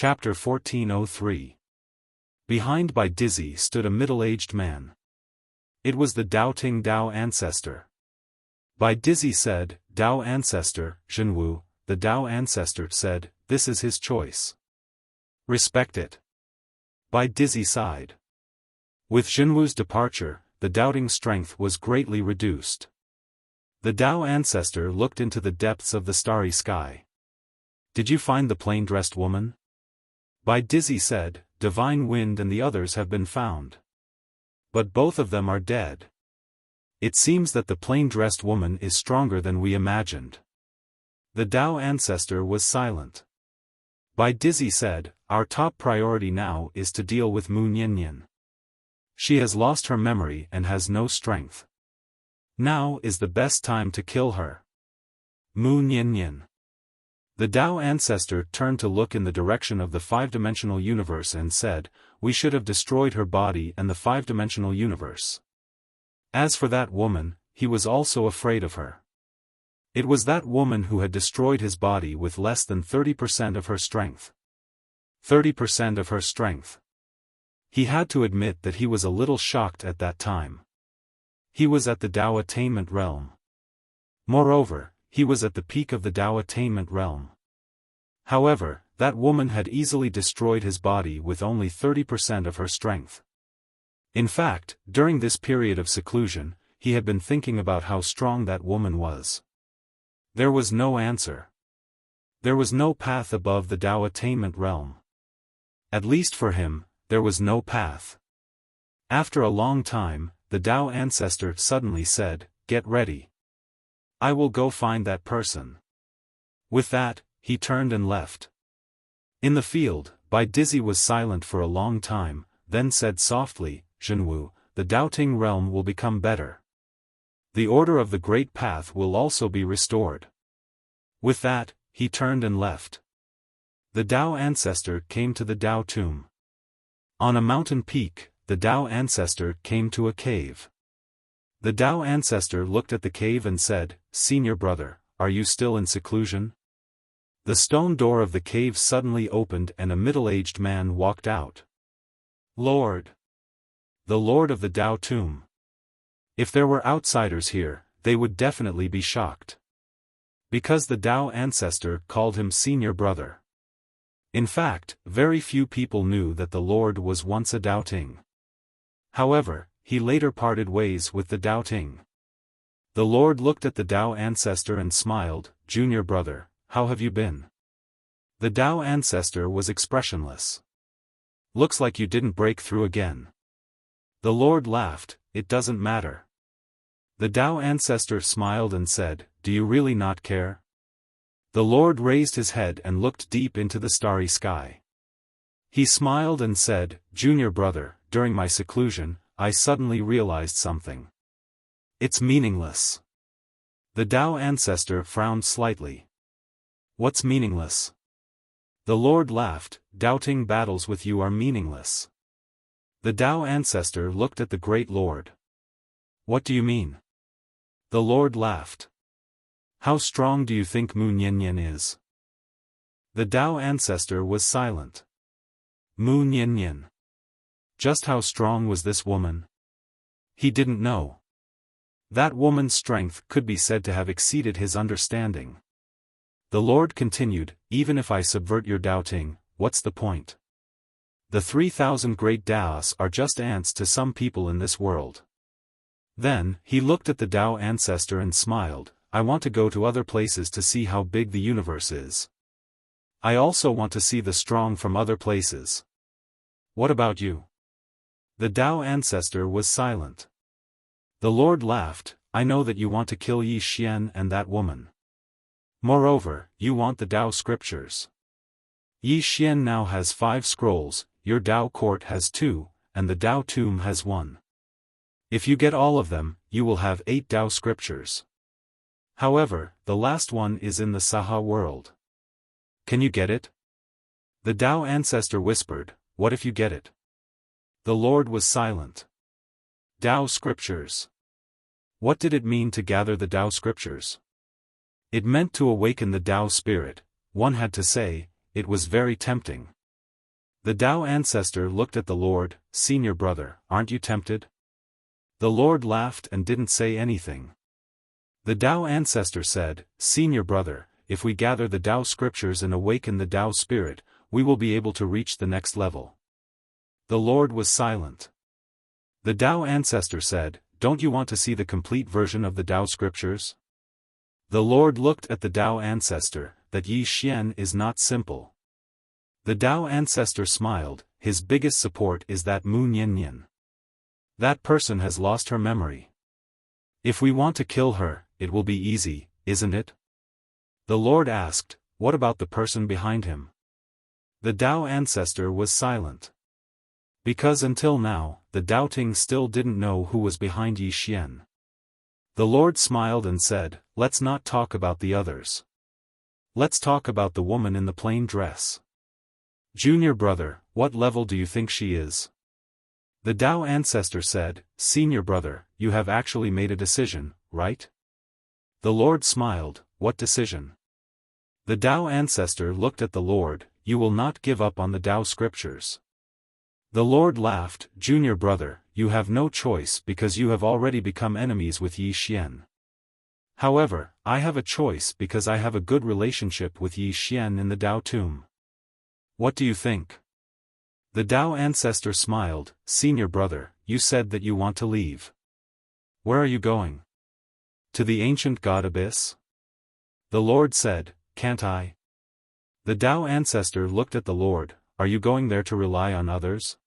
Chapter 1403. Behind by Dizzy stood a middle-aged man. It was the doubting Dao ancestor. Bai Dizzy said, "Dao ancestor, Zhenwu." The Dao ancestor said, "This is his choice. Respect it." Bai Dizzy sighed. With Zhenwu's departure, the doubting strength was greatly reduced. The Dao ancestor looked into the depths of the starry sky. "Did you find the plain-dressed woman?" Bai Dizzy said, "Divine Wind and the others have been found. But both of them are dead. It seems that the plain-dressed woman is stronger than we imagined." The Dao ancestor was silent. Bai Dizzy said, "Our top priority now is to deal with Mu Niannian. She has lost her memory and has no strength. Now is the best time to kill her." Mu Niannian. The Dao ancestor turned to look in the direction of the five-dimensional universe and said, "We should have destroyed her body and the five-dimensional universe." As for that woman, he was also afraid of her. It was that woman who had destroyed his body with less than 30% of her strength. 30% of her strength. He had to admit that he was a little shocked at that time. He was at the Dao attainment realm. Moreover, he was at the peak of the Dao attainment realm. However, that woman had easily destroyed his body with only 30% of her strength. In fact, during this period of seclusion, he had been thinking about how strong that woman was. There was no answer. There was no path above the Dao attainment realm. At least for him, there was no path. After a long time, the Dao ancestor suddenly said, "Get ready. I will go find that person." With that, he turned and left. In the field, Bai Dizzy was silent for a long time, then said softly, "Zhenwu, the doubting realm will become better. The order of the Great Path will also be restored." With that, he turned and left. The Dao ancestor came to the Dao tomb. On a mountain peak, the Dao ancestor came to a cave. The Dao ancestor looked at the cave and said, "Senior brother, are you still in seclusion?" The stone door of the cave suddenly opened and a middle-aged man walked out. "Lord." The Lord of the Dao tomb. If there were outsiders here, they would definitely be shocked. Because the Dao ancestor called him senior brother. In fact, very few people knew that the Lord was once a doubting. However, he later parted ways with the doubting. The Lord looked at the Dao ancestor and smiled, "Junior brother, how have you been?" The Dao ancestor was expressionless. "Looks like you didn't break through again." The Lord laughed, "It doesn't matter." The Dao ancestor smiled and said, "Do you really not care?" The Lord raised his head and looked deep into the starry sky. He smiled and said, "Junior brother, during my seclusion, I suddenly realized something. It's meaningless." The Dao ancestor frowned slightly. "What's meaningless?" The Lord laughed, "Doubting battles with you are meaningless." The Dao ancestor looked at the Great Lord. "What do you mean?" The Lord laughed. "How strong do you think Mu Niannian is?" The Dao ancestor was silent. Mu Niannian. Just how strong was this woman? He didn't know. That woman's strength could be said to have exceeded his understanding. The Lord continued, "Even if I subvert your doubting, what's the point? The 3,000 great Daos are just ants to some people in this world." Then, he looked at the Dao ancestor and smiled, "I want to go to other places to see how big the universe is. I also want to see the strong from other places. What about you?" The Dao ancestor was silent. The Lord laughed, "I know that you want to kill Yi Xian and that woman. Moreover, you want the Dao scriptures. Yi Xian now has 5 scrolls, your Dao court has 2, and the Dao tomb has 1. If you get all of them, you will have 8 Dao scriptures. However, the last one is in the Saha world. Can you get it?" The Dao ancestor whispered, "What if you get it?" The Lord was silent. Dao scriptures. What did it mean to gather the Dao scriptures? It meant to awaken the Dao spirit. One had to say, it was very tempting. The Tao ancestor looked at the Lord, "Senior brother, aren't you tempted?" The Lord laughed and didn't say anything. The Tao ancestor said, "Senior brother, if we gather the Tao scriptures and awaken the Tao spirit, we will be able to reach the next level." The Lord was silent. The Tao ancestor said, "Don't you want to see the complete version of the Tao scriptures?" The Lord looked at the Tao ancestor, "That Yi Xian is not simple." The Tao ancestor smiled, "His biggest support is that Mu Nian. That person has lost her memory. If we want to kill her, it will be easy, isn't it?" The Lord asked, "What about the person behind him?" The Tao ancestor was silent. Because until now, the doubting still didn't know who was behind Yi Xian. The Lord smiled and said, "Let's not talk about the others. Let's talk about the woman in the plain dress. Junior brother, what level do you think she is?" The Tao ancestor said, "Senior brother, you have actually made a decision, right?" The Lord smiled, "What decision?" The Tao ancestor looked at the Lord, "You will not give up on the Tao scriptures." The Lord laughed, "Junior brother, you have no choice because you have already become enemies with Yi Xian. However, I have a choice because I have a good relationship with Yi Xian in the Tao tomb. What do you think?" The Tao ancestor smiled, "Senior brother, you said that you want to leave. Where are you going? To the ancient God abyss?" The Lord said, "Can't I?" The Tao ancestor looked at the Lord, "Are you going there to rely on others?"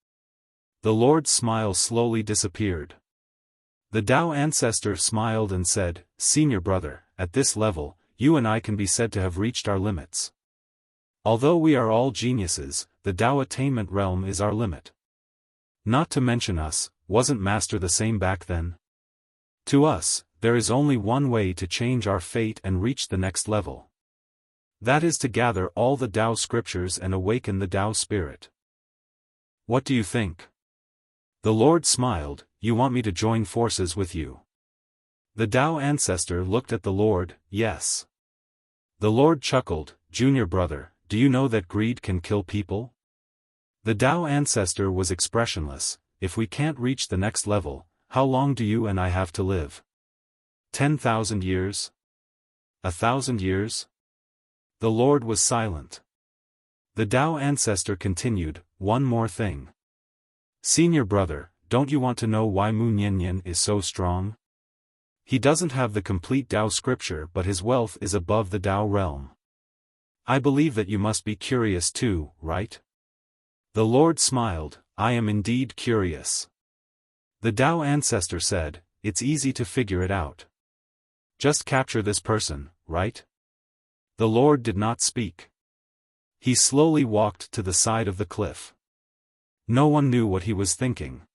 The Lord's smile slowly disappeared. The Tao ancestor smiled and said, "Senior brother, at this level, you and I can be said to have reached our limits. Although we are all geniuses, the Tao attainment realm is our limit. Not to mention us, wasn't Master the same back then? To us, there is only one way to change our fate and reach the next level. That is to gather all the Tao scriptures and awaken the Tao spirit. What do you think?" The Lord smiled, "You want me to join forces with you?" The Tao ancestor looked at the Lord, "Yes." The Lord chuckled, "Junior brother, do you know that greed can kill people?" The Tao ancestor was expressionless, "If we can't reach the next level, how long do you and I have to live? 10,000 years? 1,000 years? The Lord was silent. The Tao ancestor continued, "One more thing. Senior brother, don't you want to know why Mu Nian is so strong? He doesn't have the complete Tao scripture but his wealth is above the Tao realm. I believe that you must be curious too, right?" The Lord smiled, "I am indeed curious." The Tao ancestor said, "It's easy to figure it out. Just capture this person, right?" The Lord did not speak. He slowly walked to the side of the cliff. No one knew what he was thinking.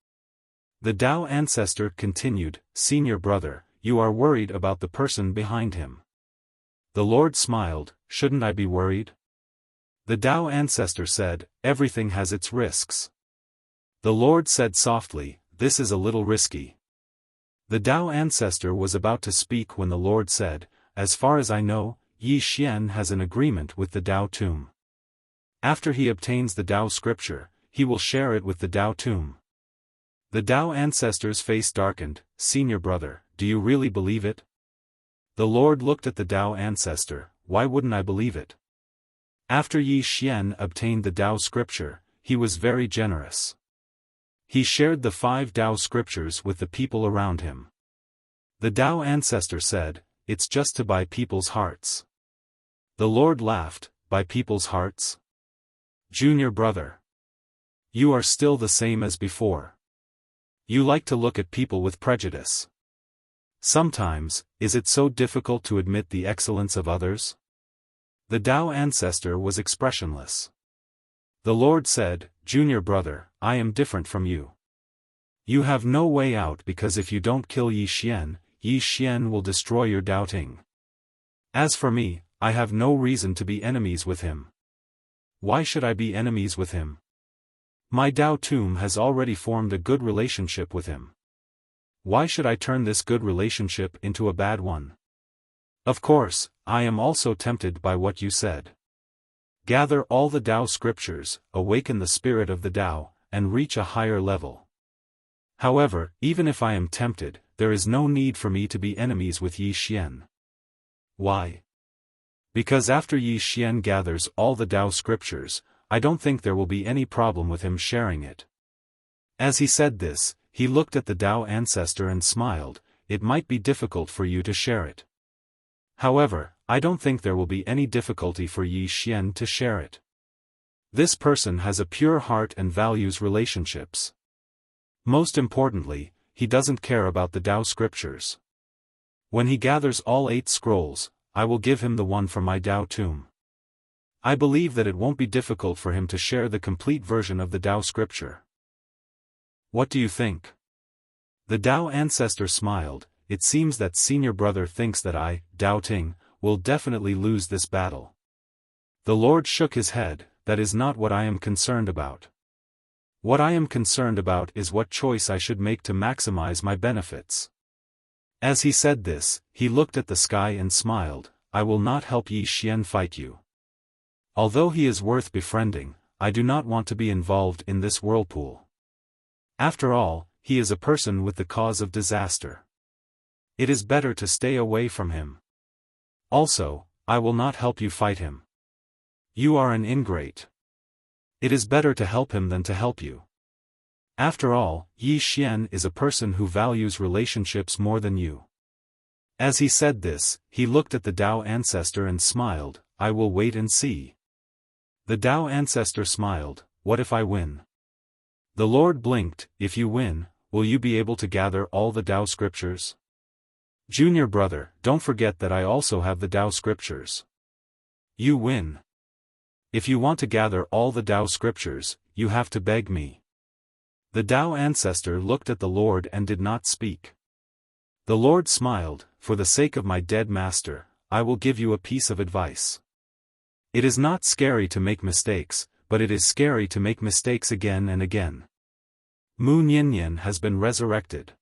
The Tao ancestor continued, "Senior brother, you are worried about the person behind him." The Lord smiled, "Shouldn't I be worried?" The Tao ancestor said, "Everything has its risks." The Lord said softly, "This is a little risky." The Tao ancestor was about to speak when the Lord said, "As far as I know, Yi Xian has an agreement with the Tao tomb. After he obtains the Tao scripture, he will share it with the Tao tomb." The Tao ancestor's face darkened, "Senior brother, do you really believe it?" The Lord looked at the Tao ancestor, "Why wouldn't I believe it? After Yi Xian obtained the Tao scripture, he was very generous. He shared the 5 Tao scriptures with the people around him." The Tao ancestor said, "It's just to buy people's hearts." The Lord laughed, "Buy people's hearts? Junior brother. You are still the same as before. You like to look at people with prejudice. Sometimes, is it so difficult to admit the excellence of others?" The Tao ancestor was expressionless. The Lord said, "Junior brother, I am different from you. You have no way out because if you don't kill Yi Xian will destroy your doubting. As for me, I have no reason to be enemies with him. Why should I be enemies with him? My Tao tomb has already formed a good relationship with him. Why should I turn this good relationship into a bad one? Of course, I am also tempted by what you said. Gather all the Tao scriptures, awaken the spirit of the Tao, and reach a higher level. However, even if I am tempted, there is no need for me to be enemies with Yi Xian. Why? Because after Yi Xian gathers all the Tao scriptures, I don't think there will be any problem with him sharing it. As he said this, he looked at the Tao ancestor and smiled. It might be difficult for you to share it. However, I don't think there will be any difficulty for Yi Xian to share it. This person has a pure heart and values relationships. Most importantly, he doesn't care about the Tao scriptures. When he gathers all 8 scrolls, I will give him the one from my Tao tomb. I believe that it won't be difficult for him to share the complete version of the Tao scripture. What do you think? The Tao ancestor smiled. It seems that senior brother thinks that I, Tao Ting, will definitely lose this battle. The Lord shook his head. That is not what I am concerned about. What I am concerned about is what choice I should make to maximize my benefits. As he said this, he looked at the sky and smiled. I will not help Yi Xian fight you. Although he is worth befriending, I do not want to be involved in this whirlpool. After all, he is a person with the cause of disaster. It is better to stay away from him. Also, I will not help you fight him. You are an ingrate. It is better to help him than to help you. After all, Yi Xian is a person who values relationships more than you. As he said this, he looked at the Tao ancestor and smiled. I will wait and see. The Tao ancestor smiled. What if I win? The Lord blinked. If you win, will you be able to gather all the Tao scriptures? Junior brother, don't forget that I also have the Tao scriptures. You win. If you want to gather all the Tao scriptures, you have to beg me. The Tao ancestor looked at the Lord and did not speak. The Lord smiled. For the sake of my dead master, I will give you a piece of advice. It is not scary to make mistakes, but it is scary to make mistakes again and again. Mu Niannian has been resurrected.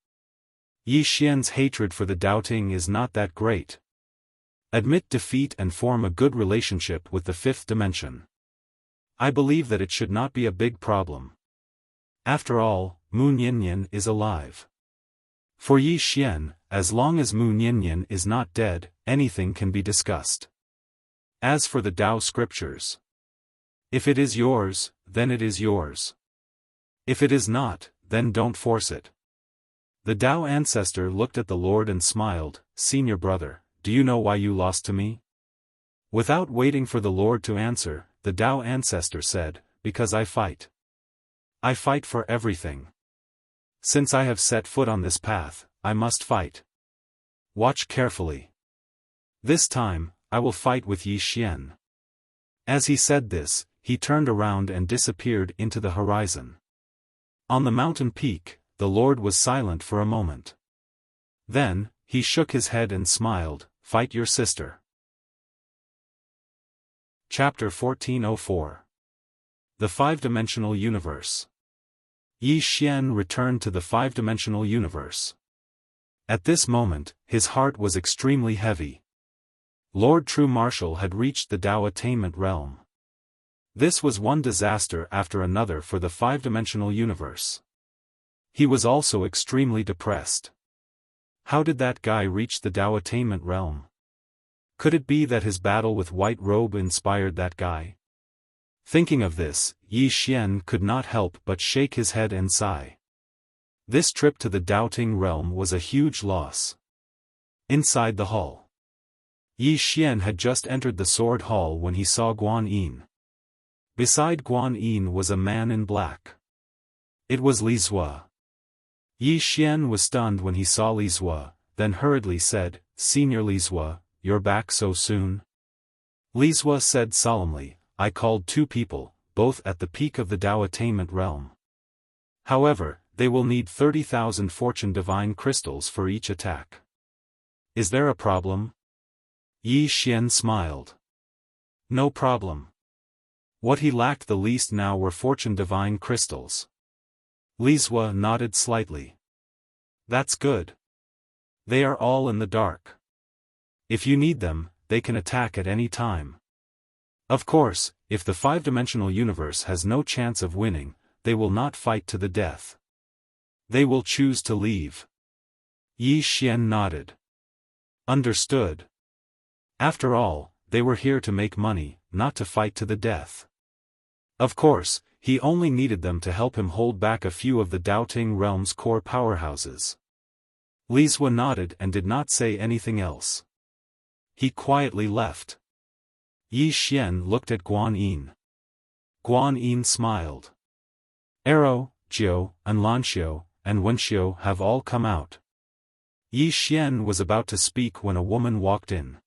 Yi Xian's hatred for the doubting is not that great. Admit defeat and form a good relationship with the 5th dimension. I believe that it should not be a big problem. After all, Mu Niannian is alive. For Yi Xian, as long as Mu Niannian is not dead, anything can be discussed. As for the Tao scriptures, if it is yours, then it is yours. If it is not, then don't force it. The Tao ancestor looked at the Lord and smiled. Senior brother, do you know why you lost to me? Without waiting for the Lord to answer, the Tao ancestor said, because I fight. I fight for everything. Since I have set foot on this path, I must fight. Watch carefully. This time, I will fight with Yi Xian. As he said this, he turned around and disappeared into the horizon. On the mountain peak, the Lord was silent for a moment. Then, he shook his head and smiled. Fight your sister. Chapter 1404. The 5-Dimensional Universe. Yi Xian returned to the 5-dimensional universe. At this moment, his heart was extremely heavy. Lord True Marshal had reached the Tao attainment realm. This was one disaster after another for the 5-dimensional universe. He was also extremely depressed. How did that guy reach the Tao attainment realm? Could it be that his battle with White Robe inspired that guy? Thinking of this, Yi Xian could not help but shake his head and sigh. This trip to the doubting realm was a huge loss. Inside the hall, Yi Xian had just entered the sword hall when he saw Guan Yin. Beside Guan Yin was a man in black. It was Li Zua. Yi Xian was stunned when he saw Li Zua, then hurriedly said, Senior Li Zua, you're back so soon? Li Zua said solemnly, I called 2 people, both at the peak of the Tao attainment realm. However, they will need 30,000 fortune divine crystals for each attack. Is there a problem? Yi Xian smiled. No problem. What he lacked the least now were fortune divine crystals. Li Zua nodded slightly. That's good. They are all in the dark. If you need them, they can attack at any time. Of course, if the five-dimensional universe has no chance of winning, they will not fight to the death. They will choose to leave. Yi Xian nodded. Understood. After all, they were here to make money, not to fight to the death. Of course, he only needed them to help him hold back a few of the Doubting Realm's core powerhouses. Li Zhuo nodded and did not say anything else. He quietly left. Yi Xian looked at Guan Yin. Guan Yin smiled. Arrow, Jiu, and Lanxiu, and Wenxiu have all come out. Yi Xian was about to speak when a woman walked in.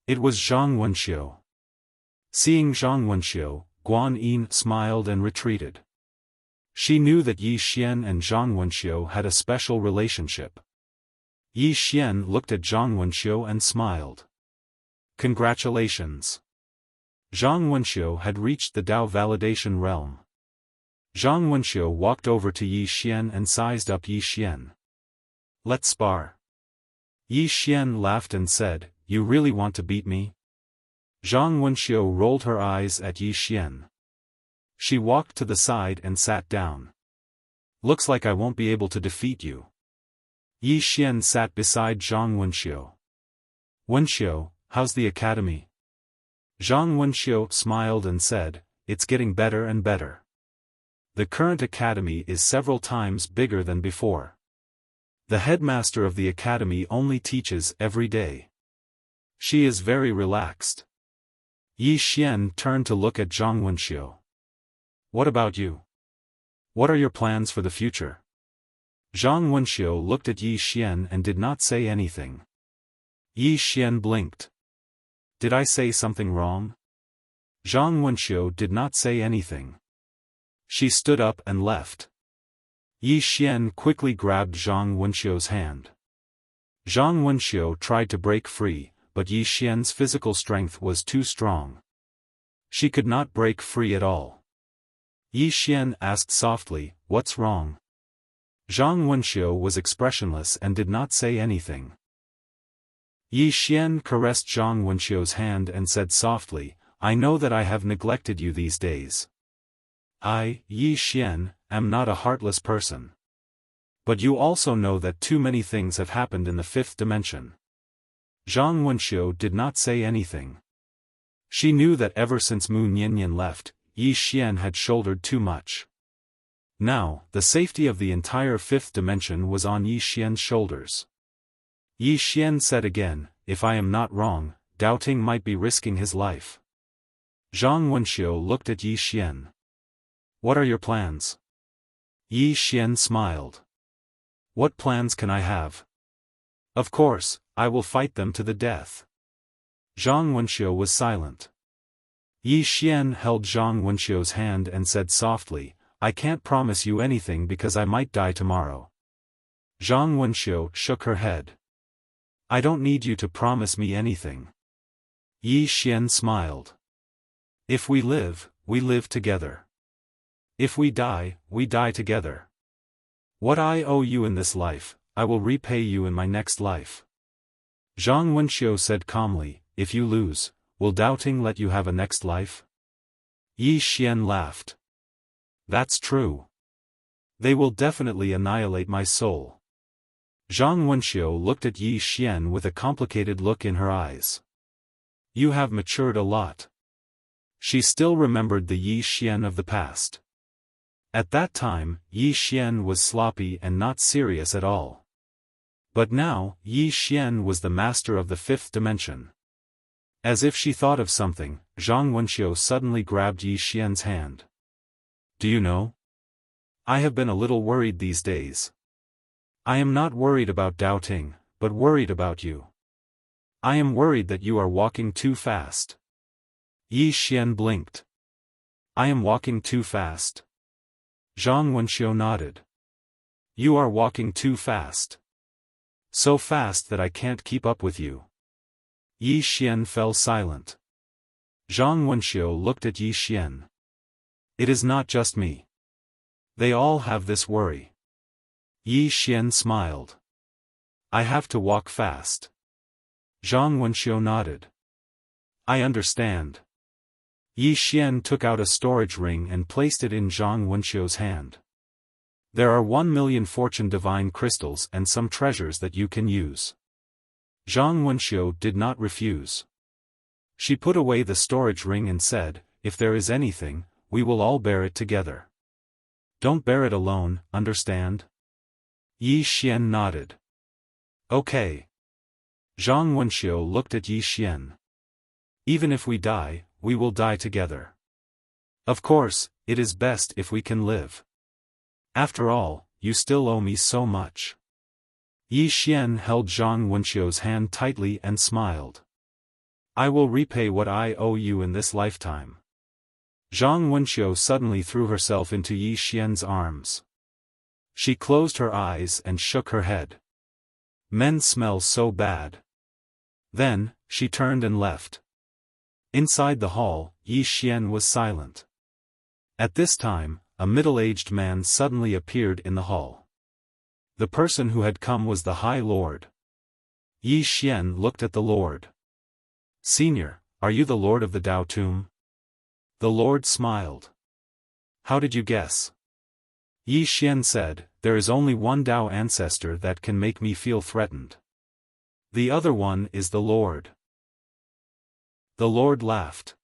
It was Zhang Wenxiu. Seeing Zhang Wenxiu, Guan Yin smiled and retreated. She knew that Yi Xian and Zhang Wenxiu had a special relationship. Yi Xian looked at Zhang Wenxiu and smiled. Congratulations. Zhang Wenxiu had reached the Dao validation realm. Zhang Wenxiu walked over to Yi Xian and sized up Yi Xian. Let's spar. Yi Xian laughed and said, You really want to beat me? Zhang Wenxiu rolled her eyes at Yi Xian. She walked to the side and sat down. Looks like I won't be able to defeat you. Yi Xian sat beside Zhang Wenxiu. Wenxiu, how's the academy? Zhang Wenxiu smiled and said, It's getting better and better. The current academy is several times bigger than before. The headmaster of the academy only teaches every day. She is very relaxed. Yi Xian turned to look at Zhang Wenxiu. What about you? What are your plans for the future? Zhang Wenxiu looked at Yi Xian and did not say anything. Yi Xian blinked. Did I say something wrong? Zhang Wenxiu did not say anything. She stood up and left. Yi Xian quickly grabbed Zhang Wenxiu's hand. Zhang Wenxiu tried to break free, but Yi Xian's physical strength was too strong. She could not break free at all. Yi Xian asked softly, What's wrong? Zhang Wenxiu was expressionless and did not say anything. Yi Xian caressed Zhang Wenxiu's hand and said softly, I know that I have neglected you these days. I, Yi Xian, am not a heartless person. But you also know that too many things have happened in the fifth dimension. Zhang Wenxiu did not say anything. She knew that ever since Mu Nianyan left, Yi Xian had shouldered too much. Now, the safety of the entire fifth dimension was on Yi Xian's shoulders. Yi Xian said again, If I am not wrong, Doubting might be risking his life. Zhang Wenxiu looked at Yi Xian. What are your plans? Yi Xian smiled. What plans can I have? Of course, I will fight them to the death. Zhang Wenxiu was silent. Yi Xian held Zhang Wenxiu's hand and said softly, I can't promise you anything because I might die tomorrow. Zhang Wenxiu shook her head. I don't need you to promise me anything. Yi Xian smiled. If we live together. If we die together. What I owe you in this life, I will repay you in my next life. Zhang Wenxiu said calmly, If you lose, will Doubting let you have a next life? Yi Xian laughed. That's true. They will definitely annihilate my soul. Zhang Wenxiu looked at Yi Xian with a complicated look in her eyes. You have matured a lot. She still remembered the Yi Xian of the past. At that time, Yi Xian was sloppy and not serious at all. But now, Yi Xian was the master of the fifth dimension. As if she thought of something, Zhang Wenxiu suddenly grabbed Yi Xian's hand. Do you know? I have been a little worried these days. I am not worried about Doubting, but worried about you. I am worried that you are walking too fast. Yi Xian blinked. I am walking too fast. Zhang Wenxiu nodded. You are walking too fast. So fast that I can't keep up with you. Yi Xian fell silent. Zhang Wenxiu looked at Yi Xian. It is not just me. They all have this worry. Yi Xian smiled. I have to walk fast. Zhang Wenxiu nodded. I understand. Yi Xian took out a storage ring and placed it in Zhang Wenxiu's hand. There are 1,000,000 fortune divine crystals and some treasures that you can use. Zhang Wenxiu did not refuse. She put away the storage ring and said, if there is anything, we will all bear it together. Don't bear it alone, understand? Yi Xian nodded. Okay. Zhang Wenxiu looked at Yi Xian. Even if we die, we will die together. Of course, it is best if we can live. After all, you still owe me so much. Yi Xian held Zhang Wenxiu's hand tightly and smiled. I will repay what I owe you in this lifetime. Zhang Wenxiu suddenly threw herself into Yi Xian's arms. She closed her eyes and shook her head. Men smell so bad. Then, she turned and left. Inside the hall, Yi Xian was silent. At this time, a middle-aged man suddenly appeared in the hall. The person who had come was the High Lord. Yi Xian looked at the Lord. Senior, are you the Lord of the Dao Tomb? The Lord smiled. How did you guess? Yi Xian said, there is only one Dao ancestor that can make me feel threatened. The other one is the Lord. The Lord laughed.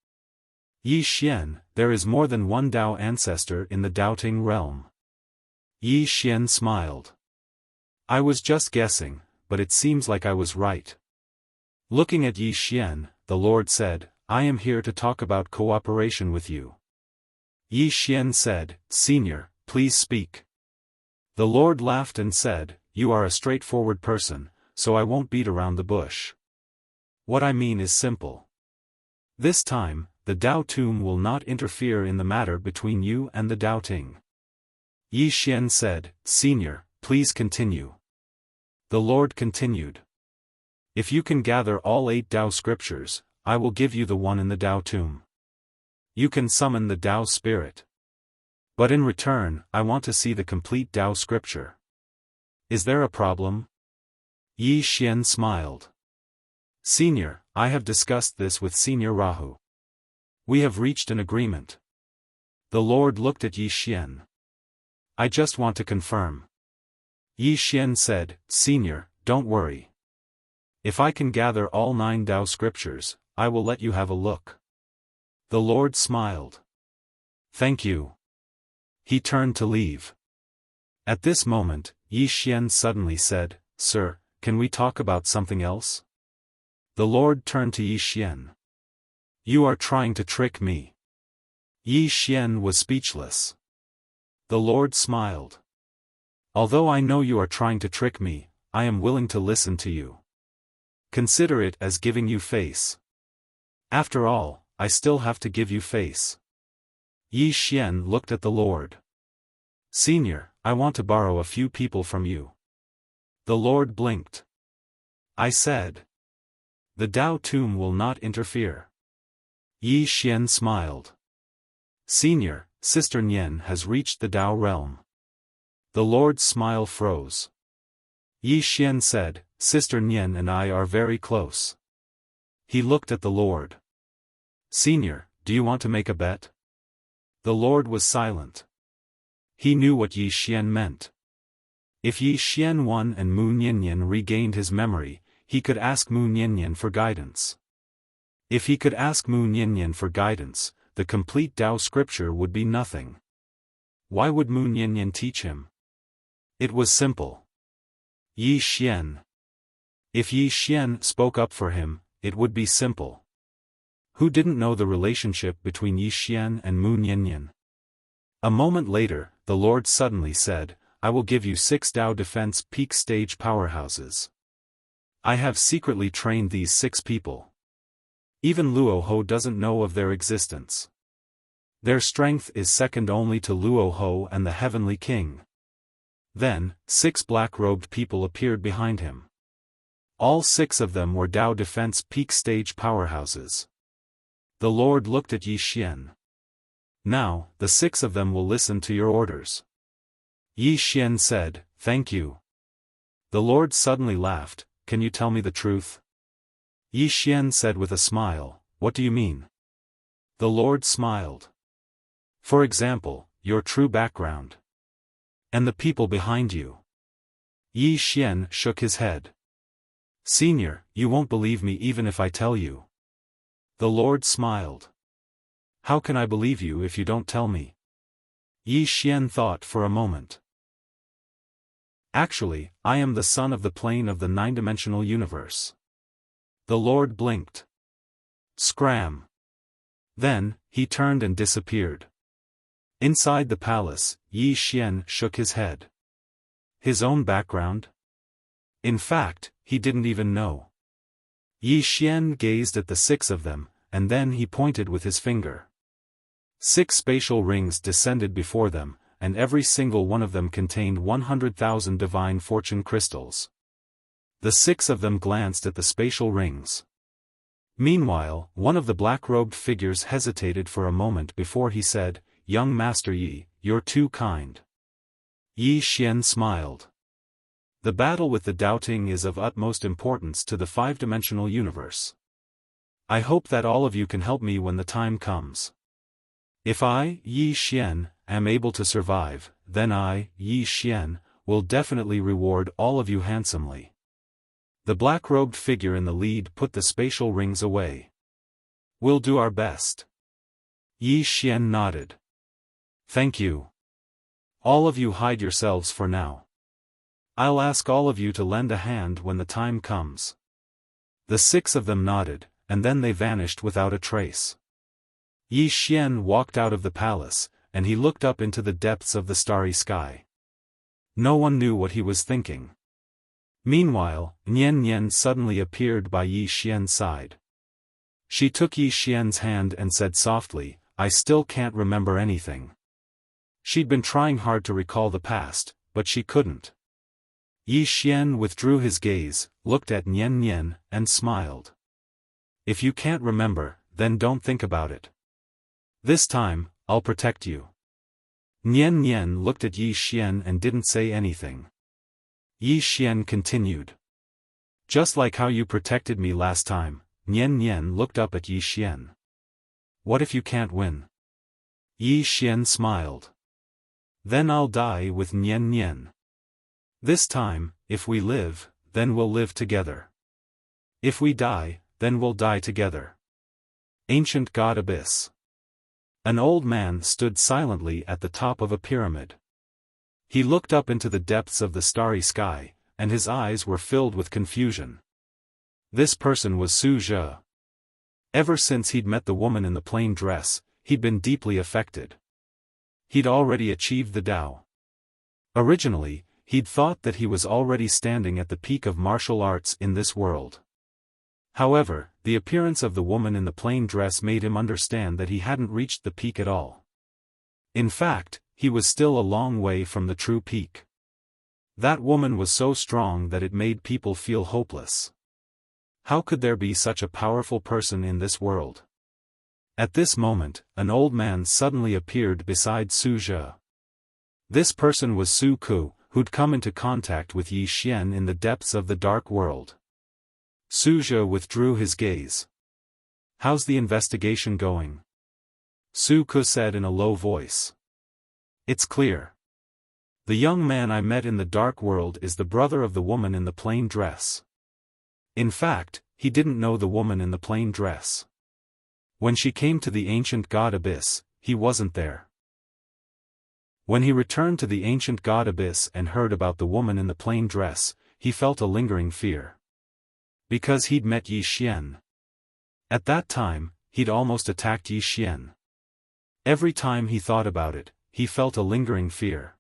Yi Xian, there is more than one Dao ancestor in the doubting realm. Yi Xian smiled. I was just guessing, but it seems like I was right. Looking at Yi Xian, the Lord said, I am here to talk about cooperation with you. Yi Xian said, Senior, please speak. The Lord laughed and said, you are a straightforward person, so I won't beat around the bush. What I mean is simple. This time, the Dao Tomb will not interfere in the matter between you and the Dao Ting. Yi Xian said, Senior, please continue. The Lord continued. If you can gather all 8 Dao scriptures, I will give you the one in the Dao Tomb. You can summon the Dao Spirit. But in return, I want to see the complete Dao scripture. Is there a problem? Yi Xian smiled. Senior, I have discussed this with Senior Rahu. We have reached an agreement. The Lord looked at Yi Xian. I just want to confirm. Yi Xian said, Senior, don't worry. If I can gather all 9 Dao scriptures, I will let you have a look. The Lord smiled. Thank you. He turned to leave. At this moment, Yi Xian suddenly said, Sir, can we talk about something else? The Lord turned to Yi Xian. You are trying to trick me. Yi Xian was speechless. The Lord smiled. Although I know you are trying to trick me, I am willing to listen to you. Consider it as giving you face. After all, I still have to give you face. Yi Xian looked at the Lord. Senior, I want to borrow a few people from you. The Lord blinked. I said. The Dao Tomb will not interfere. Yi Xian smiled. Senior, Sister Nian has reached the Dao realm. The Lord's smile froze. Yi Xian said, Sister Nian and I are very close. He looked at the Lord. Senior, do you want to make a bet? The Lord was silent. He knew what Yi Xian meant. If Yi Xian won and Mu Niannian regained his memory, he could ask Mu Niannian for guidance. If he could ask Mu Niannian for guidance, the complete Dao scripture would be nothing. Why would Mu Niannian teach him? It was simple. Yi Xian. If Yi Xian spoke up for him, it would be simple. Who didn't know the relationship between Yi Xian and Mu Niannian? A moment later, the Lord suddenly said, I will give you 6 Dao Defense Peak Stage powerhouses. I have secretly trained these 6 people. Even Luo Ho doesn't know of their existence. Their strength is second only to Luo Ho and the Heavenly King. Then, 6 black-robed people appeared behind him. All 6 of them were Dao Defense Peak Stage powerhouses. The Lord looked at Yi Xian. Now, the 6 of them will listen to your orders. Yi Xian said, Thank you. The Lord suddenly laughed, Can you tell me the truth? Yi Xian said with a smile, What do you mean? The Lord smiled. For example, your true background. And the people behind you. Yi Xian shook his head. Senior, you won't believe me even if I tell you. The Lord smiled. How can I believe you if you don't tell me? Yi Xian thought for a moment. Actually, I am the son of the plane of the nine-dimensional universe. The Lord blinked. Scram. Then, he turned and disappeared. Inside the palace, Yi Xian shook his head. His own background? In fact, he didn't even know. Yi Xian gazed at the six of them, and then he pointed with his finger. 6 spatial rings descended before them, and every single one of them contained 100,000 divine fortune crystals. The 6 of them glanced at the spatial rings. Meanwhile, one of the black-robed figures hesitated for a moment before he said, "Young Master Yi, you're too kind." Yi Xian smiled. The battle with the doubting is of utmost importance to the 5-dimensional universe. I hope that all of you can help me when the time comes. If I, Yi Xian, am able to survive, then I, Yi Xian, will definitely reward all of you handsomely. The black-robed figure in the lead put the spatial rings away. We'll do our best. Yi Xian nodded. Thank you. All of you hide yourselves for now. I'll ask all of you to lend a hand when the time comes. The 6 of them nodded, and then they vanished without a trace. Yi Xian walked out of the palace, and he looked up into the depths of the starry sky. No one knew what he was thinking. Meanwhile, Nian Nian suddenly appeared by Yi Xian's side. She took Yi Xian's hand and said softly, "I still can't remember anything." She'd been trying hard to recall the past, but she couldn't. Yi Xian withdrew his gaze, looked at Nian Nian, and smiled. If you can't remember, then don't think about it. This time, I'll protect you. Nian Nian looked at Yi Xian and didn't say anything. Yi Xian continued. Just like how you protected me last time. Nian Nian looked up at Yi Xian. What if you can't win? Yi Xian smiled. Then I'll die with Nian Nian. This time, if we live, then we'll live together. If we die, then we'll die together. Ancient God Abyss. An old man stood silently at the top of a pyramid. He looked up into the depths of the starry sky, and his eyes were filled with confusion. This person was Su Zhe. Ever since he'd met the woman in the plain dress, he'd been deeply affected. He'd already achieved the Tao. Originally, he'd thought that he was already standing at the peak of martial arts in this world. However, the appearance of the woman in the plain dress made him understand that he hadn't reached the peak at all. In fact, he was still a long way from the true peak. That woman was so strong that it made people feel hopeless. How could there be such a powerful person in this world? At this moment, an old man suddenly appeared beside Su Zhe. This person was Su Ku, who'd come into contact with Yi Xian in the depths of the dark world. Su Zhe withdrew his gaze. How's the investigation going? Su Ku said in a low voice. It's clear. The young man I met in the dark world is the brother of the woman in the plain dress. In fact, he didn't know the woman in the plain dress. When she came to the ancient God Abyss, he wasn't there. When he returned to the ancient God Abyss and heard about the woman in the plain dress, he felt a lingering fear. Because he'd met Yi Xian. At that time, he'd almost attacked Yi Xian. Every time he thought about it, he felt a lingering fear.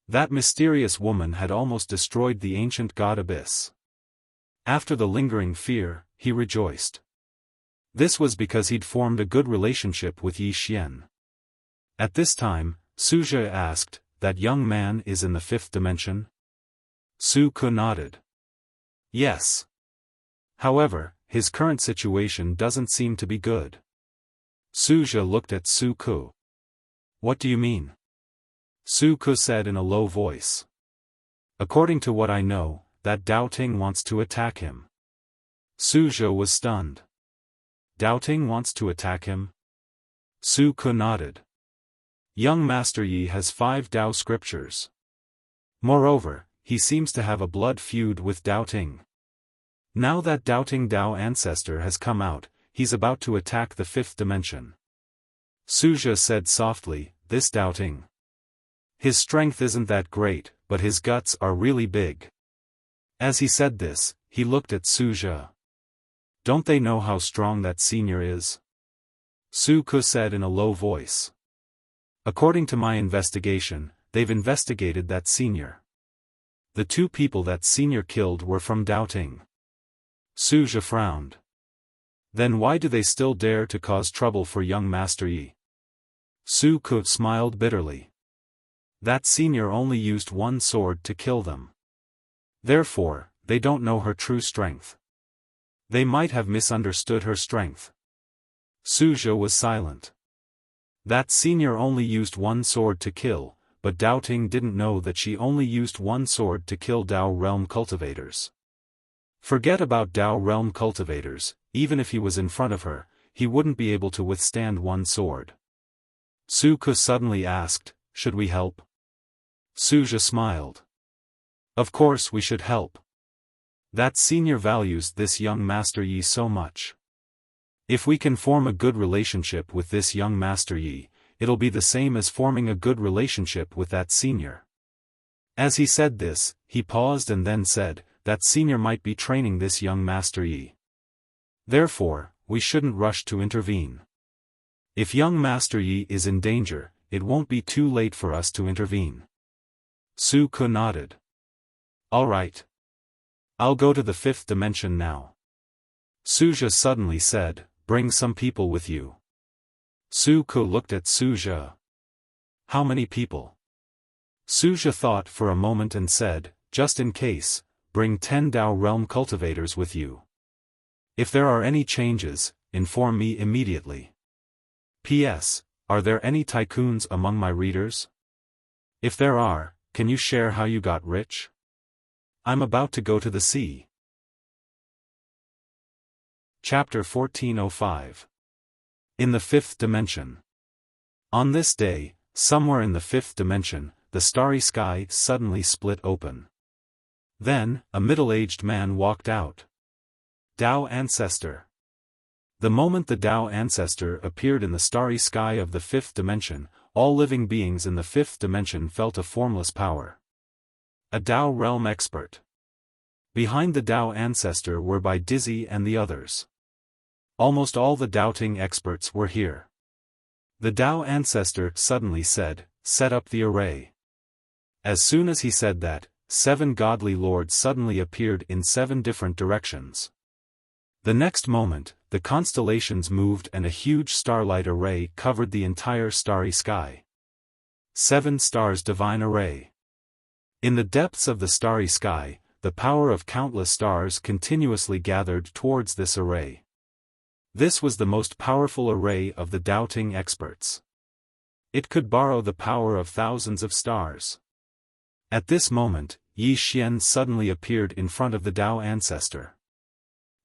That mysterious woman had almost destroyed the ancient God Abyss. After the lingering fear, he rejoiced. This was because he'd formed a good relationship with Yi Xian. At this time, Su Zhe asked, "That young man is in the 5th dimension?" Su Ku nodded. Yes. However, his current situation doesn't seem to be good. Su Zhe looked at Su Ku. What do you mean? Su Ku said in a low voice. According to what I know, that Doubting wants to attack him. Su Zhe was stunned. Doubting wants to attack him? Su Ke nodded. Young Master Yi has 5 Tao scriptures. Moreover, he seems to have a blood feud with Doubting. Now that Doubting Tao ancestor has come out, he's about to attack the 5th dimension. Suja said softly, this Doubting. His strength isn't that great, but his guts are really big. As he said this, he looked at Suja. Don't they know how strong that senior is? Su Ke said in a low voice. According to my investigation, they've investigated that senior. The 2 people that senior killed were from Doubting. Suja frowned. Then why do they still dare to cause trouble for young Master Yi? Su Ke smiled bitterly. That senior only used 1 sword to kill them. Therefore, they don't know her true strength. They might have misunderstood her strength. Suja was silent. That senior only used 1 sword to kill, but Doubting didn't know that she only used 1 sword to kill Tao Realm cultivators. Forget about Tao Realm cultivators, even if he was in front of her, he wouldn't be able to withstand 1 sword. Su Ke suddenly asked, should we help? Suja smiled. Of course we should help. That senior values this young Master Yi so much. If we can form a good relationship with this young Master Yi, it'll be the same as forming a good relationship with that senior. As he said this, he paused and then said, that senior might be training this young Master Yi. Therefore, we shouldn't rush to intervene. If young Master Yi is in danger, it won't be too late for us to intervene. Su Ke nodded. All right. I'll go to the 5th dimension now. Suja suddenly said, bring some people with you. Su Ke looked at Suja. How many people? Suja thought for a moment and said, just in case, bring 10 Tao Realm cultivators with you. If there are any changes, inform me immediately. P.S. Are there any tycoons among my readers? If there are, can you share how you got rich? I'm about to go to the sea. Chapter 1405. In the 5th dimension. On this day, somewhere in the 5th dimension, the starry sky suddenly split open. Then, a middle-aged man walked out. Tao Ancestor. The moment the Tao Ancestor appeared in the starry sky of the 5th dimension, all living beings in the 5th dimension felt a formless power. A Tao Realm expert. Behind the Tao Ancestor were Bai Dizzy and the others. Almost all the doubting experts were here. The Tao Ancestor suddenly said, set up the array. As soon as he said that, 7 godly lords suddenly appeared in 7 different directions. The next moment, the constellations moved and a huge starlight array covered the entire starry sky. 7 stars divine array. In the depths of the starry sky, the power of countless stars continuously gathered towards this array. This was the most powerful array of the doubting experts. It could borrow the power of thousands of stars. At this moment, Yi Xian suddenly appeared in front of the Tao Ancestor.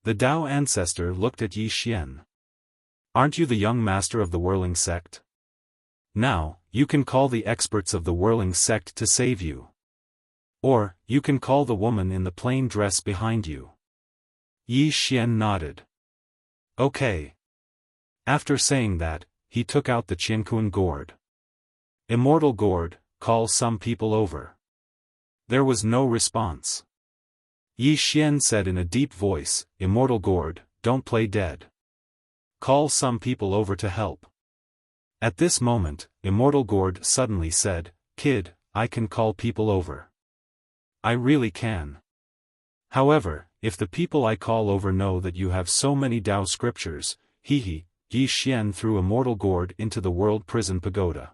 The Tao Ancestor looked at Yi Xian. Aren't you the young master of the Whirling Sect? Now, you can call the experts of the Whirling Sect to save you. Or, you can call the woman in the plain dress behind you. Yi Xian nodded. Okay. After saying that, he took out the Qiankun gourd. Immortal gourd, call some people over. There was no response. Yi Xian said in a deep voice, Immortal gourd, don't play dead. Call some people over to help. At this moment, Immortal gourd suddenly said, Kid, I can call people over. I really can. However, if the people I call over know that you have so many Tao scriptures, Yi Xian threw Immortal gourd into the world prison pagoda.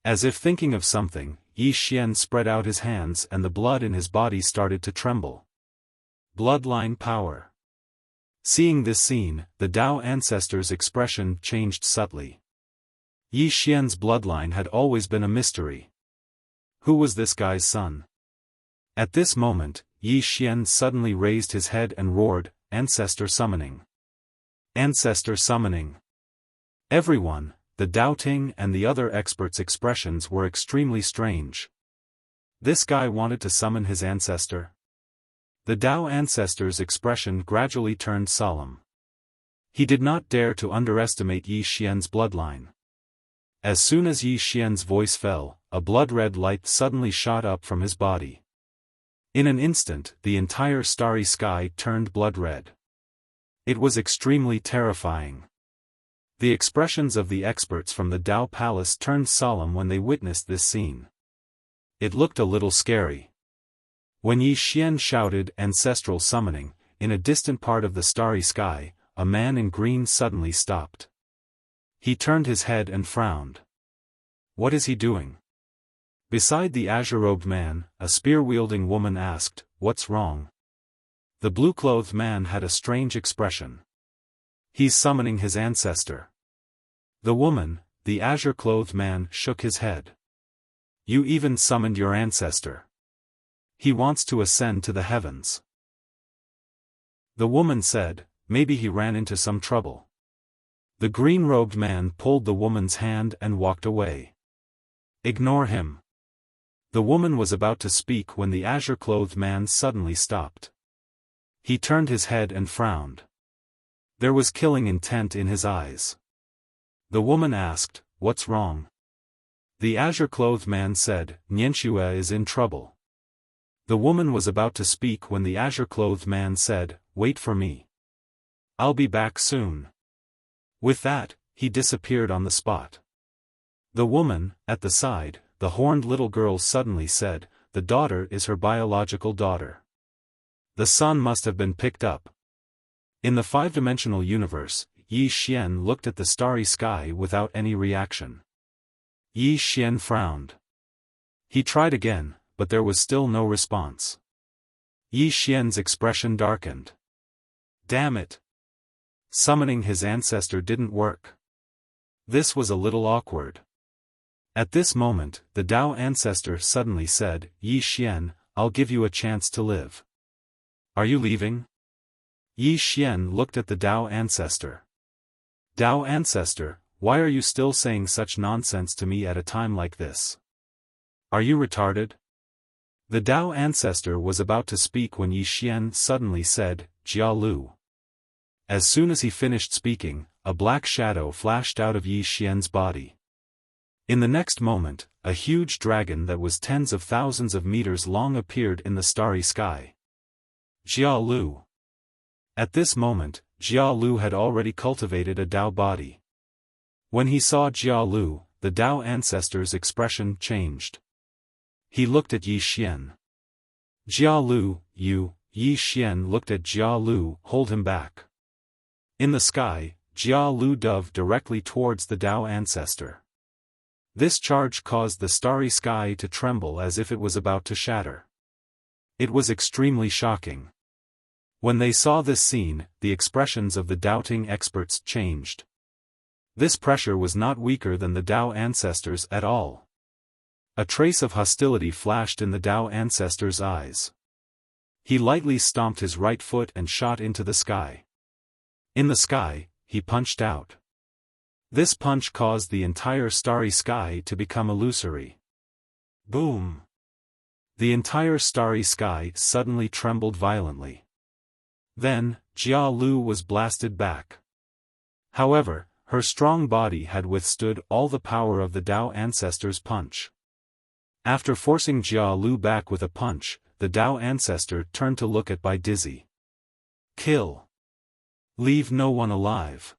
As if thinking of something, Yi Xian spread out his hands and the blood in his body started to tremble. Bloodline power. Seeing this scene, the Tao Ancestor's expression changed subtly. Yi Xian's bloodline had always been a mystery. Who was this guy's son? At this moment, Yi Xian suddenly raised his head and roared, Ancestor summoning. Ancestor summoning. Everyone, the doubting and the other experts' expressions were extremely strange. This guy wanted to summon his ancestor? The Dao ancestor's expression gradually turned solemn. He did not dare to underestimate Yi Xian's bloodline. As soon as Yi Xian's voice fell, a blood-red light suddenly shot up from his body. In an instant, the entire starry sky turned blood-red. It was extremely terrifying. The expressions of the experts from the Dao Palace turned solemn when they witnessed this scene. It looked a little scary. When Yi Xian shouted ancestral summoning, in a distant part of the starry sky, a man in green suddenly stopped. He turned his head and frowned. What is he doing? Beside the azure-robed man, a spear-wielding woman asked, "What's wrong?" The blue-clothed man had a strange expression. He's summoning his ancestor. The woman, the azure-clothed man, shook his head. You even summoned your ancestor. He wants to ascend to the heavens. The woman said, maybe he ran into some trouble. The green-robed man pulled the woman's hand and walked away. Ignore him. The woman was about to speak when the azure-clothed man suddenly stopped. He turned his head and frowned. There was killing intent in his eyes. The woman asked, "What's wrong?" The azure-clothed man said, "Nianxue is in trouble." The woman was about to speak when the azure-clothed man said, "Wait for me. I'll be back soon." With that, he disappeared on the spot. The woman, at the side, the horned little girl suddenly said, "The daughter is her biological daughter. The son must have been picked up." In the five-dimensional universe, Yi Xian looked at the starry sky without any reaction. Yi Xian frowned. He tried again, but there was still no response. Yi Xian's expression darkened. Damn it! Summoning his ancestor didn't work. This was a little awkward. At this moment, the Dao ancestor suddenly said, "Yi Xian, I'll give you a chance to live. Are you leaving?" Yi Xian looked at the Dao ancestor. "Dao ancestor, why are you still saying such nonsense to me at a time like this? Are you retarded?" The Dao ancestor was about to speak when Yi Xian suddenly said, "Jia Lu." As soon as he finished speaking, a black shadow flashed out of Yi Xian's body. In the next moment, a huge dragon that was tens of thousands of meters long appeared in the starry sky. Jia Lu. At this moment, Jia Lu had already cultivated a Dao body. When he saw Jia Lu, the Dao ancestor's expression changed. He looked at Yi Xian. "Jia Lu, you," Yi Xian looked at Jia Lu, "hold him back." In the sky, Jia Lu dove directly towards the Dao ancestor. This charge caused the starry sky to tremble as if it was about to shatter. It was extremely shocking. When they saw this scene, the expressions of the doubting experts changed. This pressure was not weaker than the Dao ancestors at all. A trace of hostility flashed in the Dao ancestor's eyes. He lightly stomped his right foot and shot into the sky. In the sky, he punched out. This punch caused the entire starry sky to become illusory. Boom! The entire starry sky suddenly trembled violently. Then, Jia Lu was blasted back. However, her strong body had withstood all the power of the Dao ancestor's punch. After forcing Jia Lu back with a punch, the Dao ancestor turned to look at Bai Dizzy. Kill. Leave no one alive.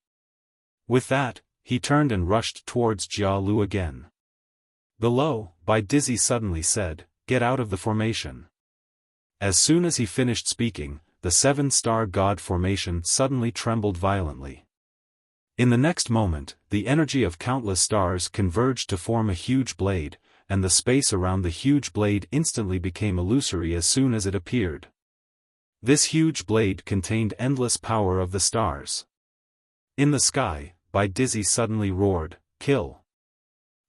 With that, he turned and rushed towards Jia Lu again. Below, Bai Dizzy suddenly said, "Get out of the formation." As soon as he finished speaking, the seven-star god formation suddenly trembled violently. In the next moment, the energy of countless stars converged to form a huge blade, and the space around the huge blade instantly became illusory as soon as it appeared. This huge blade contained endless power of the stars. In the sky, Bai Dizzy suddenly roared, "Kill!"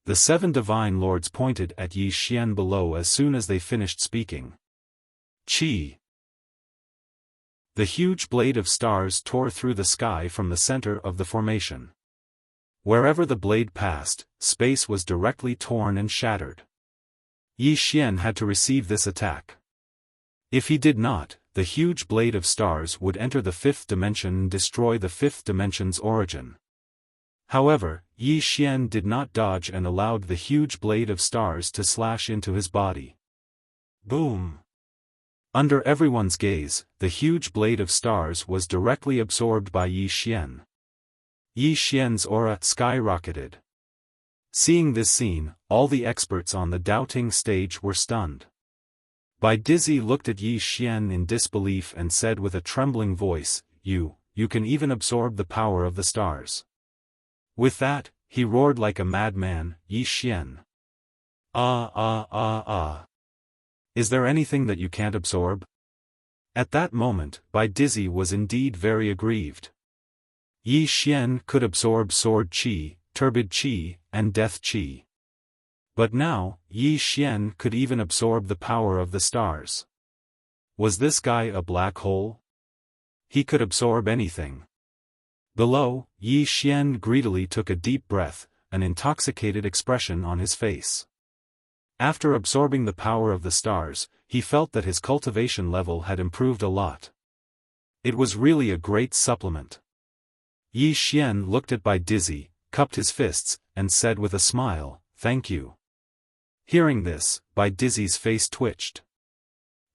The seven divine lords pointed at Yi Xian below as soon as they finished speaking. Chi! The huge blade of stars tore through the sky from the center of the formation. Wherever the blade passed, space was directly torn and shattered. Yi Xian had to receive this attack. If he did not, the huge blade of stars would enter the fifth dimension and destroy the fifth dimension's origin. However, Yi Xian did not dodge and allowed the huge blade of stars to slash into his body. Boom! Under everyone's gaze, the huge blade of stars was directly absorbed by Yi Xian. Yi Xian's aura skyrocketed. Seeing this scene, all the experts on the doubting stage were stunned. Bai Dizzy looked at Yi Xian in disbelief and said with a trembling voice, You can even absorb the power of the stars. With that, he roared like a madman, Yi Xian. Is there anything that you can't absorb? At that moment, Bai Dizzy was indeed very aggrieved. Yi Xian could absorb sword qi, turbid qi, and death qi. But now, Yi Xian could even absorb the power of the stars. Was this guy a black hole? He could absorb anything. Below, Yi Xian greedily took a deep breath, an intoxicated expression on his face. After absorbing the power of the stars, he felt that his cultivation level had improved a lot. It was really a great supplement. Yi Xian looked at Bai Dizzy, cupped his fists, and said with a smile, Thank you. Hearing this, Bai Dizzy's face twitched.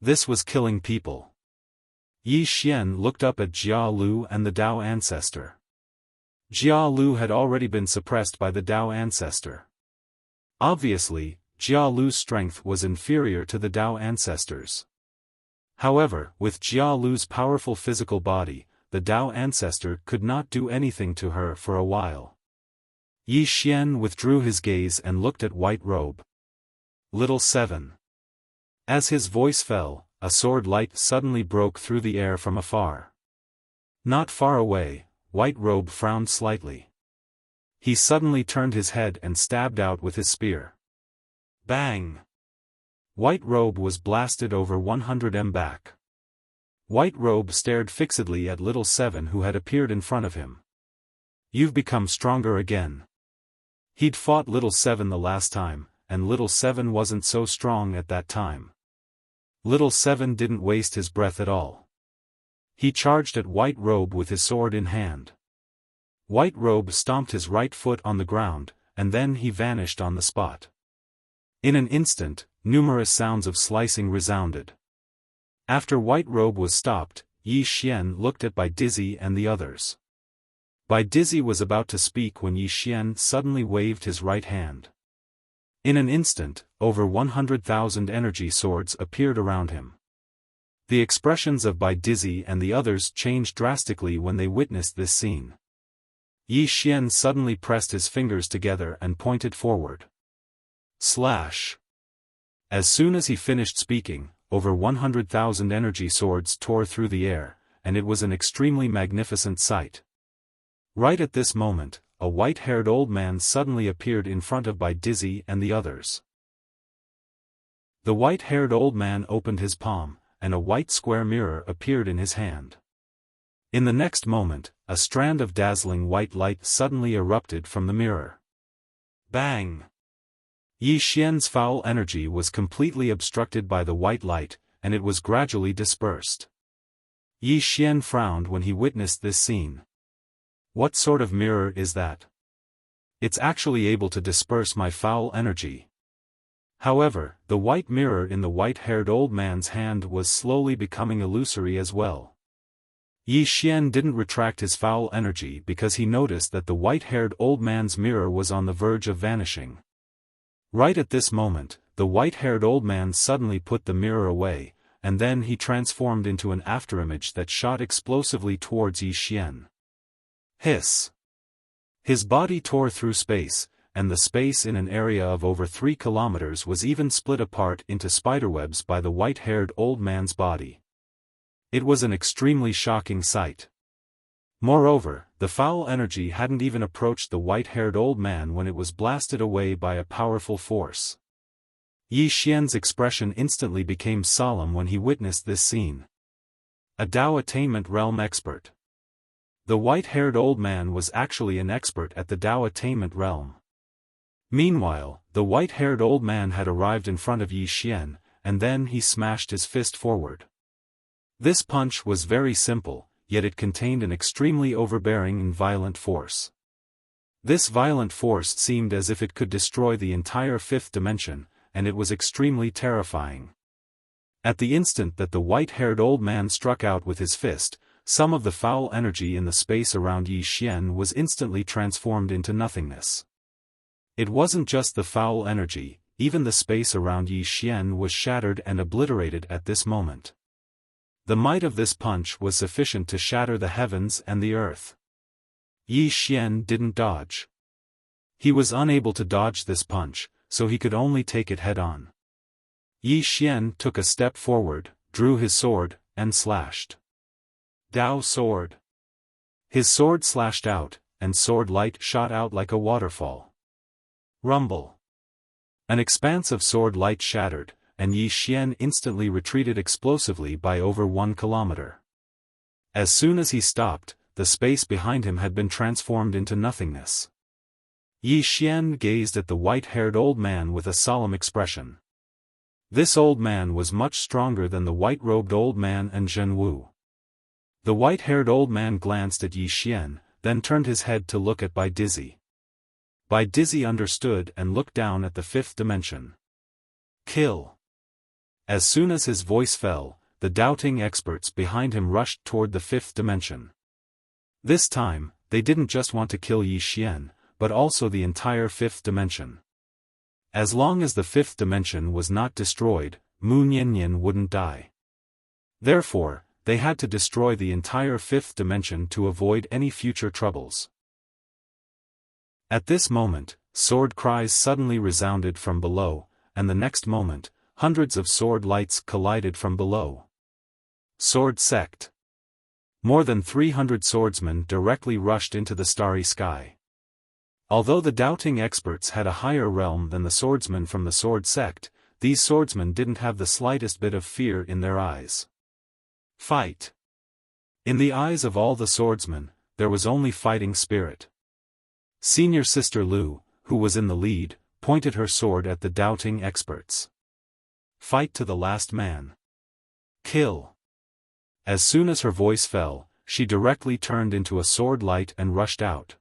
This was killing people. Yi Xian looked up at Jia Lu and the Dao Ancestor. Jia Lu had already been suppressed by the Dao Ancestor. Obviously, Jia Lu's strength was inferior to the Dao Ancestor's. However, with Jia Lu's powerful physical body, the Dao Ancestor could not do anything to her for a while. Yi Xian withdrew his gaze and looked at White Robe. Little 7. As his voice fell, a sword light suddenly broke through the air from afar. Not far away, White Robe frowned slightly. He suddenly turned his head and stabbed out with his spear. Bang! White Robe was blasted over 100 m back. White Robe stared fixedly at Little 7 who had appeared in front of him. You've become stronger again. He'd fought Little 7 the last time, and Little 7 wasn't so strong at that time. Little 7 didn't waste his breath at all. He charged at White Robe with his sword in hand. White Robe stomped his right foot on the ground, and then he vanished on the spot. In an instant, numerous sounds of slicing resounded. After White Robe was stopped, Yi Xian looked at Bai Dizzy and the others. Bai Dizzy was about to speak when Yi Xian suddenly waved his right hand. In an instant, over 100,000 energy swords appeared around him. The expressions of Bai Dizzy and the others changed drastically when they witnessed this scene. Yi Xian suddenly pressed his fingers together and pointed forward. Slash! As soon as he finished speaking, over 100,000 energy swords tore through the air, and it was an extremely magnificent sight. Right at this moment, a white-haired old man suddenly appeared in front of Bai Dizzy and the others. The white-haired old man opened his palm, and a white square mirror appeared in his hand. In the next moment, a strand of dazzling white light suddenly erupted from the mirror. Bang! Yi Xian's foul energy was completely obstructed by the white light, and it was gradually dispersed. Yi Xian frowned when he witnessed this scene. What sort of mirror is that? It's actually able to disperse my foul energy. However, the white mirror in the white-haired old man's hand was slowly becoming illusory as well. Yi Xian didn't retract his foul energy because he noticed that the white-haired old man's mirror was on the verge of vanishing. Right at this moment, the white-haired old man suddenly put the mirror away, and then he transformed into an afterimage that shot explosively towards Yi Xian. Hiss! His body tore through space, and the space in an area of over 3 kilometers was even split apart into spiderwebs by the white-haired old man's body. It was an extremely shocking sight. Moreover, the foul energy hadn't even approached the white-haired old man when it was blasted away by a powerful force. Yi Xian's expression instantly became solemn when he witnessed this scene. A Dao Attainment Realm expert. The white-haired old man was actually an expert at the Dao attainment realm. Meanwhile, the white-haired old man had arrived in front of Yi Xian, and then he smashed his fist forward. This punch was very simple, yet it contained an extremely overbearing and violent force. This violent force seemed as if it could destroy the entire fifth dimension, and it was extremely terrifying. At the instant that the white-haired old man struck out with his fist, some of the foul energy in the space around Yi Xian was instantly transformed into nothingness. It wasn't just the foul energy, even the space around Yi Xian was shattered and obliterated at this moment. The might of this punch was sufficient to shatter the heavens and the earth. Yi Xian didn't dodge. He was unable to dodge this punch, so he could only take it head-on. Yi Xian took a step forward, drew his sword, and slashed. Dao sword. His sword slashed out, and sword light shot out like a waterfall. Rumble. An expanse of sword light shattered, and Yi Xian instantly retreated explosively by over 1 kilometer. As soon as he stopped, the space behind him had been transformed into nothingness. Yi Xian gazed at the white-haired old man with a solemn expression. This old man was much stronger than the white-robed old man and Zhen Wu. The white-haired old man glanced at Yi Xian, then turned his head to look at Bai Dizzy. Bai Dizzy understood and looked down at the fifth dimension. Kill. As soon as his voice fell, the doubting experts behind him rushed toward the fifth dimension. This time, they didn't just want to kill Yi Xian, but also the entire fifth dimension. As long as the fifth dimension was not destroyed, Mu Niannian wouldn't die. Therefore, they had to destroy the entire fifth dimension to avoid any future troubles. At this moment, sword cries suddenly resounded from below, and the next moment, hundreds of sword lights collided from below. Sword sect. More than 300 swordsmen directly rushed into the starry sky. Although the doubting experts had a higher realm than the swordsmen from the sword sect, these swordsmen didn't have the slightest bit of fear in their eyes. Fight. In the eyes of all the swordsmen, there was only fighting spirit. Senior Sister Lu, who was in the lead, pointed her sword at the doubting experts. Fight to the last man. Kill. As soon as her voice fell, she directly turned into a sword light and rushed out.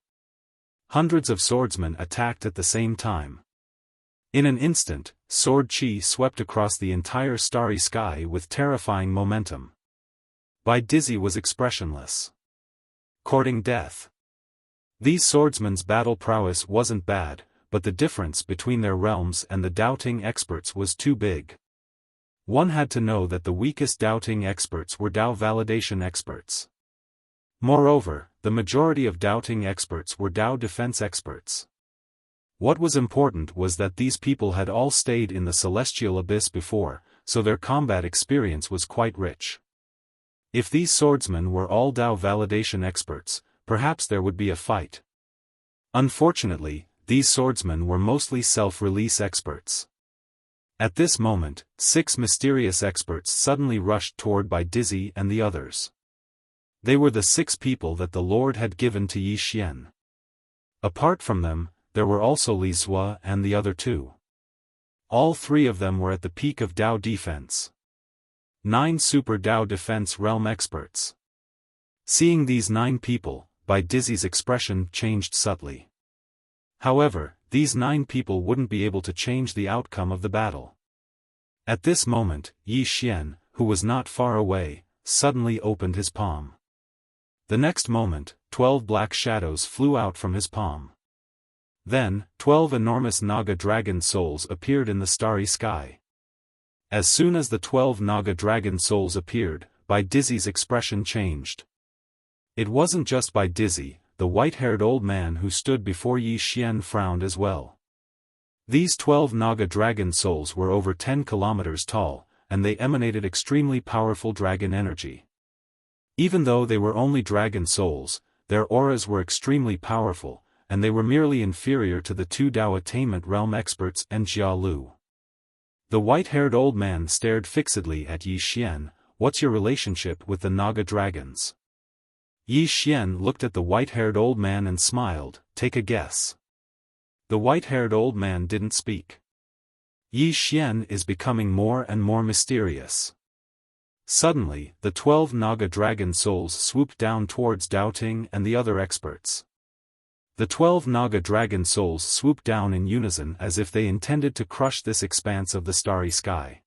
Hundreds of swordsmen attacked at the same time. In an instant, sword chi swept across the entire starry sky with terrifying momentum. Bai Dizzy was expressionless. Courting death. These swordsmen's battle prowess wasn't bad, but the difference between their realms and the doubting experts was too big. One had to know that the weakest doubting experts were Dao validation experts. Moreover, the majority of doubting experts were Dao defense experts. What was important was that these people had all stayed in the celestial abyss before, so their combat experience was quite rich. If these swordsmen were all Dao validation experts, perhaps there would be a fight. Unfortunately, these swordsmen were mostly self-release experts. At this moment, 6 mysterious experts suddenly rushed toward Bai Dizzy and the others. They were the 6 people that the Lord had given to Yi Xian. Apart from them, there were also Li Zua and the other 2. All 3 of them were at the peak of Dao defense. 9 Super Dao Defense Realm experts. Seeing these 9 people, Bai Dizzy's expression changed subtly. However, these 9 people wouldn't be able to change the outcome of the battle. At this moment, Yi Xian, who was not far away, suddenly opened his palm. The next moment, 12 black shadows flew out from his palm. Then, 12 enormous Naga dragon souls appeared in the starry sky. As soon as the 12 Naga dragon souls appeared, Bai Dizzy's expression changed. It wasn't just Bai Dizzy, the white-haired old man who stood before Yi Xian frowned as well. These 12 Naga dragon souls were over 10 kilometers tall, and they emanated extremely powerful dragon energy. Even though they were only dragon souls, their auras were extremely powerful, and they were merely inferior to the 2 Dao attainment realm experts and Jia Lu. The white-haired old man stared fixedly at Yi Xian. What's your relationship with the Naga dragons? Yi Xian looked at the white-haired old man and smiled. Take a guess. The white-haired old man didn't speak. Yi Xian is becoming more and more mysterious. Suddenly, the 12 Naga dragon souls swooped down towards Doubting and the other experts. The 12 Naga dragon souls swooped down in unison as if they intended to crush this expanse of the starry sky.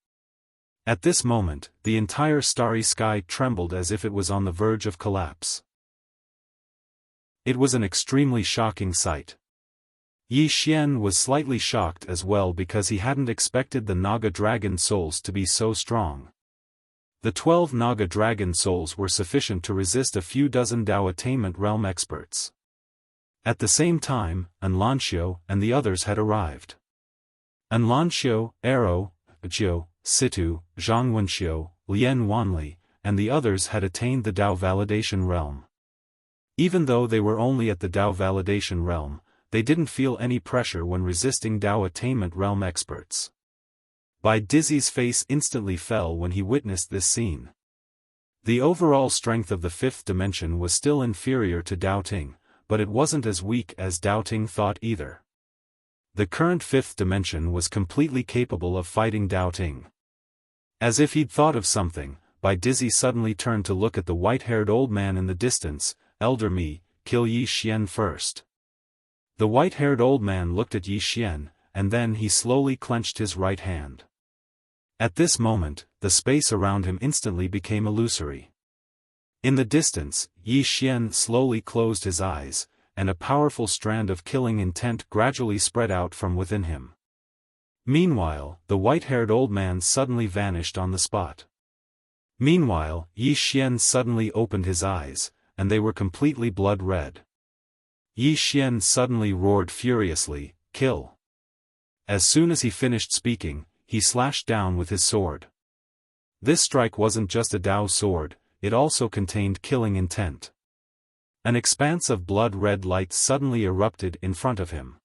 At this moment, the entire starry sky trembled as if it was on the verge of collapse. It was an extremely shocking sight. Yi Xian was slightly shocked as well because he hadn't expected the Naga dragon souls to be so strong. The 12 Naga dragon souls were sufficient to resist a few dozen Dao Attainment Realm experts. At the same time, Anlanxiu and the others had arrived. Anlanxiu, Arrow, Jiu, Situ, Zhang Wenxiu, Lian Wanli, and the others had attained the Dao Validation Realm. Even though they were only at the Dao Validation Realm, they didn't feel any pressure when resisting Dao Attainment Realm experts. Bai Dizzy's face instantly fell when he witnessed this scene. The overall strength of the fifth dimension was still inferior to Doubting, but it wasn't as weak as Doubting thought either. The current fifth dimension was completely capable of fighting Doubting. As if he'd thought of something, Bai Dizzy suddenly turned to look at the white-haired old man in the distance. Elder Me, kill Yi Xian first. The white-haired old man looked at Yi Xian, and then he slowly clenched his right hand. At this moment, the space around him instantly became illusory. In the distance, Yi Xian slowly closed his eyes, and a powerful strand of killing intent gradually spread out from within him. Meanwhile, the white-haired old man suddenly vanished on the spot. Meanwhile, Yi Xian suddenly opened his eyes, and they were completely blood-red. Yi Xian suddenly roared furiously, "Kill!" As soon as he finished speaking, he slashed down with his sword. This strike wasn't just a Dao sword, it also contained killing intent. An expanse of blood-red light suddenly erupted in front of him.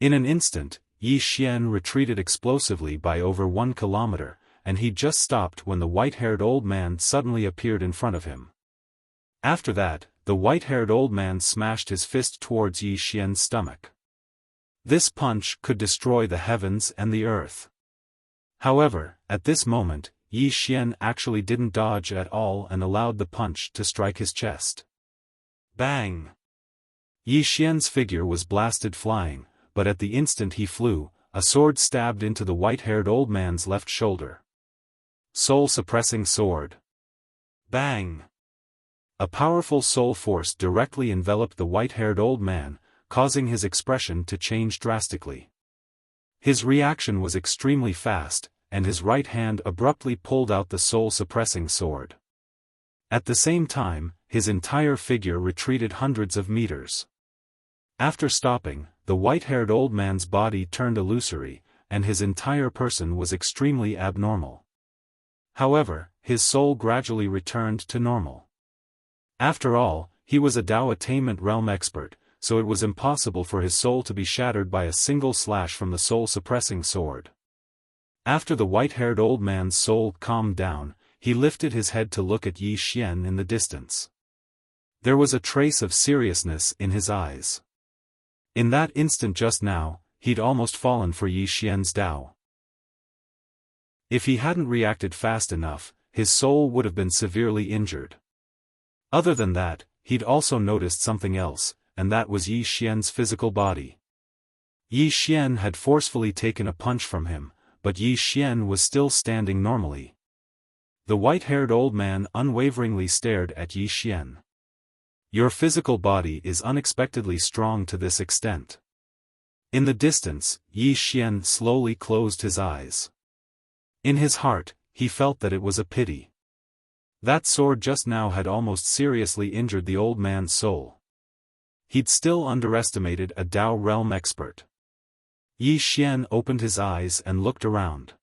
In an instant, Yi Xian retreated explosively by over 1 kilometer, and he just stopped when the white-haired old man suddenly appeared in front of him. After that, the white-haired old man smashed his fist towards Yi Xian's stomach. This punch could destroy the heavens and the earth. However, at this moment, Yi Xian actually didn't dodge at all and allowed the punch to strike his chest. Bang! Yi Xian's figure was blasted flying, but at the instant he flew, a sword stabbed into the white-haired old man's left shoulder. Soul-suppressing sword. Bang! A powerful soul force directly enveloped the white-haired old man, causing his expression to change drastically. His reaction was extremely fast, and his right hand abruptly pulled out the soul-suppressing sword. At the same time, his entire figure retreated hundreds of meters. After stopping, the white-haired old man's body turned illusory, and his entire person was extremely abnormal. However, his soul gradually returned to normal. After all, he was a Dao Attainment Realm expert, so it was impossible for his soul to be shattered by a single slash from the soul-suppressing sword. After the white-haired old man's soul calmed down, he lifted his head to look at Yi Xian in the distance. There was a trace of seriousness in his eyes. In that instant just now, he'd almost fallen for Yi Xian's Dao. If he hadn't reacted fast enough, his soul would have been severely injured. Other than that, he'd also noticed something else, and that was Yi Xian's physical body. Yi Xian had forcefully taken a punch from him, but Yi Xian was still standing normally. The white-haired old man unwaveringly stared at Yi Xian. Your physical body is unexpectedly strong to this extent. In the distance, Yi Xian slowly closed his eyes. In his heart, he felt that it was a pity. That sword just now had almost seriously injured the old man's soul. He'd still underestimated a Dao realm expert. Yi Xian opened his eyes and looked around.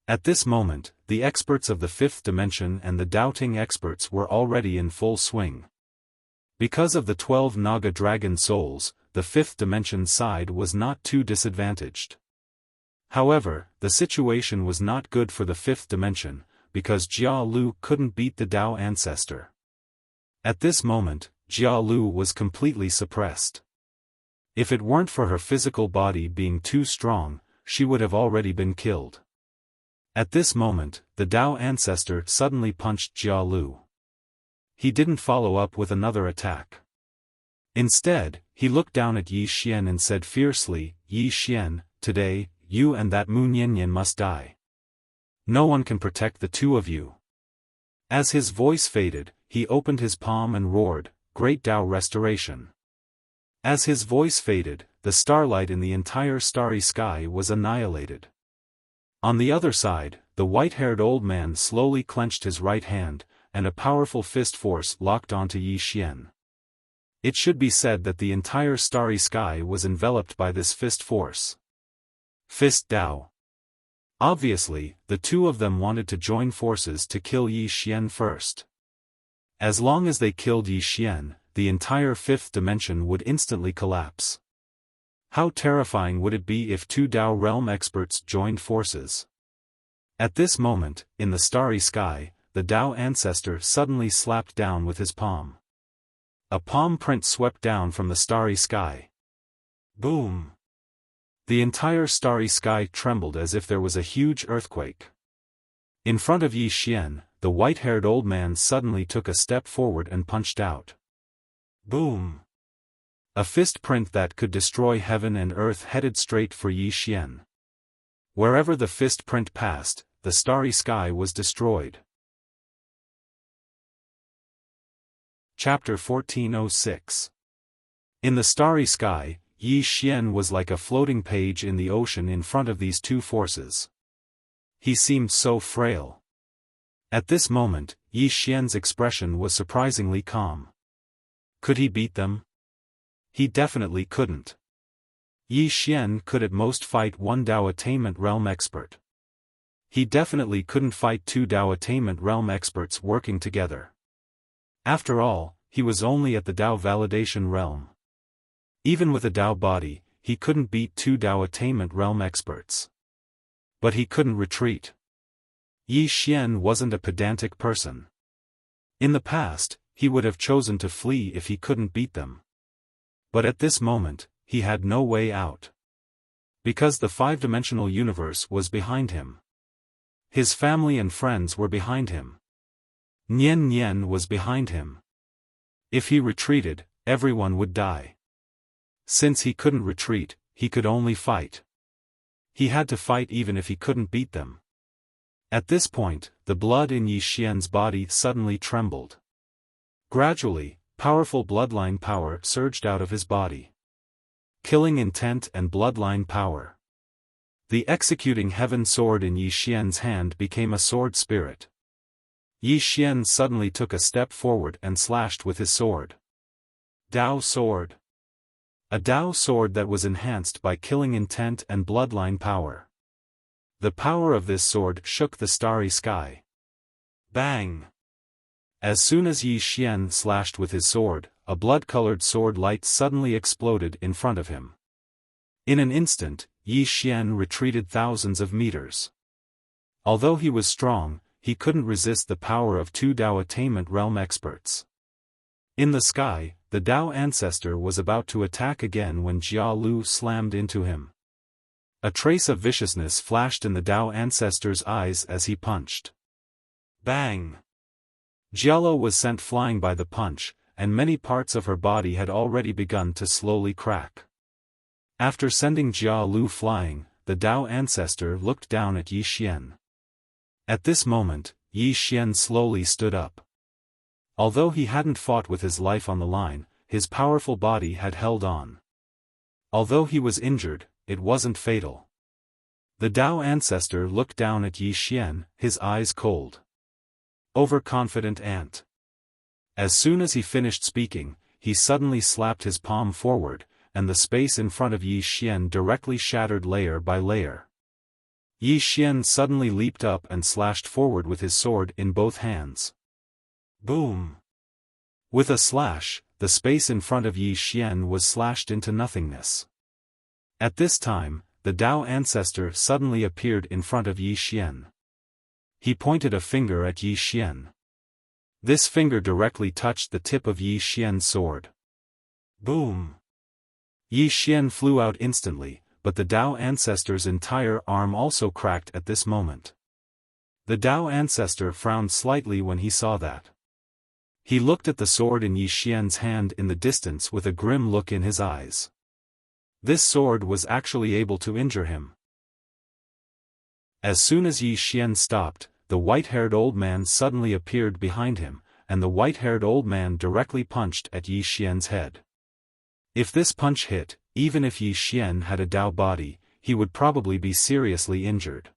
At this moment, the experts of the fifth dimension and the doubting experts were already in full swing. Because of the 12 Naga dragon souls, the fifth dimension side was not too disadvantaged. However, the situation was not good for the fifth dimension, because Jia Lu couldn't beat the Dao ancestor. At this moment, Jia Lu was completely suppressed. If it weren't for her physical body being too strong, she would have already been killed. At this moment, the Tao ancestor suddenly punched Jia Lu. He didn't follow up with another attack. Instead, he looked down at Yi Xian and said fiercely, "Yi Xian, today, you and that Mu Niannian must die. No one can protect the two of you." As his voice faded, he opened his palm and roared, "Great Tao restoration." As his voice faded, the starlight in the entire starry sky was annihilated. On the other side, the white-haired old man slowly clenched his right hand, and a powerful fist force locked onto Yi Xian. It should be said that the entire starry sky was enveloped by this fist force. Fist Tao. Obviously, the two of them wanted to join forces to kill Yi Xian first. As long as they killed Yi Xian, the entire fifth dimension would instantly collapse. How terrifying would it be if two Tao realm experts joined forces? At this moment, in the starry sky, the Tao ancestor suddenly slapped down with his palm. A palm print swept down from the starry sky. Boom! The entire starry sky trembled as if there was a huge earthquake. In front of Yi Xian, the white-haired old man suddenly took a step forward and punched out. Boom! A fist print that could destroy heaven and earth headed straight for Yi Xian. Wherever the fist print passed, the starry sky was destroyed. Chapter 1406. In the starry sky, Yi Xian was like a floating page in the ocean in front of these two forces. He seemed so frail. At this moment, Yi Xian's expression was surprisingly calm. Could he beat them? He definitely couldn't. Yi Xian could at most fight one Tao Attainment Realm expert. He definitely couldn't fight two Tao Attainment Realm experts working together. After all, he was only at the Tao Validation Realm. Even with a Tao body, he couldn't beat two Tao Attainment Realm experts. But he couldn't retreat. Yi Xian wasn't a pedantic person. In the past, he would have chosen to flee if he couldn't beat them. But at this moment, he had no way out. Because the five-dimensional universe was behind him. His family and friends were behind him. Nian Nian was behind him. If he retreated, everyone would die. Since he couldn't retreat, he could only fight. He had to fight even if he couldn't beat them. At this point, the blood in Yi Xian's body suddenly trembled. Gradually, powerful bloodline power surged out of his body. Killing intent and bloodline power. The executing heaven sword in Yi Xian's hand became a sword spirit. Yi Xian suddenly took a step forward and slashed with his sword. Tao sword. A Tao sword that was enhanced by killing intent and bloodline power. The power of this sword shook the starry sky. Bang! As soon as Yi Xian slashed with his sword, a blood-colored sword light suddenly exploded in front of him. In an instant, Yi Xian retreated thousands of meters. Although he was strong, he couldn't resist the power of two Tao Attainment Realm experts. In the sky, the Tao ancestor was about to attack again when Jia Lu slammed into him. A trace of viciousness flashed in the Tao ancestor's eyes as he punched. Bang! Jialo was sent flying by the punch, and many parts of her body had already begun to slowly crack. After sending Jia Lu flying, the Tao ancestor looked down at Yi Xian. At this moment, Yi Xian slowly stood up. Although he hadn't fought with his life on the line, his powerful body had held on. Although he was injured, it wasn't fatal. The Tao ancestor looked down at Yi Xian, his eyes cold. Overconfident ant. As soon as he finished speaking, he suddenly slapped his palm forward, and the space in front of Yi Xian directly shattered layer by layer. Yi Xian suddenly leaped up and slashed forward with his sword in both hands. Boom! With a slash, the space in front of Yi Xian was slashed into nothingness. At this time, the Tao ancestor suddenly appeared in front of Yi Xian. He pointed a finger at Yi Xian. This finger directly touched the tip of Yi Xian's sword. Boom! Yi Xian flew out instantly, but the Dao ancestor's entire arm also cracked at this moment. The Dao ancestor frowned slightly when he saw that. He looked at the sword in Yi Xian's hand in the distance with a grim look in his eyes. This sword was actually able to injure him. As soon as Yi Xian stopped, the white-haired old man suddenly appeared behind him, and the white-haired old man directly punched at Yi Xian's head. If this punch hit, even if Yi Xian had a Dao body, he would probably be seriously injured.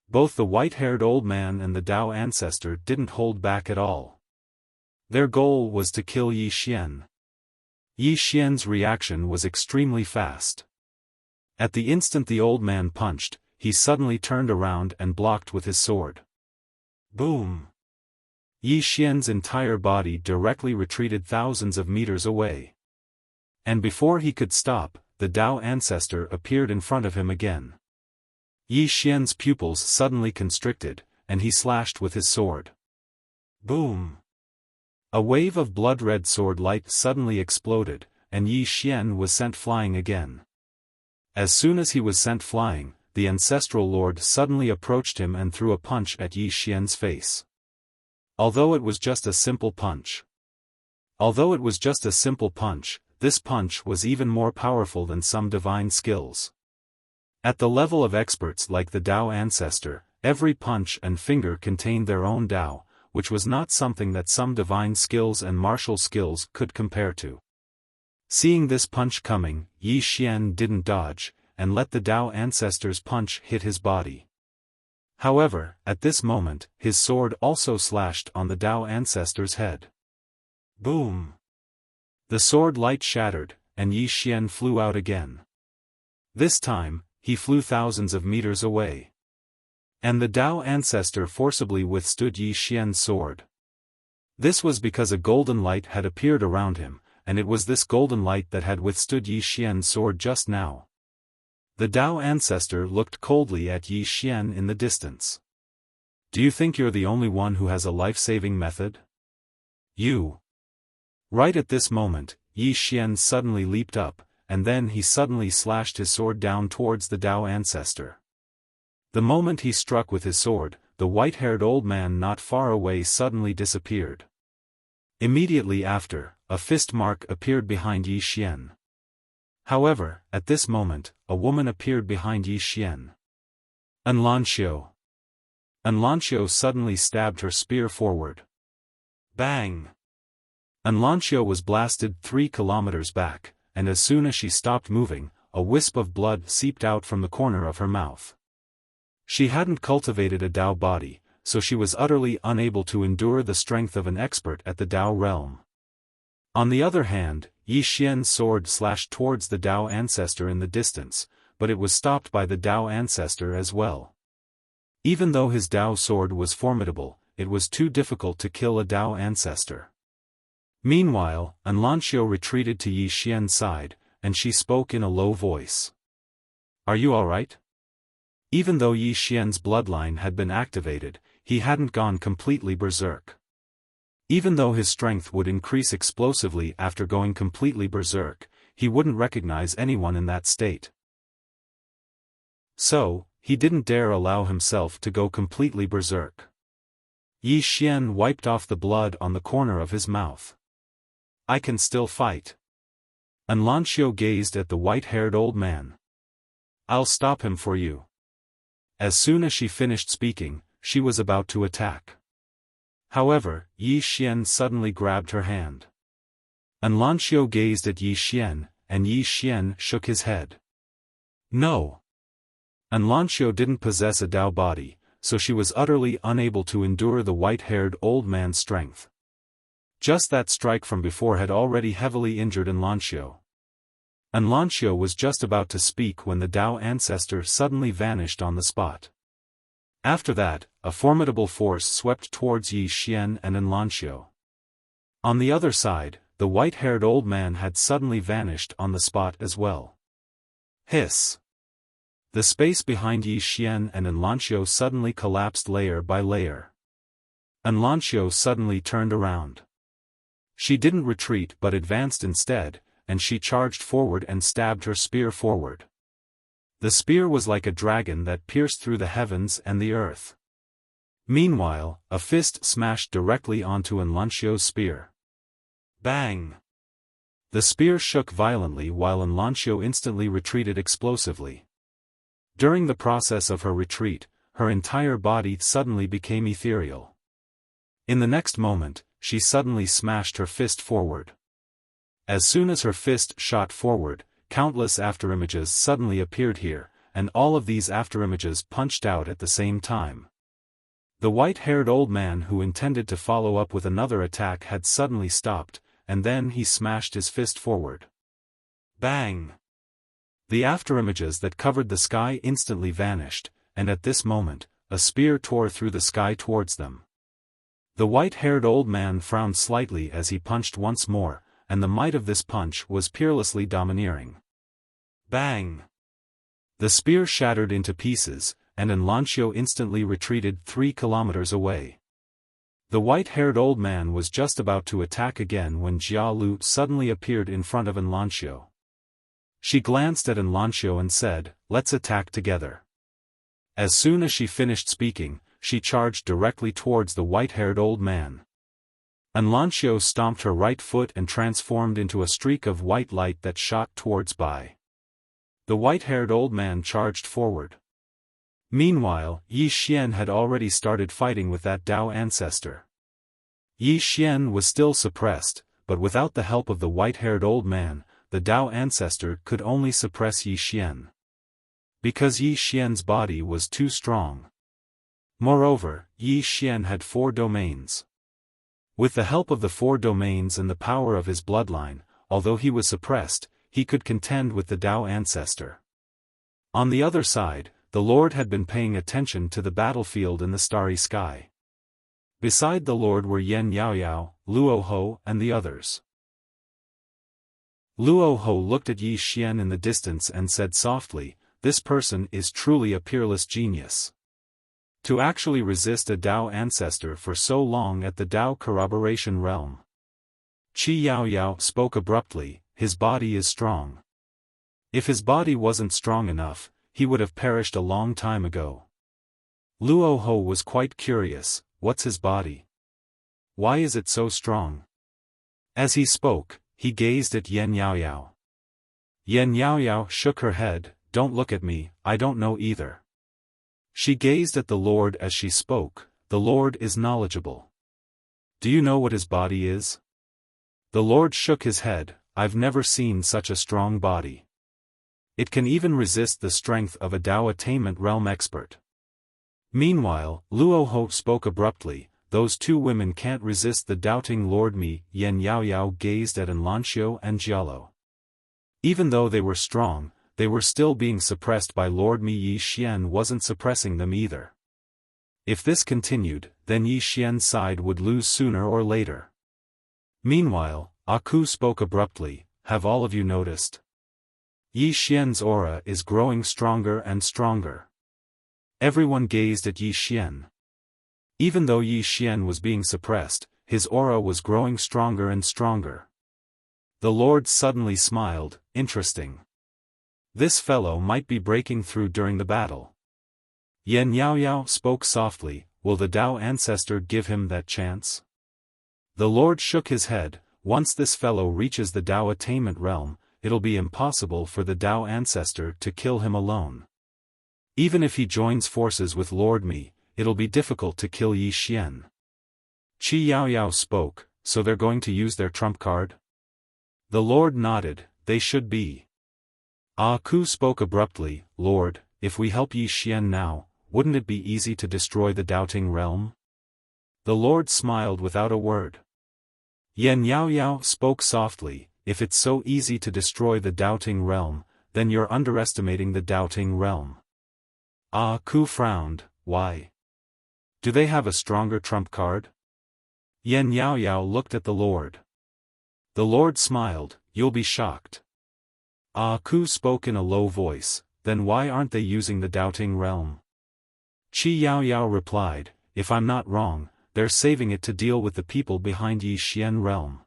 Both the white-haired old man and the Dao ancestor didn't hold back at all. Their goal was to kill Yi Xian. Yi Xian's reaction was extremely fast. At the instant the old man punched, he suddenly turned around and blocked with his sword. Boom! Yi Xian's entire body directly retreated thousands of meters away. And before he could stop, the Dao ancestor appeared in front of him again. Yi Xian's pupils suddenly constricted, and he slashed with his sword. Boom! A wave of blood-red sword light suddenly exploded, and Yi Xian was sent flying again. As soon as he was sent flying, the ancestral lord suddenly approached him and threw a punch at Yi Xian's face. Although it was just a simple punch, this punch was even more powerful than some divine skills. At the level of experts like the Dao ancestor, every punch and finger contained their own Dao, which was not something that some divine skills and martial skills could compare to. Seeing this punch coming, Yi Xian didn't dodge, and let the Dao ancestor's punch hit his body. However, at this moment, his sword also slashed on the Dao ancestor's head. Boom! The sword light shattered, and Yi Xian flew out again. This time, he flew thousands of meters away. And the Dao ancestor forcibly withstood Yi Xian's sword. This was because a golden light had appeared around him, and it was this golden light that had withstood Yi Xian's sword just now. The Dao ancestor looked coldly at Yi Xian in the distance. Do you think you're the only one who has a life-saving method? You. Right at this moment, Yi Xian suddenly leaped up, and then he suddenly slashed his sword down towards the Dao ancestor. The moment he struck with his sword, the white-haired old man not far away suddenly disappeared. Immediately after, a fist mark appeared behind Yi Xian. However, at this moment, a woman appeared behind Yi Xian. Anlanxiu. Anlanxiu suddenly stabbed her spear forward. Bang! Anlanxiu was blasted 3 kilometers back, and as soon as she stopped moving, a wisp of blood seeped out from the corner of her mouth. She hadn't cultivated a Dao body, so she was utterly unable to endure the strength of an expert at the Dao realm. On the other hand, Yi Xian's sword slashed towards the Dao ancestor in the distance, but it was stopped by the Dao ancestor as well. Even though his Dao sword was formidable, it was too difficult to kill a Dao ancestor. Meanwhile, Anlanxiu retreated to Yi Xian's side, and she spoke in a low voice. Are you alright? Even though Yi Xian's bloodline had been activated, he hadn't gone completely berserk. Even though his strength would increase explosively after going completely berserk, he wouldn't recognize anyone in that state. So, he didn't dare allow himself to go completely berserk. Yi Xian wiped off the blood on the corner of his mouth. I can still fight. Anlanxiu gazed at the white-haired old man. I'll stop him for you. As soon as she finished speaking, she was about to attack. However, Yi Xian suddenly grabbed her hand. Anlanxiu gazed at Yi Xian, and Yi Xian shook his head. No. Anlanxiu didn't possess a Dao body, so she was utterly unable to endure the white-haired old man's strength. Just that strike from before had already heavily injured Anlanxiu. Anlanxiu was just about to speak when the Dao ancestor suddenly vanished on the spot. After that, a formidable force swept towards Yi Xian and Anlanxiu. On the other side, the white-haired old man had suddenly vanished on the spot as well. Hiss! The space behind Yi Xian and Anlanxiu suddenly collapsed layer by layer. And Lanxiu suddenly turned around. She didn't retreat but advanced instead, and she charged forward and stabbed her spear forward. The spear was like a dragon that pierced through the heavens and the earth. Meanwhile, a fist smashed directly onto Lanxiu's spear. Bang! The spear shook violently while Lanxiu instantly retreated explosively. During the process of her retreat, her entire body suddenly became ethereal. In the next moment, she suddenly smashed her fist forward. As soon as her fist shot forward, countless afterimages suddenly appeared here, and all of these afterimages punched out at the same time. The white-haired old man who intended to follow up with another attack had suddenly stopped, and then he smashed his fist forward. Bang! The afterimages that covered the sky instantly vanished, and at this moment, a spear tore through the sky towards them. The white-haired old man frowned slightly as he punched once more, and the might of this punch was peerlessly domineering. Bang! The spear shattered into pieces, and Lanxiu instantly retreated 3 kilometers away. The white-haired old man was just about to attack again when Jia Lu suddenly appeared in front of Lanxiu. She glanced at Lanxiu and said, "Let's attack together." As soon as she finished speaking, she charged directly towards the white-haired old man. Lanxiu stomped her right foot and transformed into a streak of white light that shot towards Bai. The white-haired old man charged forward. Meanwhile, Yi Xian had already started fighting with that Dao ancestor. Yi Xian was still suppressed, but without the help of the white-haired old man, the Dao ancestor could only suppress Yi Xian. Because Yi Xian's body was too strong. Moreover, Yi Xian had 4 domains. With the help of the 4 domains and the power of his bloodline, although he was suppressed, he could contend with the Dao ancestor. On the other side, the Lord had been paying attention to the battlefield in the starry sky. Beside the Lord were Yan Yaoyao, Luo Ho and the others. Luo Ho looked at Yi Xian in the distance and said softly, "This person is truly a peerless genius. To actually resist a Dao ancestor for so long at the Dao corroboration realm." Qi Yaoyao spoke abruptly, "His body is strong. If his body wasn't strong enough, he would have perished a long time ago." Luo Ho was quite curious, "What's his body? Why is it so strong?" As he spoke, he gazed at Yan Yaoyao. Yan Yaoyao shook her head, "Don't look at me, I don't know either." She gazed at the Lord as she spoke, "The Lord is knowledgeable. Do you know what his body is?" The Lord shook his head, "I've never seen such a strong body. It can even resist the strength of a Dao attainment realm expert." Meanwhile, Luo Ho spoke abruptly, "Those 2 women can't resist the doubting Lord Me." Yan Yaoyao gazed at Lanxiu and Jialo. Even though they were strong, they were still being suppressed by Lord Mi. Yi Xian wasn't suppressing them either. If this continued, then Yi Xian's side would lose sooner or later. Meanwhile, Aku spoke abruptly, "Have all of you noticed? Yi Xian's aura is growing stronger and stronger." Everyone gazed at Yi Xian. Even though Yi Xian was being suppressed, his aura was growing stronger and stronger. The Lord suddenly smiled, "Interesting. This fellow might be breaking through during the battle." Yan Yaoyao spoke softly, "Will the Dao ancestor give him that chance?" The Lord shook his head, "Once this fellow reaches the Dao attainment realm, it'll be impossible for the Dao ancestor to kill him alone. Even if he joins forces with Lord Mi, it'll be difficult to kill Yi Xian." Qi Yaoyao spoke, "So they're going to use their trump card?" The Lord nodded, "They should be." Aku spoke abruptly, "Lord, if we help Yi Xian now, wouldn't it be easy to destroy the doubting realm?" The Lord smiled without a word. Yan Yaoyao spoke softly, "If it's so easy to destroy the doubting realm, then you're underestimating the doubting realm." Aku frowned, "Why? Do they have a stronger trump card?" Yan Yaoyao looked at the Lord. The Lord smiled, "You'll be shocked." Aku spoke in a low voice, "Then why aren't they using the doubting realm?" Qi Yaoyao replied, "If I'm not wrong, they're saving it to deal with the people behind Yi Xian realm.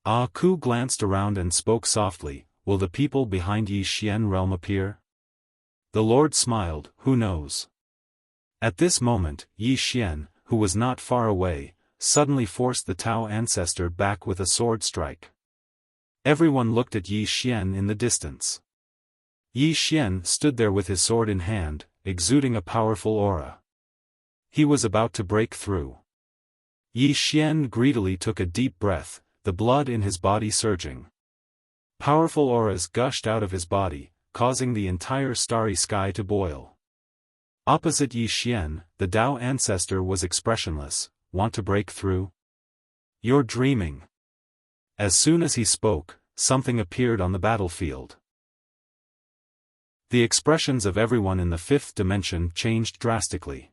Ah Ku glanced around and spoke softly, will the people behind Yi Xian realm appear? The Lord smiled, who knows? At this moment, Yi Xian, who was not far away, suddenly forced the Tao ancestor back with a sword strike. Everyone looked at Yi Xian in the distance. Yi Xian stood there with his sword in hand, exuding a powerful aura. He was about to break through. Yi Xian greedily took a deep breath, the blood in his body surging. Powerful auras gushed out of his body, causing the entire starry sky to boil. Opposite Yi Xian, the Tao ancestor was expressionless. Want to break through? You're dreaming. As soon as he spoke, something appeared on the battlefield. The expressions of everyone in the fifth dimension changed drastically.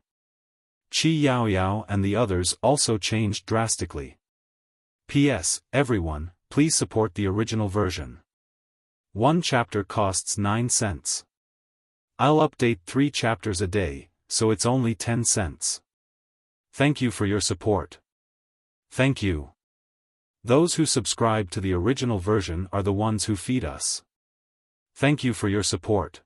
Qi Yaoyao and the others also changed drastically. P.S. Everyone, please support the original version. One chapter costs 9 cents. I'll update 3 chapters a day, so it's only 10 cents. Thank you for your support. Thank you. Those who subscribe to the original version are the ones who feed us. Thank you for your support.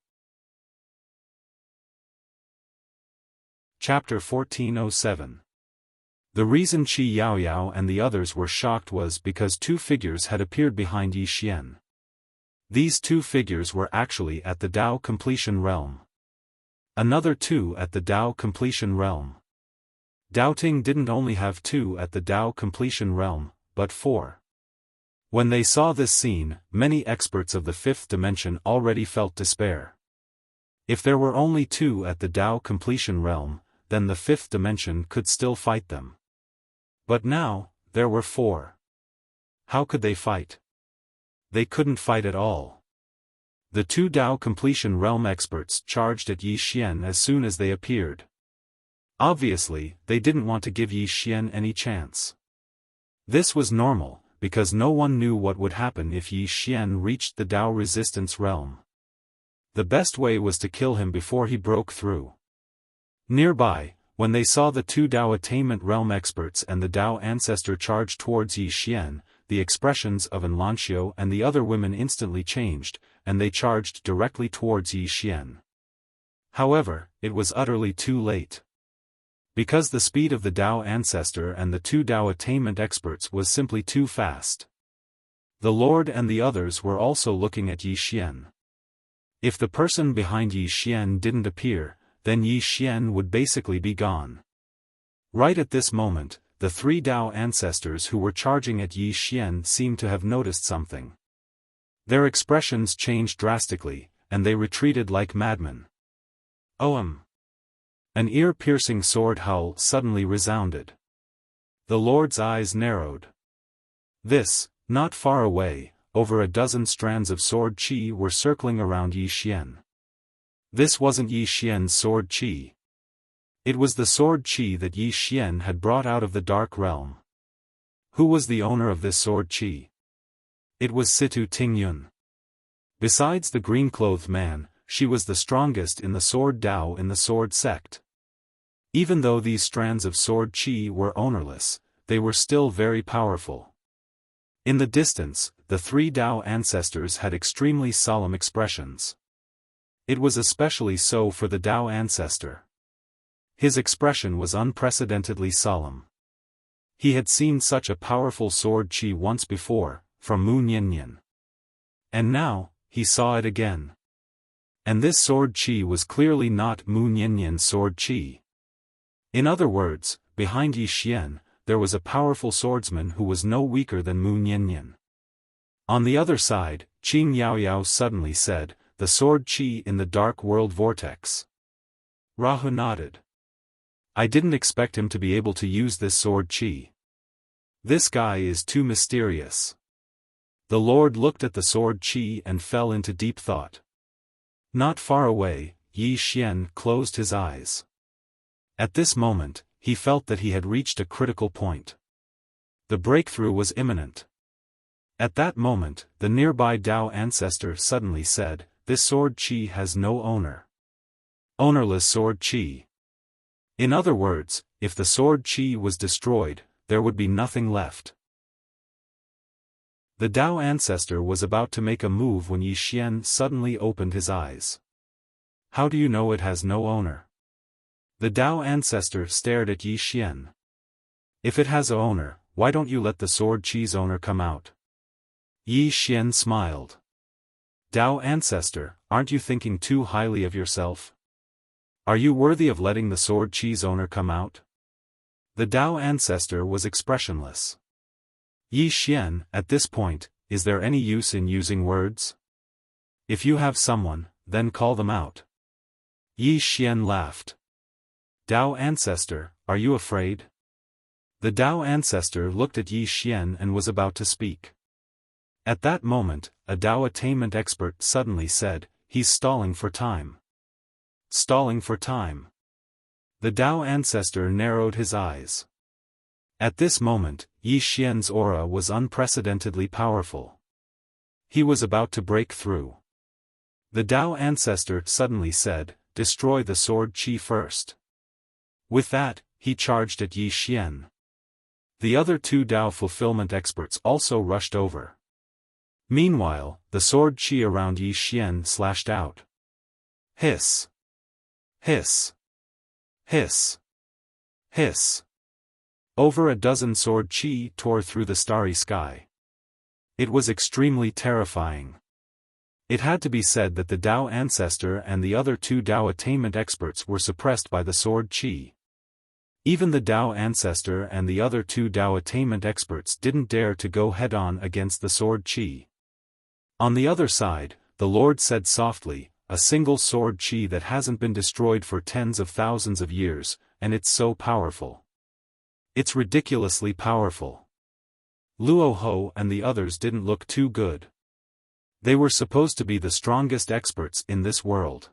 Chapter 1407. The reason Qi Yaoyao and the others were shocked was because 2 figures had appeared behind Yi Xian. These 2 figures were actually at the Tao completion realm. Another 2 at the Tao completion realm. Doubting didn't only have 2 at the Tao completion realm, but 4. When they saw this scene, many experts of the 5th dimension already felt despair. If there were only 2 at the Tao completion realm, then the 5th dimension could still fight them. But now, there were 4. How could they fight? They couldn't fight at all. The 2 Tao completion realm experts charged at Yi Xian as soon as they appeared. Obviously, they didn't want to give Yi Xian any chance. This was normal, because no one knew what would happen if Yi Xian reached the Tao resistance realm. The best way was to kill him before he broke through. Nearby, when they saw the 2 Tao attainment realm experts and the Tao ancestor charge towards Yi Xian, the expressions of Enlancio and the other women instantly changed, and they charged directly towards Yi Xian. However, it was utterly too late. Because the speed of the Tao ancestor and the 2 Tao attainment experts was simply too fast. The Lord and the others were also looking at Yi Xian. If the person behind Yi Xian didn't appear, then Yi Xian would basically be gone. Right at this moment, the 3 Tao ancestors who were charging at Yi Xian seemed to have noticed something. Their expressions changed drastically, and they retreated like madmen. An ear-piercing sword howl suddenly resounded. The Lord's eyes narrowed. Not far away, over a dozen strands of sword qi were circling around Yi Xian. This wasn't Yi Xian's sword qi. It was the sword qi that Yi Xian had brought out of the dark realm. Who was the owner of this sword qi? It was Situ Tingyun. Besides the green-clothed man, she was the strongest in the sword Tao in the sword sect. Even though these strands of sword qi were ownerless, they were still very powerful. In the distance, the 3 Tao ancestors had extremely solemn expressions. It was especially so for the Tao ancestor. His expression was unprecedentedly solemn. He had seen such a powerful sword qi once before, from Mu Niannian. And now, he saw it again. And this sword qi was clearly not Mu Niannian's sword qi. In other words, behind Yi Xian, there was a powerful swordsman who was no weaker than Mu Niannian. On the other side, Qin Yaoyao suddenly said, "The sword qi in the dark world vortex." Rahu nodded. I didn't expect him to be able to use this sword qi. This guy is too mysterious. The Lord looked at the sword qi and fell into deep thought. Not far away, Yi Xian closed his eyes. At this moment, he felt that he had reached a critical point. The breakthrough was imminent. At that moment, the nearby Tao ancestor suddenly said, "This sword qi has no owner." Ownerless sword qi. In other words, if the sword qi was destroyed, there would be nothing left. The Dao ancestor was about to make a move when Yi Xian suddenly opened his eyes. How do you know it has no owner? The Dao ancestor stared at Yi Xian. If it has an owner, why don't you let the sword qi's owner come out? Yi Xian smiled. Dao ancestor, aren't you thinking too highly of yourself? Are you worthy of letting the sword qi's owner come out? The Dao ancestor was expressionless. Yi Xian, at this point, is there any use in using words? If you have someone, then call them out. Yi Xian laughed. Dao ancestor, are you afraid? The Dao ancestor looked at Yi Xian and was about to speak. At that moment, a Dao attainment expert suddenly said, he's stalling for time. Stalling for time. The Dao ancestor narrowed his eyes. At this moment, Yi Xian's aura was unprecedentedly powerful. He was about to break through. The Dao ancestor suddenly said, destroy the sword qi first. With that, he charged at Yi Xian. The other two Dao fulfillment experts also rushed over. Meanwhile, the sword qi around Yi Xian slashed out. Hiss! Hiss! Hiss! Hiss! Over a dozen sword qi tore through the starry sky. It was extremely terrifying. It had to be said that the Dao ancestor and the other two Dao attainment experts were suppressed by the sword qi. Even the Dao ancestor and the other two Dao attainment experts didn't dare to go head-on against the sword qi. On the other side, the Lord said softly, a single sword qi that hasn't been destroyed for tens of thousands of years, and it's so powerful. It's ridiculously powerful. Luo Ho and the others didn't look too good. They were supposed to be the strongest experts in this world.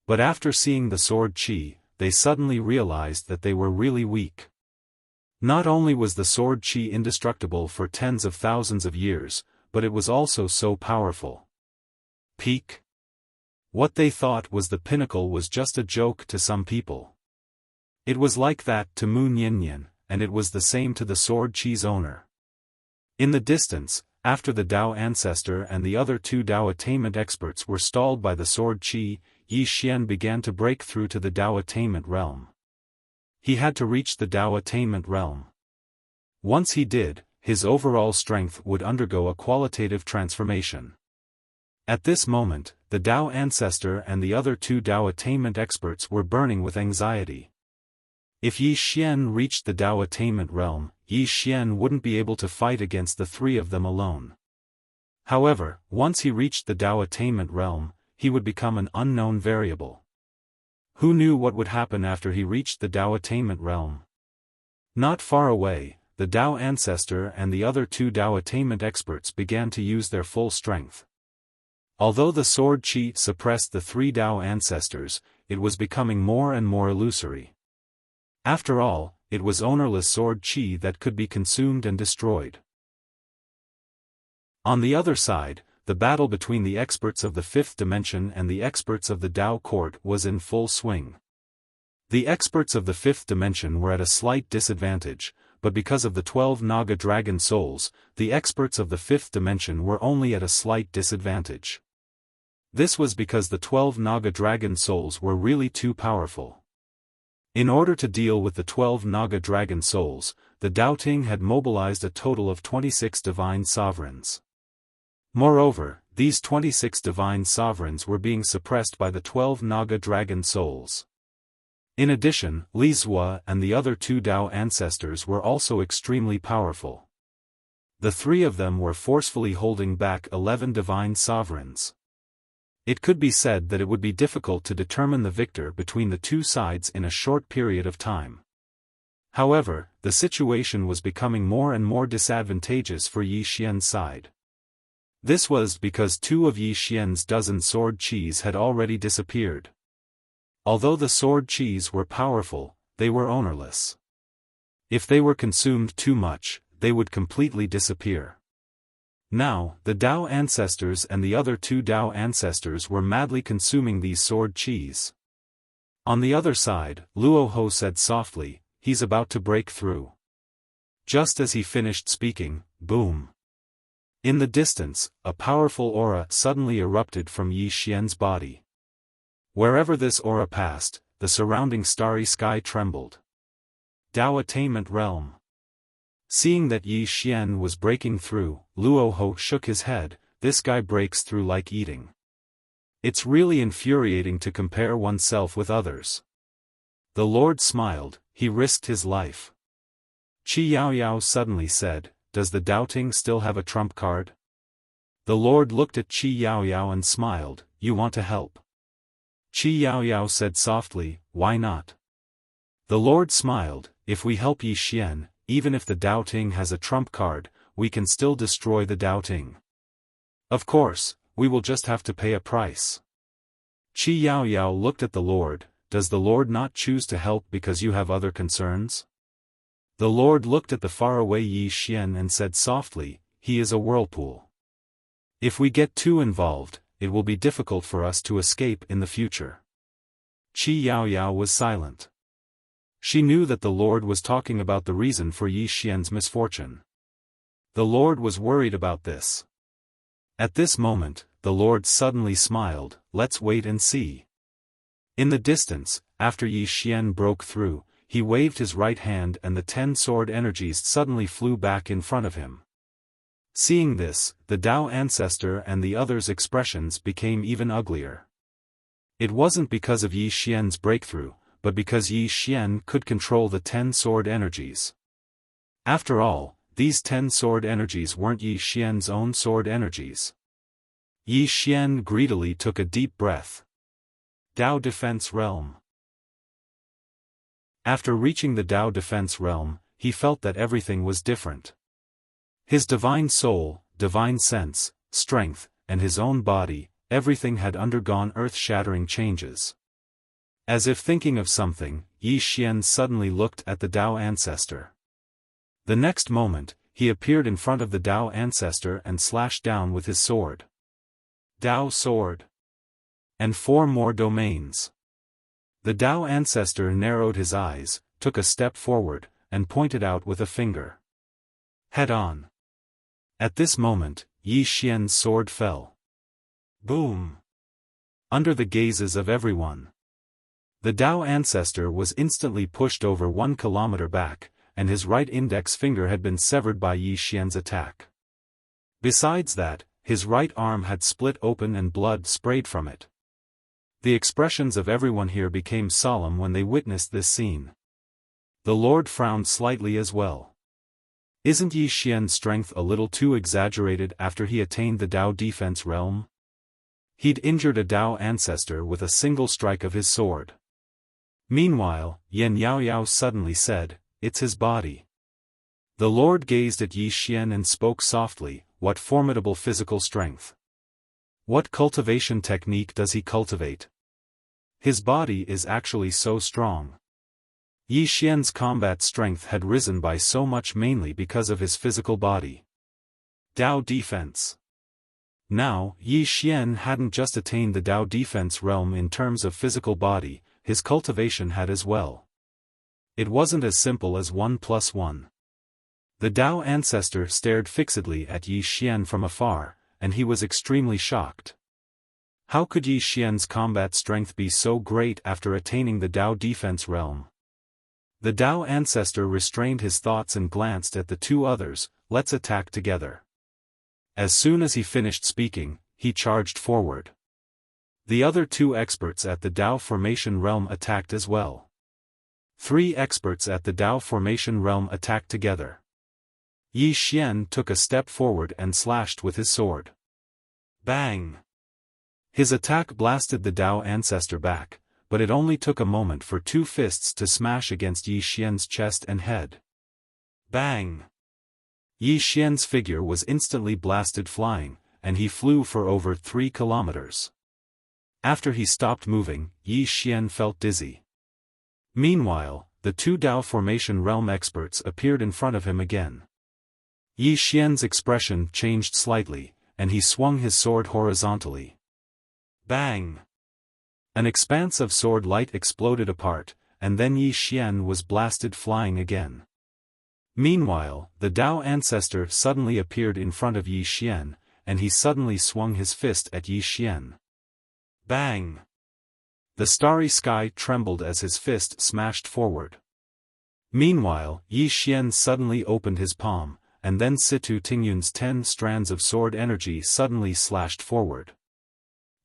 But after seeing the sword qi, they suddenly realized that they were really weak. Not only was the sword qi indestructible for tens of thousands of years, but it was also so powerful. Peak? What they thought was the pinnacle was just a joke to some people. It was like that to Mu Niannian, and it was the same to the sword qi's owner. In the distance, after the Dao ancestor and the other two Dao attainment experts were stalled by the sword qi, Yi Xian began to break through to the Dao attainment realm. He had to reach the Dao attainment realm. Once he did, his overall strength would undergo a qualitative transformation. At this moment, the Dao ancestor and the other two Dao attainment experts were burning with anxiety. If Yi Xian reached the Dao attainment realm, Yi Xian wouldn't be able to fight against the three of them alone. However, once he reached the Dao attainment realm, he would become an unknown variable. Who knew what would happen after he reached the Dao attainment realm? Not far away, the Dao ancestor and the other two Dao attainment experts began to use their full strength. Although the sword qi suppressed the three Dao ancestors, it was becoming more and more illusory. After all, it was ownerless sword qi that could be consumed and destroyed. On the other side, the battle between the experts of the fifth dimension and the experts of the Dao court was in full swing. The experts of the fifth dimension were at a slight disadvantage, but because of the 12 Naga dragon souls, the experts of the fifth dimension were only at a slight disadvantage. This was because the 12 Naga dragon souls were really too powerful. In order to deal with the 12 Naga dragon souls, the Daoting had mobilized a total of 26 divine sovereigns. Moreover, these 26 divine sovereigns were being suppressed by the 12 Naga dragon souls. In addition, Li Zhua and the other two Dao ancestors were also extremely powerful. The three of them were forcefully holding back 11 divine sovereigns. It could be said that it would be difficult to determine the victor between the two sides in a short period of time. However, the situation was becoming more and more disadvantageous for Yi Xian's side. This was because two of Yi Xian's dozen sword qis had already disappeared. Although the sword qis were powerful, they were ownerless. If they were consumed too much, they would completely disappear. Now, the Dao ancestors and the other two Dao ancestors were madly consuming these sword qis. On the other side, Luo Ho said softly, he's about to break through. Just as he finished speaking, boom. In the distance, a powerful aura suddenly erupted from Yi Xian's body. Wherever this aura passed, the surrounding starry sky trembled. Dao Attainment Realm. Seeing that Yi Xian was breaking through, Luo Ho shook his head. This guy breaks through like eating. It's really infuriating to compare oneself with others. The Lord smiled, he risked his life. Qi Yaoyao suddenly said, does the doubting still have a trump card? The Lord looked at Qi Yaoyao and smiled, you want to help? Qi Yaoyao said softly, why not? The Lord smiled, if we help Yi Xian, even if the doubting has a trump card, we can still destroy the doubting. Of course, we will just have to pay a price. Qi Yaoyao looked at the Lord, does the Lord not choose to help because you have other concerns? The Lord looked at the faraway Yi Xian and said softly, he is a whirlpool. If we get too involved, it will be difficult for us to escape in the future. Qi Yaoyao was silent. She knew that the Lord was talking about the reason for Yi Xian's misfortune. The Lord was worried about this. At this moment, the Lord suddenly smiled, let's wait and see. In the distance, after Yi Xian broke through, he waved his right hand and the 10 sword energies suddenly flew back in front of him. Seeing this, the Dao ancestor and the others' expressions became even uglier. It wasn't because of Yi Xian's breakthrough, but because Yi Xian could control the 10 sword energies. After all, these 10 sword energies weren't Yi Xian's own sword energies. Yi Xian greedily took a deep breath. Dao Defense Realm. After reaching the Dao Defense Realm, he felt that everything was different. His divine soul, divine sense, strength, and his own body, everything had undergone earth-shattering changes. As if thinking of something, Yi Xian suddenly looked at the Dao ancestor. The next moment, he appeared in front of the Dao ancestor and slashed down with his sword. Dao sword. And 4 more domains. The Dao ancestor narrowed his eyes, took a step forward, and pointed out with a finger. Head on. At this moment, Yi Xian's sword fell. Boom! Under the gazes of everyone. The Dao ancestor was instantly pushed over 1 kilometer back, and his right index finger had been severed by Yi Xian's attack. Besides that, his right arm had split open and blood sprayed from it. The expressions of everyone here became solemn when they witnessed this scene. The Lord frowned slightly as well. Isn't Yi Xian's strength a little too exaggerated after he attained the Dao Defense Realm? He'd injured a Dao ancestor with a single strike of his sword. Meanwhile, Yan Yaoyao suddenly said, it's his body. The Lord gazed at Yi Xian and spoke softly, what formidable physical strength. What cultivation technique does he cultivate? His body is actually so strong. Yi Xian's combat strength had risen by so much mainly because of his physical body. Dao Defense. Now, Yi Xian hadn't just attained the Dao Defense realm in terms of physical body, his cultivation had as well. It wasn't as simple as 1 + 1. The Dao ancestor stared fixedly at Yi Xian from afar, and he was extremely shocked. How could Yi Xian's combat strength be so great after attaining the Dao Defense realm? The Dao ancestor restrained his thoughts and glanced at the 2 others, let's attack together. As soon as he finished speaking, he charged forward. The other 2 experts at the Dao Formation realm attacked as well. 3 experts at the Dao Formation realm attacked together. Yi Xian took a step forward and slashed with his sword. Bang! His attack blasted the Dao ancestor back, but it only took a moment for 2 fists to smash against Yi Xian's chest and head. Bang! Yi Xian's figure was instantly blasted flying, and he flew for over 3 kilometers. After he stopped moving, Yi Xian felt dizzy. Meanwhile, the 2 Dao Formation realm experts appeared in front of him again. Yi Xian's expression changed slightly, and he swung his sword horizontally. Bang! An expanse of sword light exploded apart, and then Yi Xian was blasted flying again. Meanwhile, the Dao ancestor suddenly appeared in front of Yi Xian, and he suddenly swung his fist at Yi Xian. Bang! The starry sky trembled as his fist smashed forward. Meanwhile, Yi Xian suddenly opened his palm, and then Situ Tingyun's 10 strands of sword energy suddenly slashed forward.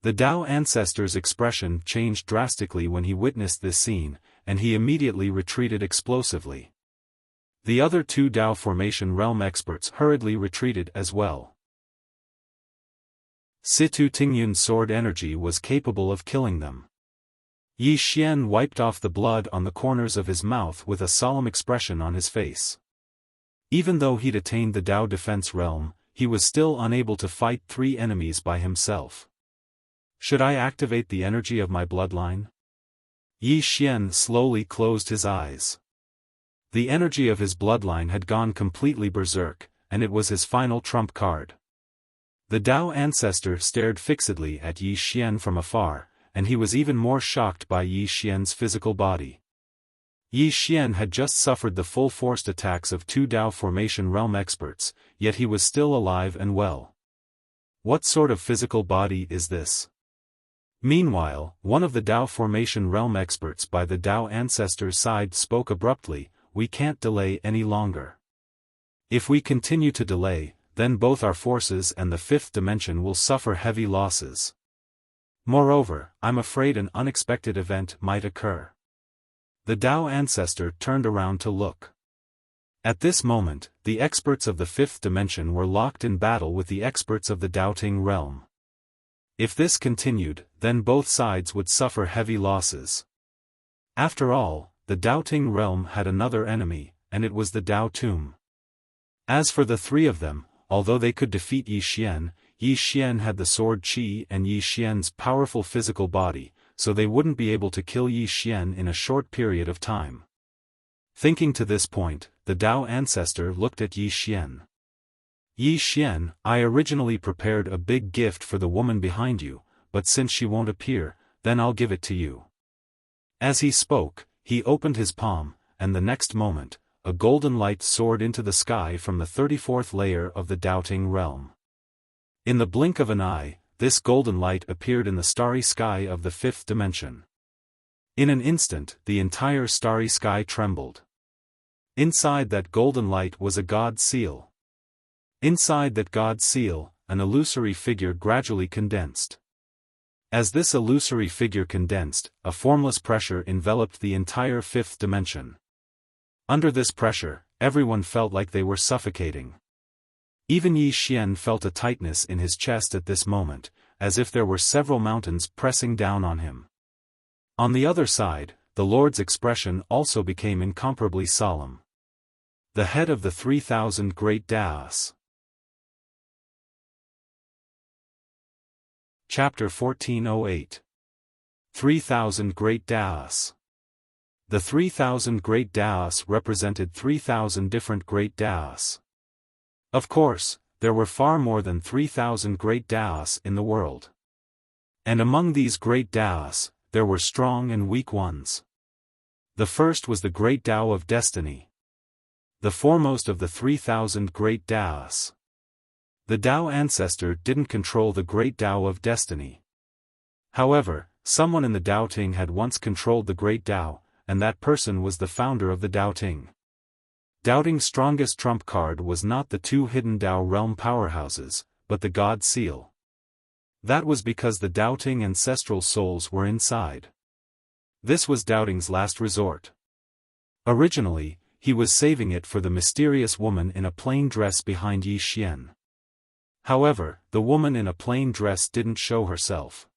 The Dao ancestor's expression changed drastically when he witnessed this scene, and he immediately retreated explosively. The other 2 Dao Formation Realm experts hurriedly retreated as well. Situ Tingyun's sword energy was capable of killing them. Yi Xian wiped off the blood on the corners of his mouth with a solemn expression on his face. Even though he'd attained the Dao Defense Realm, he was still unable to fight 3 enemies by himself. Should I activate the energy of my bloodline? Yi Xian slowly closed his eyes. The energy of his bloodline had gone completely berserk, and it was his final trump card. The Dao ancestor stared fixedly at Yi Xian from afar, and he was even more shocked by Yi Xian's physical body. Yi Xian had just suffered the full-forced attacks of 2 Dao Formation Realm experts, yet he was still alive and well. What sort of physical body is this? Meanwhile, one of the Dao Formation Realm experts by the Dao ancestor's side spoke abruptly, "We can't delay any longer. If we continue to delay, then both our forces and the 5th dimension will suffer heavy losses. Moreover, I'm afraid an unexpected event might occur." The Dao ancestor turned around to look. At this moment, the experts of the 5th dimension were locked in battle with the experts of the Doubting realm. If this continued, then both sides would suffer heavy losses. After all, the Doubting realm had another enemy, and it was the Dao Tomb. As for the 3 of them, although they could defeat Yi Xian had the sword Qi and Yi Xian's powerful physical body, so they wouldn't be able to kill Yi Xian in a short period of time. Thinking to this point, the Dao ancestor looked at Yi Xian. "Yi Xian, I originally prepared a big gift for the woman behind you, but since she won't appear, then I'll give it to you." As he spoke, he opened his palm, and the next moment, a golden light soared into the sky from the 34th layer of the Doubting realm. In the blink of an eye, this golden light appeared in the starry sky of the 5th dimension. In an instant, the entire starry sky trembled. Inside that golden light was a god seal. Inside that god seal, an illusory figure gradually condensed. As this illusory figure condensed, a formless pressure enveloped the entire 5th dimension. Under this pressure, everyone felt like they were suffocating. Even Yi Xian felt a tightness in his chest at this moment, as if there were several mountains pressing down on him. On the other side, the Lord's expression also became incomparably solemn. The head of the 3,000 great Daos. Chapter 1408. 3,000 Great Daos. The 3,000 Great Daos represented 3,000 different Great Daos. Of course, there were far more than 3,000 Great Daos in the world. And among these Great Daos, there were strong and weak ones. The first was the Great Tao of Destiny. The foremost of the 3,000 Great Daos. The Dao ancestor didn't control the Great Tao of Destiny. However, someone in the Doubting had once controlled the Great Tao, and that person was the founder of the Doubting. Doubting's strongest trump card was not the 2 hidden Dao realm powerhouses, but the God Seal. That was because the Doubting ancestral souls were inside. This was Doubting's last resort. Originally, he was saving it for the mysterious woman in a plain dress behind Yi Xian. However, the woman in a plain dress didn't show herself.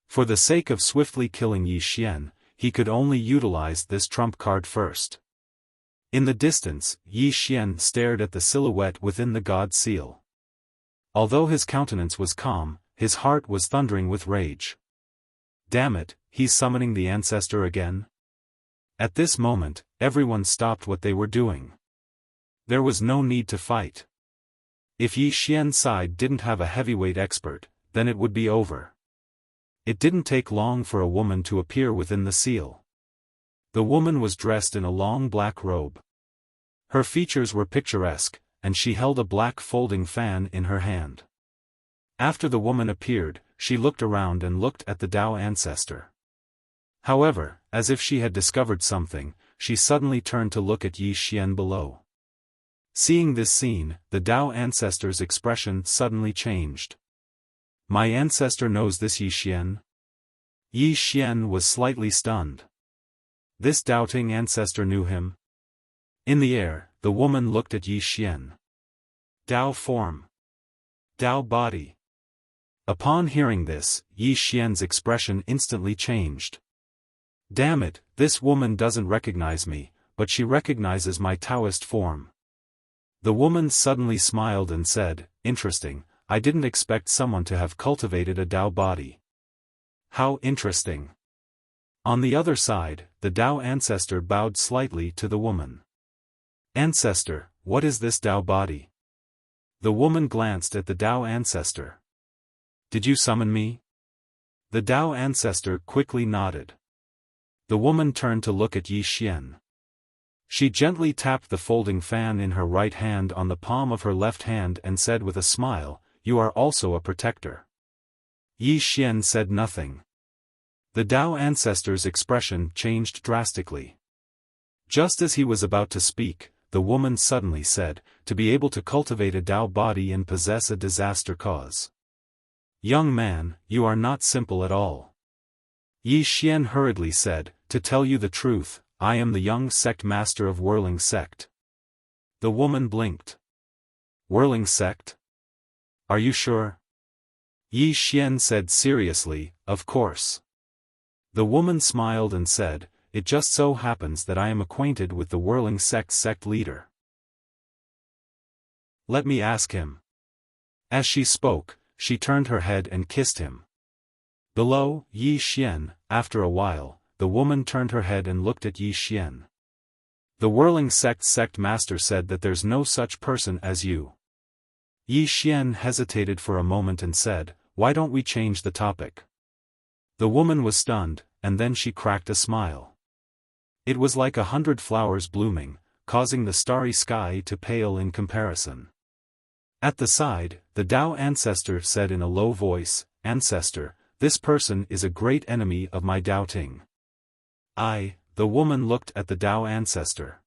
For the sake of swiftly killing Yi Xian, he could only utilize this trump card first. In the distance, Yi Xian stared at the silhouette within the God Seal. Although his countenance was calm, his heart was thundering with rage. Damn it, he's summoning the ancestor again? At this moment, everyone stopped what they were doing. There was no need to fight. If Yi Xian's side didn't have a heavyweight expert, then it would be over. It didn't take long for a woman to appear within the seal. The woman was dressed in a long black robe. Her features were picturesque, and she held a black folding fan in her hand. After the woman appeared, she looked around and looked at the Tao ancestor. However, as if she had discovered something, she suddenly turned to look at Yi Xian below. Seeing this scene, the Tao ancestor's expression suddenly changed. My ancestor knows this Yi Xian? Yi Xian was slightly stunned. This doubting ancestor knew him? In the air, the woman looked at Yi Xian. Tao form. Tao body. Upon hearing this, Yi Xian's expression instantly changed. Damn it, this woman doesn't recognize me, but she recognizes my Taoist form. The woman suddenly smiled and said, interesting, I didn't expect someone to have cultivated a Tao body. How interesting. On the other side, the Tao ancestor bowed slightly to the woman. Ancestor, what is this Tao body? The woman glanced at the Tao ancestor. Did you summon me? The Tao ancestor quickly nodded. The woman turned to look at Yi Xian. She gently tapped the folding fan in her right hand on the palm of her left hand and said with a smile, you are also a protector. Yi Xian said nothing. The Tao ancestor's expression changed drastically. Just as he was about to speak, the woman suddenly said, to be able to cultivate a Tao body and possess a disaster cause. Young man, you are not simple at all. Yi Xian hurriedly said, to tell you the truth, I am the young sect master of Whirling Sect. The woman blinked. Whirling Sect? Are you sure? Yi Xian said seriously, of course. The woman smiled and said, it just so happens that I am acquainted with the Whirling sect leader. Let me ask him. As she spoke, she turned her head and kissed him. Below, Yi Xian, after a while, the woman turned her head and looked at Yi Xian. The Whirling sect master said that there's no such person as you. Yi Xian hesitated for a moment and said, why don't we change the topic? The woman was stunned, and then she cracked a smile. It was like 100 flowers blooming, causing the starry sky to pale in comparison. At the side, the Tao ancestor said in a low voice, Ancestor, this person is a great enemy of my doubting. The woman looked at the Tao ancestor.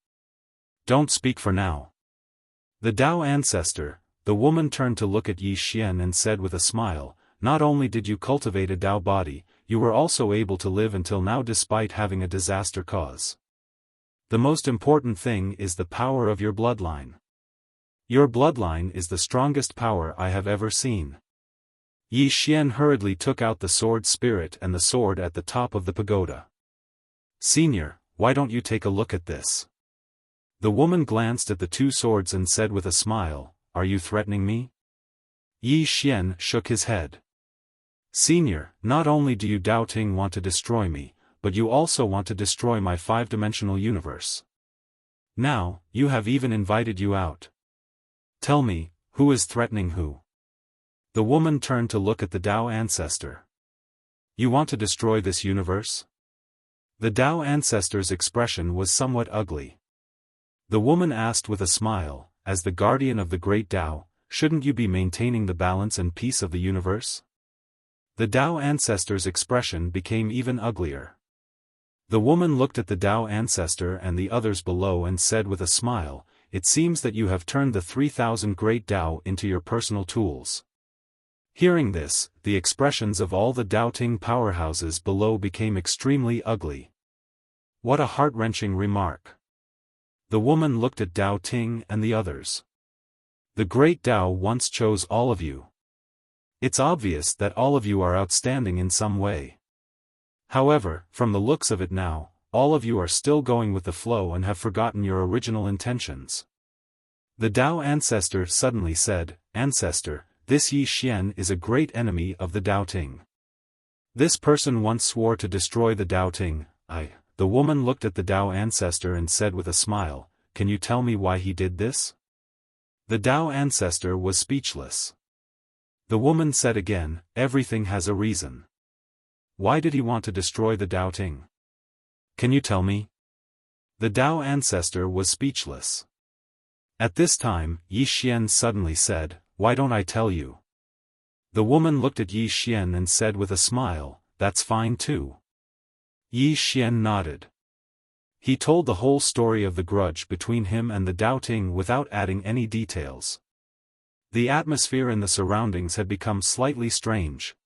Don't speak for now. The Tao ancestor, the woman turned to look at Yi Xian and said with a smile, not only did you cultivate a Tao body, you were also able to live until now despite having a disaster cause. The most important thing is the power of your bloodline. Your bloodline is the strongest power I have ever seen. Yi Xian hurriedly took out the sword spirit and the sword at the top of the pagoda. Senior, why don't you take a look at this? The woman glanced at the two swords and said with a smile, are you threatening me? Yi Xian shook his head. Senior, not only do you doubting want to destroy me, but you also want to destroy my five-dimensional universe. Now, you have even invited you out. Tell me, who is threatening who? The woman turned to look at the Tao ancestor. You want to destroy this universe? The Tao ancestor's expression was somewhat ugly. The woman asked with a smile, as the guardian of the great Tao, shouldn't you be maintaining the balance and peace of the universe? The Tao ancestor's expression became even uglier. The woman looked at the Tao ancestor and the others below and said with a smile, it seems that you have turned the 3,000 great Tao into your personal tools. Hearing this, the expressions of all the doubting powerhouses below became extremely ugly. What a heart-wrenching remark. The woman looked at Dao Ting and the others. The great Tao once chose all of you. It's obvious that all of you are outstanding in some way. However, from the looks of it now, all of you are still going with the flow and have forgotten your original intentions. The Tao ancestor suddenly said, Ancestor, this Yi Xian is a great enemy of the Dao Ting. This person once swore to destroy the Dao Ting. The woman looked at the Tao ancestor and said with a smile, can you tell me why he did this? The Tao ancestor was speechless. The woman said again, everything has a reason. Why did he want to destroy the Dao Ting? Can you tell me? The Tao ancestor was speechless. At this time, Yi Xian suddenly said, "Why don't I tell you?" The woman looked at Yi Xian and said with a smile, "That's fine too." Yi Xian nodded. He told the whole story of the grudge between him and the doubting without adding any details. The atmosphere and the surroundings had become slightly strange.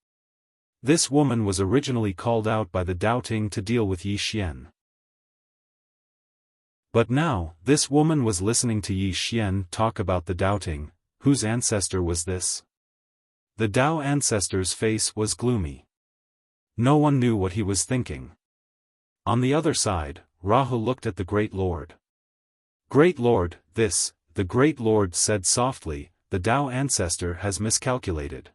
This woman was originally called out by the doubting to deal with Yi Xian. But now, this woman was listening to Yi Xian talk about the doubting. Whose ancestor was this? The Tao ancestor's face was gloomy. No one knew what he was thinking. On the other side, Rahu looked at the Great Lord. "Great Lord, the Great Lord said softly, the Tao ancestor has miscalculated.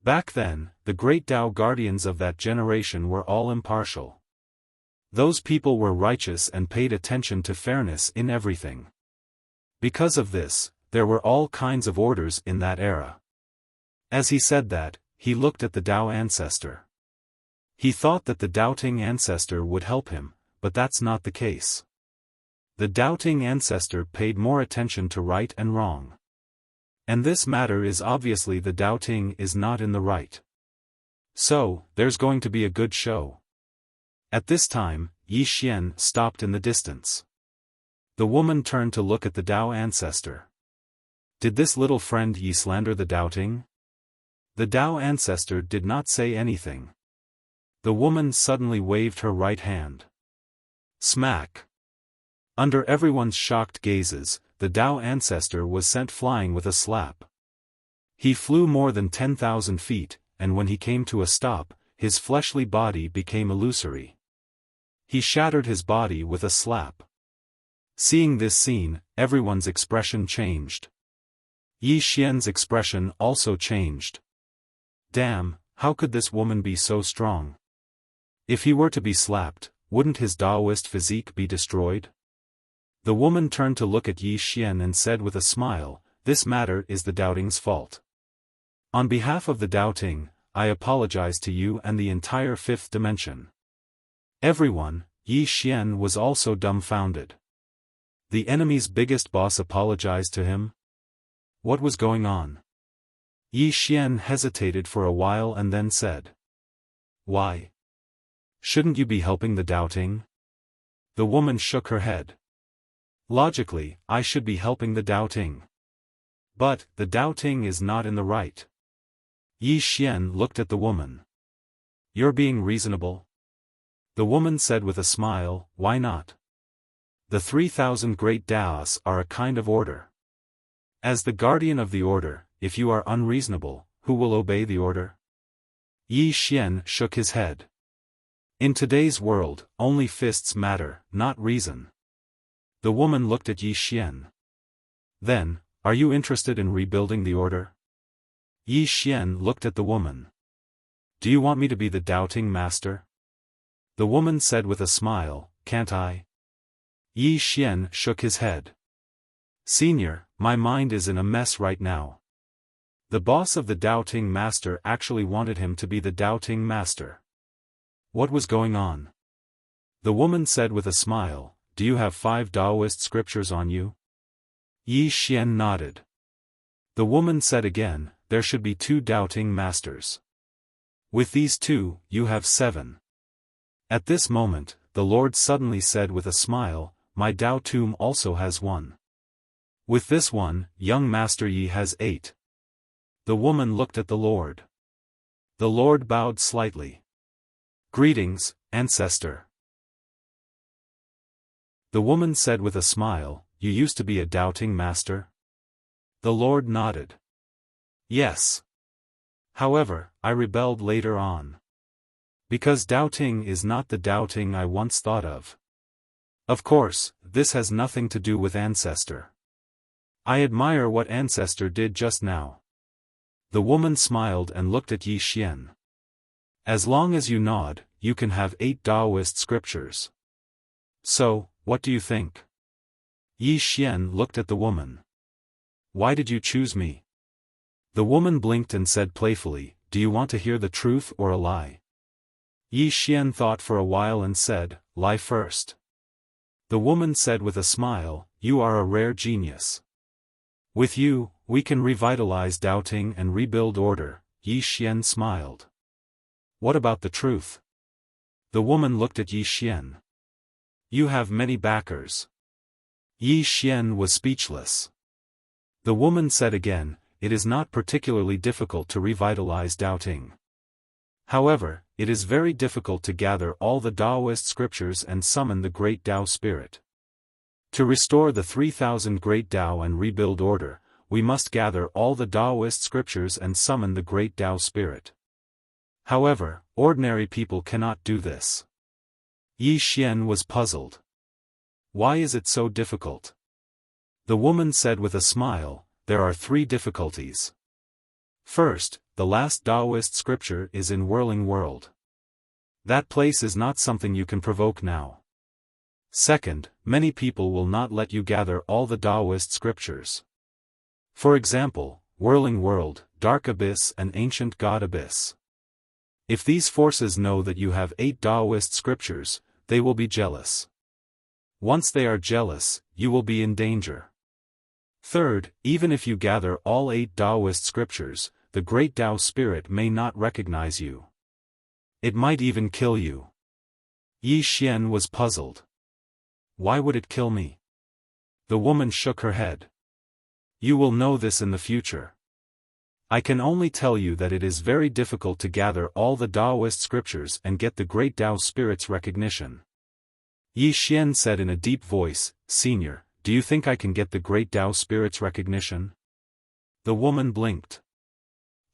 Back then, the great Tao guardians of that generation were all impartial. Those people were righteous and paid attention to fairness in everything. Because of this, there were all kinds of orders in that era." As he said that, he looked at the Tao ancestor. He thought that the doubting ancestor would help him, but that's not the case. The doubting ancestor paid more attention to right and wrong. And this matter is obviously the doubting is not in the right. So, there's going to be a good show. At this time, Yi Xian stopped in the distance. The woman turned to look at the Tao ancestor. Did this little friend Yi slander the doubting? The Tao ancestor did not say anything. The woman suddenly waved her right hand. Smack! Under everyone's shocked gazes, the Tao ancestor was sent flying with a slap. He flew more than 10,000 feet, and when he came to a stop, his fleshly body became illusory. He shattered his body with a slap. Seeing this scene, everyone's expression changed. Yi Xian's expression also changed. Damn, how could this woman be so strong? If he were to be slapped, wouldn't his Taoist physique be destroyed? The woman turned to look at Yi Xian and said with a smile, "This matter is the doubting's fault. On behalf of the doubting, I apologize to you and the entire fifth dimension." Everyone, Yi Xian was also dumbfounded. The enemy's biggest boss apologized to him? What was going on? Yi Xian hesitated for a while and then said, "Why? Shouldn't you be helping the doubting?" The woman shook her head. "Logically, I should be helping the doubting. But, the doubting is not in the right." Yi Xian looked at the woman. "You're being reasonable?" The woman said with a smile, "Why not? The 3,000 great Taos are a kind of order. As the guardian of the order, if you are unreasonable, who will obey the order?" Yi Xian shook his head. In today's world, only fists matter, not reason. The woman looked at Yi Xian. "Then, are you interested in rebuilding the order?" Yi Xian looked at the woman. "Do you want me to be the doubting master?" The woman said with a smile, "Can't I?" Yi Xian shook his head. "Senior, my mind is in a mess right now. The boss of the doubting master actually wanted him to be the doubting master. What was going on?" The woman said with a smile, "Do you have 5 Taoist scriptures on you?" Yi Xian nodded. The woman said again, "There should be 2 doubting masters. With these 2, you have 7. At this moment, the Lord suddenly said with a smile, "My Tao tomb also has 1. With this one, young Master Yi has 8. The woman looked at the Lord. The Lord bowed slightly. "Greetings, ancestor." The woman said with a smile, "You used to be a doubting master?" The Lord nodded. "Yes. However, I rebelled later on. Because doubting is not the doubting I once thought of. Of course, this has nothing to do with ancestor. I admire what ancestor did just now." The woman smiled and looked at Yi Xian. "As long as you nod, you can have 8 Taoist scriptures. So, what do you think?" Yi Xian looked at the woman. "Why did you choose me?" The woman blinked and said playfully, "Do you want to hear the truth or a lie?" Yi Xian thought for a while and said, "Lie first." The woman said with a smile, "You are a rare genius. With you, we can revitalize doubting and rebuild order." Yi Xian smiled. "What about the truth?" The woman looked at Yi Xian. "You have many backers." Yi Xian was speechless. The woman said again, "It is not particularly difficult to revitalize doubting. However, it is very difficult to gather all the Taoist scriptures and summon the great Tao spirit. To restore the 3,000 great Tao and rebuild order, we must gather all the Taoist scriptures and summon the great Tao spirit. However, ordinary people cannot do this." Yi Xian was puzzled. "Why is it so difficult?" The woman said with a smile, "There are 3 difficulties. First, the last Taoist scripture is in Whirling World. That place is not something you can provoke now. Second, many people will not let you gather all the Taoist scriptures. For example, Whirling World, Dark Abyss and Ancient God Abyss. If these forces know that you have 8 Taoist scriptures, they will be jealous. Once they are jealous, you will be in danger. Third, even if you gather all 8 Taoist scriptures, the great Tao spirit may not recognize you. It might even kill you." Yi Xian was puzzled. "Why would it kill me?" The woman shook her head. "You will know this in the future. I can only tell you that it is very difficult to gather all the Taoist scriptures and get the great Tao spirit's recognition." Yi Xian said in a deep voice, "Senior, do you think I can get the great Tao spirit's recognition?" The woman blinked.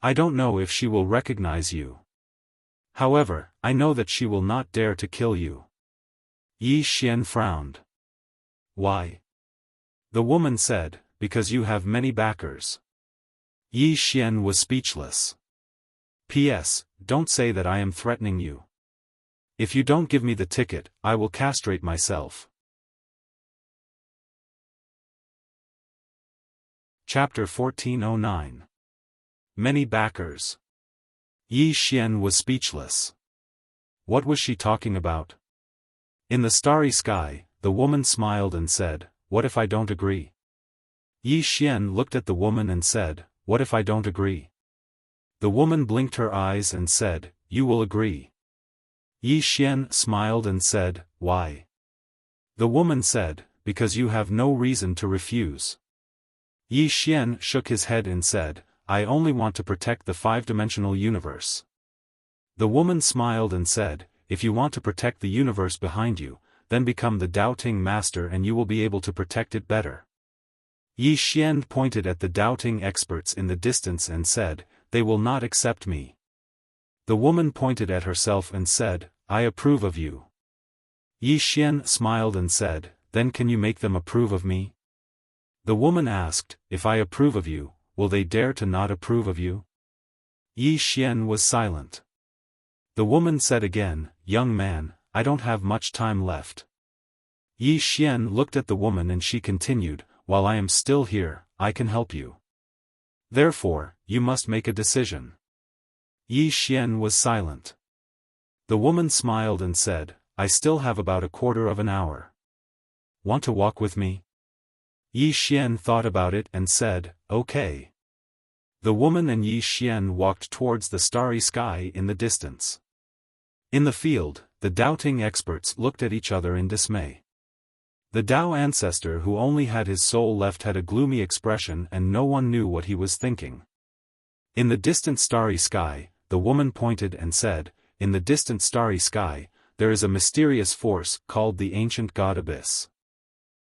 "I don't know if she will recognize you. However, I know that she will not dare to kill you." Yi Xian frowned. "Why?" The woman said, "Because you have many backers." Yi Xian was speechless. "P.S. Don't say that I am threatening you. If you don't give me the ticket, I will castrate myself." Chapter 1409. Many backers. Yi Xian was speechless. What was she talking about? In the starry sky, the woman smiled and said, "What if I don't agree?" Yi Xian looked at the woman and said, "What if I don't agree?" The woman blinked her eyes and said, "You will agree." Yi Xian smiled and said, "Why?" The woman said, "Because you have no reason to refuse." Yi Xian shook his head and said, "I only want to protect the 5-dimensional universe." The woman smiled and said, "If you want to protect the universe behind you, then become the doubting master and you will be able to protect it better." Yi Xian pointed at the doubting experts in the distance and said, "They will not accept me." The woman pointed at herself and said, "I approve of you." Yi Xian smiled and said, "Then can you make them approve of me?" The woman asked, "If I approve of you, will they dare to not approve of you?" Yi Xian was silent. The woman said again, "Young man, I don't have much time left." Yi Xian looked at the woman and she continued, "While I am still here, I can help you. Therefore, you must make a decision." Yi Xian was silent. The woman smiled and said, "I still have about a quarter of an hour. Want to walk with me?" Yi Xian thought about it and said, "Okay." The woman and Yi Xian walked towards the starry sky in the distance. In the field, the doubting experts looked at each other in dismay. The Tao ancestor who only had his soul left had a gloomy expression and no one knew what he was thinking. In the distant starry sky, the woman pointed and said, "In the distant starry sky, there is a mysterious force called the Ancient God Abyss.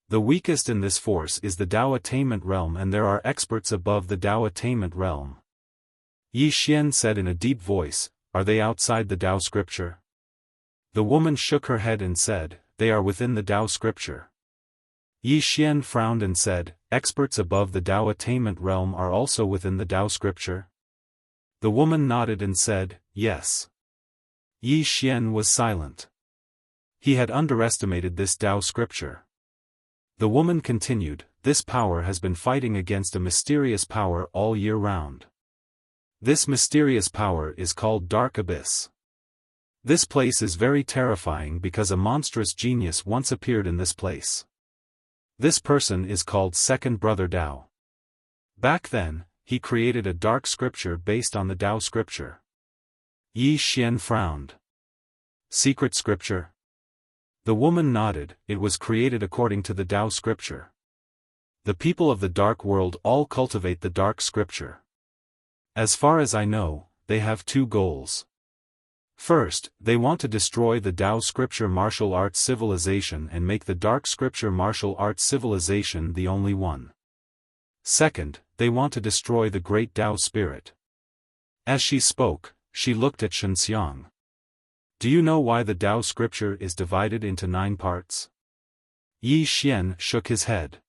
The weakest in this force is the Tao attainment realm and there are experts above the Tao attainment realm." Yi Xian said in a deep voice, "Are they outside the Tao scripture?" The woman shook her head and said, "They are within the Tao scripture." Yi Xian frowned and said, "Experts above the Tao attainment realm are also within the Tao scripture?" The woman nodded and said, "Yes." Yi Xian was silent. He had underestimated this Tao scripture. The woman continued, "This power has been fighting against a mysterious power all year round. This mysterious power is called Dark Abyss. This place is very terrifying because a monstrous genius once appeared in this place. This person is called Second Brother Dao. Back then, he created a dark scripture based on the Dao scripture. Yi Xian frowned. Secret scripture? The woman nodded. It was created according to the Dao scripture. The people of the dark world all cultivate the dark scripture. As far as I know, they have two goals. First, they want to destroy the Dao scripture martial arts civilization and make the dark scripture martial arts civilization the only one. Second, they want to destroy the great Dao spirit. As she spoke, she looked at Shenxiang. Do you know why the Dao scripture is divided into 9 parts? Yi Xian shook his head.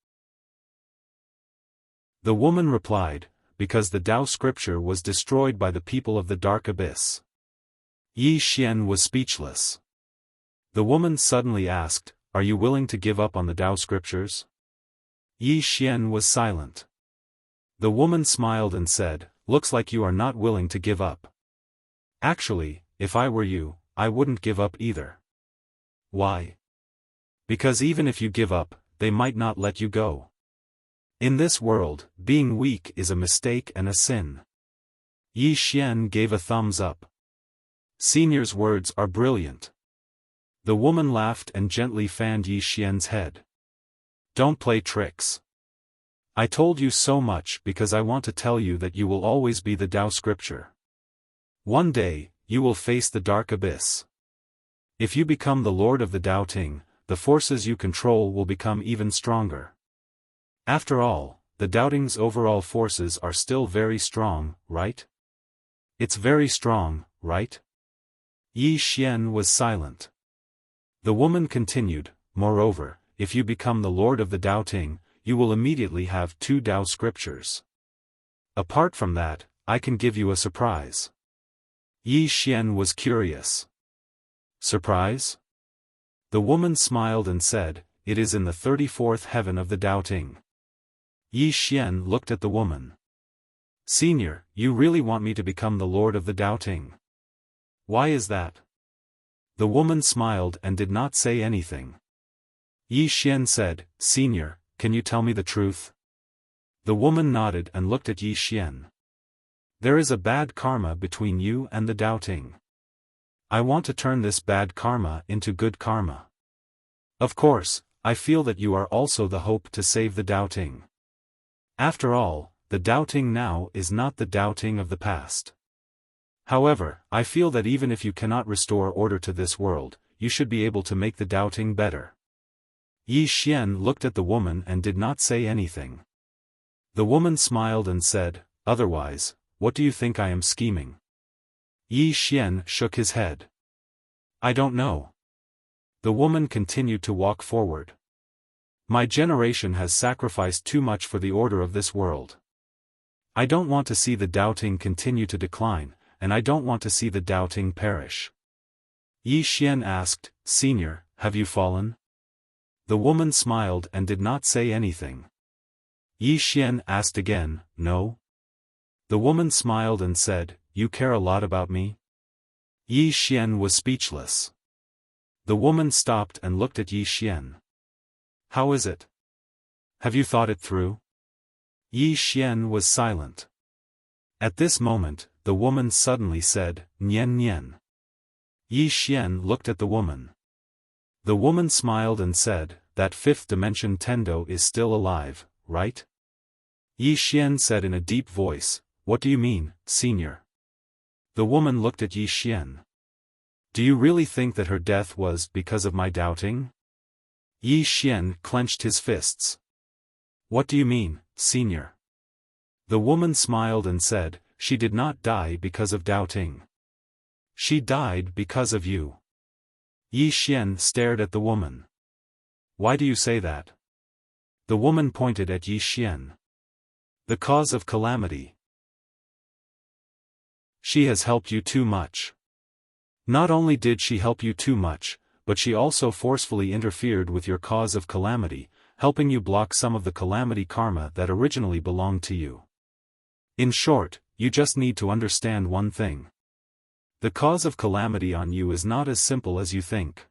The woman replied, because the Dao scripture was destroyed by the people of the dark abyss. Yi Xian was speechless. The woman suddenly asked, are you willing to give up on the Dao scriptures? Yi Xian was silent. The woman smiled and said, looks like you are not willing to give up. Actually, if I were you, I wouldn't give up either. Why? Because even if you give up, they might not let you go. In this world, being weak is a mistake and a sin. Yi Xian gave a thumbs up. Senior's words are brilliant. The woman laughed and gently fanned Yi Xian's head. Don't play tricks. I told you so much because I want to tell you that you will always be the Dao scripture. One day, you will face the dark abyss. If you become the lord of the Dao Ting, the forces you control will become even stronger. After all, the Dao Ting's overall forces are still very strong, right? It's very strong, right? Yi Xian was silent. The woman continued, moreover, if you become the lord of the Dao Ting, you will immediately have 2 Dao scriptures. Apart from that, I can give you a surprise. Yi Xian was curious. Surprise? The woman smiled and said, it is in the 34th heaven of the Dao Ting. Yi Xian looked at the woman. Senior, you really want me to become the lord of the Dao Ting? Why is that? The woman smiled and did not say anything. Yi Xian said, Senior, can you tell me the truth? The woman nodded and looked at Yi Xian. There is a bad karma between you and the Dao Ting. I want to turn this bad karma into good karma. Of course, I feel that you are also the hope to save the Dao Ting. After all, the Dao Ting now is not the Dao Ting of the past. However, I feel that even if you cannot restore order to this world, you should be able to make the Dao Ting better. Yi Xian looked at the woman and did not say anything. The woman smiled and said, otherwise, what do you think I am scheming? Yi Xian shook his head. I don't know. The woman continued to walk forward. My generation has sacrificed too much for the order of this world. I don't want to see the Dao Ting continue to decline, and I don't want to see the Dao Ting perish. Yi Xian asked, Senior, have you fallen? The woman smiled and did not say anything. Yi Xian asked again, no? The woman smiled and said, you care a lot about me? Yi Xian was speechless. The woman stopped and looked at Yi Xian. How is it? Have you thought it through? Yi Xian was silent. At this moment, the woman suddenly said, Nian Nian. Yi Xian looked at the woman. The woman smiled and said, that 5th dimension Tendo is still alive, right? Yi Xian said in a deep voice, what do you mean, Senior? The woman looked at Yi Xian. Do you really think that her death was because of my doubting? Yi Xian clenched his fists. What do you mean, Senior? The woman smiled and said, she did not die because of doubting. She died because of you. Yi Xian stared at the woman. Why do you say that? The woman pointed at Yi Xian. The cause of calamity. She has helped you too much. Not only did she help you too much, but she also forcefully interfered with your cause of calamity, helping you block some of the calamity karma that originally belonged to you. In short, you just need to understand one thing. The cause of calamity on you is not as simple as you think.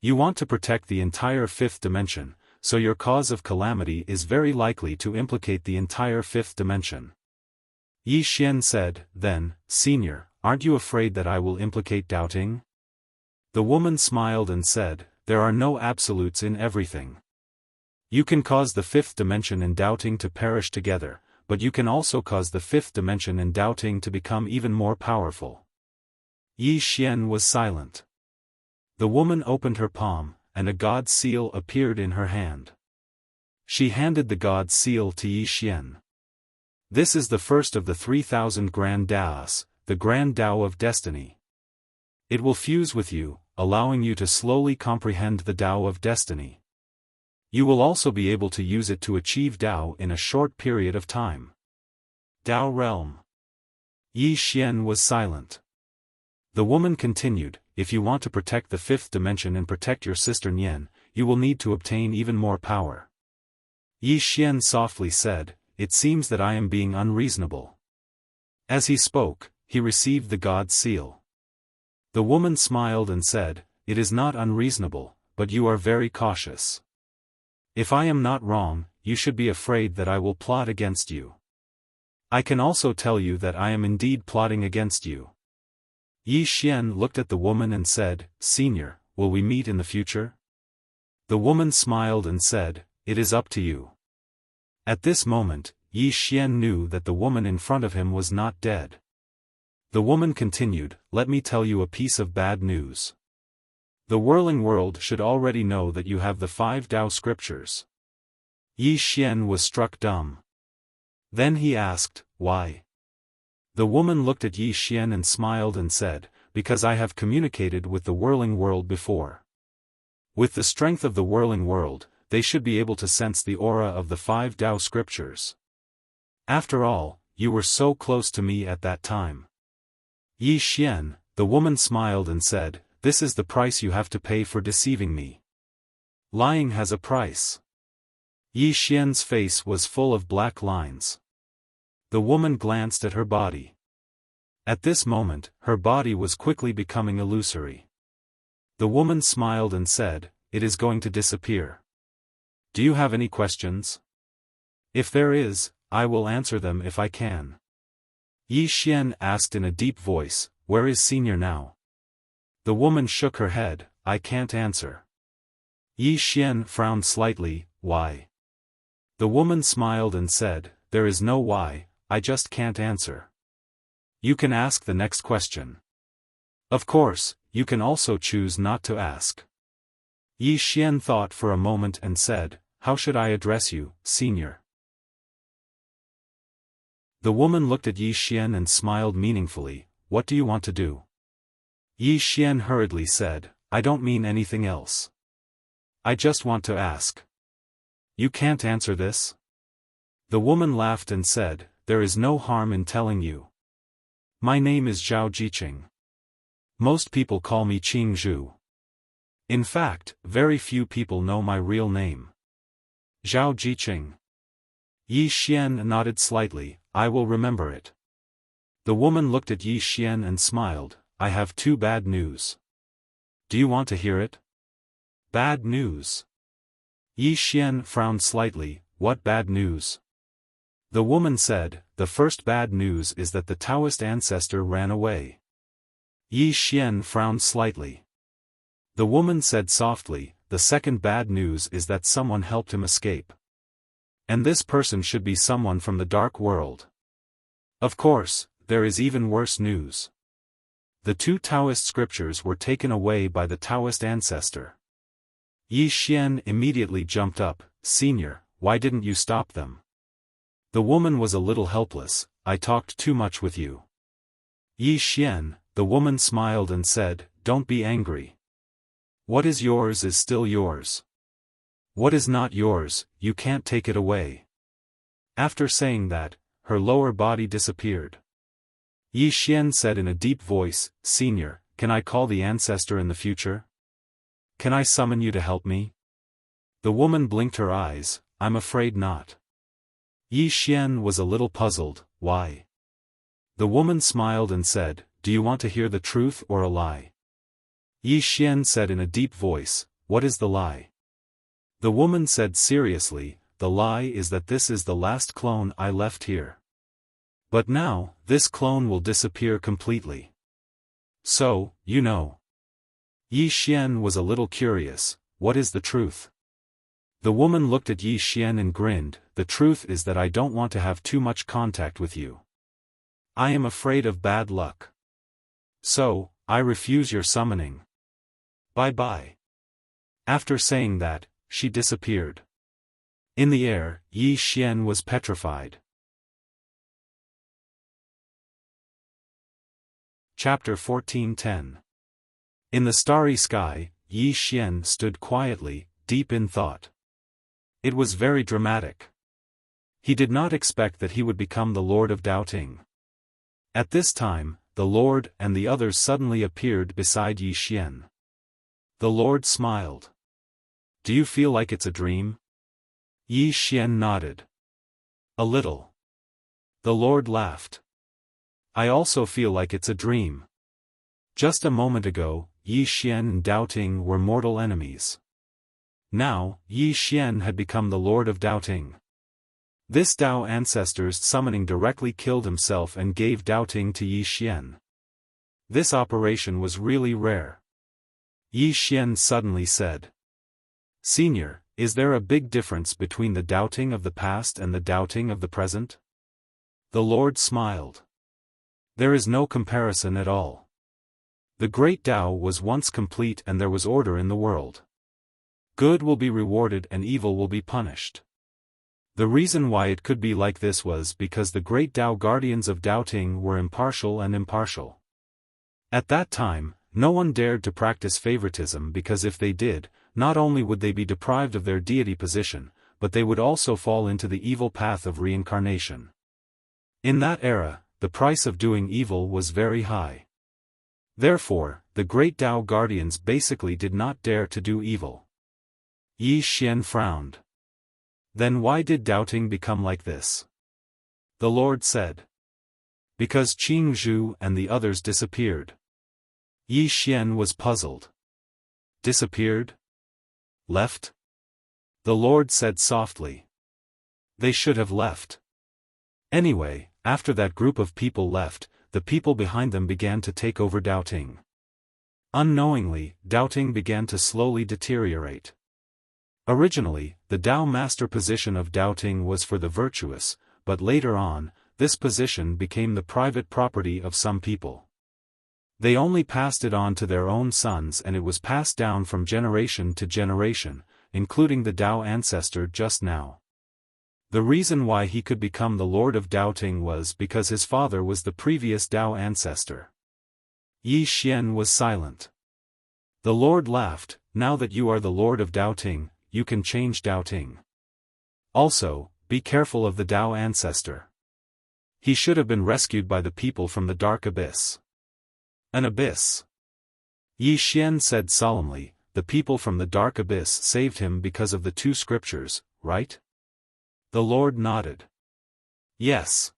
You want to protect the entire fifth dimension, so your cause of calamity is very likely to implicate the entire fifth dimension. Yi Xian said, then, Senior, aren't you afraid that I will implicate doubting? The woman smiled and said, there are no absolutes in everything. You can cause the fifth dimension and doubting to perish together, but you can also cause the fifth dimension and doubting to become even more powerful. Yi Xian was silent. The woman opened her palm, and a god's seal appeared in her hand. She handed the god's seal to Yi Xian. This is the first of the 3,000 Grand Daos, the Grand Dao of Destiny. It will fuse with you, allowing you to slowly comprehend the Dao of Destiny. You will also be able to use it to achieve Dao in a short period of time. Dao Realm. Yi Xian was silent. The woman continued, if you want to protect the fifth dimension and protect your sister Nian, you will need to obtain even more power. Yi Xian softly said, it seems that I am being unreasonable. As he spoke, he received the god's seal. The woman smiled and said, it is not unreasonable, but you are very cautious. If I am not wrong, you should be afraid that I will plot against you. I can also tell you that I am indeed plotting against you. Yi Xian looked at the woman and said, Senior, will we meet in the future? The woman smiled and said, it is up to you. At this moment, Yi Xian knew that the woman in front of him was not dead. The woman continued, let me tell you a piece of bad news. The whirling world should already know that you have the 5 Dao scriptures. Yi Xian was struck dumb. Then he asked, why? The woman looked at Yi Xian and smiled and said, because I have communicated with the whirling world before. With the strength of the whirling world, they should be able to sense the aura of the 5 Dao scriptures. After all, you were so close to me at that time. Yi Xian, the woman smiled and said, this is the price you have to pay for deceiving me. Lying has a price. Yi Xian's face was full of black lines. The woman glanced at her body. At this moment, her body was quickly becoming illusory. The woman smiled and said, it is going to disappear. Do you have any questions? If there is, I will answer them if I can. Yi Xian asked in a deep voice, where is Senior now? The woman shook her head, I can't answer. Yi Xian frowned slightly, why? The woman smiled and said, there is no why, I just can't answer. You can ask the next question. Of course, you can also choose not to ask. Yi Xian thought for a moment and said, how should I address you, Senior? The woman looked at Yi Xian and smiled meaningfully, what do you want to do? Yi Xian hurriedly said, I don't mean anything else. I just want to ask. You can't answer this? The woman laughed and said, there is no harm in telling you. My name is Zhao Jiqing. Most people call me Qing Zhu. In fact, very few people know my real name. Zhao Jiqing. Yi Xian nodded slightly, I will remember it. The woman looked at Yi Xian and smiled, I have 2 bad news. Do you want to hear it? Bad news. Yi Xian frowned slightly, what bad news? The woman said, the first bad news is that the Taoist ancestor ran away. Yi Xian frowned slightly. The woman said softly, the second bad news is that someone helped him escape. And this person should be someone from the dark world. Of course, there is even worse news. The 2 Taoist scriptures were taken away by the Taoist ancestor. Yi Xian immediately jumped up, Senior, why didn't you stop them? The woman was a little helpless, I talked too much with you. Yi Xian, the woman smiled and said, don't be angry. What is yours is still yours. What is not yours, you can't take it away. After saying that, her lower body disappeared. Yi Xian said in a deep voice, Senior, can I call the ancestor in the future? Can I summon you to help me? The woman blinked her eyes, I'm afraid not. Yi Xian was a little puzzled, why? The woman smiled and said, do you want to hear the truth or a lie? Yi Xian said in a deep voice, what is the lie? The woman said seriously, the lie is that this is the last clone I left here. But now, this clone will disappear completely. So, you know. Yi Xian was a little curious, what is the truth? The woman looked at Yi Xian and grinned, the truth is that I don't want to have too much contact with you. I am afraid of bad luck. So, I refuse your summoning. Bye-bye. After saying that, she disappeared. In the air, Yi Xian was petrified. Chapter 14:10. In the starry sky, Yi Xian stood quietly, deep in thought. It was very dramatic. He did not expect that he would become the Lord of Doubting. At this time, the Lord and the others suddenly appeared beside Yi Xian. The Lord smiled. Do you feel like it's a dream? Yi Xian nodded. A little. The Lord laughed. I also feel like it's a dream. Just a moment ago, Yi Xian and Doubting were mortal enemies. Now, Yi Xian had become the Lord of Doubting. This Tao ancestor's summoning directly killed himself and gave Doubting to Yi Xian. This operation was really rare. Yi Xian suddenly said. Senior, is there a big difference between the Doubting of the past and the Doubting of the present? The Lord smiled. There is no comparison at all. The great Tao was once complete and there was order in the world. Good will be rewarded and evil will be punished. The reason why it could be like this was because the great Tao guardians of Doubting were impartial and impartial. At that time, no one dared to practice favoritism because if they did, not only would they be deprived of their deity position, but they would also fall into the evil path of reincarnation. In that era, the price of doing evil was very high. Therefore, the great Tao guardians basically did not dare to do evil. Yi Xian frowned. Then why did Doubting become like this? The Lord said. Because Qing Zhu and the others disappeared. Yi Xian was puzzled. Disappeared? Left? The Lord said softly. They should have left. Anyway, after that group of people left, the people behind them began to take over Doubting. Unknowingly, Doubting began to slowly deteriorate. Originally, the Tao master position of Doubting was for the virtuous, but later on, this position became the private property of some people. They only passed it on to their own sons and it was passed down from generation to generation, including the Tao ancestor just now. The reason why he could become the Lord of Doubting was because his father was the previous Tao ancestor. Yi Xian was silent. The Lord laughed, now that you are the Lord of Doubting, you can change Doubting. Also, be careful of the Tao ancestor. He should have been rescued by the people from the dark abyss. An abyss. Yi Xian said solemnly, the people from the dark abyss saved him because of the two scriptures, right? The Lord nodded. Yes.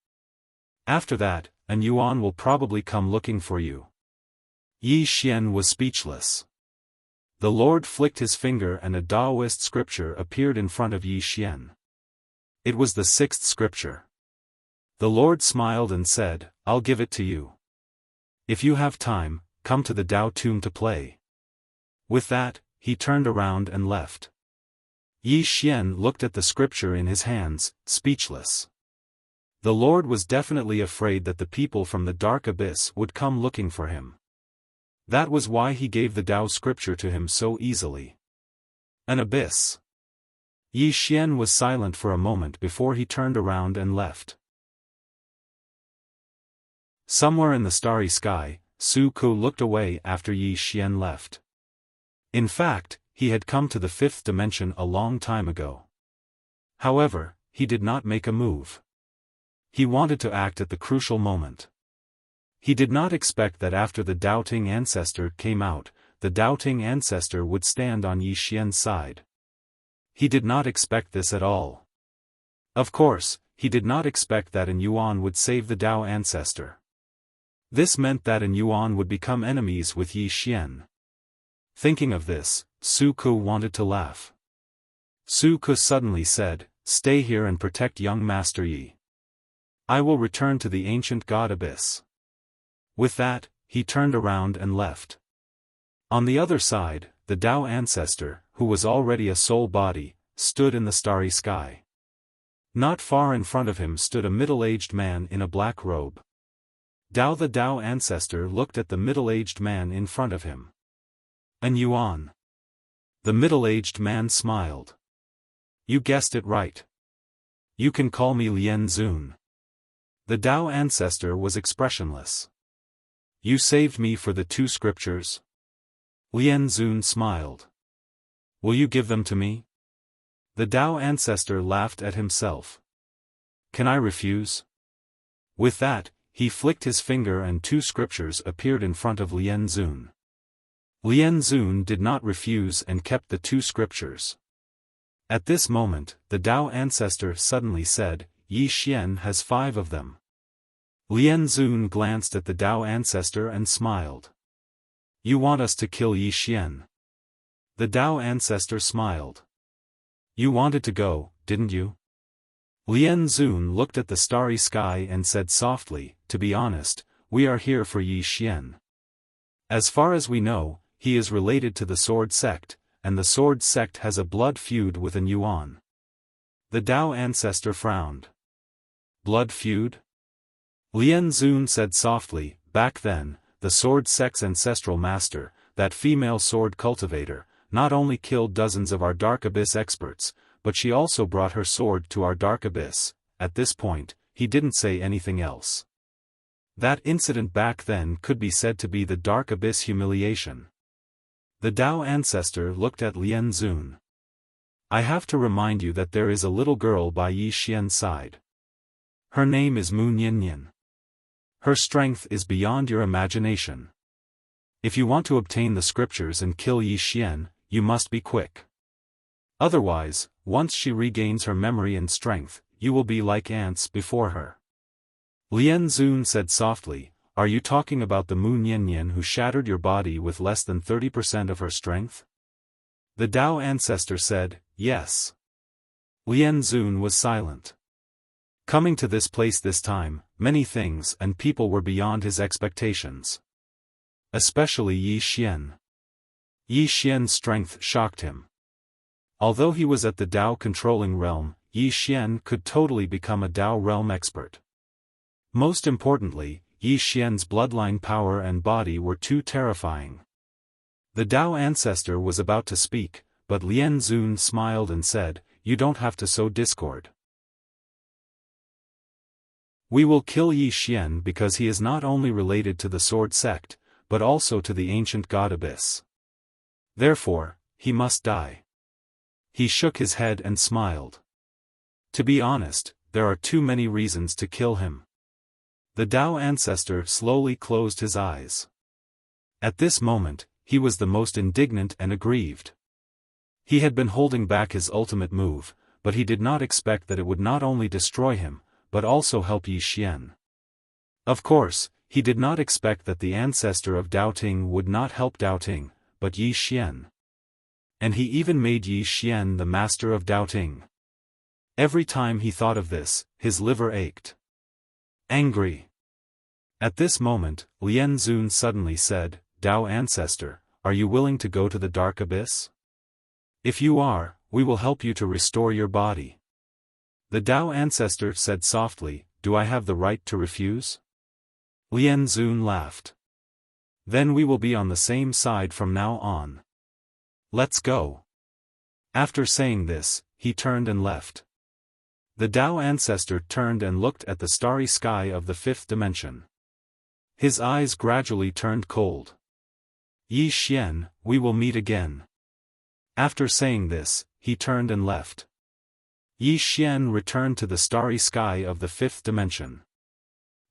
After that, an Yuan will probably come looking for you. Yi Xian was speechless. The Lord flicked his finger and a Taoist scripture appeared in front of Yi Xian. It was the sixth scripture. The Lord smiled and said, I'll give it to you. If you have time, come to the Tao tomb to play. With that, he turned around and left. Yi Xian looked at the scripture in his hands, speechless. The Lord was definitely afraid that the people from the dark abyss would come looking for him. That was why he gave the Tao scripture to him so easily. An abyss. Yi Xian was silent for a moment before he turned around and left. Somewhere in the starry sky, Su Ku looked away after Yi Xian left. In fact, he had come to the fifth dimension a long time ago. However, he did not make a move. He wanted to act at the crucial moment. He did not expect that after the Doubting ancestor came out, the Doubting ancestor would stand on Yi Xian's side. He did not expect this at all. Of course, he did not expect that an Yuan would save the Tao ancestor. This meant that An Yuan would become enemies with Yi Xian. Thinking of this, Su Ke wanted to laugh. Su Ke suddenly said, "Stay here and protect young Master Yi. I will return to the ancient god Abyss." With that, he turned around and left. On the other side, the Tao ancestor, who was already a soul body, stood in the starry sky. Not far in front of him stood a middle-aged man in a black robe. Tao the Tao ancestor looked at the middle-aged man in front of him. "An Yuan." The middle-aged man smiled. "You guessed it right. You can call me Lian Zun." The Tao ancestor was expressionless. "You saved me for the 2 scriptures?" Lian Zun smiled. "Will you give them to me?" The Tao ancestor laughed at himself. "Can I refuse?" With that, he flicked his finger and 2 scriptures appeared in front of Lian Zun. Lian Zun did not refuse and kept the 2 scriptures. At this moment, the Tao ancestor suddenly said, "Yi Xian has 5 of them." Lian Zun glanced at the Tao ancestor and smiled. "You want us to kill Yi Xian?" The Tao ancestor smiled. "You wanted to go, didn't you?" Lian Zun looked at the starry sky and said softly, "To be honest, we are here for Yi Xian. As far as we know, he is related to the Sword Sect, and the Sword Sect has a blood feud with An Yuan." The Tao ancestor frowned. "Blood feud?" Lian Zun said softly, "Back then, the Sword Sect's ancestral master, that female sword cultivator, not only killed dozens of our Dark Abyss experts, but she also brought her sword to our Dark Abyss." At this point, he didn't say anything else. That incident back then could be said to be the Dark Abyss humiliation. The Tao ancestor looked at Lian Zun. "I have to remind you that there is a little girl by Yi Xian's side. Her name is Mu Niannian. Her strength is beyond your imagination. If you want to obtain the scriptures and kill Yi Xian, you must be quick. Otherwise, once she regains her memory and strength, you will be like ants before her." Lian Zun said softly, "Are you talking about the Mu Niannian who shattered your body with less than 30% of her strength?" The Tao ancestor said, "Yes." Lian Zun was silent. Coming to this place this time, many things and people were beyond his expectations. Especially Yi Xian. Yi Xian's strength shocked him. Although he was at the Tao controlling realm, Yi Xian could totally become a Tao realm expert. Most importantly, Yi Xian's bloodline power and body were too terrifying. The Tao ancestor was about to speak, but Lian Zun smiled and said, "You don't have to sow discord. We will kill Yi Xian because he is not only related to the Sword Sect, but also to the ancient god Abyss. Therefore, he must die." He shook his head and smiled. "To be honest, there are too many reasons to kill him." The Tao ancestor slowly closed his eyes. At this moment, he was the most indignant and aggrieved. He had been holding back his ultimate move, but he did not expect that it would not only destroy him, but also help Yi Xian. Of course, he did not expect that the ancestor of Daoting would not help Daoting, but Yi Xian. And he even made Yi Xian the master of Daoting. Every time he thought of this, his liver ached. Angry. At this moment, Lian Zun suddenly said, "Tao ancestor, are you willing to go to the Dark Abyss? If you are, we will help you to restore your body." The Tao ancestor said softly, "Do I have the right to refuse?" Lian Zun laughed. "Then we will be on the same side from now on. Let's go." After saying this, he turned and left. The Tao ancestor turned and looked at the starry sky of the 5th dimension. His eyes gradually turned cold. "Yi Xian, we will meet again." After saying this, he turned and left. Yi Xian returned to the starry sky of the 5th dimension.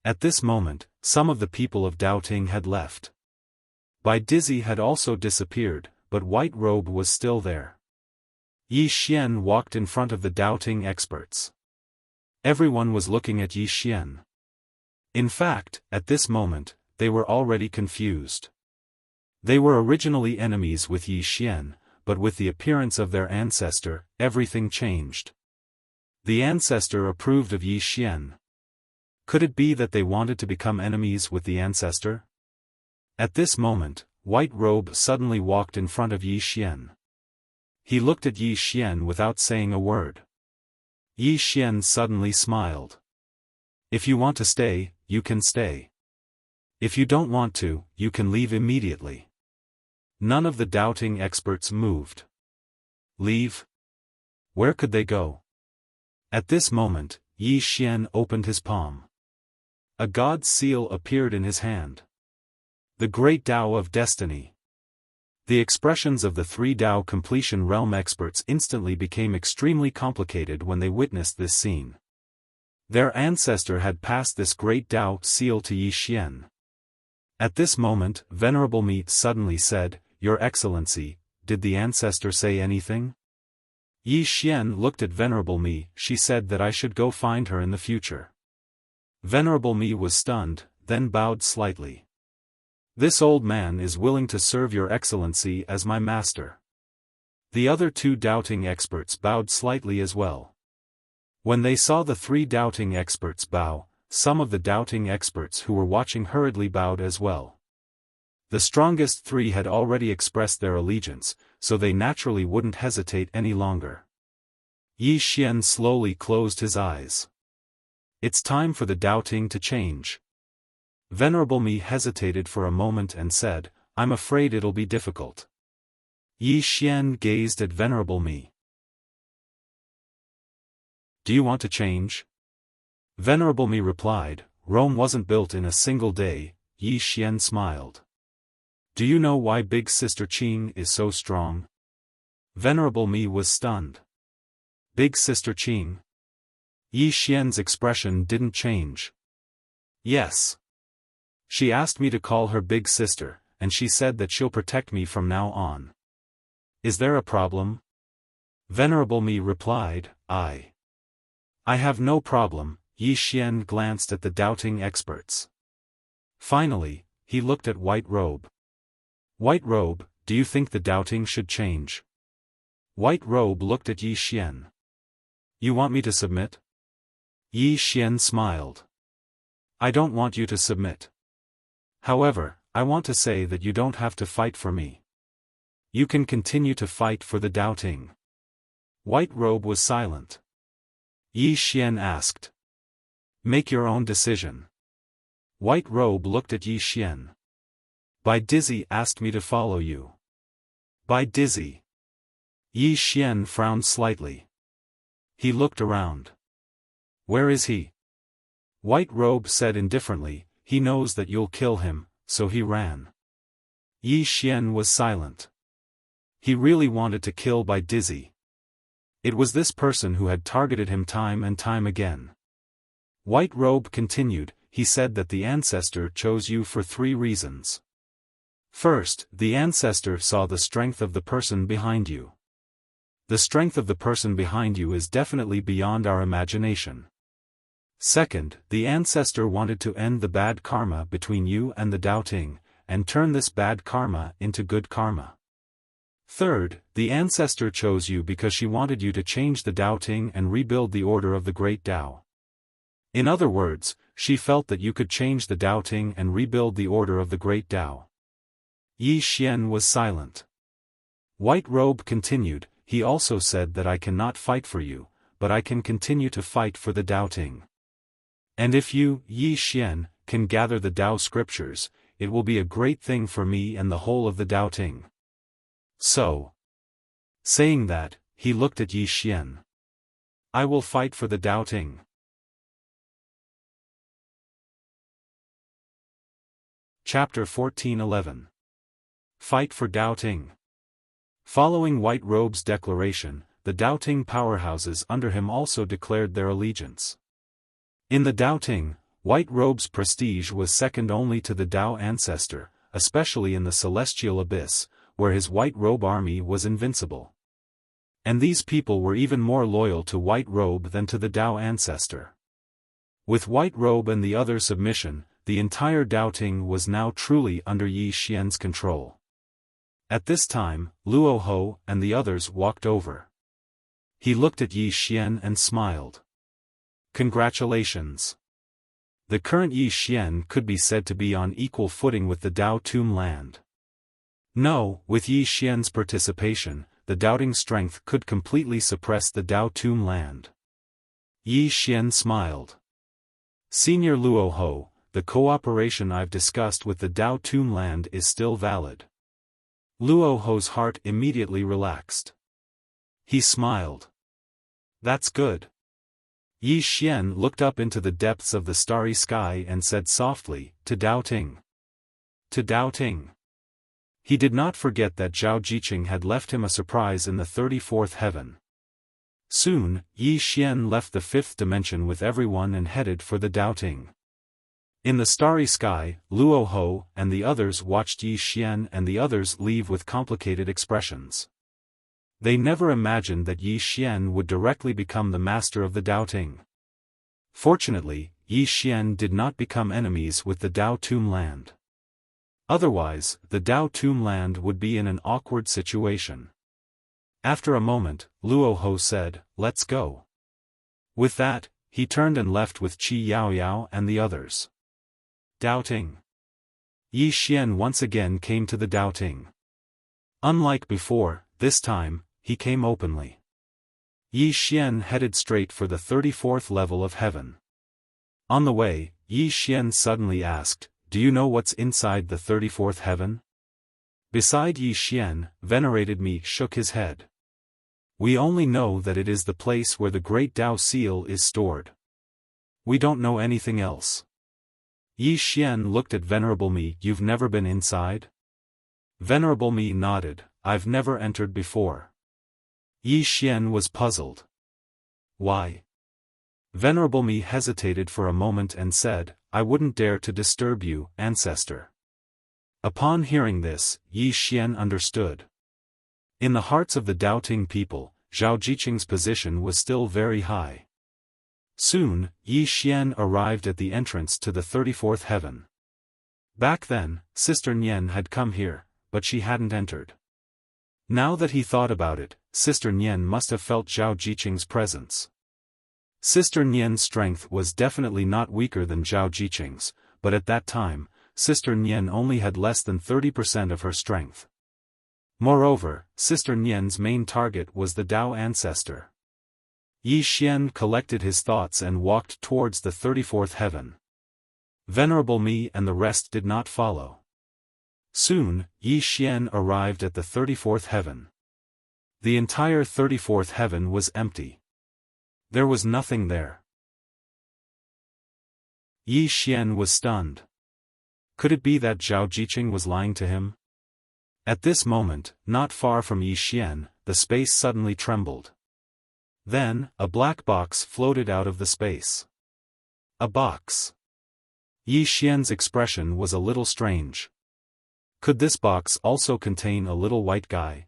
At this moment, some of the people of Daoting had left. Bai Dizzy had also disappeared, but White Robe was still there. Yi Xian walked in front of the Daoting experts. Everyone was looking at Yi Xian. In fact, at this moment, they were already confused. They were originally enemies with Yi Xian, but with the appearance of their ancestor, everything changed. The ancestor approved of Yi Xian. Could it be that they wanted to become enemies with the ancestor? At this moment, White Robe suddenly walked in front of Yi Xian. He looked at Yi Xian without saying a word. Yi Xian suddenly smiled. If you want to stay, you can stay. If you don't want to, you can leave immediately. None of the doubting experts moved. Leave? Where could they go? At this moment, Yi Xian opened his palm. A god's seal appeared in his hand. The Great Tao of Destiny. The expressions of the three Tao completion realm experts instantly became extremely complicated when they witnessed this scene. Their ancestor had passed this Great Tao seal to Yi Xian. At this moment, Venerable Meat suddenly said, "Your Excellency, did the ancestor say anything?" Yi Xian looked at Venerable Me. She said that I should go find her in the future. Venerable Me was stunned, then bowed slightly. This old man is willing to serve your excellency as my master. The other two doubting experts bowed slightly as well. When they saw the three doubting experts bow, some of the doubting experts who were watching hurriedly bowed as well. The strongest three had already expressed their allegiance, so they naturally wouldn't hesitate any longer. Yi Xian slowly closed his eyes. It's time for the doubting to change. Venerable Me hesitated for a moment and said, "I'm afraid it'll be difficult." Yi Xian gazed at Venerable Me. "Do you want to change?" Venerable Me replied, "Rome wasn't built in a single day." Yi Xian smiled. "Do you know why Big Sister Qing is so strong?" Venerable Me was stunned. Big Sister Qing? Yi Xian's expression didn't change. "Yes. She asked me to call her big sister, and she said that she'll protect me from now on." "Is there a problem?" Venerable Me replied, I have no problem." Yi Xian glanced at the doubting experts. Finally, he looked at White Robe. "White Robe, do you think the doubting should change?" White Robe looked at Yi Xian. "You want me to submit?" Yi Xian smiled. "I don't want you to submit. However, I want to say that you don't have to fight for me. You can continue to fight for the doubting." White Robe was silent. Yi Xian asked, "Make your own decision." White Robe looked at Yi Xian. "Bai Dizzy asked me to follow you." "Bai Dizzy?" Yi Xian frowned slightly. He looked around. "Where is he?" White Robe said indifferently, "He knows that you'll kill him, so he ran." Yi Xian was silent. He really wanted to kill Bai Dizzy. It was this person who had targeted him time and time again. White Robe continued, "He said that the ancestor chose you for 3 reasons. First, the ancestor saw the strength of the person behind you. The strength of the person behind you is definitely beyond our imagination. Second, the ancestor wanted to end the bad karma between you and the doubting, and turn this bad karma into good karma. Third, the ancestor chose you because she wanted you to change the doubting and rebuild the order of the Great Tao. In other words, she felt that you could change the doubting and rebuild the order of the Great Tao." Yi Xian was silent. White Robe continued, "He also said that I cannot fight for you, but I can continue to fight for the doubting. And if you, Yi Xian, can gather the Tao scriptures, it will be a great thing for me and the whole of the doubting. So." Saying that, he looked at Yi Xian. "I will fight for the doubting." Chapter 14:11. Fight for doubting. Following White Robe's declaration, the doubting powerhouses under him also declared their allegiance. In the doubting, White Robe's prestige was second only to the Tao ancestor, especially in the celestial abyss, where his White Robe army was invincible. And these people were even more loyal to White Robe than to the Tao ancestor. With White Robe and the other submission, the entire doubting was now truly under Yi Xian's control. At this time, Luo Ho and the others walked over. He looked at Yi Xian and smiled. Congratulations. The current Yi Xian could be said to be on equal footing with the Dao Tomb land. No, with Yi Xian's participation, the doubting strength could completely suppress the Dao Tomb land. Yi Xian smiled. Senior Luo Ho, the cooperation I've discussed with the Dao Tomb land is still valid. Luo Ho's heart immediately relaxed. He smiled. That's good. Yi Xian looked up into the depths of the starry sky and said softly, to Dao Ting. To Dao Ting. He did not forget that Zhao Jiqing had left him a surprise in the 34th heaven. Soon, Yi Xian left the 5th dimension with everyone and headed for the Dao Ting. In the starry sky, Luo Ho and the others watched Yi Xian and the others leave with complicated expressions. They never imagined that Yi Xian would directly become the master of the Dao Ting. Fortunately, Yi Xian did not become enemies with the Dao Tomb land. Otherwise, the Dao Tomb land would be in an awkward situation. After a moment, Luo Ho said, "Let's go." With that, he turned and left with Qi Yaoyao and the others. Dao Ting. Yi Xian once again came to the Dao Ting. Unlike before, this time, he came openly. Yi Xian headed straight for the 34th level of heaven. On the way, Yi Xian suddenly asked, "Do you know what's inside the 34th heaven?" Beside Yi Xian, venerated Mi shook his head. "We only know that it is the place where the great Dao seal is stored. We don't know anything else." Yi Xian looked at Venerable Mi. "You've never been inside?" Venerable Mi nodded. "I've never entered before." Yi Xian was puzzled. "Why?" Venerable Mi hesitated for a moment and said, "I wouldn't dare to disturb you, ancestor." Upon hearing this, Yi Xian understood. In the hearts of the doubting people, Zhao Jiqing's position was still very high. Soon, Yi Xian arrived at the entrance to the 34th heaven. Back then, Sister Nian had come here, but she hadn't entered. Now that he thought about it, Sister Nian must have felt Zhao Jiqing's presence. Sister Nian's strength was definitely not weaker than Zhao Jiqing's, but at that time, Sister Nian only had less than 30% of her strength. Moreover, Sister Nian's main target was the Dao ancestor. Yi Xian collected his thoughts and walked towards the 34th heaven. Venerable Mi and the rest did not follow. Soon, Yi Xian arrived at the 34th heaven. The entire 34th heaven was empty. There was nothing there. Yi Xian was stunned. Could it be that Zhao Jiqing was lying to him? At this moment, not far from Yi Xian, the space suddenly trembled. Then, a black box floated out of the space. A box. Yi Xian's expression was a little strange. Could this box also contain a little white guy?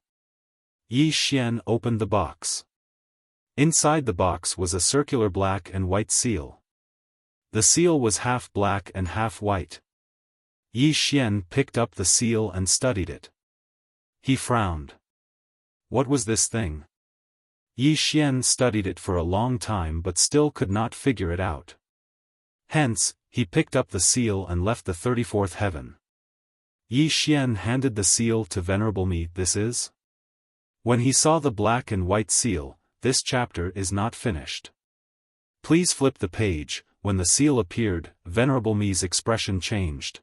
Yi Xian opened the box. Inside the box was a circular black and white seal. The seal was half black and half white. Yi Xian picked up the seal and studied it. He frowned. What was this thing? Yi Xian studied it for a long time but still could not figure it out. Hence, he picked up the seal and left the 34th heaven. Yi Xian handed the seal to Venerable Mi. "This is?" When he saw the black and white seal, "This chapter is not finished. Please flip the page." When the seal appeared, Venerable Mi's expression changed.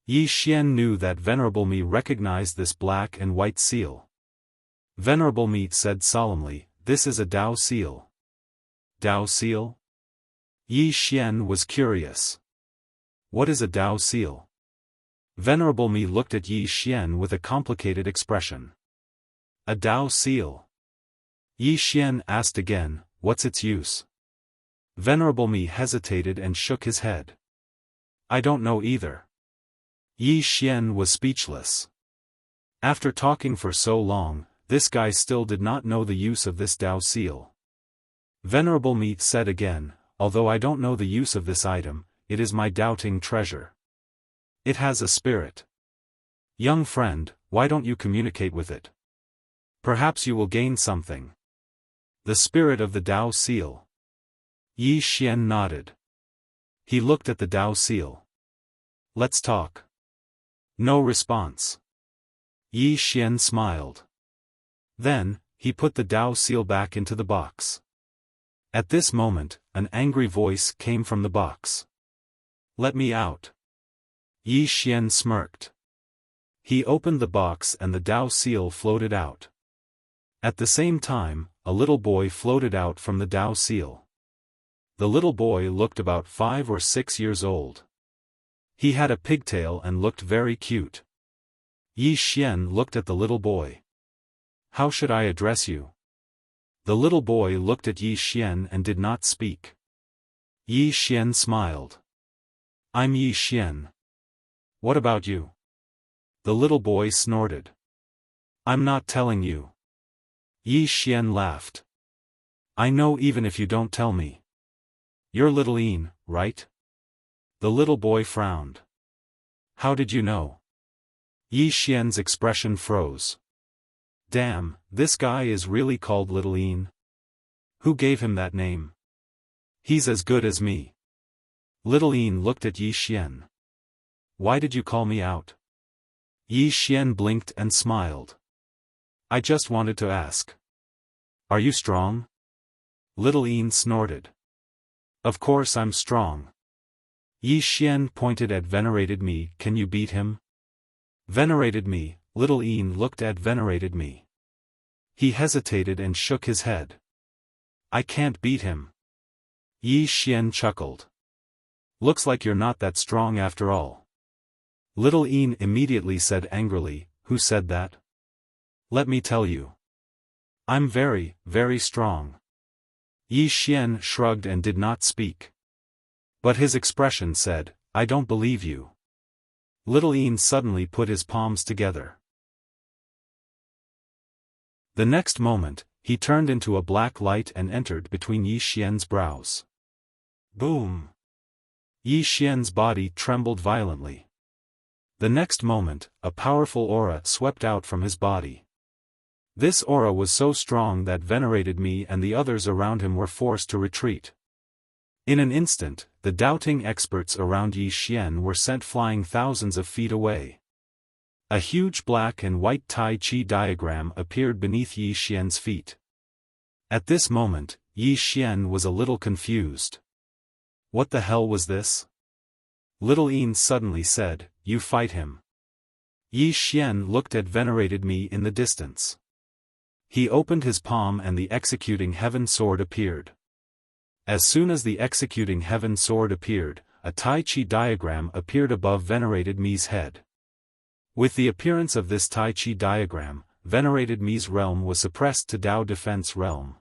Yi Xian knew that Venerable Mi recognized this black and white seal. Venerable Mi said solemnly, "This is a Dao seal." Dao seal? Yi Xian was curious. What is a Dao seal? Venerable Mi looked at Yi Xian with a complicated expression. A Dao seal? Yi Xian asked again, "What's its use?" Venerable Mi hesitated and shook his head. "I don't know either." Yi Xian was speechless. After talking for so long, this guy still did not know the use of this Dao seal. Venerable Mi said again, "Although I don't know the use of this item, it is my doubting treasure. It has a spirit. Young friend, why don't you communicate with it? Perhaps you will gain something. The spirit of the Tao seal. Yi Xian nodded. He looked at the Tao seal. Let's talk. No response. Yi Xian smiled. Then, he put the Tao seal back into the box. At this moment, an angry voice came from the box. Let me out. Yi Xian smirked. He opened the box and the Tao seal floated out. At the same time, a little boy floated out from the Tao seal. The little boy looked about 5 or 6 years old. He had a pigtail and looked very cute. Yi Xian looked at the little boy. How should I address you? The little boy looked at Yi Xian and did not speak. Yi Xian smiled. I'm Yi Xian. What about you? The little boy snorted. I'm not telling you. Yi Xian laughed. I know even if you don't tell me. You're Little Een, right? The little boy frowned. How did you know? Yi Xian's expression froze. Damn, this guy is really called Little Een. Who gave him that name? He's as good as me. Little Een looked at Yi Xian. Why did you call me out? Yi Xian blinked and smiled. I just wanted to ask. Are you strong? Little Een snorted. Of course I'm strong. Yi Xian pointed at Venerated Me. Can you beat him? Venerated Me. Little Een looked at Venerated Me. He hesitated and shook his head. I can't beat him. Yi Xian chuckled. Looks like you're not that strong after all. Little Een immediately said angrily, Who said that? Let me tell you. I'm very, very strong. Yi Xian shrugged and did not speak. But his expression said, I don't believe you. Little Een suddenly put his palms together. The next moment, he turned into a black light and entered between Yi Xian's brows. Boom! Yi Xian's body trembled violently. The next moment, a powerful aura swept out from his body. This aura was so strong that Venerated Me and the others around him were forced to retreat. In an instant, the doubting experts around Yi Xian were sent flying thousands of feet away. A huge black and white Tai Chi diagram appeared beneath Yi Xian's feet. At this moment, Yi Xian was a little confused. What the hell was this? Little Een suddenly said, You fight him. Yi Xian looked at Venerated Me in the distance. He opened his palm and the executing heaven sword appeared. As soon as the executing heaven sword appeared, a Tai Chi diagram appeared above Venerated Me's head. With the appearance of this Tai Chi diagram, Venerated Me's realm was suppressed to Tao Defense Realm.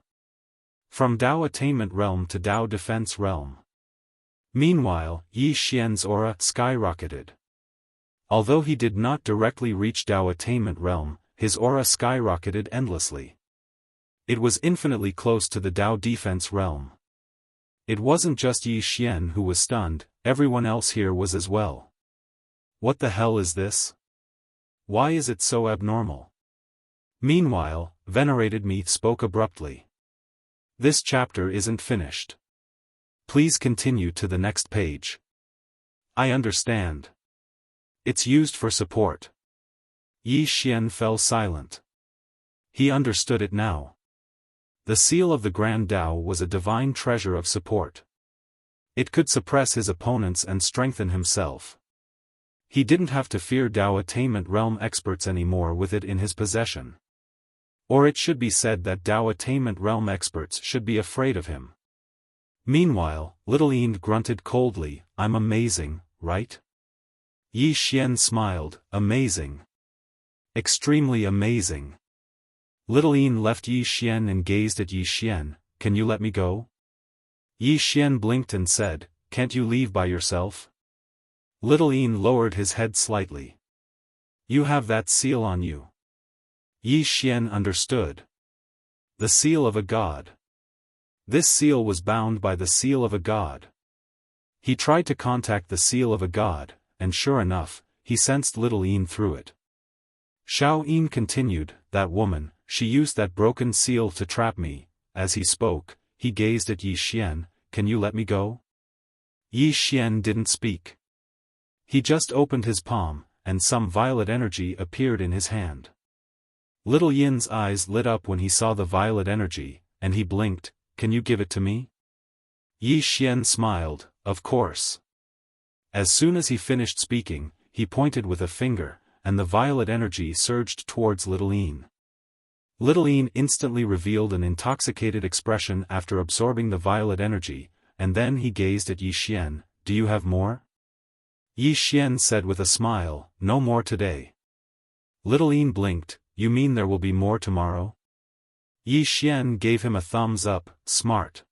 From Tao Attainment Realm to Tao Defense Realm. Meanwhile, Yi Xian's aura skyrocketed. Although he did not directly reach Tao Attainment Realm, his aura skyrocketed endlessly. It was infinitely close to the Tao Defense Realm. It wasn't just Yi Xian who was stunned, everyone else here was as well. What the hell is this? Why is it so abnormal? Meanwhile, Venerated Me spoke abruptly. This chapter isn't finished. Please continue to the next page. I understand. It's used for support. Yi Xian fell silent. He understood it now. The seal of the Grand Tao was a divine treasure of support. It could suppress his opponents and strengthen himself. He didn't have to fear Tao Attainment Realm experts anymore with it in his possession. Or it should be said that Tao Attainment Realm experts should be afraid of him. Meanwhile, Little Een grunted coldly, I'm amazing, right? Yi Xian smiled, amazing. Extremely amazing. Little Een left Yi Xian and gazed at Yi Xian, can you let me go? Yi Xian blinked and said, can't you leave by yourself? Little Een lowered his head slightly. You have that seal on you. Yi Xian understood. The seal of a god. This seal was bound by the seal of a god. He tried to contact the seal of a god, and sure enough, he sensed little Yin through it. Xiao Yin continued, that woman, she used that broken seal to trap me. As he spoke, he gazed at Yi Xian, can you let me go? Yi Xian didn't speak. He just opened his palm, and some violet energy appeared in his hand. Little Yin's eyes lit up when he saw the violet energy, and he blinked, can you give it to me? Yi Xian smiled, of course. As soon as he finished speaking, he pointed with a finger, and the violet energy surged towards Little Yin. Little Yin instantly revealed an intoxicated expression after absorbing the violet energy, and then he gazed at Yi Xian, do you have more? Yi Xian said with a smile, no more today. Little Yin blinked, you mean there will be more tomorrow? Yi Xian gave him a thumbs up, smart.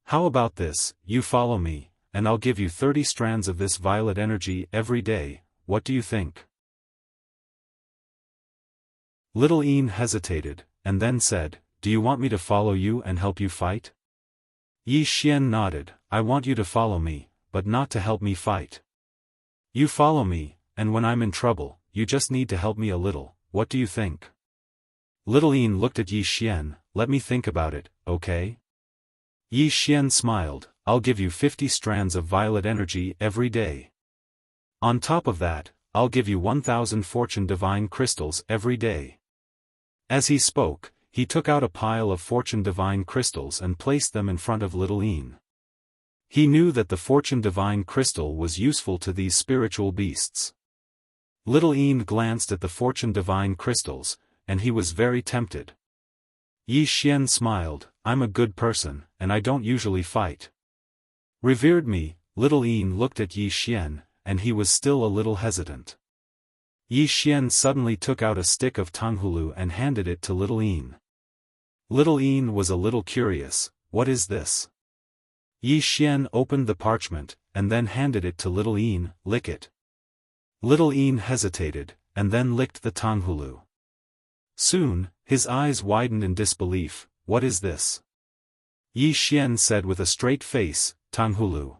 How about this, you follow me, and I'll give you 30 strands of this violet energy every day, what do you think? Little Yin hesitated, and then said, do you want me to follow you and help you fight? Yi Xian nodded, I want you to follow me, but not to help me fight. You follow me, and when I'm in trouble, you just need to help me a little, what do you think? Little Yin looked at Yi Xian, let me think about it, okay? Yi Xian smiled, I'll give you 50 strands of violet energy every day. On top of that, I'll give you 1,000 fortune divine crystals every day. As he spoke, he took out a pile of fortune divine crystals and placed them in front of Little Yin. He knew that the fortune divine crystal was useful to these spiritual beasts. Little Yin glanced at the fortune divine crystals, and he was very tempted. Yi Xian smiled, I'm a good person, and I don't usually fight. Revered me, Little Yin looked at Yi Xian, and he was still a little hesitant. Yi Xian suddenly took out a stick of Tanghulu and handed it to Little Yin. Little Yin was a little curious, what is this? Yi Xian opened the parchment, and then handed it to Little Yin, lick it. Little Yin hesitated, and then licked the Tanghulu. Soon, his eyes widened in disbelief, what is this? Yi Xian said with a straight face, Tanghulu.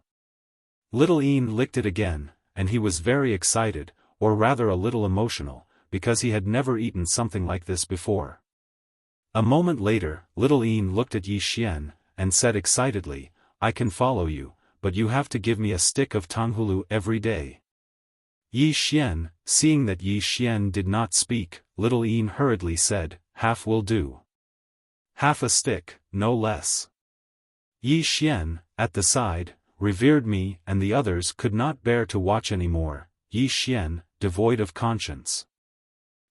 Little Yin licked it again, and he was very excited, or rather a little emotional, because he had never eaten something like this before. A moment later, Little Yin looked at Yi Xian, and said excitedly, I can follow you, but you have to give me a stick of Tanghulu every day. Yi Xian, seeing that Yi Xian did not speak, Little Yin hurriedly said, half will do. Half a stick, no less. Yi Xian, at the side, revered me, and the others could not bear to watch any more. Yi Xian, devoid of conscience.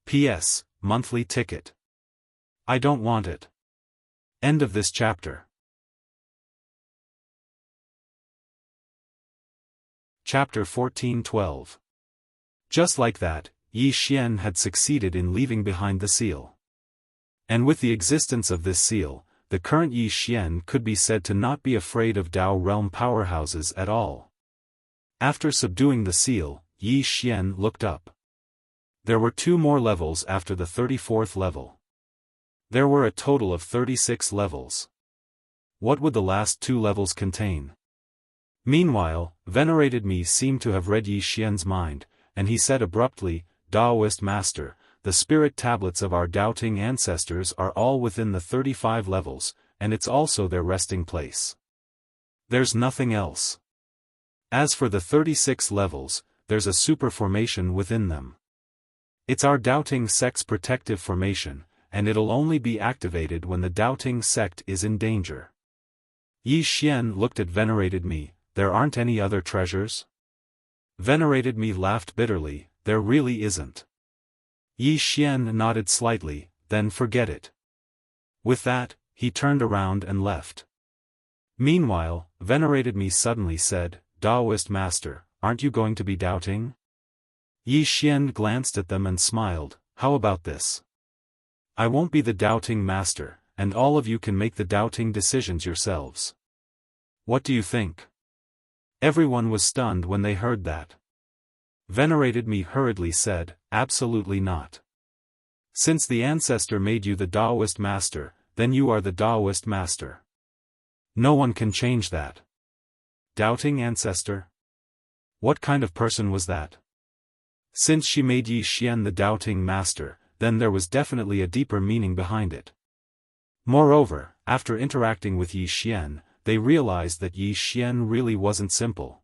P.S. Monthly ticket. I don't want it. End of this chapter. Chapter 14:12. Just like that, Yi Xian had succeeded in leaving behind the seal. And with the existence of this seal, the current Yi Xian could be said to not be afraid of Dao realm powerhouses at all. After subduing the seal, Yi Xian looked up. There were 2 more levels after the 34th level. There were a total of 36 levels. What would the last 2 levels contain? Meanwhile, Venerated Me seemed to have read Yi Xian's mind, and he said abruptly, Daoist Master, the spirit tablets of our doubting ancestors are all within the 35 levels, and it's also their resting place. There's nothing else. As for the 36 levels, there's a super formation within them. It's our doubting sect's protective formation, and it'll only be activated when the doubting sect is in danger. Yi Xian looked at Venerated Me, there aren't any other treasures? Venerated Me laughed bitterly, there really isn't. Yi Xian nodded slightly, then forget it. With that, he turned around and left. Meanwhile, Venerated Me suddenly said, Daoist Master, aren't you going to be doubting? Yi Xian glanced at them and smiled, how about this? I won't be the doubting master, and all of you can make the doubting decisions yourselves. What do you think? Everyone was stunned when they heard that. Venerated Me hurriedly said, absolutely not. Since the ancestor made you the Daoist master, then you are the Daoist master. No one can change that. doubting ancestor? What kind of person was that? Since she made Yi Xian the doubting master, then there was definitely a deeper meaning behind it. Moreover, after interacting with Yi Xian, they realized that Yi Xian really wasn't simple.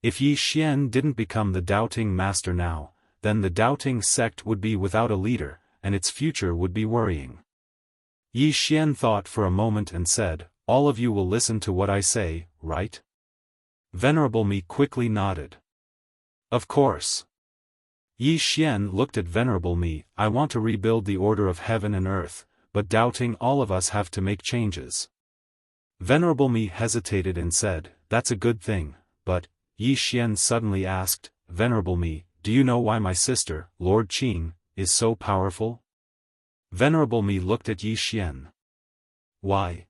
If Yi Xian didn't become the doubting master now, then the doubting sect would be without a leader, and its future would be worrying. Yi Xian thought for a moment and said, "All of you will listen to what I say, right?" Venerable Me quickly nodded. Of course. Yi Xian looked at Venerable Me. "I want to rebuild the order of heaven and earth, but doubting all of us have to make changes." Venerable Me hesitated and said, "That's a good thing, but," Yi Xian suddenly asked, "Venerable Me, do you know why my sister, Lord Qing, is so powerful?" Venerable Me looked at Yi Xian. "Why?"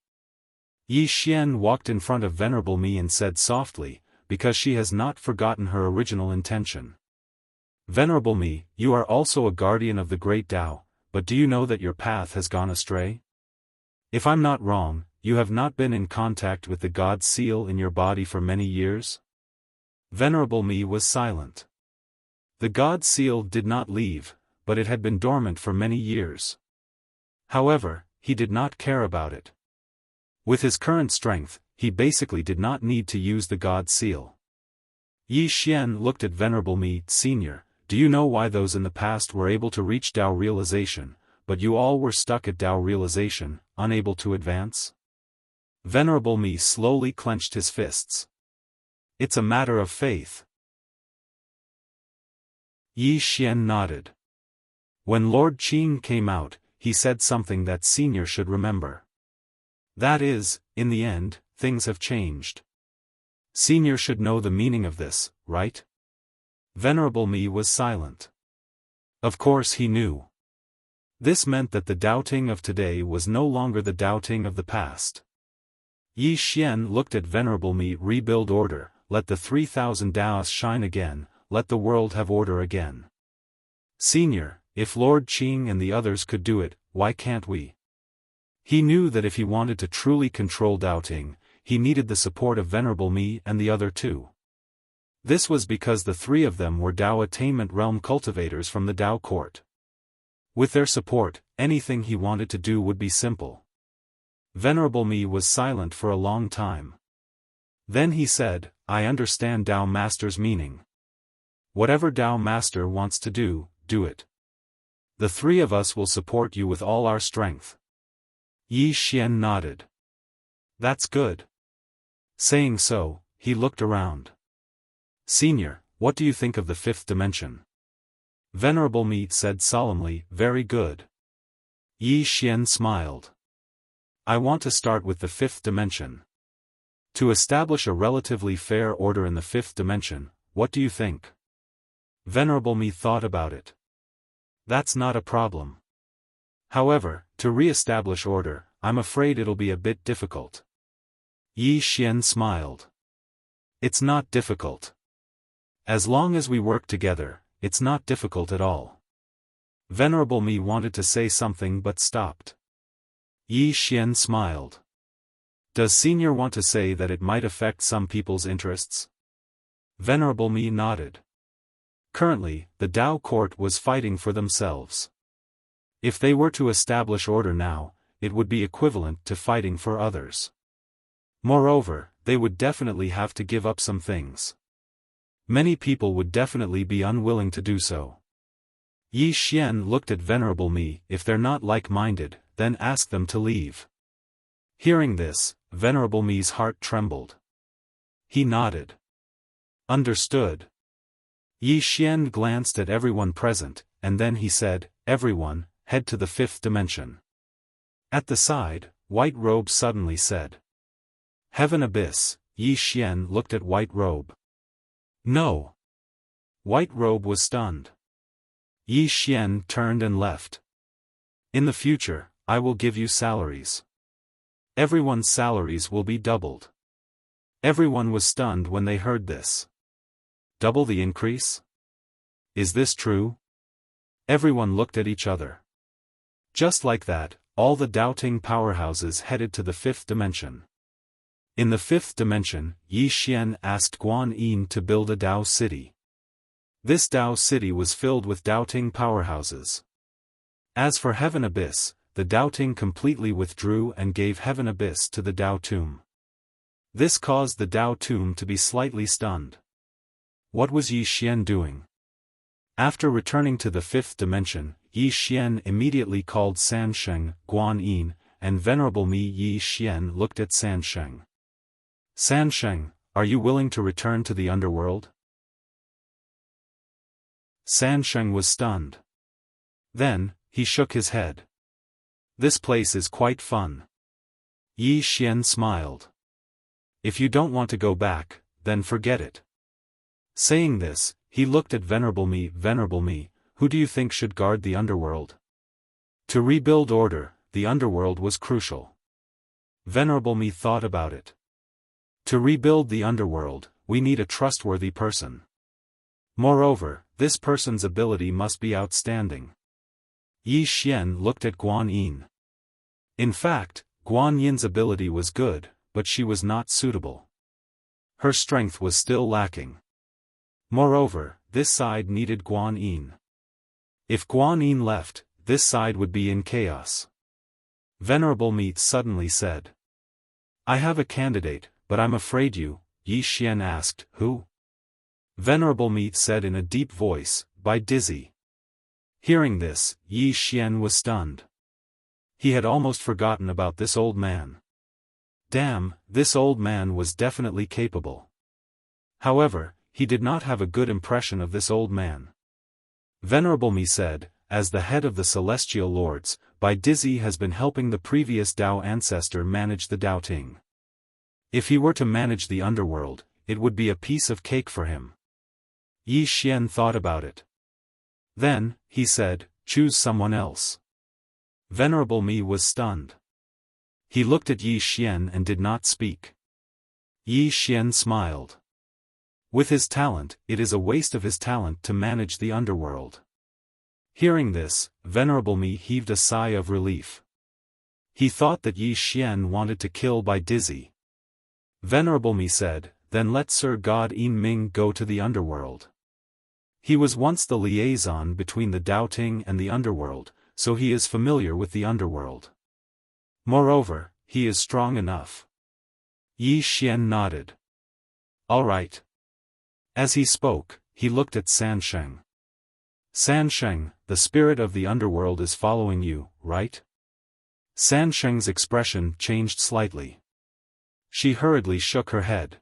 Yi Xian walked in front of Venerable Me and said softly, "Because she has not forgotten her original intention." Venerable Me, you are also a guardian of the great Tao, but do you know that your path has gone astray? If I'm not wrong, you have not been in contact with the God seal in your body for many years? Venerable Me was silent. The God seal did not leave, but it had been dormant for many years. However, he did not care about it. With his current strength, he basically did not need to use the God seal. Yi Xian looked at Venerable Me. "Senior, do you know why those in the past were able to reach Tao realization, but you all were stuck at Tao realization, unable to advance?" Venerable Me slowly clenched his fists. "It's a matter of faith." Yi Xian nodded. When Lord Qing came out, he said something that Senior should remember. That is, in the end, things have changed. Senior should know the meaning of this, right? Venerable Me was silent. Of course he knew. This meant that the doubting of today was no longer the doubting of the past. Yi Xian looked at Venerable Me. "Rebuild order, let the 3,000 Daos shine again, let the world have order again." Senior, if Lord Qing and the others could do it, why can't we? He knew that if he wanted to truly control doubting, he needed the support of Venerable Me and the other two. This was because the three of them were Tao attainment realm cultivators from the Tao court. With their support, anything he wanted to do would be simple. Venerable Me was silent for a long time. Then he said, "I understand Tao Master's meaning. Whatever Tao Master wants to do, do it. The three of us will support you with all our strength." Yi Xian nodded. "That's good." Saying so, he looked around. "Senior, what do you think of the fifth dimension?" Venerable Me said solemnly, "Very good." Yi Xian smiled. "I want to start with the fifth dimension. To establish a relatively fair order in the fifth dimension, what do you think?" Venerable Me thought about it. "That's not a problem. However, to re-establish order, I'm afraid it'll be a bit difficult." Yi Xian smiled. "It's not difficult. As long as we work together, it's not difficult at all." Venerable Me wanted to say something but stopped. Yi Xian smiled. "Does Senior want to say that it might affect some people's interests?" Venerable Me nodded. Currently, the Tao court was fighting for themselves. If they were to establish order now, it would be equivalent to fighting for others. Moreover, they would definitely have to give up some things. Many people would definitely be unwilling to do so. Yi Xian looked at Venerable Me. "If they're not like-minded, then ask them to leave." Hearing this, Venerable Me's heart trembled. He nodded. "Understood." Yi Xian glanced at everyone present, and then he said, "Everyone, head to the fifth dimension." At the side, White Robe suddenly said, "Heaven Abyss." Yi Xian looked at White Robe. "No." White Robe was stunned. Yi Xian turned and left. "In the future, I will give you salaries. Everyone's salaries will be doubled." Everyone was stunned when they heard this. Double the increase? Is this true? Everyone looked at each other. Just like that, all the doubting powerhouses headed to the fifth dimension. In the fifth dimension, Yi Xian asked Guan Yin to build a Dao city. This Dao city was filled with doubting powerhouses. As for Heaven Abyss, the doubting completely withdrew and gave Heaven Abyss to the Dao tomb. This caused the Dao tomb to be slightly stunned. What was Yi Xian doing? After returning to the fifth dimension, Yi Xian immediately called Sansheng, Guan Yin, and Venerable Me. Yi Xian looked at Sansheng. Sansheng, are you willing to return to the underworld? Sansheng was stunned. Then, he shook his head. This place is quite fun. Yi Xian smiled. If you don't want to go back, then forget it. Saying this, he looked at Venerable Me. Venerable Me, who do you think should guard the underworld? To rebuild order, the underworld was crucial. Venerable Me thought about it. To rebuild the underworld, we need a trustworthy person. Moreover, this person's ability must be outstanding. Yi Xian looked at Guan Yin. In fact, Guan Yin's ability was good, but she was not suitable. Her strength was still lacking. Moreover, this side needed Guan Yin. If Guan Yin left, this side would be in chaos. Venerable Me suddenly said. I have a candidate, but I'm afraid you. Yi Xian asked, who? Venerable Me said in a deep voice, by Dizzy. Hearing this, Yi Xian was stunned. He had almost forgotten about this old man. Damn, this old man was definitely capable. However, he did not have a good impression of this old man. Venerable Me said, as the head of the Celestial Lords, Bai Dizzy has been helping the previous Dao ancestor manage the Dao Ting. If he were to manage the underworld, it would be a piece of cake for him. Yi Xian thought about it. Then, he said, choose someone else. Venerable Me was stunned. He looked at Yi Xian and did not speak. Yi Xian smiled. With his talent, it is a waste of his talent to manage the underworld. Hearing this, Venerable Me heaved a sigh of relief. He thought that Yi Xian wanted to kill Bai Dizzy. Venerable Me said, then let Sir God Yin Ming go to the underworld. He was once the liaison between the Dao Ting and the underworld, so he is familiar with the underworld. Moreover, he is strong enough. Yi Xian nodded. All right. As he spoke, he looked at Sansheng. Sansheng, the spirit of the underworld is following you, right? Sansheng's expression changed slightly. She hurriedly shook her head.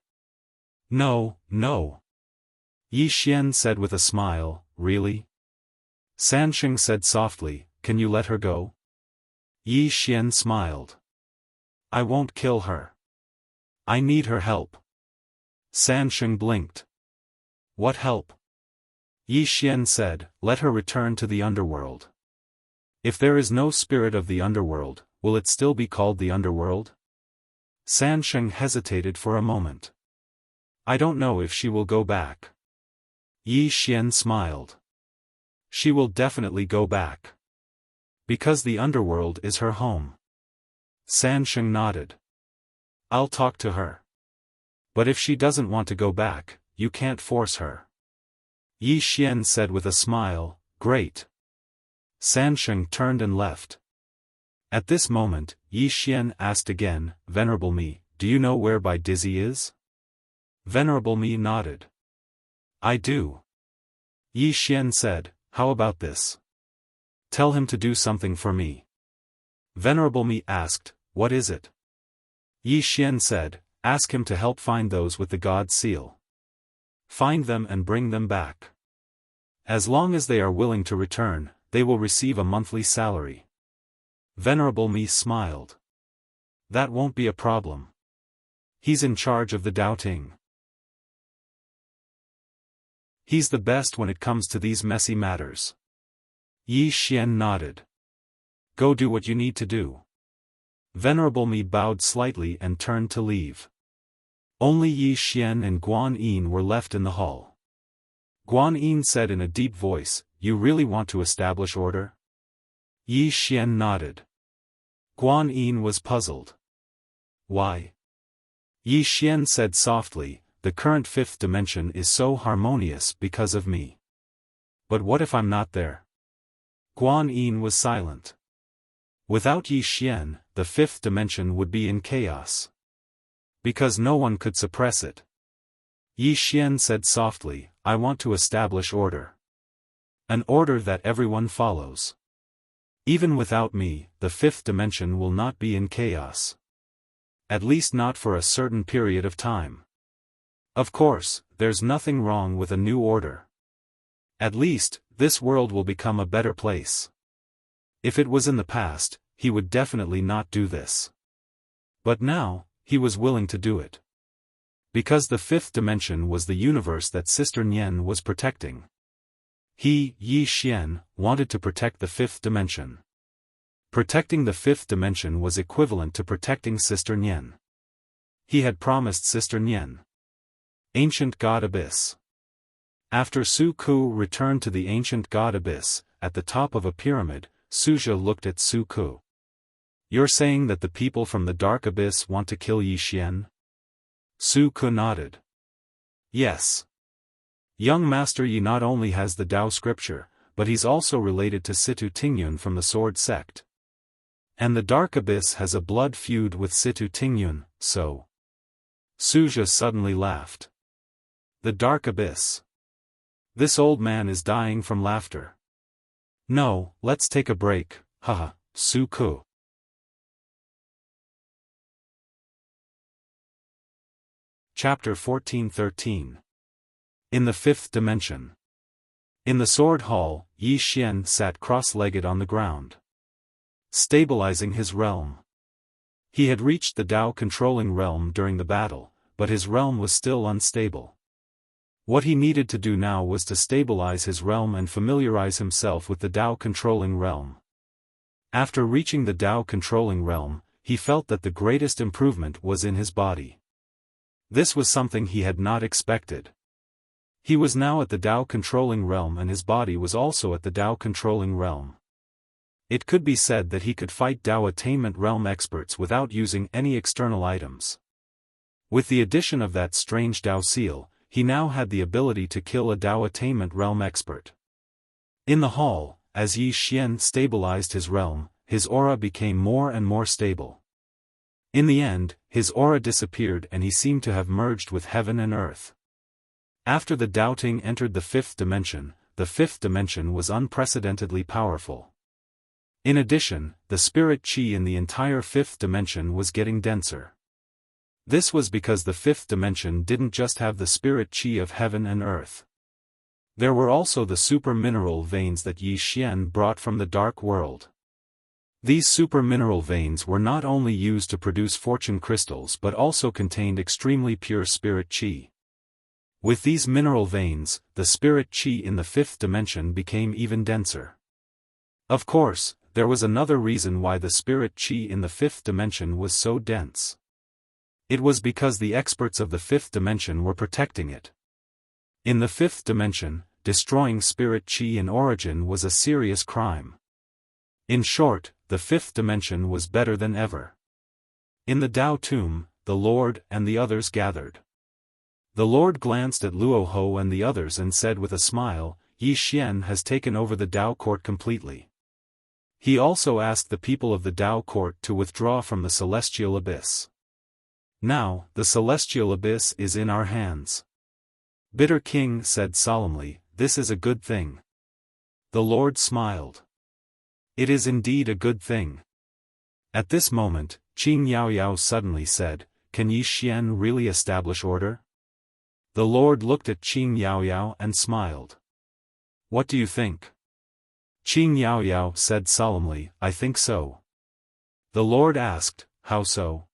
No, no. Yi Xian said with a smile, really? Sansheng said softly, can you let her go? Yi Xian smiled. I won't kill her. I need her help. Sansheng blinked. What help? Yi Xian said, let her return to the underworld. If there is no spirit of the underworld, will it still be called the underworld? Sansheng hesitated for a moment. I don't know if she will go back. Yi Xian smiled. She will definitely go back. Because the underworld is her home. Sansheng nodded. I'll talk to her. But if she doesn't want to go back, you can't force her. Yi Xian said with a smile, great. Sansheng turned and left. At this moment, Yi Xian asked again, Venerable Me, do you know where Bai Dizzy is? Venerable Me nodded. I do. Yi Xian said, how about this? Tell him to do something for me. Venerable Me asked, what is it? Yi Xian said, ask him to help find those with the God seal. Find them and bring them back. As long as they are willing to return, they will receive a monthly salary. Venerable Me smiled. That won't be a problem. He's in charge of the Dao Ting. He's the best when it comes to these messy matters. Yi Xian nodded. Go do what you need to do. Venerable Me bowed slightly and turned to leave. Only Yi Xian and Guan Yin were left in the hall. Guan Yin said in a deep voice, you really want to establish order? Yi Xian nodded. Guan Yin was puzzled. Why? Yi Xian said softly, the current fifth dimension is so harmonious because of me. But what if I'm not there? Guan Yin was silent. Without Yi Xian, the fifth dimension would be in chaos. Because no one could suppress it. Yi Xian said softly, I want to establish order. An order that everyone follows. Even without me, the fifth dimension will not be in chaos. At least not for a certain period of time. Of course, there's nothing wrong with a new order. At least, this world will become a better place. If it was in the past, he would definitely not do this. But now, he was willing to do it. Because the fifth dimension was the universe that Sister Nian was protecting. He, Yi Xian, wanted to protect the fifth dimension. Protecting the fifth dimension was equivalent to protecting Sister Nian. He had promised Sister Nian. Ancient God Abyss. After Su Ku returned to the ancient God Abyss, at the top of a pyramid, Suzhou looked at Su Ku. You're saying that the people from the Dark Abyss want to kill Yi Xian? Su Ku nodded. Yes. Young Master Yi not only has the Tao scripture, but he's also related to Situ Tingyun from the Sword sect. And the Dark Abyss has a blood feud with Situ Tingyun, so. Suzhou suddenly laughed. The Dark Abyss. This old man is dying from laughter. No, let's take a break, haha, Su Ku. Chapter 14-13. In the fifth dimension. In the sword hall, Yi Xian sat cross-legged on the ground. Stabilizing his realm. He had reached the Tao controlling realm during the battle, but his realm was still unstable. What he needed to do now was to stabilize his realm and familiarize himself with the Tao controlling realm. After reaching the Tao controlling realm, he felt that the greatest improvement was in his body. This was something he had not expected. He was now at the Tao controlling realm and his body was also at the Tao controlling realm. It could be said that he could fight Tao attainment realm experts without using any external items. With the addition of that strange Tao seal, he now had the ability to kill a Tao attainment realm expert. In the hall, as Yi Xian stabilized his realm, his aura became more and more stable. In the end, his aura disappeared and he seemed to have merged with heaven and earth. After the doubting entered the fifth dimension was unprecedentedly powerful. In addition, the spirit qi in the entire fifth dimension was getting denser. This was because the fifth dimension didn't just have the spirit qi of heaven and earth. There were also the super mineral veins that Yi Xian brought from the dark world. These super mineral veins were not only used to produce fortune crystals but also contained extremely pure spirit qi. With these mineral veins, the spirit qi in the fifth dimension became even denser. Of course, there was another reason why the spirit qi in the fifth dimension was so dense. It was because the experts of the fifth dimension were protecting it. In the fifth dimension, destroying spirit qi in origin was a serious crime. In short, the fifth dimension was better than ever. In the Tao tomb, the Lord and the others gathered. The Lord glanced at Luo Ho and the others and said with a smile, Yi Xian has taken over the Tao court completely. He also asked the people of the Tao court to withdraw from the celestial abyss. Now, the celestial abyss is in our hands. Bitter King said solemnly, this is a good thing. The Lord smiled. It is indeed a good thing. At this moment, Qing Yaoyao suddenly said, can Yi Xian really establish order? The Lord looked at Qing Yaoyao and smiled. What do you think? Qing Yaoyao said solemnly, I think so. The Lord asked, how so?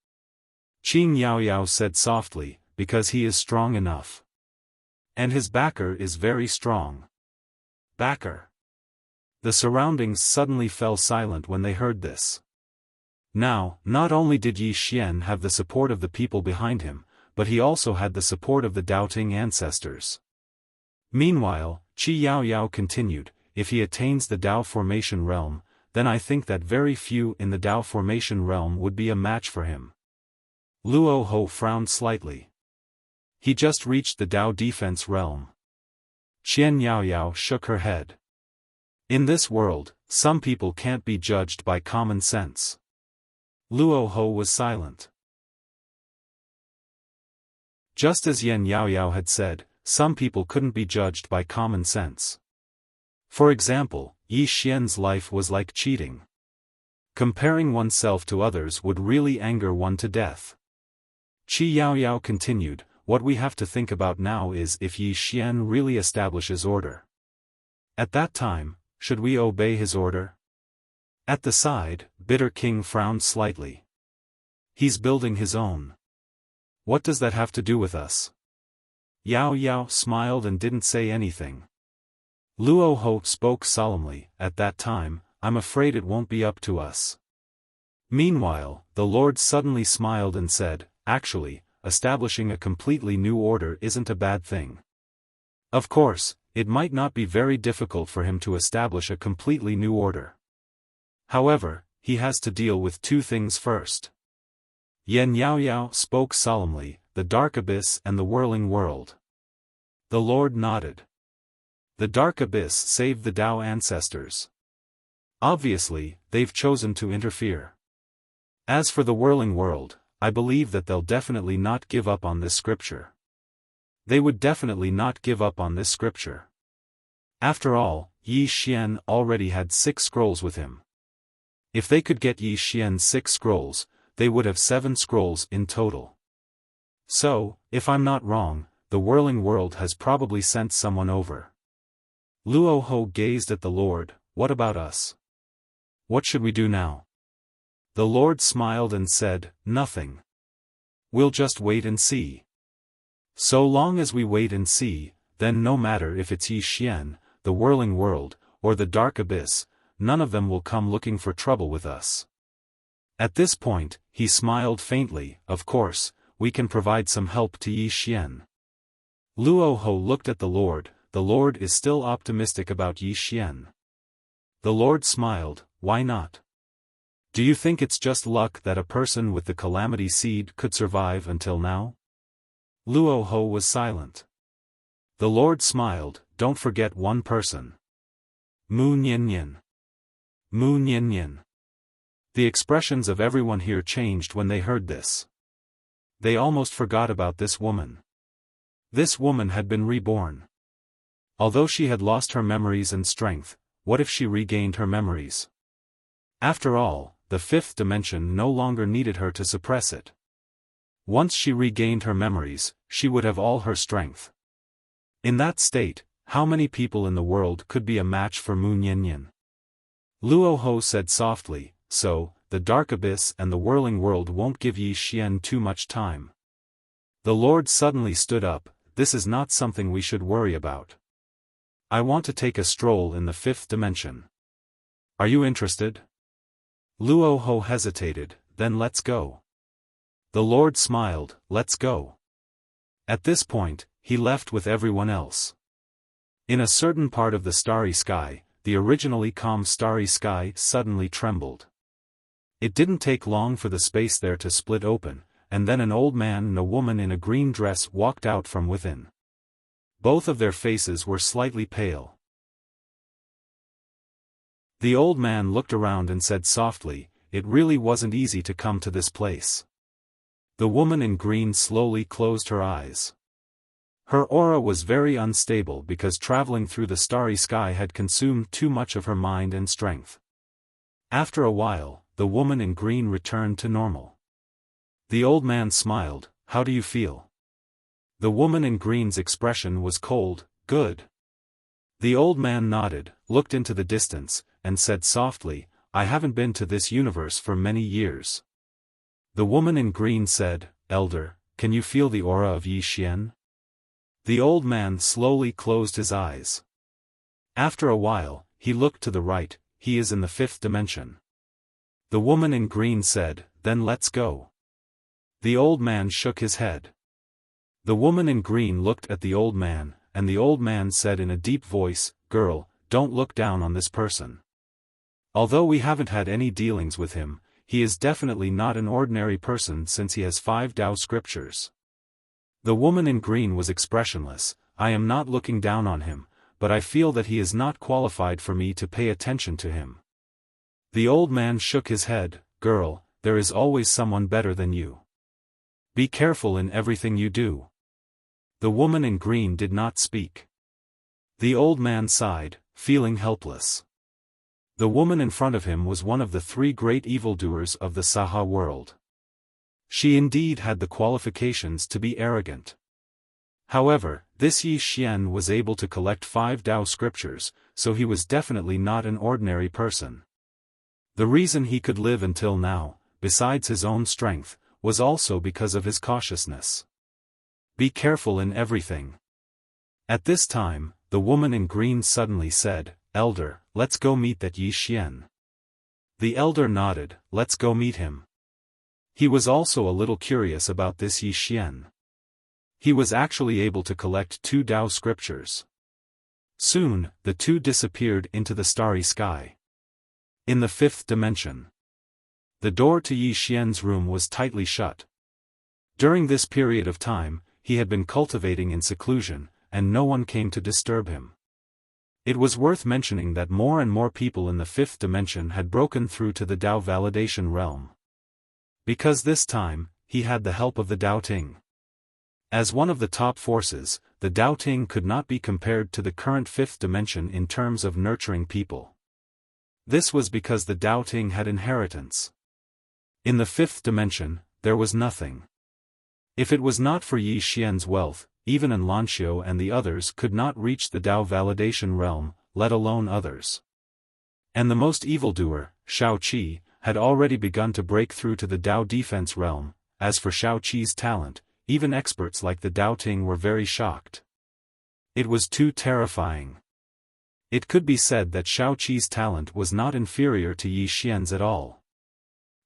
Qing Yaoyao said softly, because he is strong enough. And his backer is very strong. Backer. The surroundings suddenly fell silent when they heard this. Now, not only did Yi Xian have the support of the people behind him, but he also had the support of the doubting ancestors. Meanwhile, Qi Yaoyao continued, if he attains the Tao formation realm, then I think that very few in the Tao formation realm would be a match for him. Luo Ho frowned slightly. He just reached the Dao defense realm. Qian Yaoyao shook her head. In this world, some people can't be judged by common sense. Luo Ho was silent. Just as Yan Yaoyao had said, some people couldn't be judged by common sense. For example, Yi Xian's life was like cheating. Comparing oneself to others would really anger one to death. Qi Yaoyao continued, what we have to think about now is if Yi Xian really establishes order. At that time, should we obey his order? At the side, Bitter King frowned slightly. He's building his own. What does that have to do with us? Yao Yao smiled and didn't say anything. Luo Ho spoke solemnly, at that time, I'm afraid it won't be up to us. Meanwhile, the Lord suddenly smiled and said, actually, establishing a completely new order isn't a bad thing. Of course, it might not be very difficult for him to establish a completely new order. However, he has to deal with two things first. Yan Yaoyao spoke solemnly, the dark abyss and the whirling world. The Lord nodded. The dark abyss saved the Dao ancestors. Obviously, they've chosen to interfere. As for the whirling world, I believe that they'll definitely not give up on this scripture. They would definitely not give up on this scripture. After all, Yi Xian already had 6 scrolls with him. If they could get Yi Xian's 6 scrolls, they would have 7 scrolls in total. So, if I'm not wrong, the whirling world has probably sent someone over. Luo Ho gazed at the Lord, what about us? What should we do now? The Lord smiled and said, nothing. We'll just wait and see. So long as we wait and see, then no matter if it's Yi Xian, the whirling world, or the dark abyss, none of them will come looking for trouble with us. At this point, he smiled faintly, of course, we can provide some help to Yi Xian. Luo Ho looked at the Lord is still optimistic about Yi Xian. The Lord smiled, why not? Do you think it's just luck that a person with the calamity seed could survive until now? Luo Ho was silent. The Lord smiled, don't forget one person. Mu Niannian. Mu Niannian. The expressions of everyone here changed when they heard this. They almost forgot about this woman. This woman had been reborn. Although she had lost her memories and strength, what if she regained her memories? After all, the 5th dimension no longer needed her to suppress it. Once she regained her memories, she would have all her strength. In that state, how many people in the world could be a match for Mu Niannian? Luo Ho said softly, so, the dark abyss and the whirling world won't give Yi Xian too much time. The Lord suddenly stood up, this is not something we should worry about. I want to take a stroll in the 5th dimension. Are you interested? Luo Ho hesitated, then let's go. The Lord smiled, let's go. At this point, he left with everyone else. In a certain part of the starry sky, the originally calm starry sky suddenly trembled. It didn't take long for the space there to split open, and then an old man and a woman in a green dress walked out from within. Both of their faces were slightly pale. The old man looked around and said softly, it really wasn't easy to come to this place. The woman in green slowly closed her eyes. Her aura was very unstable because traveling through the starry sky had consumed too much of her mind and strength. After a while, the woman in green returned to normal. The old man smiled, how do you feel? The woman in green's expression was cold, good. The old man nodded, looked into the distance, and said softly, I haven't been to this universe for many years. The woman in green said, Elder, can you feel the aura of Yi Xian? The old man slowly closed his eyes. After a while, he looked to the right, he is in the 5th dimension. The woman in green said, then let's go. The old man shook his head. The woman in green looked at the old man, and the old man said in a deep voice, girl, don't look down on this person. Although we haven't had any dealings with him, he is definitely not an ordinary person since he has 5 Tao scriptures. The woman in green was expressionless. I am not looking down on him, but I feel that he is not qualified for me to pay attention to him. The old man shook his head. Girl, there is always someone better than you. Be careful in everything you do. The woman in green did not speak. The old man sighed, feeling helpless. The woman in front of him was one of the 3 great evildoers of the Saha world. She indeed had the qualifications to be arrogant. However, this Yi Xian was able to collect 5 Tao scriptures, so he was definitely not an ordinary person. The reason he could live until now, besides his own strength, was also because of his cautiousness. Be careful in everything. At this time, the woman in green suddenly said, Elder, let's go meet that Yi Xian. The elder nodded, let's go meet him. He was also a little curious about this Yi Xian. He was actually able to collect 2 Tao scriptures. Soon, the 2 disappeared into the starry sky. In the 5th dimension. The door to Yi Xian's room was tightly shut. During this period of time, he had been cultivating in seclusion, and no one came to disturb him. It was worth mentioning that more and more people in the 5th dimension had broken through to the Tao validation realm. Because this time, he had the help of the Tao Ting. As one of the top forces, the Tao Ting could not be compared to the current 5th dimension in terms of nurturing people. This was because the Tao Ting had inheritance. In the 5th dimension, there was nothing. If it was not for Yi Xian's wealth, even An Lanxiu and the others could not reach the Tao validation realm, let alone others. And the most evildoer, Shao Qi, had already begun to break through to the Tao defense realm. As for Shao Qi's talent, even experts like the Tao Ting were very shocked. It was too terrifying. It could be said that Shao Qi's talent was not inferior to Yi Xian's at all.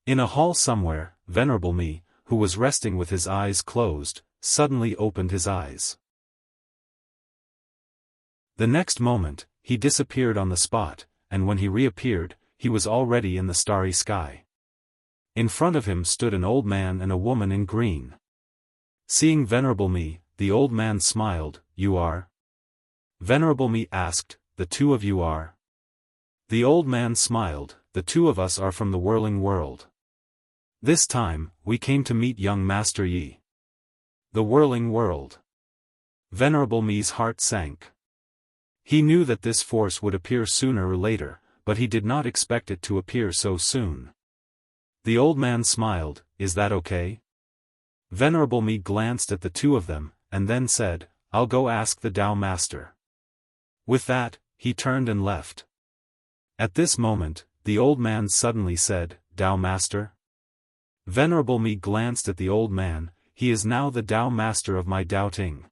In a hall somewhere, Venerable Mi, who was resting with his eyes closed, suddenly opened his eyes. The next moment, he disappeared on the spot, and when he reappeared, he was already in the starry sky. In front of him stood an old man and a woman in green. Seeing Venerable Mi, the old man smiled. You are? Venerable Mi asked, the 2 of you are? The old man smiled, the 2 of us are from the whirling world. This time, we came to meet young Master Yi. The whirling world. Venerable Mi's heart sank. He knew that this force would appear sooner or later, but he did not expect it to appear so soon. The old man smiled, is that okay? Venerable Mi glanced at the 2 of them, and then said, I'll go ask the Tao Master. With that, he turned and left. At this moment, the old man suddenly said, Tao Master? Venerable Mi glanced at the old man, he is now the Tao Master of my Tao Ting.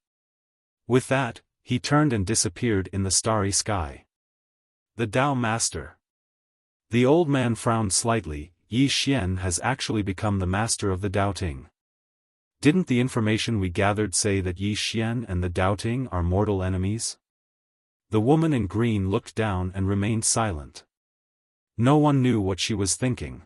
With that, he turned and disappeared in the starry sky. The Tao Master. The old man frowned slightly. Yi Xian has actually become the master of the Tao Ting. Didn't the information we gathered say that Yi Xian and the Tao Ting are mortal enemies? The woman in green looked down and remained silent. No one knew what she was thinking.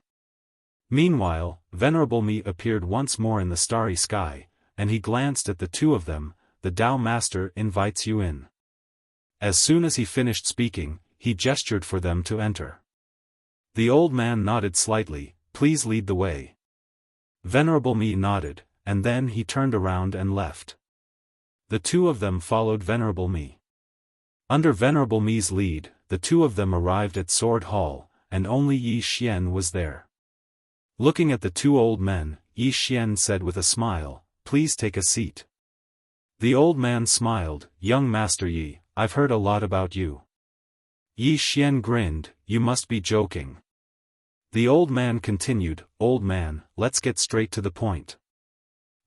Meanwhile, Venerable Mi appeared once more in the starry sky, and he glanced at the 2 of them. The Tao Master invites you in. As soon as he finished speaking, he gestured for them to enter. The old man nodded slightly, please lead the way. Venerable Mi nodded, and then he turned around and left. The 2 of them followed Venerable Mi. Under Venerable Mi's lead, the 2 of them arrived at Sword Hall, and only Yi Xian was there. Looking at the 2 old men, Yi Xian said with a smile, please take a seat. The old man smiled, young Master Yi, I've heard a lot about you. Yi Xian grinned, you must be joking. The old man continued, old man, let's get straight to the point.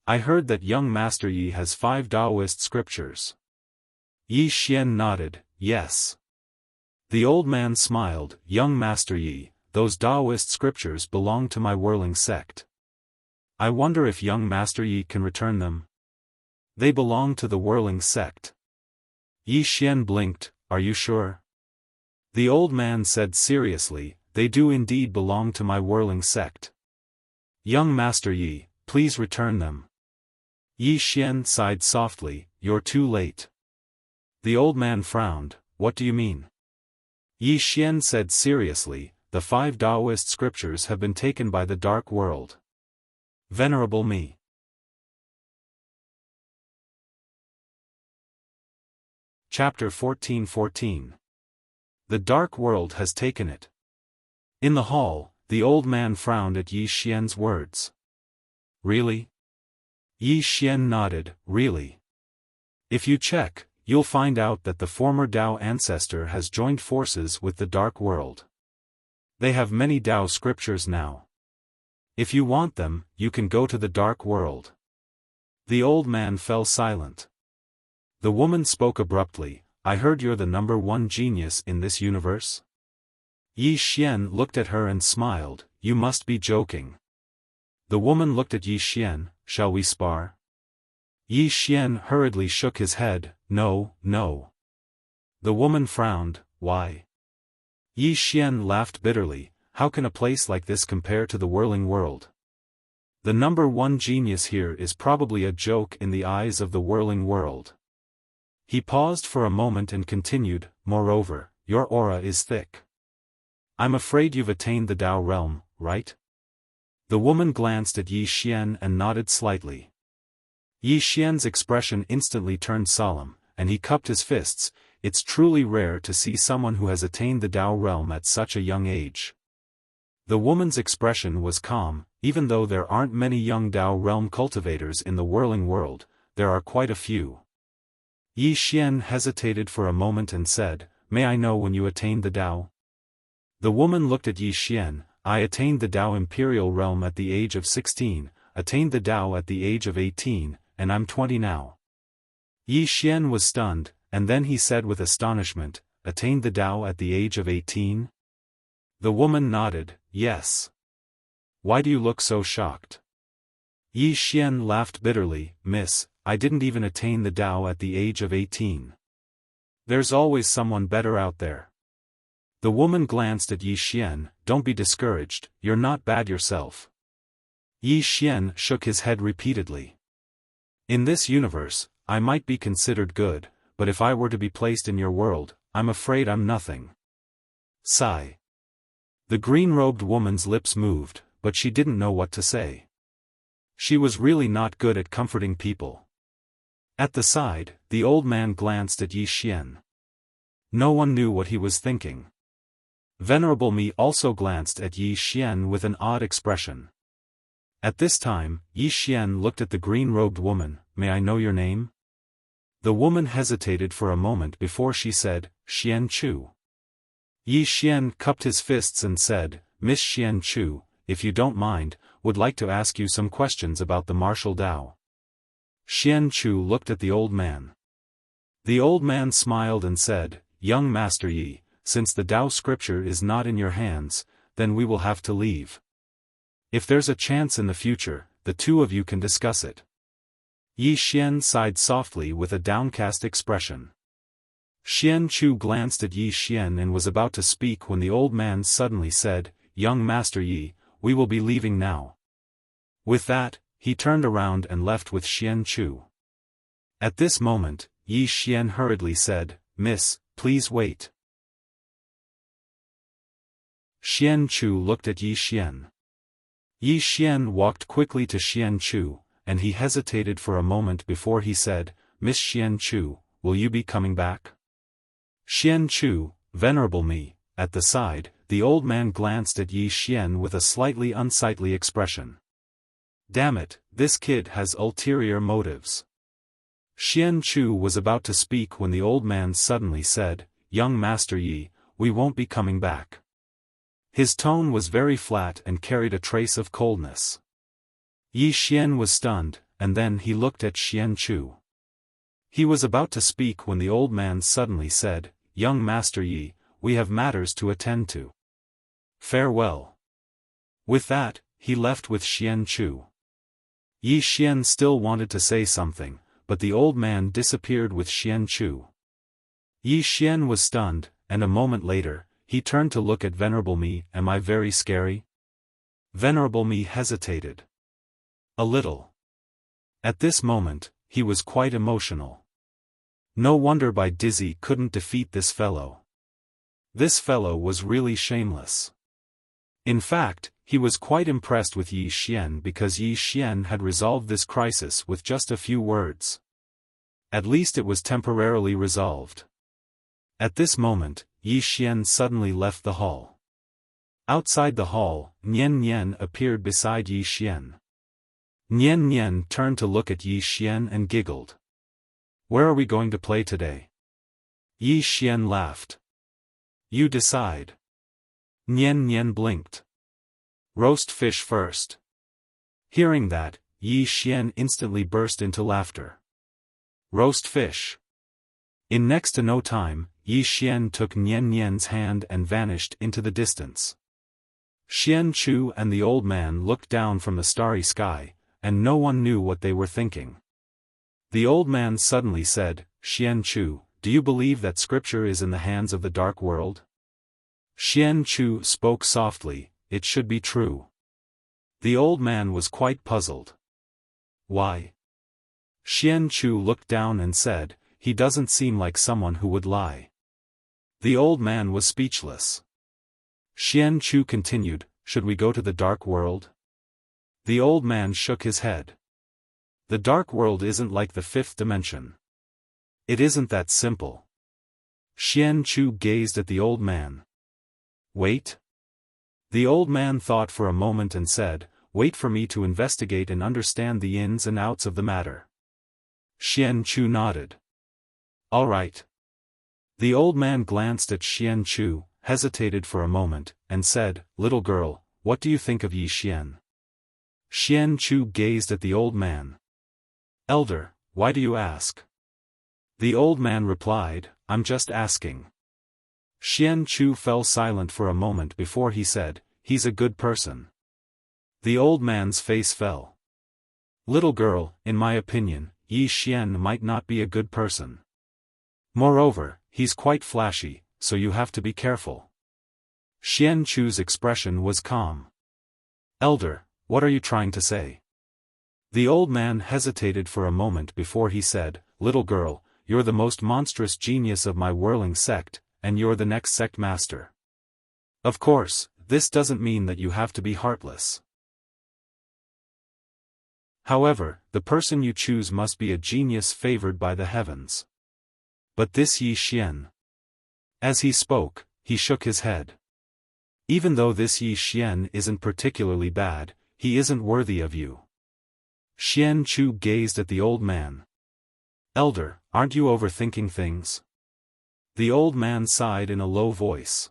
I heard that young Master Yi has 5 Taoist scriptures. Yi Xian nodded, yes. The old man smiled, young Master Yi, those Taoist scriptures belong to my whirling sect. I wonder if young Master Yi can return them. They belong to the whirling sect. Yi Xian blinked, are you sure? The old man said seriously, they do indeed belong to my whirling sect. Young Master Yi, please return them. Yi Xian sighed softly, you're too late. The old man frowned, what do you mean? Yi Xian said seriously, the 5 Taoist scriptures have been taken by the dark world. Venerable me. Chapter 14:14. The dark world has taken it. In the hall, the old man frowned at Yi Xian's words. Really? Yi Xian nodded, really. If you check, you'll find out that the former Tao ancestor has joined forces with the dark world. They have many Tao scriptures now. If you want them, you can go to the dark world. The old man fell silent. The woman spoke abruptly, I heard you're the number 1 genius in this universe? Yi Xian looked at her and smiled, you must be joking. The woman looked at Yi Xian, shall we spar? Yi Xian hurriedly shook his head, no, no. The woman frowned, why? Yi Xian laughed bitterly, how can a place like this compare to the whirling world? The number 1 genius here is probably a joke in the eyes of the whirling world. He paused for a moment and continued, moreover, your aura is thick. I'm afraid you've attained the Tao realm, right? The woman glanced at Yi Xian and nodded slightly. Yi Xian's expression instantly turned solemn, and he cupped his fists, it's truly rare to see someone who has attained the Tao realm at such a young age. The woman's expression was calm, even though there aren't many young Tao realm cultivators in the whirling world, there are quite a few. Yi Xian hesitated for a moment and said, may I know when you attained the Tao? The woman looked at Yi Xian, I attained the Tao imperial realm at the age of 16, attained the Tao at the age of 18, and I'm 20 now. Yi Xian was stunned, and then he said with astonishment, attained the Tao at the age of 18? The woman nodded, yes. Why do you look so shocked? Yi Xian laughed bitterly, miss, I didn't even attain the Tao at the age of 18. There's always someone better out there. The woman glanced at Yi Xian, don't be discouraged, you're not bad yourself. Yi Xian shook his head repeatedly. In this universe, I might be considered good, but if I were to be placed in your world, I'm afraid I'm nothing. Sigh. The green-robed woman's lips moved, but she didn't know what to say. She was really not good at comforting people. At the side, the old man glanced at Yi Xian. No one knew what he was thinking. Venerable Me also glanced at Yi Xian with an odd expression. At this time, Yi Xian looked at the green-robed woman, may I know your name? The woman hesitated for a moment before she said, Xian Chu. Yi Xian cupped his fists and said, Miss Xian Chu, if you don't mind, would like to ask you some questions about the martial Tao. Xian Chu looked at the old man. The old man smiled and said, young Master Yi, since the Tao scripture is not in your hands, then we will have to leave. If there's a chance in the future, the two of you can discuss it. Yi Xian sighed softly with a downcast expression. Xian Chu glanced at Yi Xian and was about to speak when the old man suddenly said, young Master Yi, we will be leaving now. With that, he turned around and left with Xian Chu. At this moment, Yi Xian hurriedly said, Miss, please wait. Xian Chu looked at Yi Xian. Yi Xian walked quickly to Xian Chu, and he hesitated for a moment before he said, Miss Xian Chu, will you be coming back? Xian Chu, Venerable Me, at the side, the old man glanced at Yi Xian with a slightly unsightly expression. Damn it, this kid has ulterior motives. Xian Chu was about to speak when the old man suddenly said, young Master Yi, we won't be coming back. His tone was very flat and carried a trace of coldness. Yi Xian was stunned, and then he looked at Xian Chu. He was about to speak when the old man suddenly said, young Master Yi, we have matters to attend to. Farewell. With that, he left with Xian Chu. Yi Xian still wanted to say something, but the old man disappeared with Xian Chu. Yi Xian was stunned, and a moment later, he turned to look at Venerable Me. Am I very scary? Venerable Me hesitated. A little. At this moment, he was quite emotional. No wonder Bai Dizzy couldn't defeat this fellow. This fellow was really shameless. In fact, he was quite impressed with Yi Xian because Yi Xian had resolved this crisis with just a few words. At least it was temporarily resolved. At this moment, Yi Xian suddenly left the hall. Outside the hall, Nian Nian appeared beside Yi Xian. Nian Nian turned to look at Yi Xian and giggled. Where are we going to play today? Yi Xian laughed. You decide. Nian Nian blinked. Roast fish first. Hearing that, Yi Xian instantly burst into laughter. Roast fish. In next to no time, Yi Xian took Nian Nian's hand and vanished into the distance. Xian Chu and the old man looked down from the starry sky, and no one knew what they were thinking. The old man suddenly said, Xian Chu, do you believe that scripture is in the hands of the dark world? Xian Chu spoke softly, it should be true. The old man was quite puzzled. Why? Xian Chu looked down and said, he doesn't seem like someone who would lie. The old man was speechless. Xian Chu continued, should we go to the dark world? The old man shook his head. The dark world isn't like the fifth dimension. It isn't that simple. Xian Chu gazed at the old man. Wait? The old man thought for a moment and said, wait for me to investigate and understand the ins and outs of the matter. Xian Chu nodded. All right. The old man glanced at Xian Chu, hesitated for a moment, and said, little girl, what do you think of Yi Xian? Xian Chu gazed at the old man. Elder, why do you ask? The old man replied, I'm just asking. Xian Chu fell silent for a moment before he said, he's a good person. The old man's face fell. Little girl, in my opinion, Yi Xian might not be a good person. Moreover, he's quite flashy, so you have to be careful. Xian Chu's expression was calm. Elder, what are you trying to say? The old man hesitated for a moment before he said, little girl, you're the most monstrous genius of my whirling sect, and you're the next sect master. Of course, this doesn't mean that you have to be heartless. However, the person you choose must be a genius favored by the heavens. But this Yi Xian. As he spoke, he shook his head. Even though this Yi Xian isn't particularly bad, he isn't worthy of you. Xian Chu gazed at the old man. Elder, aren't you overthinking things? The old man sighed in a low voice.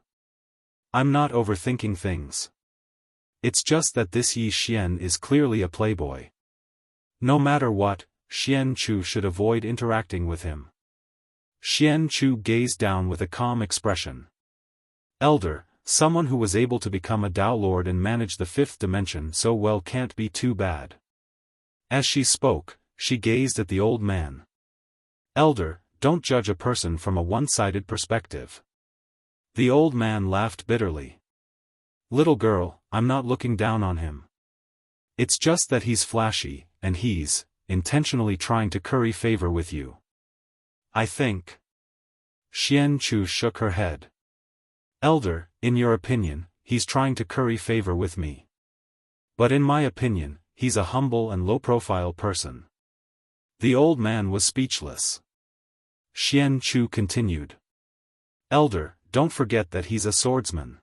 I'm not overthinking things. It's just that this Yi Xian is clearly a playboy. No matter what, Xian Chu should avoid interacting with him. Xian Chu gazed down with a calm expression. Elder, someone who was able to become a Tao Lord and manage the fifth dimension so well can't be too bad. As she spoke, she gazed at the old man. Elder, don't judge a person from a one-sided perspective. The old man laughed bitterly. Little girl, I'm not looking down on him. It's just that he's flashy, and he's intentionally trying to curry favor with you. I think. Xian Chu shook her head. Elder, in your opinion, he's trying to curry favor with me. But in my opinion, he's a humble and low-profile person. The old man was speechless. Xian Chu continued. Elder, don't forget that he's a swordsman.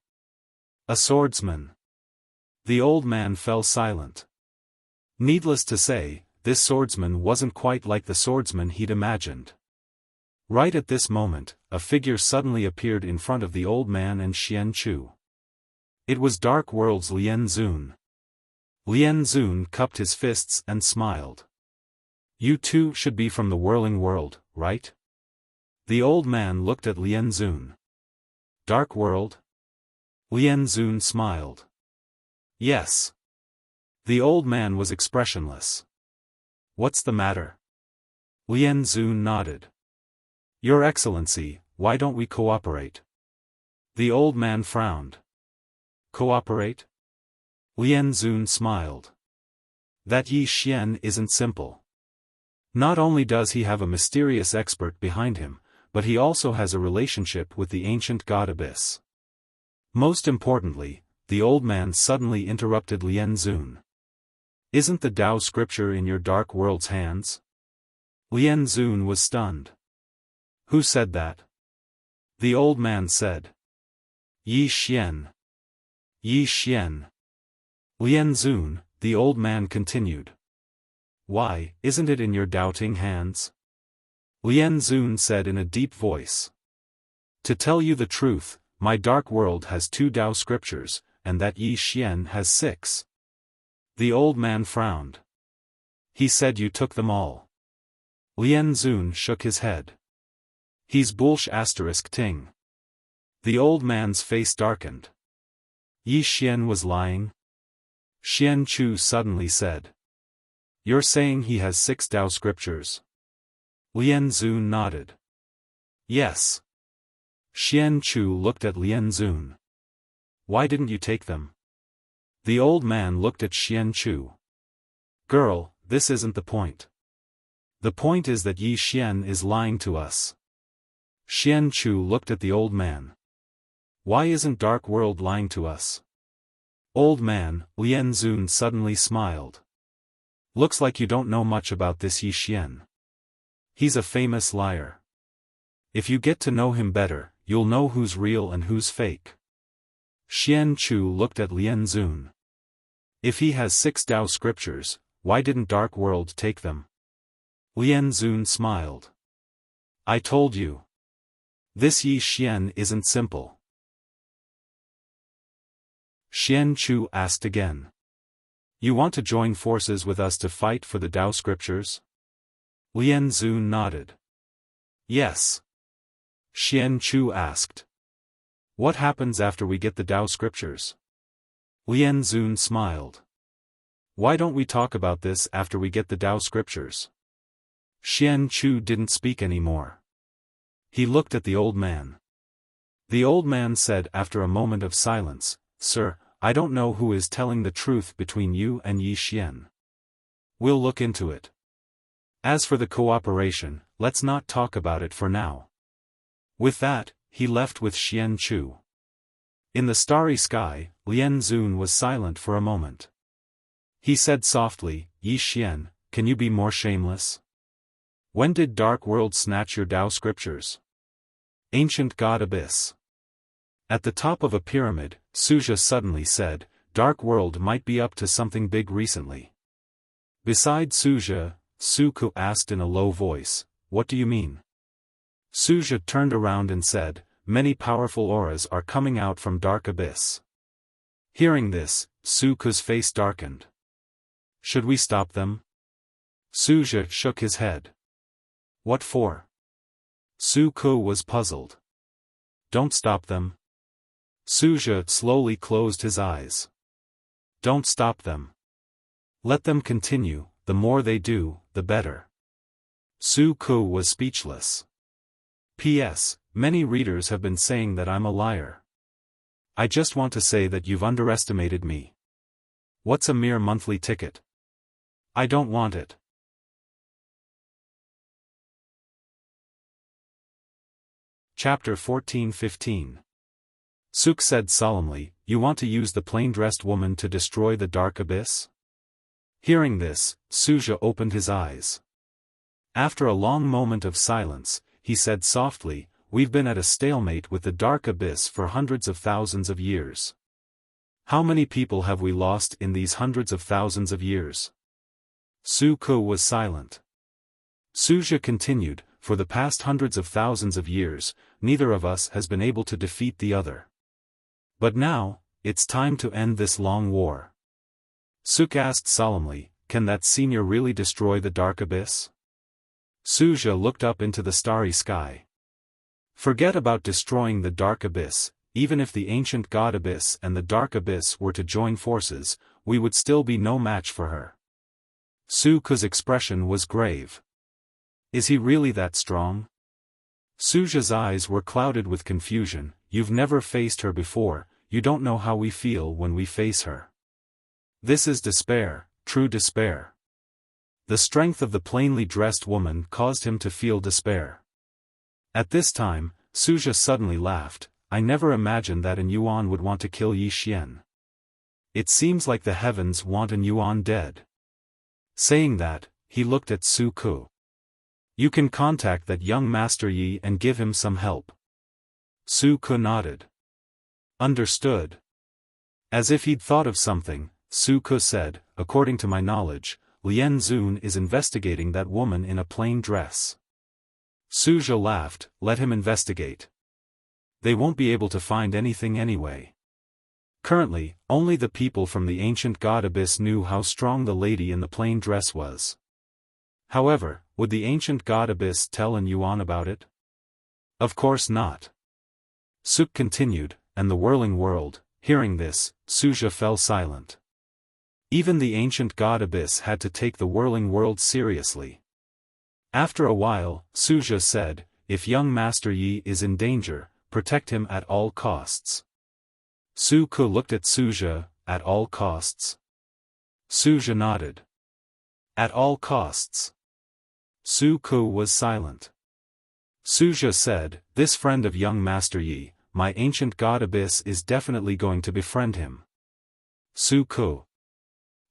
A swordsman. The old man fell silent. Needless to say, this swordsman wasn't quite like the swordsman he'd imagined. Right at this moment, a figure suddenly appeared in front of the old man and Xian Chu. It was Dark World's Lian Zun. Lian Zun cupped his fists and smiled. You two should be from the whirling world, right? The old man looked at Lian Zun. Dark World? Lian Zun smiled. Yes. The old man was expressionless. What's the matter? Lian Zun nodded. Your Excellency, why don't we cooperate? The old man frowned. Cooperate? Lian Zun smiled. That Yi Xian isn't simple. Not only does he have a mysterious expert behind him, but he also has a relationship with the ancient god Abyss. Most importantly, the old man suddenly interrupted Lian Zun. Isn't the Tao scripture in your dark world's hands? Lian Zun was stunned. Who said that? The old man said. Yi Xian. Yi Xian. Lian Zun, the old man continued. Why, isn't it in your doubting hands? Lian Zun said in a deep voice. To tell you the truth, my dark world has 2 Tao scriptures, and that Yi Xian has 6. The old man frowned. He said you took them all. Lian Zun shook his head. He's bullsh** ting. The old man's face darkened. Yi Xian was lying? Xian Chu suddenly said. You're saying he has 6 Tao scriptures? Lian Zun nodded. Yes. Xian Chu looked at Lian Zun. Why didn't you take them? The old man looked at Xian Chu. Girl, this isn't the point. The point is that Yi Xian is lying to us. Xian Chu looked at the old man. Why isn't Dark World lying to us? Old man, Lian Zun suddenly smiled. Looks like you don't know much about this Yi Xian. He's a famous liar. If you get to know him better, you'll know who's real and who's fake. Xian Chu looked at Lian Zun. If he has 6 Tao scriptures, why didn't Dark World take them? Lian Zun smiled. I told you. This Yi Xian isn't simple. Xian Chu asked again. You want to join forces with us to fight for the Tao scriptures? Lian Zun nodded. Yes. Xian Chu asked. What happens after we get the Tao scriptures? Lian Zun smiled. Why don't we talk about this after we get the Tao scriptures? Xian Chu didn't speak anymore. He looked at the old man. The old man said after a moment of silence, Sir, I don't know who is telling the truth between you and Yi Xian. We'll look into it. As for the cooperation, let's not talk about it for now. With that, he left with Xian Chu. In the starry sky, Lian Zun was silent for a moment. He said softly, Yi Xian, can you be more shameless? When did Dark World snatch your Tao scriptures? Ancient God Abyss. At the top of a pyramid, Suzha suddenly said, Dark World might be up to something big recently. Beside Suzha, Suku asked in a low voice, What do you mean? Suzha turned around and said, Many powerful auras are coming out from Dark Abyss. Hearing this, Suku's face darkened. Should we stop them? Suzha shook his head. What for? Suku was puzzled. Don't stop them. Suzha slowly closed his eyes. Don't stop them. Let them continue, the more they do, the better. Suku was speechless. P.S. Many readers have been saying that I'm a liar. I just want to say that you've underestimated me. What's a mere monthly ticket? I don't want it. Chapter 14-15. Suk said solemnly, You want to use the plain-dressed woman to destroy the Dark Abyss? Hearing this, Suzha opened his eyes. After a long moment of silence, he said softly, We've been at a stalemate with the Dark Abyss for hundreds of thousands of years. How many people have we lost in these hundreds of thousands of years? Suku was silent. Suzha continued, For the past hundreds of thousands of years, neither of us has been able to defeat the other. But now, it's time to end this long war. Suk asked solemnly, Can that senior really destroy the Dark Abyss? Suzha looked up into the starry sky. Forget about destroying the Dark Abyss, even if the ancient God Abyss and the Dark Abyss were to join forces, we would still be no match for her. Suku's expression was grave. Is he really that strong? Suja's eyes were clouded with confusion. You've never faced her before, you don't know how we feel when we face her. This is despair, true despair. The strength of the plainly dressed woman caused him to feel despair. At this time, Suja suddenly laughed. I never imagined that an Yuan would want to kill Yi Xian. It seems like the heavens want an Yuan dead. Saying that, he looked at Su Ku. You can contact that young Master Yi and give him some help. Su Ku nodded. Understood. As if he'd thought of something, Su Ku said, according to my knowledge, Lian Zun is investigating that woman in a plain dress. Suja laughed, let him investigate. They won't be able to find anything anyway. Currently, only the people from the ancient god Abyss knew how strong the lady in the plain dress was. However, would the ancient god Abyss tell an Yuan about it? Of course not. Suk continued, and the whirling world, hearing this, Suja fell silent. Even the ancient god Abyss had to take the whirling world seriously. After a while, Suja said, if young Master Yi is in danger, protect him at all costs. Su Ku looked at Suja, at all costs? Suja nodded. At all costs. Su Ku was silent. Suja said, this friend of young Master Yi, my ancient god Abyss is definitely going to befriend him. Su Ku.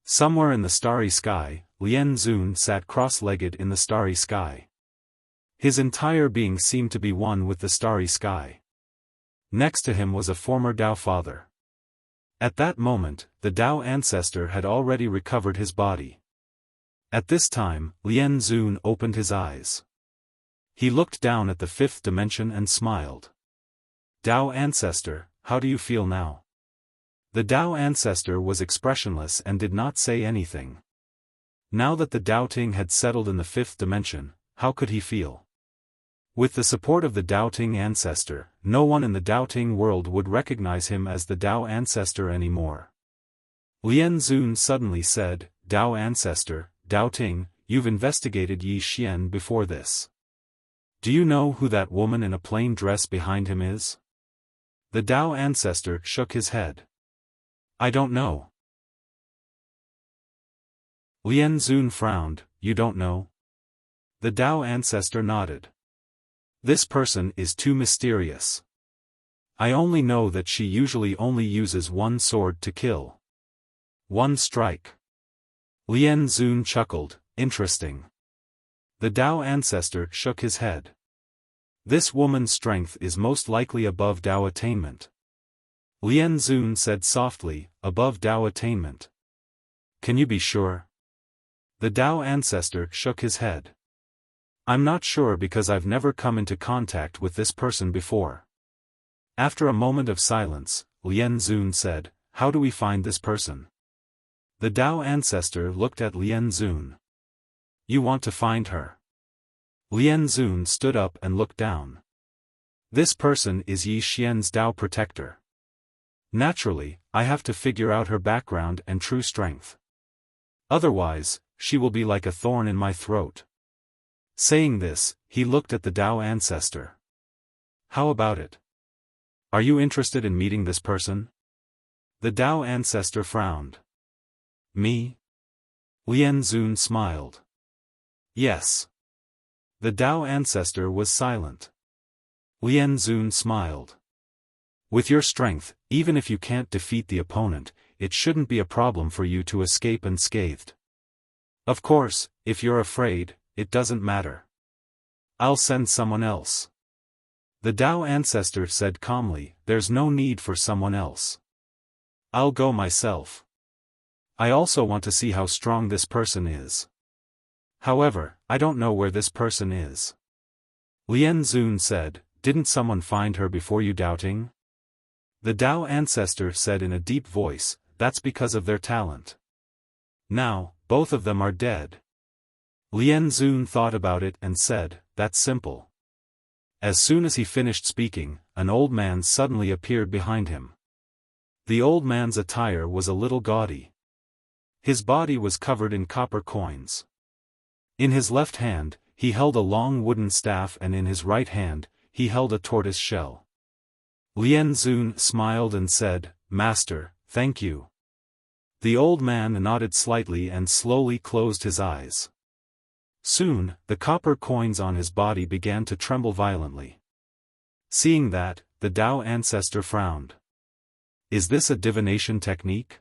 Somewhere in the starry sky, Lian Zun sat cross-legged in the starry sky. His entire being seemed to be one with the starry sky. Next to him was a former Dao father. At that moment, the Dao ancestor had already recovered his body. At this time, Lian Zun opened his eyes. He looked down at the fifth dimension and smiled. Dao ancestor, how do you feel now? The Dao ancestor was expressionless and did not say anything. Now that the doubting had settled in the fifth dimension, how could he feel? With the support of the doubting ancestor, no one in the doubting world would recognize him as the Dao ancestor anymore. Lian Zun suddenly said, Dao ancestor, doubting, you've investigated Yi Xian before this. Do you know who that woman in a plain dress behind him is? The Dao ancestor shook his head. I don't know. Lian Zun frowned, you don't know? The Dao ancestor nodded. This person is too mysterious. I only know that she usually only uses one sword to kill. One strike. Lian Zun chuckled, interesting. The Dao ancestor shook his head. This woman's strength is most likely above Dao attainment. Lian Zun said softly, above Dao attainment. Can you be sure? The Dao ancestor shook his head. I'm not sure because I've never come into contact with this person before. After a moment of silence, Lian Zun said, how do we find this person? The Dao ancestor looked at Lian Zun. You want to find her? Lian Zun stood up and looked down. This person is Yi Xian's Dao protector. Naturally, I have to figure out her background and true strength. Otherwise, she will be like a thorn in my throat. Saying this, he looked at the Dao ancestor. How about it? Are you interested in meeting this person? The Dao ancestor frowned. Me? Lian Zun smiled. Yes. The Dao ancestor was silent. Lian Zun smiled. With your strength, even if you can't defeat the opponent, it shouldn't be a problem for you to escape unscathed. Of course, if you're afraid, it doesn't matter. I'll send someone else. The Dao ancestor said calmly, there's no need for someone else. I'll go myself. I also want to see how strong this person is. However, I don't know where this person is. Lian Zun said, didn't someone find her before you doubting? The Dao ancestor said in a deep voice, that's because of their talent. Now, both of them are dead. Lian Zun thought about it and said, that's simple. As soon as he finished speaking, an old man suddenly appeared behind him. The old man's attire was a little gaudy. His body was covered in copper coins. In his left hand, he held a long wooden staff and in his right hand, he held a tortoise shell. Lien Zun smiled and said, "Master, thank you." The old man nodded slightly and slowly closed his eyes. Soon, the copper coins on his body began to tremble violently. Seeing that, the Tao ancestor frowned. "Is this a divination technique?"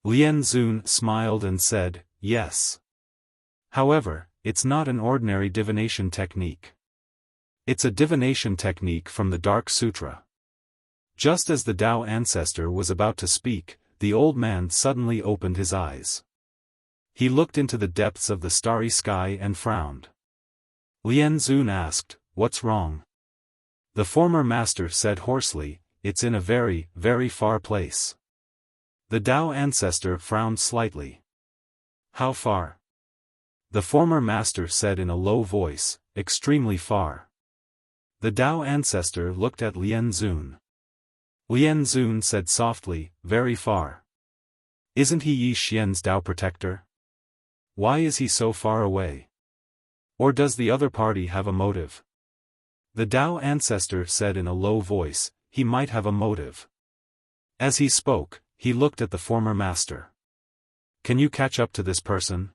Lien Zun smiled and said, "Yes. However, it's not an ordinary divination technique. It's a divination technique from the Dark Sutra." Just as the Tao ancestor was about to speak, the old man suddenly opened his eyes. He looked into the depths of the starry sky and frowned. Lien Zun asked, "What's wrong?" The former master said hoarsely, "It's in a very, very far place." The Tao ancestor frowned slightly. "How far?" The former master said in a low voice, "Extremely far." The Tao ancestor looked at Lien Zun. Lien Zun said softly, "Very far. Isn't he Yi Xian's Tao protector? Why is he so far away? Or does the other party have a motive?" The Tao ancestor said in a low voice, "He might have a motive." As he spoke, he looked at the former master. "Can you catch up to this person?"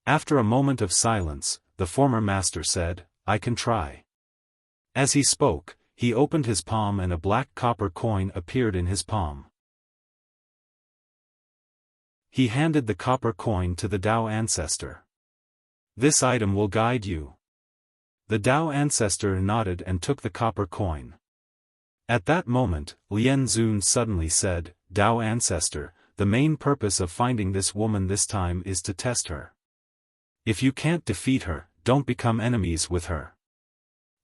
After a moment of silence, the former master said, "I can try." As he spoke, he opened his palm and a black copper coin appeared in his palm. He handed the copper coin to the Tao ancestor. "This item will guide you." The Tao ancestor nodded and took the copper coin. At that moment, Lien Zun suddenly said, "Tao ancestor, the main purpose of finding this woman this time is to test her. If you can't defeat her, don't become enemies with her.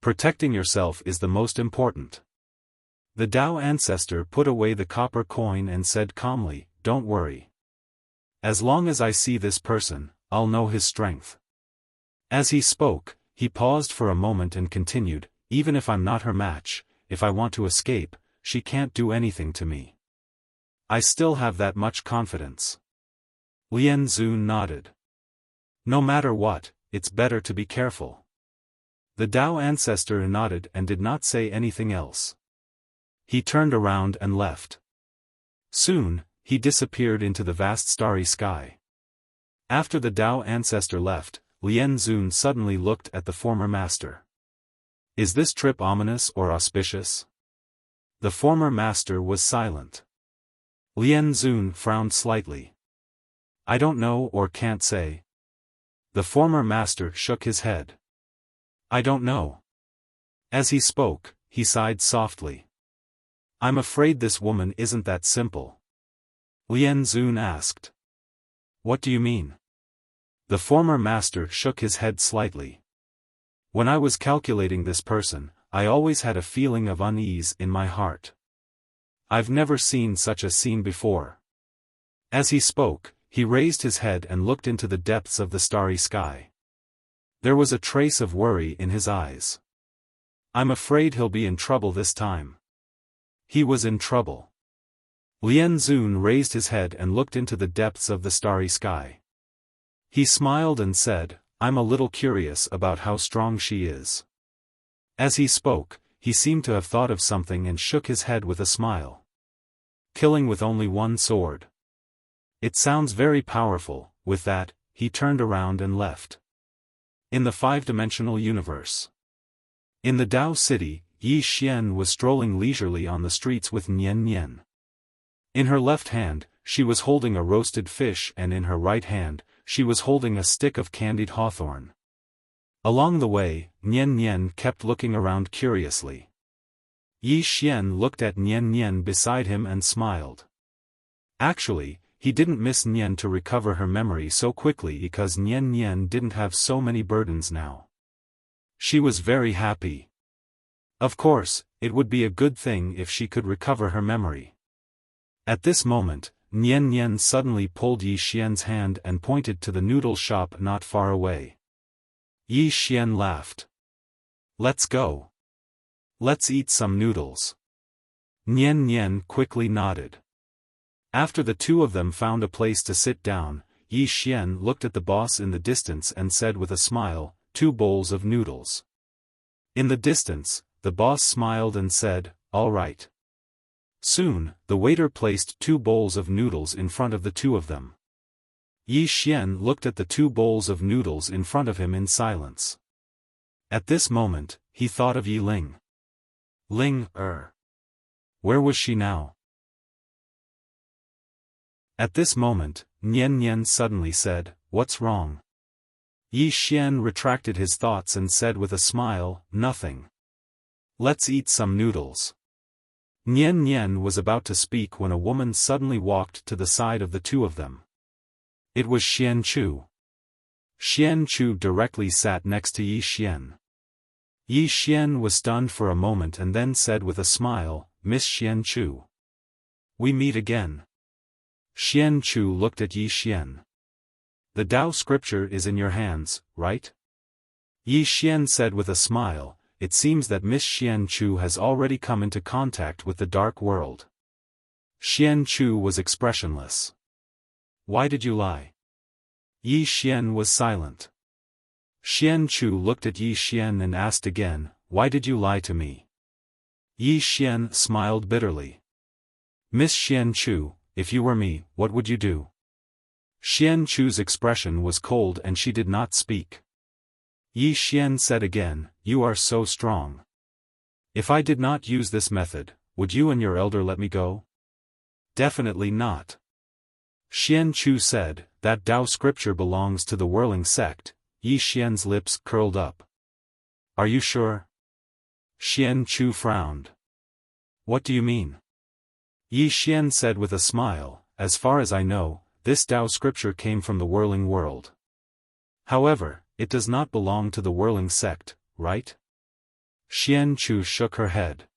Protecting yourself is the most important." The Tao ancestor put away the copper coin and said calmly, "Don't worry. As long as I see this person, I'll know his strength." As he spoke, he paused for a moment and continued, "Even if I'm not her match, if I want to escape, she can't do anything to me. I still have that much confidence." Lien Zun nodded. "No matter what, it's better to be careful." The Tao ancestor nodded and did not say anything else. He turned around and left. Soon, he disappeared into the vast starry sky. After the Tao ancestor left, Lien Zun suddenly looked at the former master. "Is this trip ominous or auspicious?" The former master was silent. Lien Zun frowned slightly. "I don't know or can't say." The former master shook his head. "I don't know." As he spoke, he sighed softly. "I'm afraid this woman isn't that simple." Lien Zun asked. "What do you mean?" The former master shook his head slightly. "When I was calculating this person, I always had a feeling of unease in my heart. I've never seen such a scene before." As he spoke, he raised his head and looked into the depths of the starry sky. There was a trace of worry in his eyes. "I'm afraid he'll be in trouble this time." He was in trouble. Lien Zun raised his head and looked into the depths of the starry sky. He smiled and said, "I'm a little curious about how strong she is." As he spoke, he seemed to have thought of something and shook his head with a smile. "Killing with only one sword. It sounds very powerful." With that, he turned around and left. In the five-dimensional universe. In the Tao City, Yi Xian was strolling leisurely on the streets with Nian Nian. In her left hand, she was holding a roasted fish and in her right hand, she was holding a stick of candied hawthorn. Along the way, Nian Nian kept looking around curiously. Yi Xian looked at Nian Nian beside him and smiled. Actually, he didn't miss Nian to recover her memory so quickly because Nian Nian didn't have so many burdens now. She was very happy. Of course, it would be a good thing if she could recover her memory. At this moment, Nian Nian suddenly pulled Yi Xian's hand and pointed to the noodle shop not far away. Yi Xian laughed. "Let's go. Let's eat some noodles." Nian Nian quickly nodded. After the two of them found a place to sit down, Yi Xian looked at the boss in the distance and said with a smile, "2 bowls of noodles." In the distance, the boss smiled and said, "All right." Soon, the waiter placed 2 bowls of noodles in front of the 2 of them. Yi Xian looked at the 2 bowls of noodles in front of him in silence. At this moment, he thought of Yi Ling. Where was she now? At this moment, Nian Nian suddenly said, "What's wrong?" Yi Xian retracted his thoughts and said with a smile, "Nothing. Let's eat some noodles." Nian Nian was about to speak when a woman suddenly walked to the side of the 2 of them. It was Xian Chu. Xian Chu directly sat next to Yi Xian. Yi Xian was stunned for a moment and then said with a smile, "Miss Xian Chu. We meet again." Xian Chu looked at Yi Xian. "The Tao scripture is in your hands, right?" Yi Xian said with a smile, "It seems that Miss Xian Chu has already come into contact with the dark world." Xian Chu was expressionless. "Why did you lie?" Yi Xian was silent. Xian Chu looked at Yi Xian and asked again, "Why did you lie to me?" Yi Xian smiled bitterly. "Miss Xian Chu, if you were me, what would you do?" Xian Chu's expression was cold and she did not speak. Yi Xian said again, "You are so strong. If I did not use this method, would you and your elder let me go?" "Definitely not." Xian Chu said, "That Tao scripture belongs to the whirling sect." Yi Xian's lips curled up. "Are you sure?" Xian Chu frowned. "What do you mean?" Yi Xian said with a smile, "As far as I know, this Tao scripture came from the whirling world. However, it does not belong to the whirling sect, right?" Xian Chu shook her head.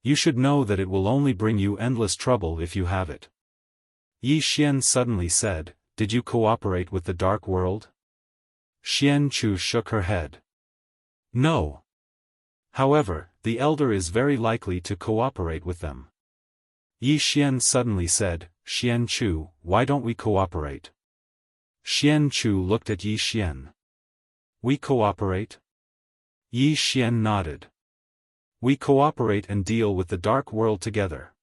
"You should know that it will only bring you endless trouble if you have it." Yi Xian suddenly said, "Did you cooperate with the dark world?" Xian Chu shook her head. "No. However, the elder is very likely to cooperate with them." Yi Xian suddenly said, "Xian Chu, why don't we cooperate?" Xian Chu looked at Yi Xian. "We cooperate?" Yi Xian nodded. "We cooperate and deal with the dark world together."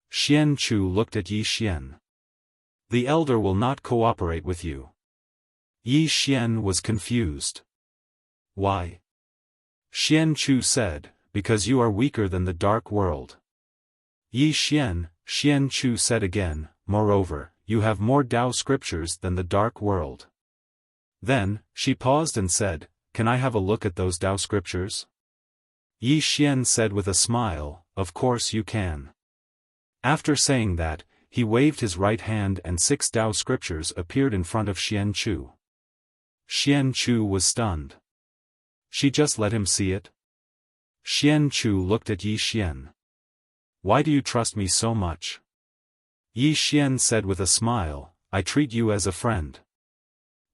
Xian Chu looked at Yi Xian. "The elder will not cooperate with you." Yi Xian was confused. "Why?" Xian Chu said, "Because you are weaker than the dark world." Yi Xian, Xian Chu said again, "Moreover, you have more Tao scriptures than the dark world." Then, she paused and said, "Can I have a look at those Tao scriptures?" Yi Xian said with a smile, "Of course you can." After saying that, he waved his right hand and 6 Tao scriptures appeared in front of Xian Chu. Xian Chu was stunned. She just let him see it? Xian Chu looked at Yi Xian. "Why do you trust me so much?" Yi Xian said with a smile, "I treat you as a friend.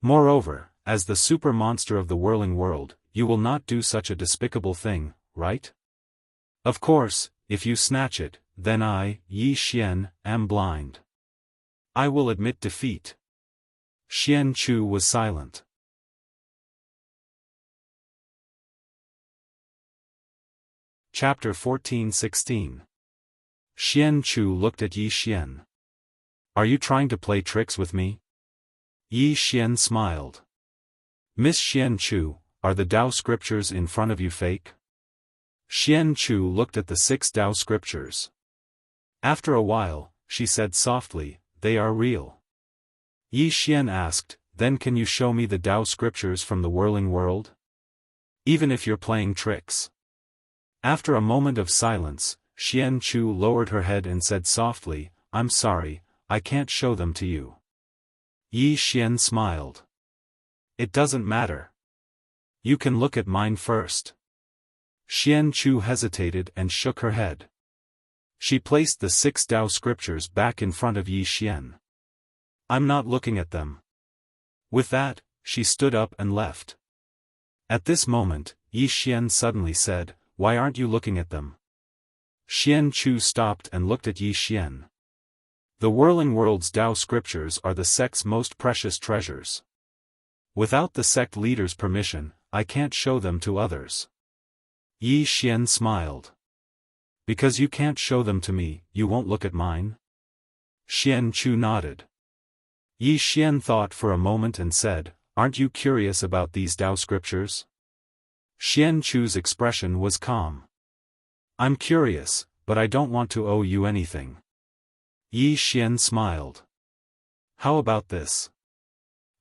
Moreover, as the super monster of the whirling world, you will not do such a despicable thing, right? Of course, if you snatch it, then I, Yi Xian, am blind. I will admit defeat." Xian Chu was silent. Chapter 14-16. Xian Chu looked at Yi Xian. "Are you trying to play tricks with me?" Yi Xian smiled. "Miss Xian Chu, are the Tao scriptures in front of you fake?" Xian Chu looked at the 6 Tao scriptures. After a while, she said softly, "They are real." Yi Xian asked, "Then can you show me the Tao scriptures from the whirling world? Even if you're playing tricks." After a moment of silence, Xian Chu lowered her head and said softly, "I'm sorry, I can't show them to you." Yi Xian smiled. "It doesn't matter. You can look at mine first." Xian Chu hesitated and shook her head. She placed the 6 Tao scriptures back in front of Yi Xian. "I'm not looking at them." With that, she stood up and left. At this moment, Yi Xian suddenly said, "Why aren't you looking at them?" Xian Chu stopped and looked at Yi Xian. "The whirling world's Tao scriptures are the sect's most precious treasures. Without the sect leader's permission, I can't show them to others." Yi Xian smiled. Because you can't show them to me, you won't look at mine? Xian Chu nodded. Yi Xian thought for a moment and said, aren't you curious about these Tao scriptures? Xian Chu's expression was calm. I'm curious, but I don't want to owe you anything. Yi Xian smiled. How about this?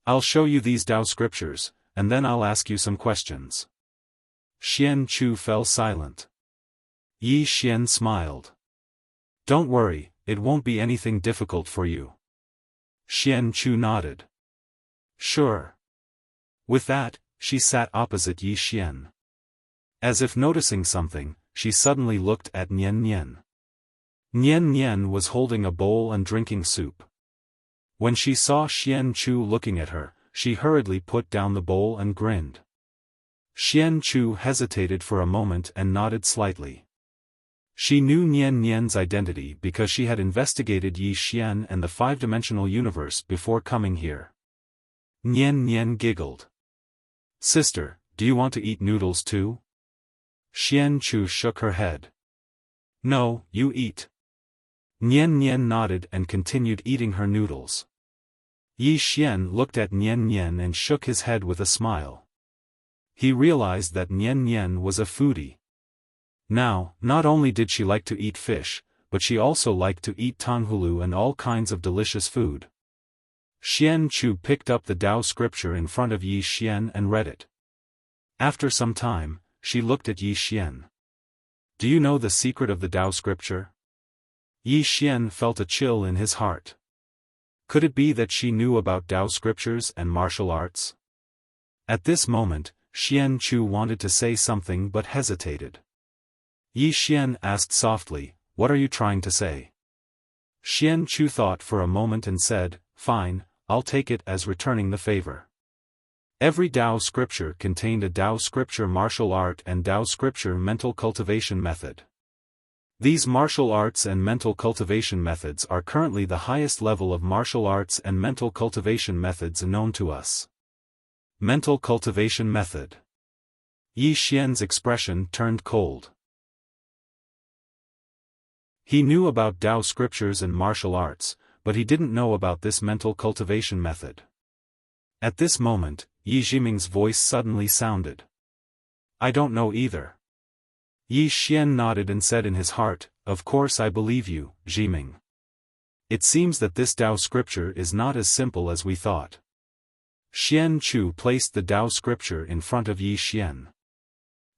I'll show you these Tao scriptures, and then I'll ask you some questions. Xian Chu fell silent. Yi Xian smiled. Don't worry, it won't be anything difficult for you. Xian Chu nodded. Sure. With that, she sat opposite Yi Xian. As if noticing something, she suddenly looked at Nian Nian. Nian Nian was holding a bowl and drinking soup. When she saw Xian Chu looking at her, she hurriedly put down the bowl and grinned. Xian Chu hesitated for a moment and nodded slightly. She knew Nian Nian's identity because she had investigated Yi Xian and the five-dimensional universe before coming here. Nian Nian giggled. Sister, do you want to eat noodles too? Xian Chu shook her head. No, you eat. Nian Nian nodded and continued eating her noodles. Yi Xian looked at Nian Nian and shook his head with a smile. He realized that Nian Nian was a foodie. Now, not only did she like to eat fish, but she also liked to eat tanghulu and all kinds of delicious food. Xian Chu picked up the Tao scripture in front of Yi Xian and read it. After some time, she looked at Yi Xian. Do you know the secret of the Tao scripture? Yi Xian felt a chill in his heart. Could it be that she knew about Tao scriptures and martial arts? At this moment, Xian Chu wanted to say something but hesitated. Yi Xian asked softly, what are you trying to say? Xian Chu thought for a moment and said, fine, I'll take it as returning the favor. Every Tao scripture contained a Tao scripture martial art and Tao scripture mental cultivation method. These martial arts and mental cultivation methods are currently the highest level of martial arts and mental cultivation methods known to us. Mental cultivation method. Yi Xian's expression turned cold. He knew about Tao scriptures and martial arts, but he didn't know about this mental cultivation method. At this moment, Yi Jiming's voice suddenly sounded. I don't know either. Yi Xian nodded and said in his heart, of course I believe you, Jiming. It seems that this Tao scripture is not as simple as we thought. Xian Chu placed the Tao scripture in front of Yi Xian.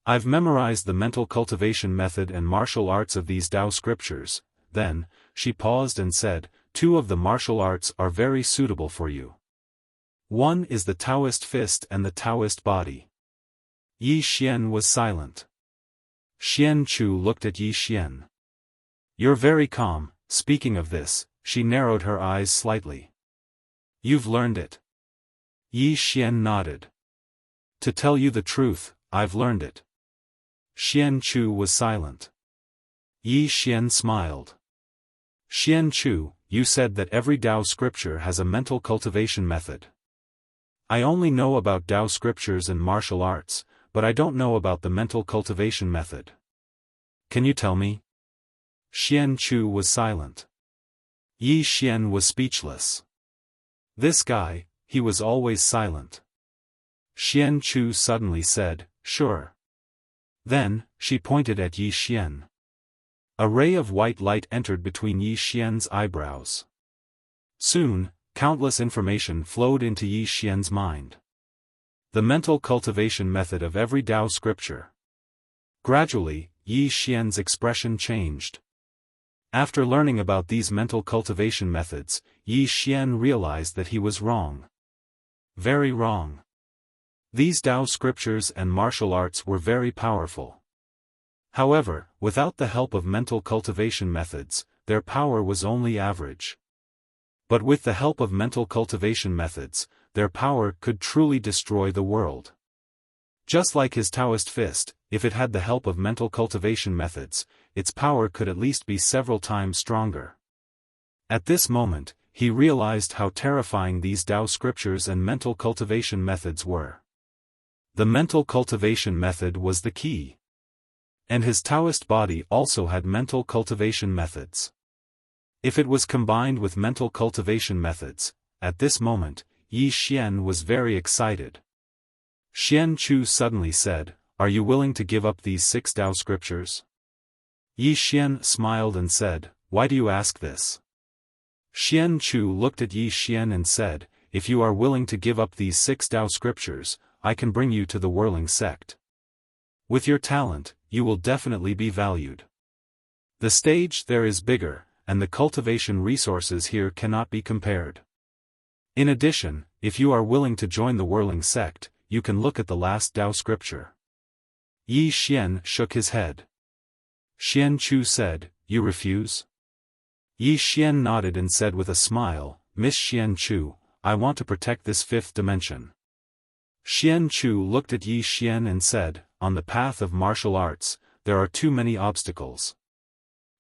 I've memorized the mental cultivation method and martial arts of these Tao scriptures. Then, she paused and said, two of the martial arts are very suitable for you. One is the Taoist fist and the Taoist body. Yi Xian was silent. Xian Chu looked at Yi Xian. You're very calm. Speaking of this, she narrowed her eyes slightly. You've learned it. Yi Xian nodded. To tell you the truth, I've learned it. Xian Chu was silent. Yi Xian smiled. Xian Chu, you said that every Tao scripture has a mental cultivation method. I only know about Tao scriptures and martial arts, but I don't know about the mental cultivation method. Can you tell me? Xian Chu was silent. Yi Xian was speechless. This guy, he was always silent. Xian Chu suddenly said, sure. Then, she pointed at Yi Xian. A ray of white light entered between Yi Xian's eyebrows. Soon, countless information flowed into Yi Xian's mind. The mental cultivation method of every Tao scripture. Gradually, Yi Xian's expression changed. After learning about these mental cultivation methods, Yi Xian realized that he was wrong. Very wrong. These Tao scriptures and martial arts were very powerful. However, without the help of mental cultivation methods, their power was only average. But with the help of mental cultivation methods, their power could truly destroy the world. Just like his Taoist fist, if it had the help of mental cultivation methods, its power could at least be several times stronger. At this moment, he realized how terrifying these Tao scriptures and mental cultivation methods were. The mental cultivation method was the key. And his Taoist body also had mental cultivation methods. If it was combined with mental cultivation methods, at this moment, Yi Xian was very excited. Xian Chu suddenly said, "Are you willing to give up these 6 Tao scriptures?" Yi Xian smiled and said, "Why do you ask this?" Xian Chu looked at Yi Xian and said, "If you are willing to give up these 6 Tao scriptures, I can bring you to the whirling sect. With your talent, you will definitely be valued. The stage there is bigger, and the cultivation resources here cannot be compared. In addition, if you are willing to join the whirling sect, you can look at the last Tao scripture." Yi Xian shook his head. Xian Chu said, "You refuse?" Yi Xian nodded and said with a smile, "Miss Xian Chu, I want to protect this 5th dimension." Xian Chu looked at Yi Xian and said, "On the path of martial arts, there are too many obstacles.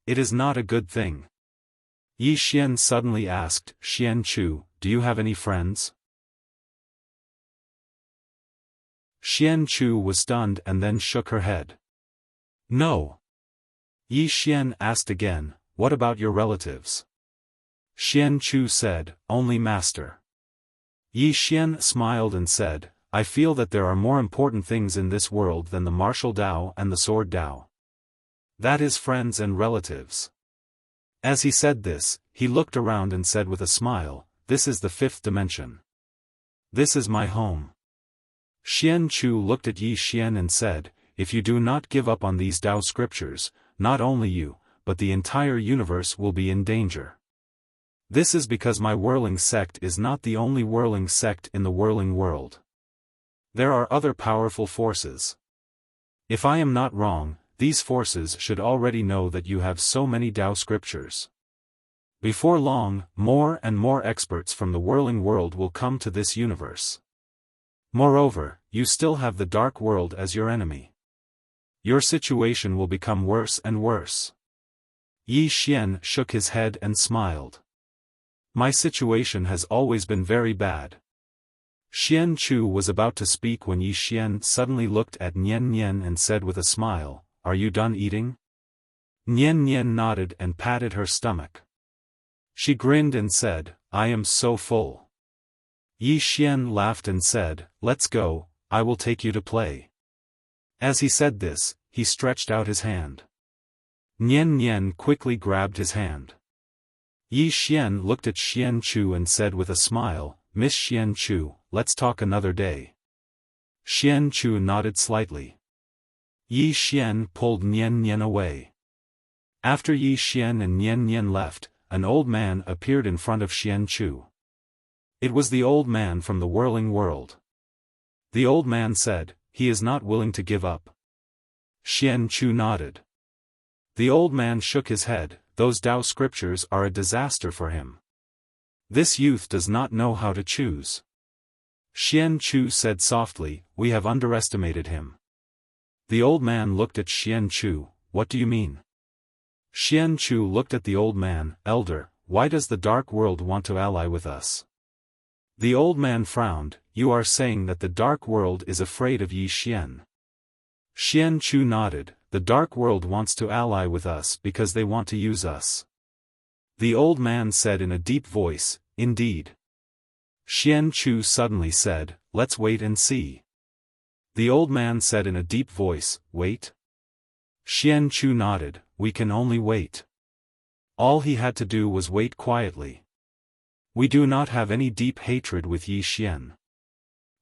It is not a good thing." Yi Xian suddenly asked, "Xian Chu, do you have any friends?" Xian Chu was stunned and then shook her head. "No." Yi Xian asked again, "What about your relatives?" Xian Chu said, "Only master." Yi Xian smiled and said, "I feel that there are more important things in this world than the martial Tao and the sword Tao. That is friends and relatives." As he said this, he looked around and said with a smile, "This is the 5th dimension. This is my home." Xian Chu looked at Yi Xian and said, "If you do not give up on these Tao scriptures, not only you, but the entire universe will be in danger. This is because my whirling sect is not the only whirling sect in the whirling world. There are other powerful forces. If I am not wrong, these forces should already know that you have so many Tao scriptures. Before long, more and more experts from the whirling world will come to this universe. Moreover, you still have the dark world as your enemy. Your situation will become worse and worse." Yi Xian shook his head and smiled. "My situation has always been very bad." Xian Chu was about to speak when Yi Xian suddenly looked at Nian Nian and said with a smile, "Are you done eating?" Nian Nian nodded and patted her stomach. She grinned and said, "I am so full." Yi Xian laughed and said, "Let's go, I will take you to play." As he said this, he stretched out his hand. Nian Nian quickly grabbed his hand. Yi Xian looked at Xian Chu and said with a smile, "Miss Xian Chu, let's talk another day." Xian Chu nodded slightly. Yi Xian pulled Nian Nian away. After Yi Xian and Nian Nian left, an old man appeared in front of Xian Chu. It was the old man from the whirling world. The old man said, "He is not willing to give up." Xian Chu nodded. The old man shook his head, "Those Tao scriptures are a disaster for him. This youth does not know how to choose." Xian Chu said softly, "We have underestimated him." The old man looked at Xian Chu, "What do you mean?" Xian Chu looked at the old man, "Elder, why does the dark world want to ally with us?" The old man frowned, "You are saying that the dark world is afraid of Yi Xian." Xian Chu nodded, "The dark world wants to ally with us because they want to use us." The old man said in a deep voice, "Indeed." Xian Chu suddenly said, "Let's wait and see." The old man said in a deep voice, "Wait?" Xian Chu nodded, "We can only wait." All he had to do was wait quietly. We do not have any deep hatred with Yi Xian.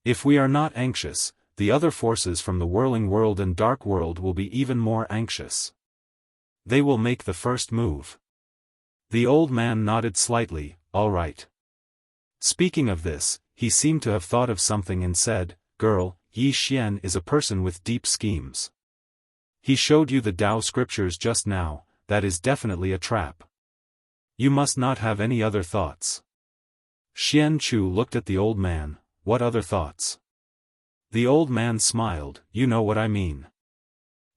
If we are not anxious, the other forces from the whirling world and dark world will be even more anxious. They will make the first move. The old man nodded slightly, "All right." Speaking of this, he seemed to have thought of something and said, "Girl, Yi Xian is a person with deep schemes. He showed you the Tao scriptures just now, that is definitely a trap. You must not have any other thoughts." Xian Chu looked at the old man, "What other thoughts?" The old man smiled, "You know what I mean."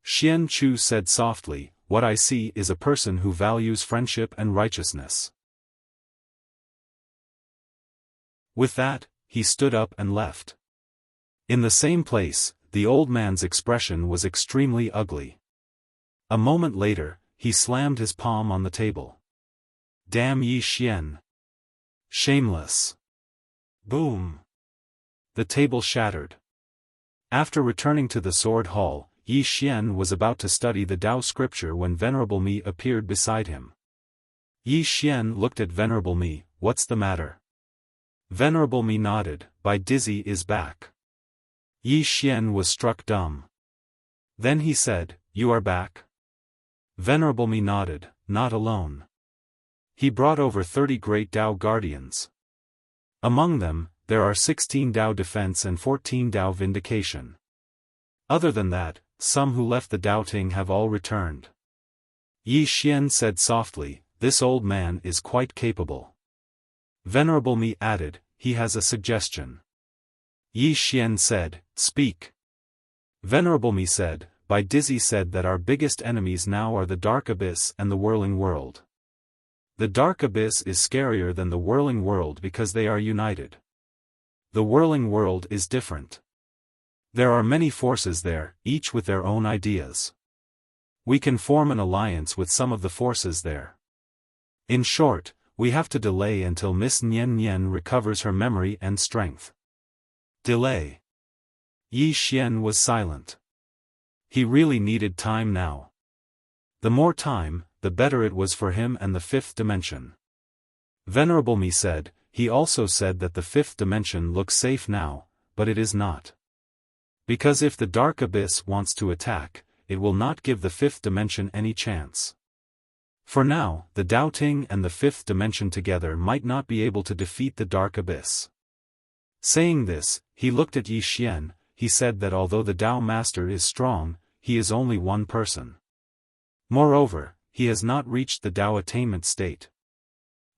Xian Chu said softly, "What I see is a person who values friendship and righteousness." With that, he stood up and left. In the same place, the old man's expression was extremely ugly. A moment later, he slammed his palm on the table. Damn Yi Xian. Shameless. Boom. The table shattered. After returning to the sword hall, Yi Xian was about to study the Tao scripture when Venerable Mi appeared beside him. Yi Xian looked at Venerable Mi. What's the matter? Venerable Mi nodded. Bai Dizzy is back. Yi Xian was struck dumb. Then he said, you are back? Venerable Mi nodded, not alone. He brought over 30 great Tao guardians. Among them, there are 16 Tao defense and 14 Tao vindication. Other than that, some who left the Tao Ting have all returned. Yi Xian said softly, this old man is quite capable. Venerable Mi added, he has a suggestion. Yi Xian said, speak. Venerable Mi said, Bai Dizzy said that our biggest enemies now are the Dark Abyss and the Whirling World. The Dark Abyss is scarier than the Whirling World because they are united. The Whirling World is different. There are many forces there, each with their own ideas. We can form an alliance with some of the forces there. In short, we have to delay until Miss Nian Nian recovers her memory and strength. Delay. Yi Xian was silent. He really needed time now. The more time, the better it was for him and the fifth dimension. Venerable Mi said, he also said that the fifth dimension looks safe now, but it is not. Because if the Dark Abyss wants to attack, it will not give the fifth dimension any chance. For now, the Tao Ting and the fifth dimension together might not be able to defeat the Dark Abyss. Saying this, he looked at Yi Xian. He said that although the Tao Master is strong, he is only one person. Moreover, he has not reached the Tao attainment state.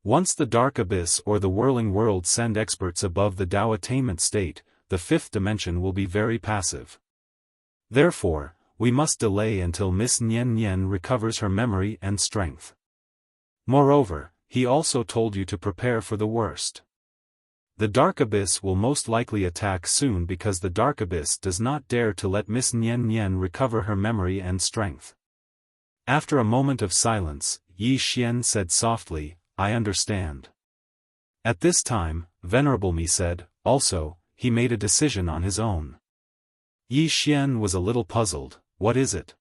Once the Dark Abyss or the Whirling World send experts above the Tao attainment state, the fifth dimension will be very passive. Therefore, we must delay until Miss Nian Nian recovers her memory and strength. Moreover, he also told you to prepare for the worst. The Dark Abyss will most likely attack soon because the Dark Abyss does not dare to let Miss Nian Nian recover her memory and strength. After a moment of silence, Yi Xian said softly, I understand. At this time, Venerable Mi said, also, he made a decision on his own. Yi Xian was a little puzzled, what is it?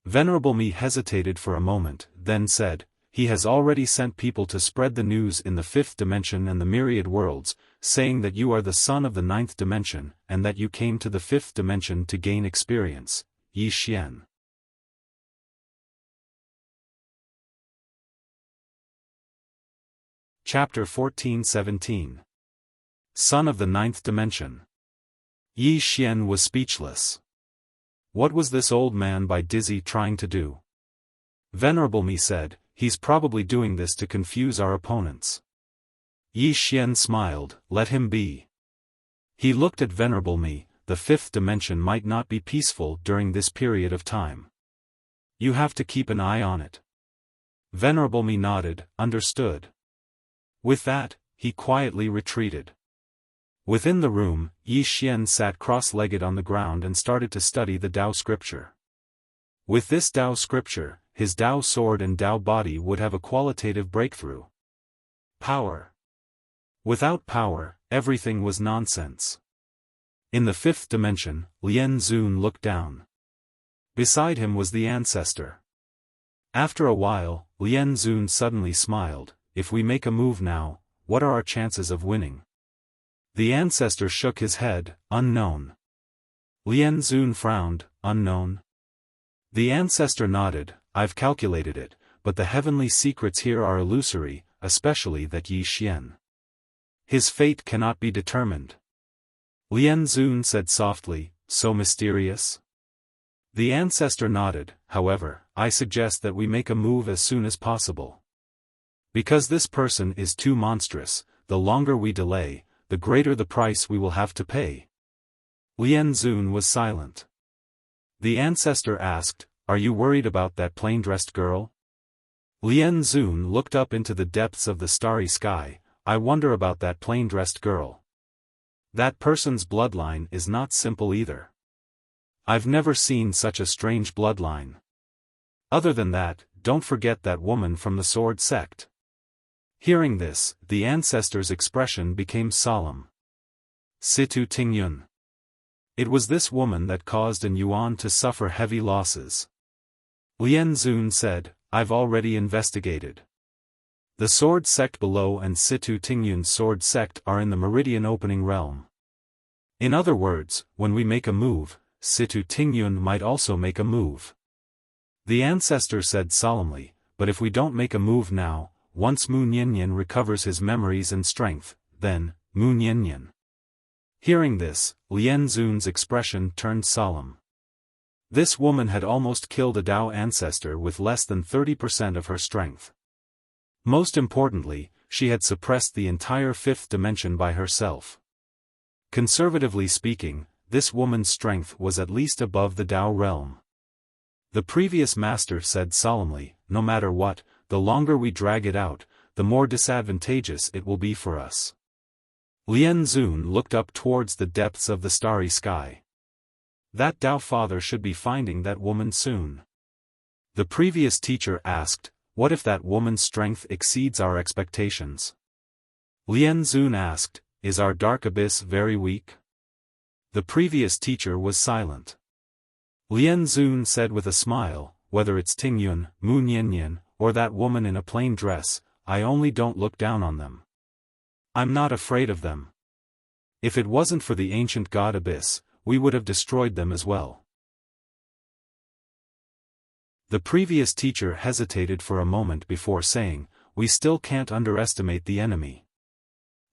Venerable Mi hesitated for a moment, then said, he has already sent people to spread the news in the fifth dimension and the myriad worlds, saying that you are the son of the ninth dimension, and that you came to the fifth dimension to gain experience. Yi Xian. Chapter 14-17. Son of the ninth dimension. Yi Xian was speechless. What was this old man Bai Dizzy trying to do? Venerable Mi said, he's probably doing this to confuse our opponents. Yi Xian smiled, let him be. He looked at Venerable Mi, the fifth dimension might not be peaceful during this period of time. You have to keep an eye on it. Venerable Mi nodded, understood. With that, he quietly retreated. Within the room, Yi Xian sat cross-legged on the ground and started to study the Tao scripture. With this Tao scripture, his Tao sword and Tao body would have a qualitative breakthrough. Power. Without power, everything was nonsense. In the fifth dimension, Lien Zun looked down. Beside him was the ancestor. After a while, Lien Zun suddenly smiled, if we make a move now, what are our chances of winning? The ancestor shook his head, unknown. Lien Zun frowned, unknown. The ancestor nodded, I've calculated it, but the heavenly secrets here are illusory, especially that Yi Xian. His fate cannot be determined. Lien Zun said softly, so mysterious? The ancestor nodded, however, I suggest that we make a move as soon as possible. Because this person is too monstrous, the longer we delay, the greater the price we will have to pay. Lien Zun was silent. The ancestor asked, are you worried about that plain-dressed girl? Lien Zun looked up into the depths of the starry sky, I wonder about that plain-dressed girl. That person's bloodline is not simple either. I've never seen such a strange bloodline. Other than that, don't forget that woman from the sword sect. Hearing this, the ancestor's expression became solemn. Situ Tingyun. It was this woman that caused an Yuan to suffer heavy losses. Lian Zun said, I've already investigated. The sword sect below and Situ Tingyun's sword sect are in the meridian opening realm. In other words, when we make a move, Situ Tingyun might also make a move. The ancestor said solemnly, but if we don't make a move now, once Mu Nianyan recovers his memories and strength, then, Mu Nianyan. Hearing this, Lian Zun's expression turned solemn. This woman had almost killed a Dao ancestor with less than 30% of her strength. Most importantly, she had suppressed the entire fifth dimension by herself. Conservatively speaking, this woman's strength was at least above the Dao realm. The previous master said solemnly, no matter what, the longer we drag it out, the more disadvantageous it will be for us. Lian Zun looked up towards the depths of the starry sky. That Dao father should be finding that woman soon. The previous teacher asked, what if that woman's strength exceeds our expectations? Lian Zun asked, is our dark abyss very weak? The previous teacher was silent. Lian Zun said with a smile, whether it's Tingyun, Mu Nianyan, or that woman in a plain dress, I only don't look down on them. I'm not afraid of them. If it wasn't for the ancient god abyss, we would have destroyed them as well. The previous teacher hesitated for a moment before saying, we still can't underestimate the enemy.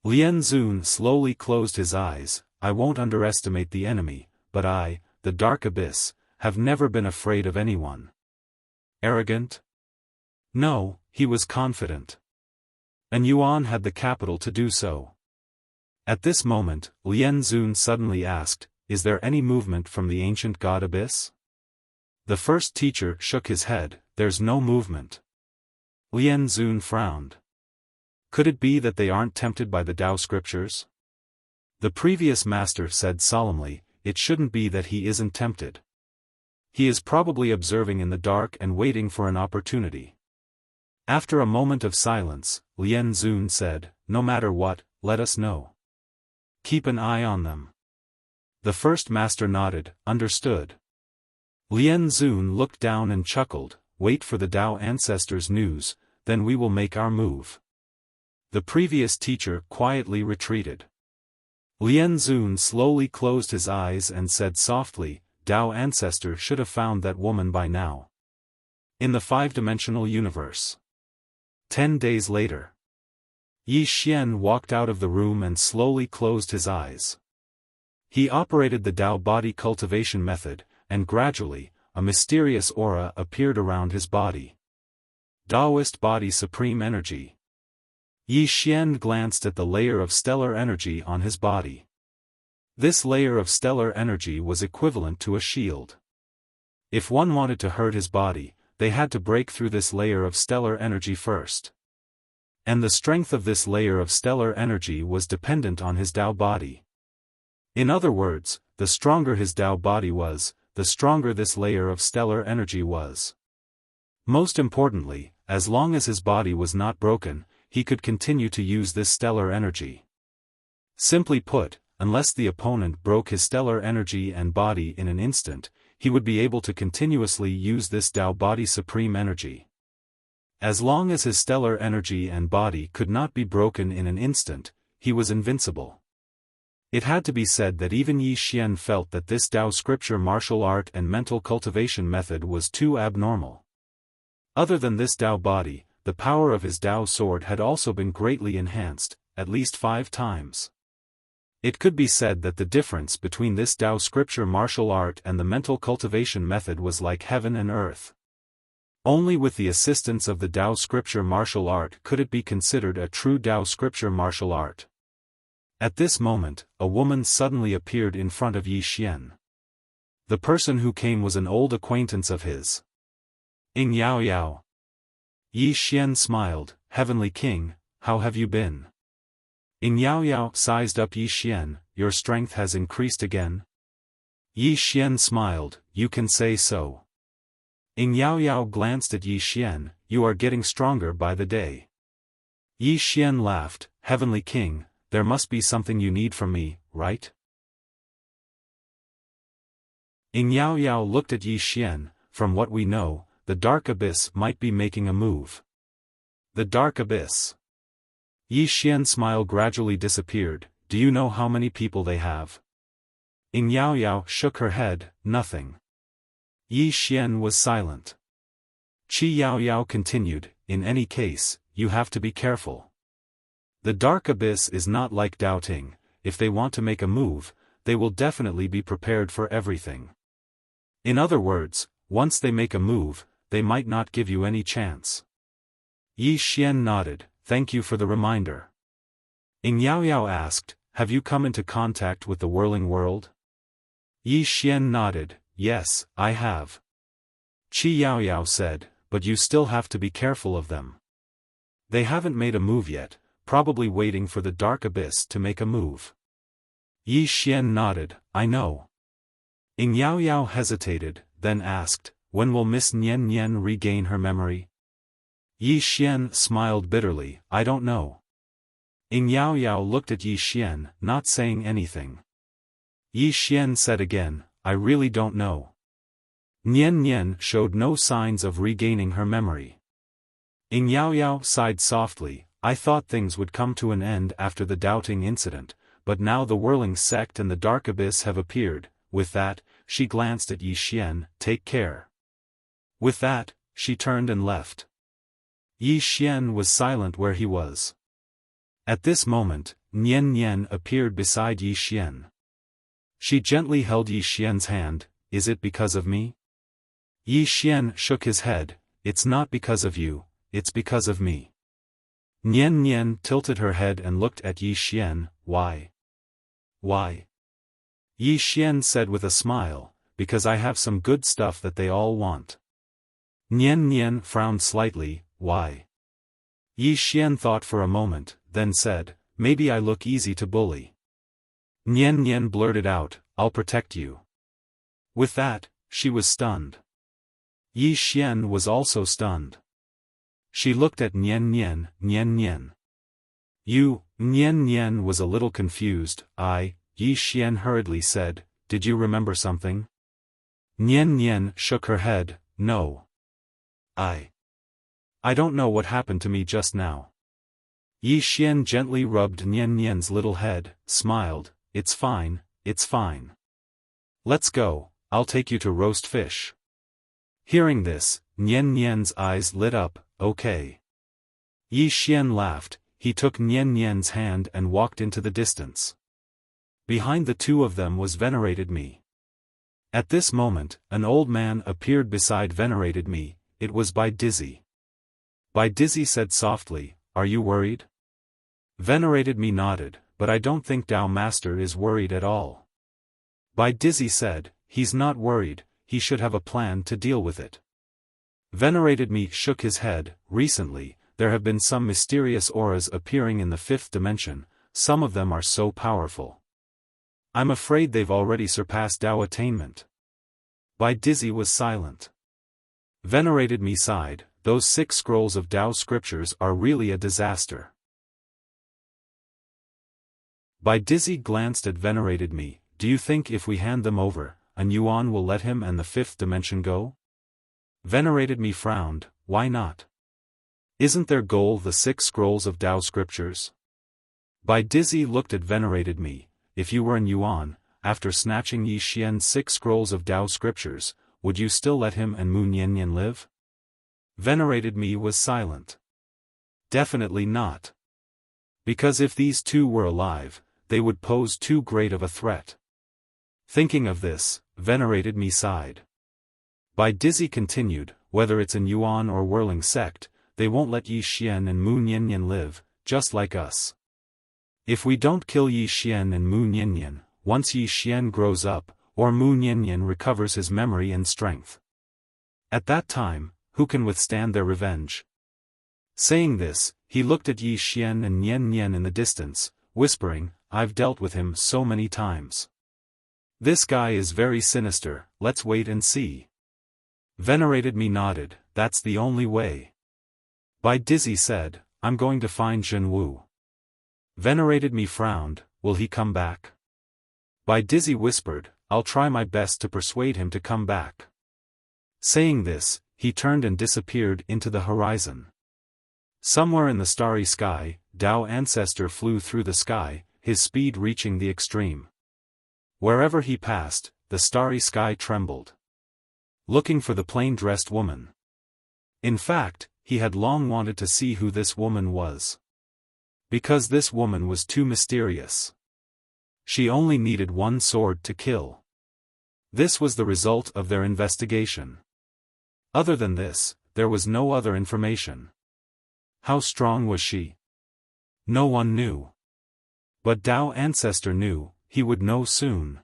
Lian Zun slowly closed his eyes, I won't underestimate the enemy, but I, the dark abyss, have never been afraid of anyone. Arrogant? No, he was confident. And Yuan had the capital to do so. At this moment, Lian Zun suddenly asked, is there any movement from the ancient god abyss? The first teacher shook his head, there's no movement. Lian Zun frowned. Could it be that they aren't tempted by the Tao scriptures? The previous master said solemnly, it shouldn't be that he isn't tempted. He is probably observing in the dark and waiting for an opportunity. After a moment of silence, Lian Zun said, no matter what, let us know. Keep an eye on them. The first master nodded, understood. Lian Zun looked down and chuckled, wait for the Dao ancestors' news, then we will make our move. The previous teacher quietly retreated. Lian Zun slowly closed his eyes and said softly, Dao ancestor should have found that woman by now. In the five-dimensional universe. 10 days later. Yi Xian walked out of the room and slowly closed his eyes. He operated the Dao body cultivation method, and gradually, a mysterious aura appeared around his body. Daoist body supreme energy. Yi Xian glanced at the layer of stellar energy on his body. This layer of stellar energy was equivalent to a shield. If one wanted to hurt his body, they had to break through this layer of stellar energy first. And the strength of this layer of stellar energy was dependent on his Dao body. In other words, the stronger his Dao body was, the stronger this layer of stellar energy was. Most importantly, as long as his body was not broken, he could continue to use this stellar energy. Simply put, unless the opponent broke his stellar energy and body in an instant, he would be able to continuously use this Dao body supreme energy. As long as his stellar energy and body could not be broken in an instant, he was invincible. It had to be said that even Yi Xian felt that this Dao scripture martial art and mental cultivation method was too abnormal. Other than this Dao body, the power of his Dao sword had also been greatly enhanced, at least 5 times. It could be said that the difference between this Dao scripture martial art and the mental cultivation method was like heaven and earth. Only with the assistance of the Dao scripture martial art could it be considered a true Dao scripture martial art. At this moment, a woman suddenly appeared in front of Yi Xian. The person who came was an old acquaintance of his. Ying Yao Yao. Yi Xian smiled, Heavenly King, how have you been? Ying Yao Yao sized up Yi Xian, your strength has increased again? Yi Xian smiled, you can say so. Ying Yao Yao glanced at Yi Xian. You are getting stronger by the day. Yi Xian laughed. Heavenly King, there must be something you need from me, right? Ying Yao Yao looked at Yi Xian. From what we know, the Dark Abyss might be making a move. The Dark Abyss. Yi Xian's smile gradually disappeared. Do you know how many people they have? Ying Yao Yao shook her head. Nothing. Yi Xian was silent. Qi Yao Yao continued, in any case, you have to be careful. The Dark Abyss is not like doubting. If they want to make a move, they will definitely be prepared for everything. In other words, once they make a move, they might not give you any chance. Yi Xian nodded, thank you for the reminder. Ying Yao Yao asked, have you come into contact with the whirling world? Yi Xian nodded, yes, I have. Qi Yao Yao said, but you still have to be careful of them. They haven't made a move yet, probably waiting for the Dark Abyss to make a move. Yi Xian nodded, I know. Ying Yao Yao hesitated, then asked, when will Miss Nian Nian regain her memory? Yi Xian smiled bitterly, I don't know. Ying Yao Yao looked at Yi Xian, not saying anything. Yi Xian said again, I really don't know. Nian Nian showed no signs of regaining her memory. Ying Yao Yao sighed softly, I thought things would come to an end after the doubting incident, but now the whirling sect and the Dark Abyss have appeared. With that, she glanced at Yi Xian, take care. With that, she turned and left. Yi Xian was silent where he was. At this moment, Nian Nian appeared beside Yi Xian. She gently held Yi Xian's hand, is it because of me? Yi Xian shook his head, it's not because of you, it's because of me. Nian Nian tilted her head and looked at Yi Xian, why? Why? Yi Xian said with a smile, because I have some good stuff that they all want. Nian Nian frowned slightly, why? Yi Xian thought for a moment, then said, maybe I look easy to bully. Nian Nian blurted out, I'll protect you. With that, she was stunned. Yi Xian was also stunned. She looked at Nian Nian, Nian Nian. You, Nian Nian was a little confused, Yi Xian hurriedly said, did you remember something? Nian Nian shook her head, no. I don't know what happened to me just now. Yi Xian gently rubbed Nian Nian's little head, smiled, it's fine, it's fine. Let's go, I'll take you to roast fish. Hearing this, Nian Nian's eyes lit up, okay. Yi Xian laughed, he took Nian Nian's hand and walked into the distance. Behind the two of them was Venerated Me. At this moment, an old man appeared beside Venerated Me, it was Bai Dizzy. Bai Dizzy said softly, are you worried? Venerated Me nodded, but I don't think Dao Master is worried at all. Bai Dizzy said, he's not worried, he should have a plan to deal with it. Venerated Me shook his head, recently, there have been some mysterious auras appearing in the fifth dimension, some of them are so powerful. I'm afraid they've already surpassed Dao attainment. Bai Dizzy was silent. Venerated Me sighed, those 6 scrolls of Dao scriptures are really a disaster. Bai Dizzy glanced at Venerated Me, do you think if we hand them over, an Yuan will let him and the fifth dimension go? Venerated Me frowned, why not? Isn't their goal the 6 scrolls of Dao scriptures? Bai Dizzy looked at Venerated Me, if you were an Yuan, after snatching Yi Xian's 6 scrolls of Dao scriptures, would you still let him and Mu Niannian live? Venerated Me was silent. Definitely not. Because if these two were alive, they would pose too great of a threat. Thinking of this, Venerated Me sighed. Bai Dizzy continued, whether it's an Yuan or whirling sect, they won't let Yi Xian and Mu Niannian live, just like us. If we don't kill Yi Xian and Mu Niannian, once Yi Xian grows up, or Mu Niannian recovers his memory and strength. At that time, who can withstand their revenge? Saying this, he looked at Yi Xian and Nian Nian in the distance, whispering, I've dealt with him so many times. This guy is very sinister, let's wait and see. Venerated me nodded, that's the only way. Bai Dizzy said, I'm going to find Zhenwu. Venerated me frowned, will he come back? Bai Dizzy whispered, I'll try my best to persuade him to come back. Saying this, he turned and disappeared into the horizon. Somewhere in the starry sky, Dao Ancestor flew through the sky, his speed reaching the extreme. Wherever he passed, the starry sky trembled. Looking for the plain-dressed woman. In fact, he had long wanted to see who this woman was. Because this woman was too mysterious. She only needed one sword to kill. This was the result of their investigation. Other than this, there was no other information. How strong was she? No one knew. But Dao Ancestor knew, he would know soon.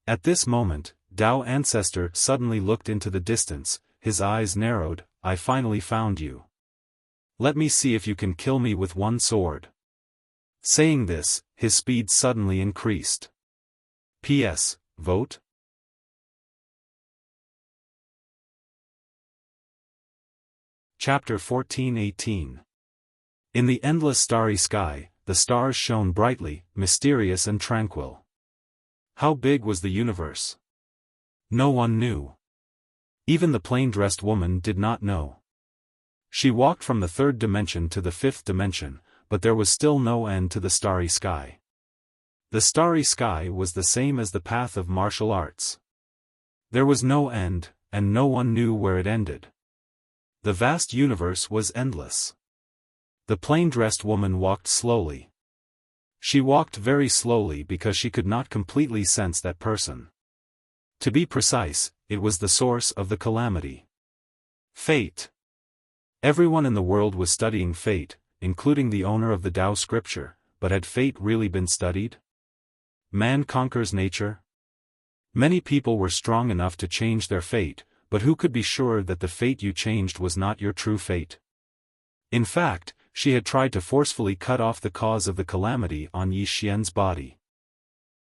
At this moment, Dao Ancestor suddenly looked into the distance, his eyes narrowed, I finally found you. Let me see if you can kill me with one sword. Saying this, his speed suddenly increased. P.S. Vote? Chapter 14:18. In the endless starry sky, the stars shone brightly, mysterious and tranquil. How big was the universe? No one knew. Even the plain-dressed woman did not know. She walked from the third dimension to the fifth dimension, but there was still no end to the starry sky. The starry sky was the same as the path of martial arts. There was no end, and no one knew where it ended. The vast universe was endless. The plain-dressed woman walked slowly. She walked very slowly because she could not completely sense that person. To be precise, it was the source of the calamity. Fate. Everyone in the world was studying fate, including the owner of the Tao scripture, but had fate really been studied? Man conquers nature? Many people were strong enough to change their fate, but who could be sure that the fate you changed was not your true fate? In fact, she had tried to forcefully cut off the cause of the calamity on Yi Xian's body.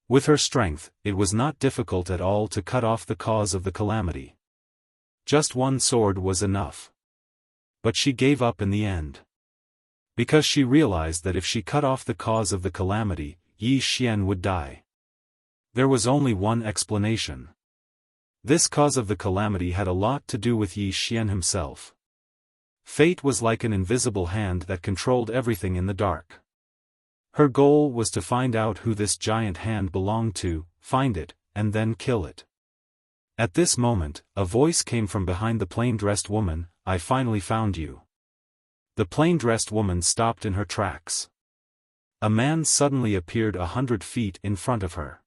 With her strength, it was not difficult at all to cut off the cause of the calamity. Just one sword was enough. But she gave up in the end. Because she realized that if she cut off the cause of the calamity, Yi Xian would die. There was only one explanation. This cause of the calamity had a lot to do with Yi Xian himself. Fate was like an invisible hand that controlled everything in the dark. Her goal was to find out who this giant hand belonged to, find it, and then kill it. At this moment, a voice came from behind the plain-dressed woman, I finally found you. The plain-dressed woman stopped in her tracks. A man suddenly appeared 100 feet in front of her.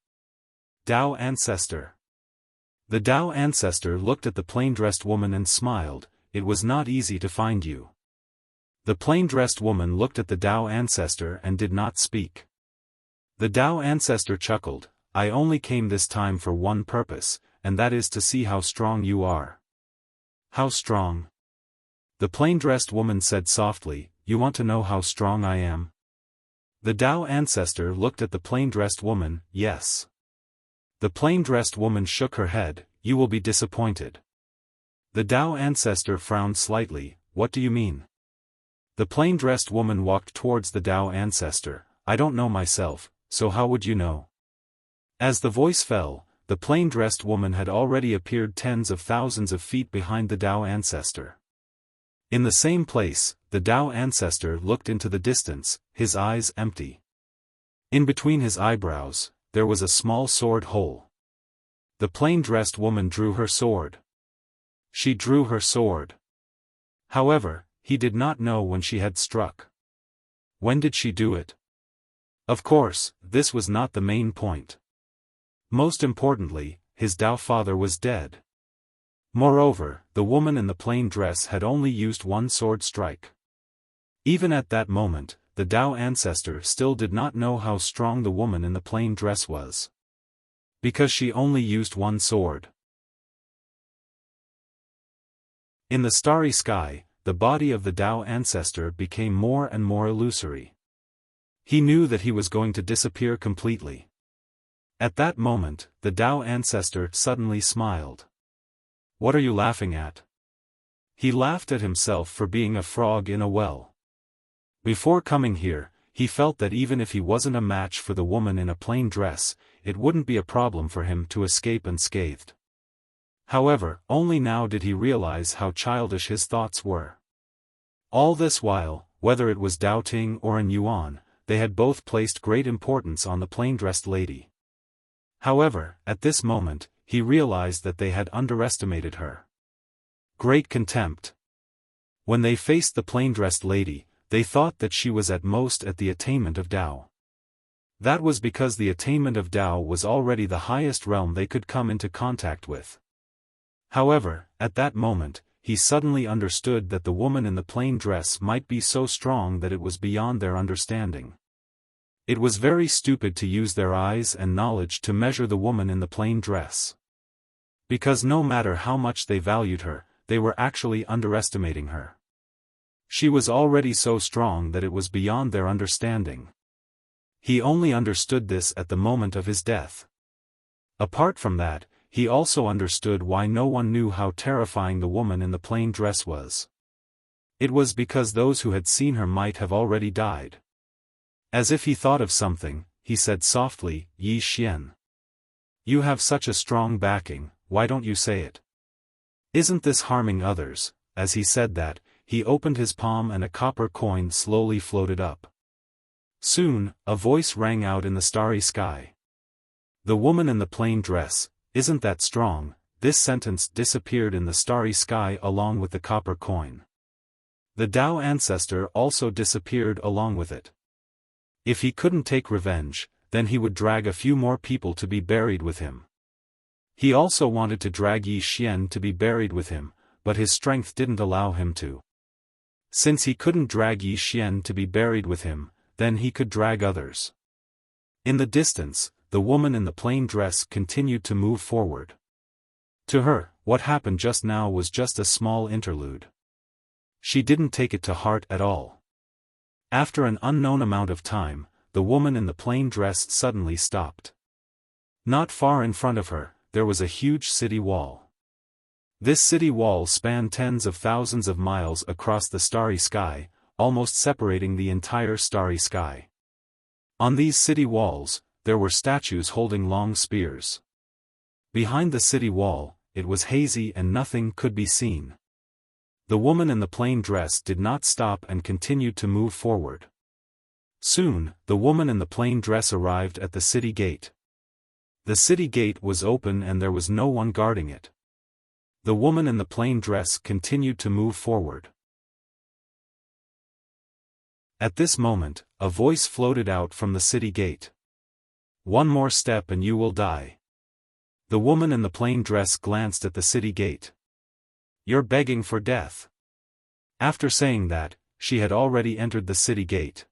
Tao Ancestor. The Tao Ancestor looked at the plain-dressed woman and smiled, it was not easy to find you. The plain-dressed woman looked at the Tao Ancestor and did not speak. The Tao Ancestor chuckled, I only came this time for one purpose, and that is to see how strong you are. How strong? The plain-dressed woman said softly, you want to know how strong I am? The Tao Ancestor looked at the plain-dressed woman, yes. The plain-dressed woman shook her head, you will be disappointed. The Tao Ancestor frowned slightly, what do you mean? The plain-dressed woman walked towards the Tao Ancestor, I don't know myself, so how would you know? As the voice fell, the plain-dressed woman had already appeared tens of thousands of feet behind the Tao Ancestor. In the same place, the Tao Ancestor looked into the distance, his eyes empty. In between his eyebrows, there was a small sword hole. The plain-dressed woman drew her sword. She drew her sword. However, he did not know when she had struck. When did she do it? Of course, this was not the main point. Most importantly, his Tao father was dead. Moreover, the woman in the plain dress had only used one sword strike. Even at that moment, the Tao Ancestor still did not know how strong the woman in the plain dress was. Because she only used one sword. In the starry sky, the body of the Tao Ancestor became more and more illusory. He knew that he was going to disappear completely. At that moment, the Tao Ancestor suddenly smiled. What are you laughing at? He laughed at himself for being a frog in a well. Before coming here, he felt that even if he wasn't a match for the woman in a plain dress, it wouldn't be a problem for him to escape unscathed. However, only now did he realize how childish his thoughts were. All this while, whether it was Dao Ting or an Yuan, they had both placed great importance on the plain-dressed lady. However, at this moment, he realized that they had underestimated her. Great contempt. When they faced the plain-dressed lady, they thought that she was at most at the attainment of Dao. That was because the attainment of Dao was already the highest realm they could come into contact with. However, at that moment, he suddenly understood that the woman in the plain dress might be so strong that it was beyond their understanding. It was very stupid to use their eyes and knowledge to measure the woman in the plain dress. Because no matter how much they valued her, they were actually underestimating her. She was already so strong that it was beyond their understanding. He only understood this at the moment of his death. Apart from that, he also understood why no one knew how terrifying the woman in the plain dress was. It was because those who had seen her might have already died. As if he thought of something, he said softly, "Yi Xian. You have such a strong backing, why don't you say it? Isn't this harming others?" As he said that, he opened his palm and a copper coin slowly floated up. Soon, a voice rang out in the starry sky. "The woman in the plain dress, isn't that strong?" This sentence disappeared in the starry sky along with the copper coin. The Dao ancestor also disappeared along with it. If he couldn't take revenge, then he would drag a few more people to be buried with him. He also wanted to drag Yi Xian to be buried with him, but his strength didn't allow him to. Since he couldn't drag Yi Xian to be buried with him, then he could drag others. In the distance, the woman in the plain dress continued to move forward. To her, what happened just now was just a small interlude. She didn't take it to heart at all. After an unknown amount of time, the woman in the plain dress suddenly stopped. Not far in front of her, there was a huge city wall. This city wall spanned tens of thousands of miles across the starry sky, almost separating the entire starry sky. On these city walls, there were statues holding long spears. Behind the city wall, it was hazy and nothing could be seen. The woman in the plain dress did not stop and continued to move forward. Soon, the woman in the plain dress arrived at the city gate. The city gate was open and there was no one guarding it. The woman in the plain dress continued to move forward. At this moment, a voice floated out from the city gate. "One more step and you will die." The woman in the plain dress glanced at the city gate. "You're begging for death." After saying that, she had already entered the city gate.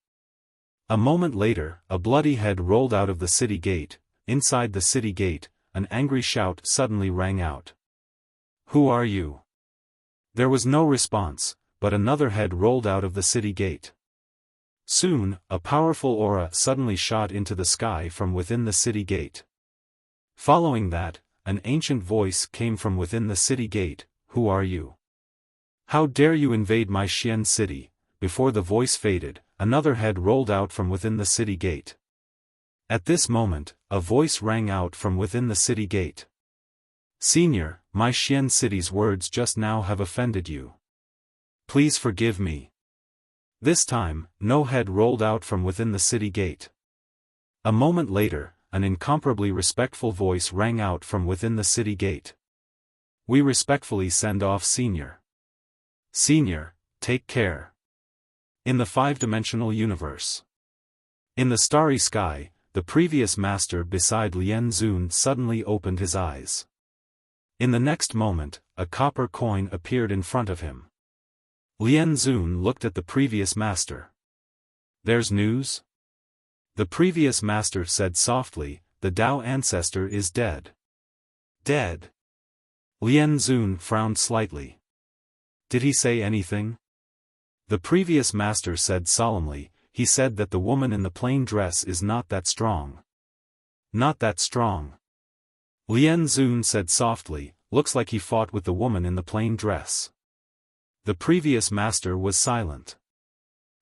A moment later, a bloody head rolled out of the city gate. Inside the city gate, an angry shout suddenly rang out. "Who are you?" There was no response, but another head rolled out of the city gate. Soon, a powerful aura suddenly shot into the sky from within the city gate. Following that, an ancient voice came from within the city gate. "Who are you? How dare you invade my Xian city?" Before the voice faded, another head rolled out from within the city gate. At this moment, a voice rang out from within the city gate. "Senior, my Xian city's words just now have offended you. Please forgive me." This time, no head rolled out from within the city gate. A moment later, an incomparably respectful voice rang out from within the city gate. "We respectfully send off Senior. Senior, take care." In the five-dimensional universe. In the starry sky, the previous master beside Lien Zun suddenly opened his eyes. In the next moment, a copper coin appeared in front of him. Lien Zun looked at the previous master. "There's news?" The previous master said softly, "The Dao ancestor is dead." "Dead?" Lien Zun frowned slightly. "Did he say anything?" The previous master said solemnly, "He said that the woman in the plain dress is not that strong." "Not that strong?" Lien Zun said softly, looks like he fought with the woman in the plain dress. The previous master was silent.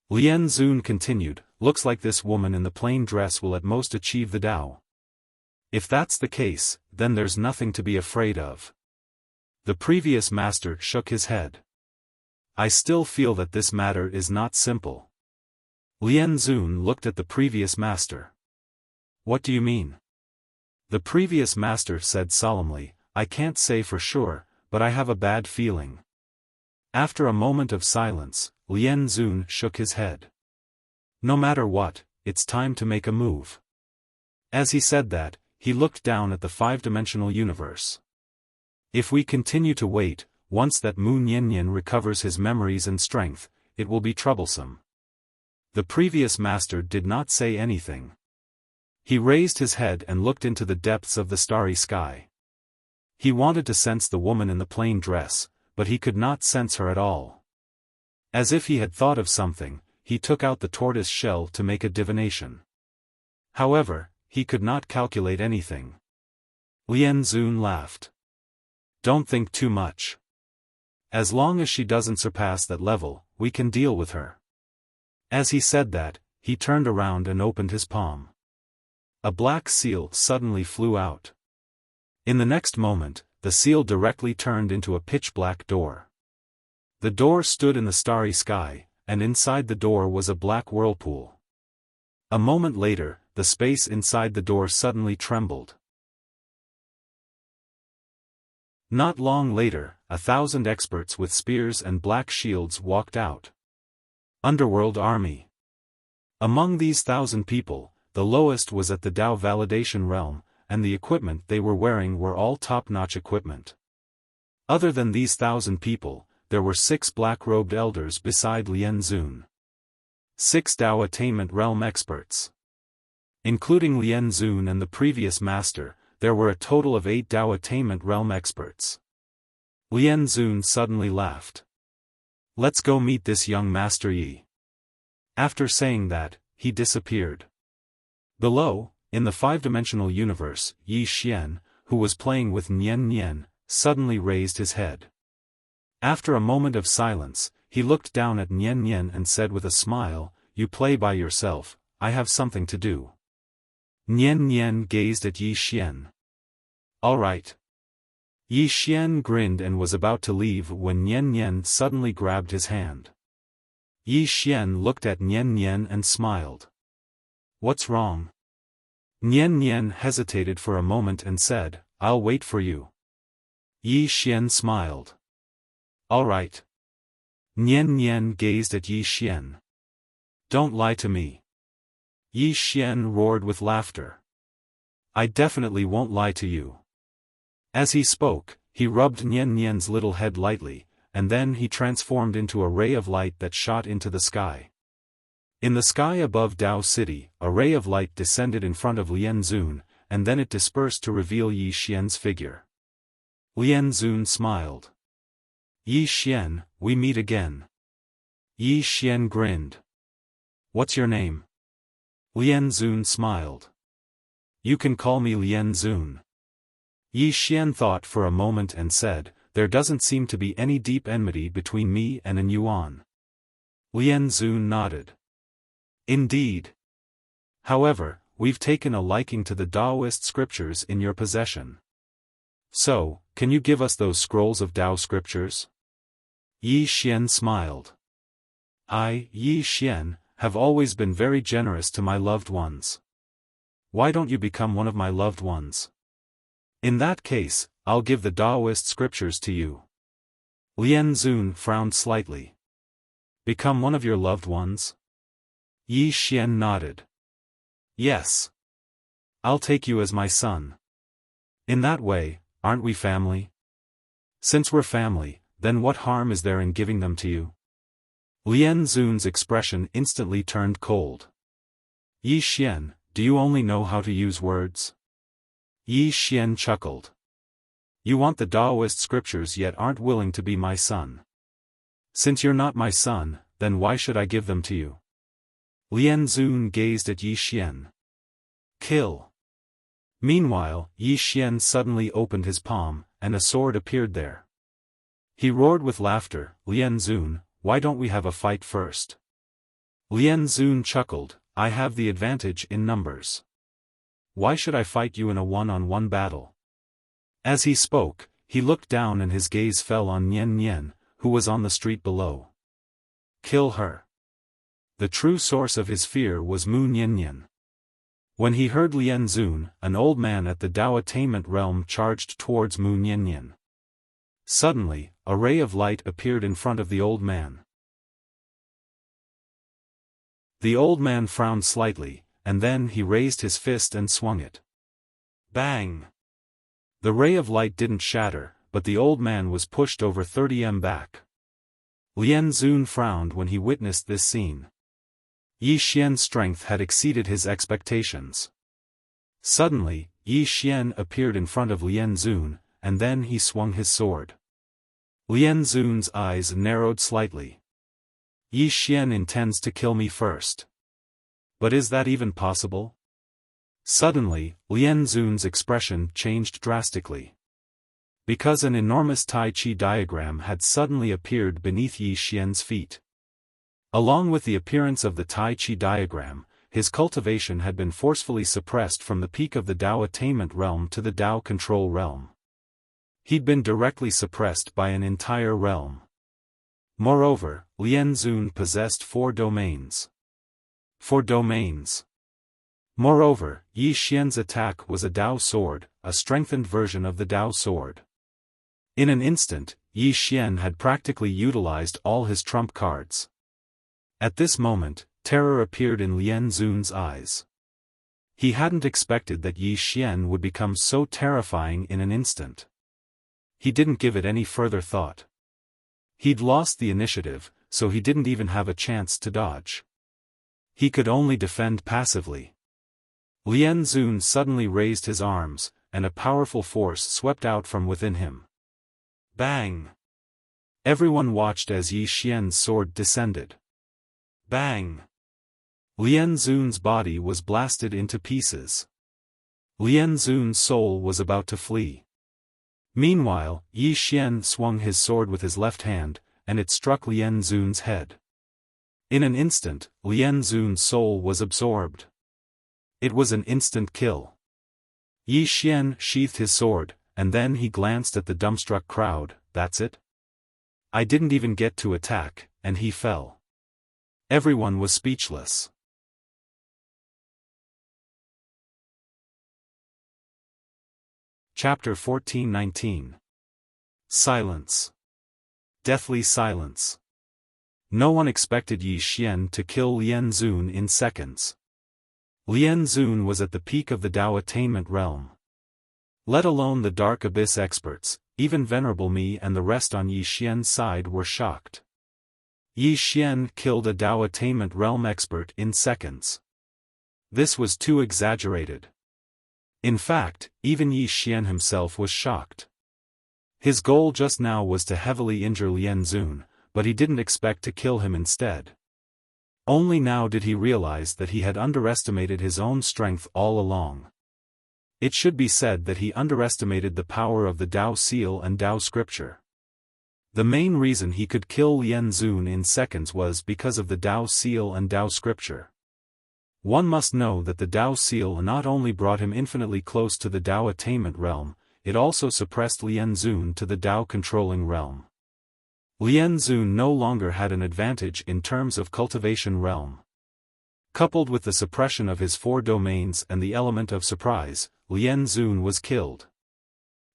Lien Zun continued, looks like this woman in the plain dress will at most achieve the Tao. If that's the case, then there's nothing to be afraid of. The previous master shook his head. I still feel that this matter is not simple. Lien Zun looked at the previous master. What do you mean? The previous master said solemnly, I can't say for sure, but I have a bad feeling. After a moment of silence, Lien Zun shook his head. No matter what, it's time to make a move. As he said that, he looked down at the five-dimensional universe. If we continue to wait, once that Mu Niannian recovers his memories and strength, it will be troublesome. The previous master did not say anything. He raised his head and looked into the depths of the starry sky. He wanted to sense the woman in the plain dress, but he could not sense her at all. As if he had thought of something, he took out the tortoise shell to make a divination. However, he could not calculate anything. Lien Zun laughed. Don't think too much. As long as she doesn't surpass that level, we can deal with her. As he said that, he turned around and opened his palm. A black seal suddenly flew out. In the next moment, the seal directly turned into a pitch-black door. The door stood in the starry sky, and inside the door was a black whirlpool. A moment later, the space inside the door suddenly trembled. Not long later, 1,000 experts with spears and black shields walked out. Underworld Army. Among these 1,000 people, the lowest was at the Tao validation realm, and the equipment they were wearing were all top-notch equipment. Other than these 1,000 people, there were 6 black-robed elders beside Lien Zun. 6 Tao attainment realm experts. Including Lien Zun and the previous master, there were a total of 8 Tao attainment realm experts. Lien Zun suddenly laughed. Let's go meet this young Master Yi. After saying that, he disappeared. Below, in the five-dimensional universe, Yi Xian, who was playing with Nian Nian, suddenly raised his head. After a moment of silence, he looked down at Nian Nian and said with a smile, You play by yourself, I have something to do. Nian Nian gazed at Yi Xian. All right. Yi Xian grinned and was about to leave when Nian Nian suddenly grabbed his hand. Yi Xian looked at Nian Nian and smiled. What's wrong? Nian Nian hesitated for a moment and said, I'll wait for you. Yi Xian smiled. All right. Nian Nian gazed at Yi Xian. Don't lie to me. Yi Xian roared with laughter. I definitely won't lie to you. As he spoke, he rubbed Nian Nian's little head lightly, and then he transformed into a ray of light that shot into the sky. In the sky above Dao City, a ray of light descended in front of Lien Zun, and then it dispersed to reveal Yi Xian's figure. Lien Zun smiled. Yi Xian, we meet again. Yi Xian grinned. What's your name? Lien Zun smiled. You can call me Lien Zun. Yi Xian thought for a moment and said, There doesn't seem to be any deep enmity between me and an Yuan. Lien Zun nodded. Indeed. However, we've taken a liking to the Taoist scriptures in your possession. So, can you give us those scrolls of Tao scriptures? Yi Xian smiled. I, Yi Xian, have always been very generous to my loved ones. Why don't you become one of my loved ones? In that case, I'll give the Taoist scriptures to you. Lien Zun frowned slightly. Become one of your loved ones? Yi Xian nodded. Yes. I'll take you as my son. In that way, aren't we family? Since we're family, then what harm is there in giving them to you? Lien Zun's expression instantly turned cold. Yi Xian, do you only know how to use words? Yi Xian chuckled. You want the Taoist scriptures yet aren't willing to be my son. Since you're not my son, then why should I give them to you? Lien Zun gazed at Yi Xian. Kill. Meanwhile, Yi Xian suddenly opened his palm, and a sword appeared there. He roared with laughter, "Lian Zun, why don't we have a fight first?" Lian Zun chuckled, "I have the advantage in numbers. Why should I fight you in a one-on-one battle?" As he spoke, he looked down and his gaze fell on Nian Nian, who was on the street below. Kill her. The true source of his fear was Mu Nian Nian. When he heard Lian Zun, an old man at the Dao Attainment Realm charged towards Mu Nian Nian. Suddenly, a ray of light appeared in front of the old man. The old man frowned slightly, and then he raised his fist and swung it. Bang! The ray of light didn't shatter, but the old man was pushed over 30 m back. Lian Zun frowned when he witnessed this scene. Yi Xian's strength had exceeded his expectations. Suddenly, Yi Xian appeared in front of Lian Zun, and then he swung his sword. Lian Zun's eyes narrowed slightly. Yi Xian intends to kill me first. But is that even possible? Suddenly, Lian Zun's expression changed drastically. Because an enormous Tai Chi diagram had suddenly appeared beneath Yi Xian's feet. Along with the appearance of the Tai Chi diagram, his cultivation had been forcefully suppressed from the peak of the Dao Attainment Realm to the Dao Control Realm. He'd been directly suppressed by an entire realm. Moreover, Lian Zun possessed 4 domains. 4 domains. Moreover, Yi Xian's attack was a Dao sword, a strengthened version of the Dao sword. In an instant, Yi Xian had practically utilized all his trump cards. At this moment, terror appeared in Lian Zun's eyes. He hadn't expected that Yi Xian would become so terrifying in an instant. He didn't give it any further thought. He'd lost the initiative, so he didn't even have a chance to dodge. He could only defend passively. Lian Zun suddenly raised his arms, and a powerful force swept out from within him. Bang! Everyone watched as Yi Xian's sword descended. Bang! Lian Zun's body was blasted into pieces. Lian Zun's soul was about to flee. Meanwhile, Yi Xian swung his sword with his left hand, and it struck Lian Zun's head. In an instant, Lian Zun's soul was absorbed. It was an instant kill. Yi Xian sheathed his sword, and then he glanced at the dumbstruck crowd. That's it? I didn't even get to attack, and he fell. Everyone was speechless. Chapter 14-19. Silence. Deathly silence. No one expected Yi Xian to kill Lian Zun in seconds. Lian Zun was at the peak of the Dao Attainment Realm. Let alone the Dark Abyss experts, even Venerable Me and the rest on Yi Xian's side were shocked. Yi Xian killed a Dao Attainment Realm expert in seconds. This was too exaggerated. In fact, even Yi Xian himself was shocked. His goal just now was to heavily injure Lian Zun, but he didn't expect to kill him instead. Only now did he realize that he had underestimated his own strength all along. It should be said that he underestimated the power of the Dao Seal and Dao Scripture. The main reason he could kill Lian Zun in seconds was because of the Dao Seal and Dao Scripture. One must know that the Dao Seal not only brought him infinitely close to the Dao Attainment Realm, it also suppressed Lian Zun to the Dao Controlling Realm. Lian Zun no longer had an advantage in terms of cultivation realm. Coupled with the suppression of his 4 domains and the element of surprise, Lian Zun was killed.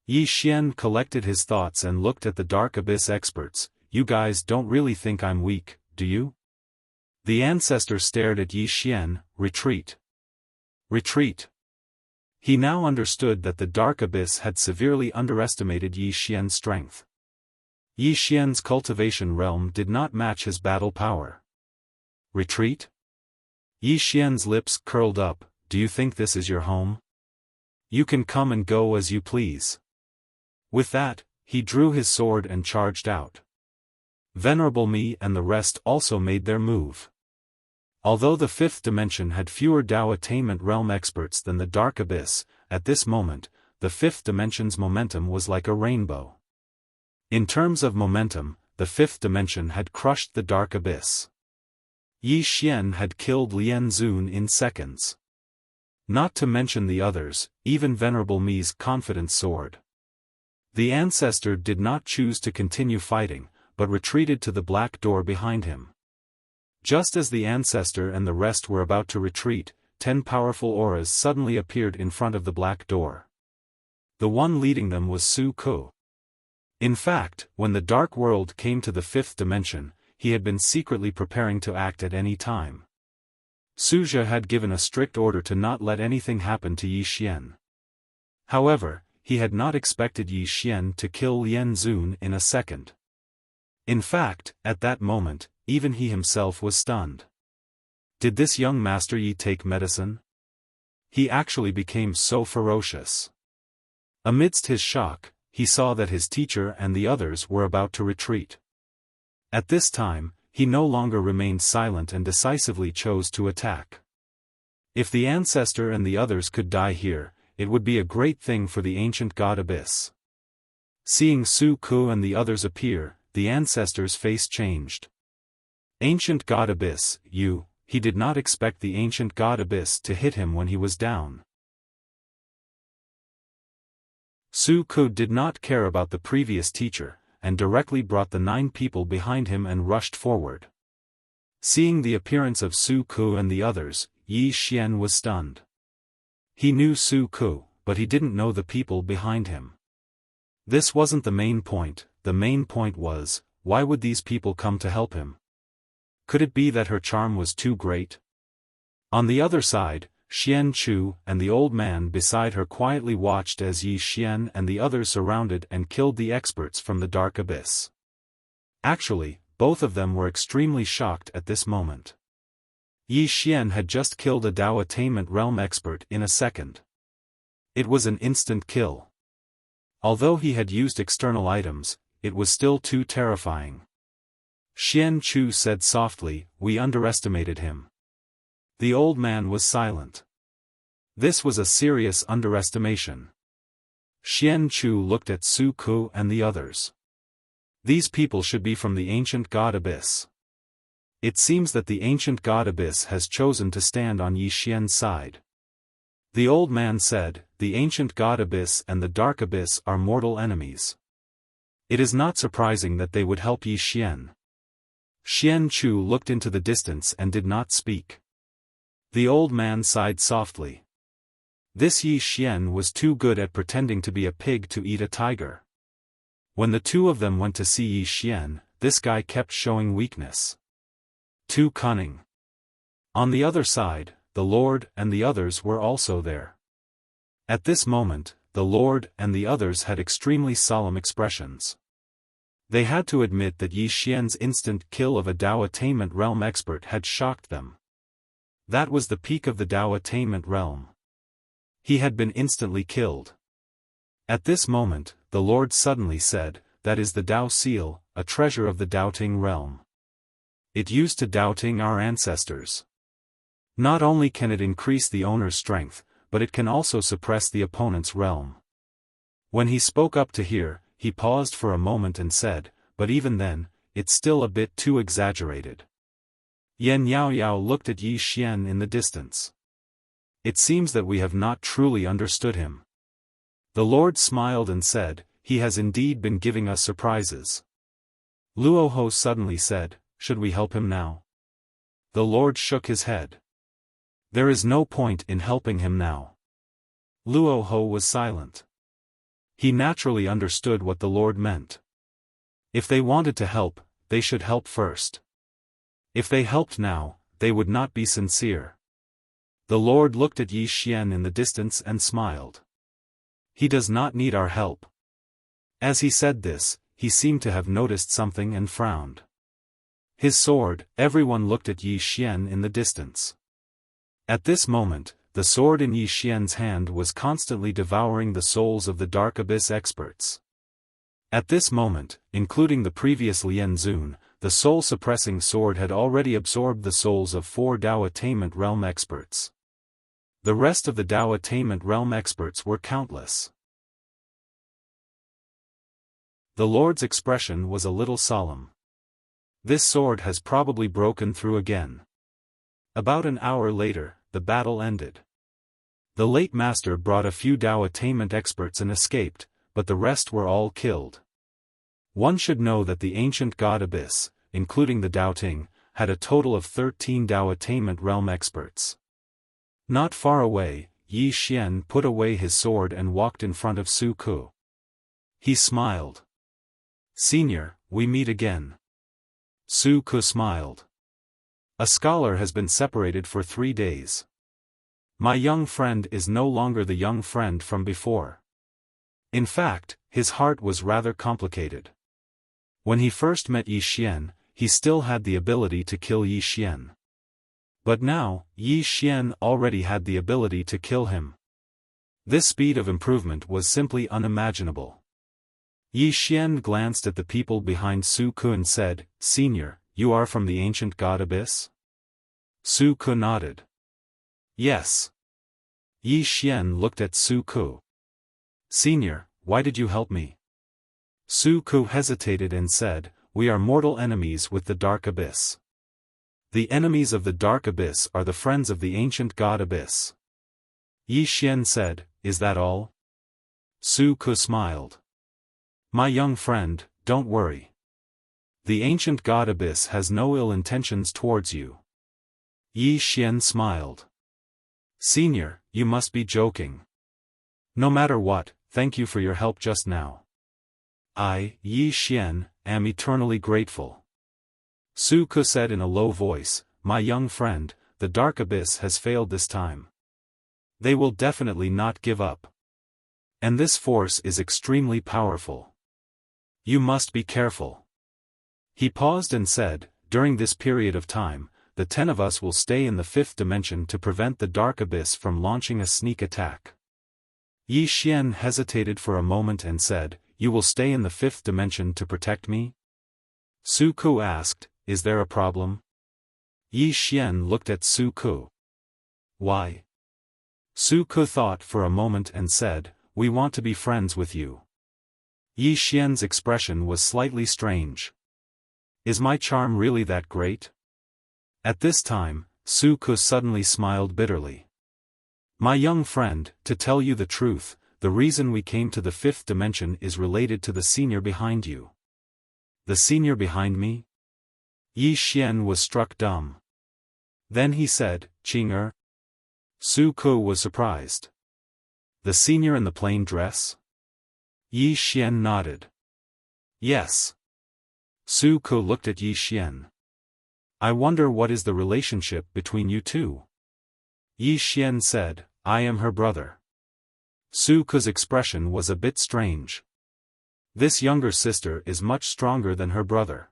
Yi Xian collected his thoughts and looked at the Dark Abyss experts. You guys don't really think I'm weak, do you? The ancestor stared at Yi Xian. Retreat. Retreat. He now understood that the Dark Abyss had severely underestimated Yi Xian's strength. Yi Xian's cultivation realm did not match his battle power. Retreat? Yi Xian's lips curled up. Do you think this is your home? You can come and go as you please. With that, he drew his sword and charged out. Venerable Me and the rest also made their move. Although the 5th dimension had fewer Dao Attainment Realm experts than the Dark Abyss, at this moment, the fifth dimension's momentum was like a rainbow. In terms of momentum, the fifth dimension had crushed the dark abyss. Yi Xian had killed Lian Zun in seconds. Not to mention the others, even Venerable Mi's confident sword. The ancestor did not choose to continue fighting, but retreated to the black door behind him. Just as the ancestor and the rest were about to retreat, 10 powerful auras suddenly appeared in front of the black door. The one leading them was Su Ku. In fact, when the dark world came to the fifth dimension, he had been secretly preparing to act at any time. Suzhou had given a strict order to not let anything happen to Yi Xian. However, he had not expected Yi Xian to kill Lian Zun in a second. In fact, at that moment, even he himself was stunned. Did this young Master Yi take medicine? He actually became so ferocious. Amidst his shock, he saw that his teacher and the others were about to retreat. At this time, he no longer remained silent and decisively chose to attack. If the ancestor and the others could die here, it would be a great thing for the ancient god Abyss. Seeing Su Ku and the others appear, the ancestor's face changed. Ancient god Abyss, he did not expect the ancient god Abyss to hit him when he was down. Su Ku did not care about the previous teacher, and directly brought the 9 people behind him and rushed forward. Seeing the appearance of Su Ku and the others, Yi Xian was stunned. He knew Su Ku, but he didn't know the people behind him. This wasn't the main point was, why would these people come to help him? Could it be that her charm was too great? On the other side, Xian Chu and the old man beside her quietly watched as Yi Xian and the others surrounded and killed the experts from the dark abyss. Actually, both of them were extremely shocked at this moment. Yi Xian had just killed a Dao Attainment Realm expert in a second. It was an instant kill. Although he had used external items, it was still too terrifying. Xian Chu said softly, "We underestimated him." The old man was silent. This was a serious underestimation. Xian Chu looked at Su Ku and the others. These people should be from the ancient god Abyss. It seems that the ancient god Abyss has chosen to stand on Yi Xian's side. The old man said, "The ancient god Abyss and the dark Abyss are mortal enemies. It is not surprising that they would help Yi Xian." Xian Chu looked into the distance and did not speak. The old man sighed softly. This Yi Xian was too good at pretending to be a pig to eat a tiger. When the two of them went to see Yi Xian, this guy kept showing weakness. Too cunning. On the other side, the Lord and the others were also there. At this moment, the Lord and the others had extremely solemn expressions. They had to admit that Yi Xian's instant kill of a Dao Attainment Realm expert had shocked them. That was the peak of the Dao Attainment Realm. He had been instantly killed. At this moment, the Lord suddenly said, "That is the Dao Seal, a treasure of the Doubting Realm. It used to doubting our ancestors. Not only can it increase the owner's strength, but it can also suppress the opponent's realm." When he spoke up to hear, he paused for a moment and said, "But even then, it's still a bit too exaggerated." Yan Yaoyao looked at Yi Xian in the distance. "It seems that we have not truly understood him." The Lord smiled and said, "He has indeed been giving us surprises." Luoho suddenly said, "Should we help him now?" The Lord shook his head. "There is no point in helping him now." Luoho was silent. He naturally understood what the Lord meant. If they wanted to help, they should help first. If they helped now, they would not be sincere. The Lord looked at Yi Xian in the distance and smiled. "He does not need our help." As he said this, he seemed to have noticed something and frowned. His sword, everyone looked at Yi Xian in the distance. At this moment, the sword in Yi Xian's hand was constantly devouring the souls of the Dark Abyss experts. At this moment, including the previous Lian Zun, the soul-suppressing sword had already absorbed the souls of 4 Dao Attainment Realm experts. The rest of the Dao Attainment Realm experts were countless. The Lord's expression was a little solemn. This sword has probably broken through again. About an hour later, the battle ended. The late master brought a few Dao attainment experts and escaped, but the rest were all killed. One should know that the ancient god Abyss, including the Dao Ting, had a total of 13 Dao attainment realm experts. Not far away, Yi Xian put away his sword and walked in front of Su Ku. He smiled. "Senior, we meet again." Su Ku smiled. "A scholar has been separated for 3 days. My young friend is no longer the young friend from before." In fact, his heart was rather complicated. When he first met Yi Xian, he still had the ability to kill Yi Xian. But now, Yi Xian already had the ability to kill him. This speed of improvement was simply unimaginable. Yi Xian glanced at the people behind Su Ku and said, "Senior, you are from the ancient god Abyss?" Su Ku nodded. "Yes." Yi Xian looked at Su Ku. "Senior, why did you help me?" Su Ku hesitated and said, "We are mortal enemies with the Dark Abyss. The enemies of the Dark Abyss are the friends of the ancient god Abyss." Yi Xian said, "Is that all?" Su Ku smiled. "My young friend, don't worry. The ancient god Abyss has no ill intentions towards you." Yi Xian smiled. "Senior, you must be joking. No matter what, thank you for your help just now. I, Yi Xian, am eternally grateful." Su Ku said in a low voice, "My young friend, the Dark Abyss has failed this time. They will definitely not give up. And this force is extremely powerful. You must be careful." He paused and said, "During this period of time, the 10 of us will stay in the 5th dimension to prevent the Dark Abyss from launching a sneak attack." Yi Xian hesitated for a moment and said, "You will stay in the 5th dimension to protect me?" Su Ku asked, "Is there a problem?" Yi Xian looked at Su Ku. "Why?" Su Ku thought for a moment and said, "We want to be friends with you." Yi Xian's expression was slightly strange. "Is my charm really that great?" At this time, Su Ku suddenly smiled bitterly. "My young friend, to tell you the truth, the reason we came to the 5th dimension is related to the senior behind you." "The senior behind me?" Yi Xian was struck dumb. Then he said, "Qing-er?" Su Ku was surprised. "The senior in the plain dress?" Yi Xian nodded. "Yes." Su Ku looked at Yi Xian. "I wonder what is the relationship between you two?" Yi Xian said, "I am her brother." Su Ku's expression was a bit strange. This younger sister is much stronger than her brother.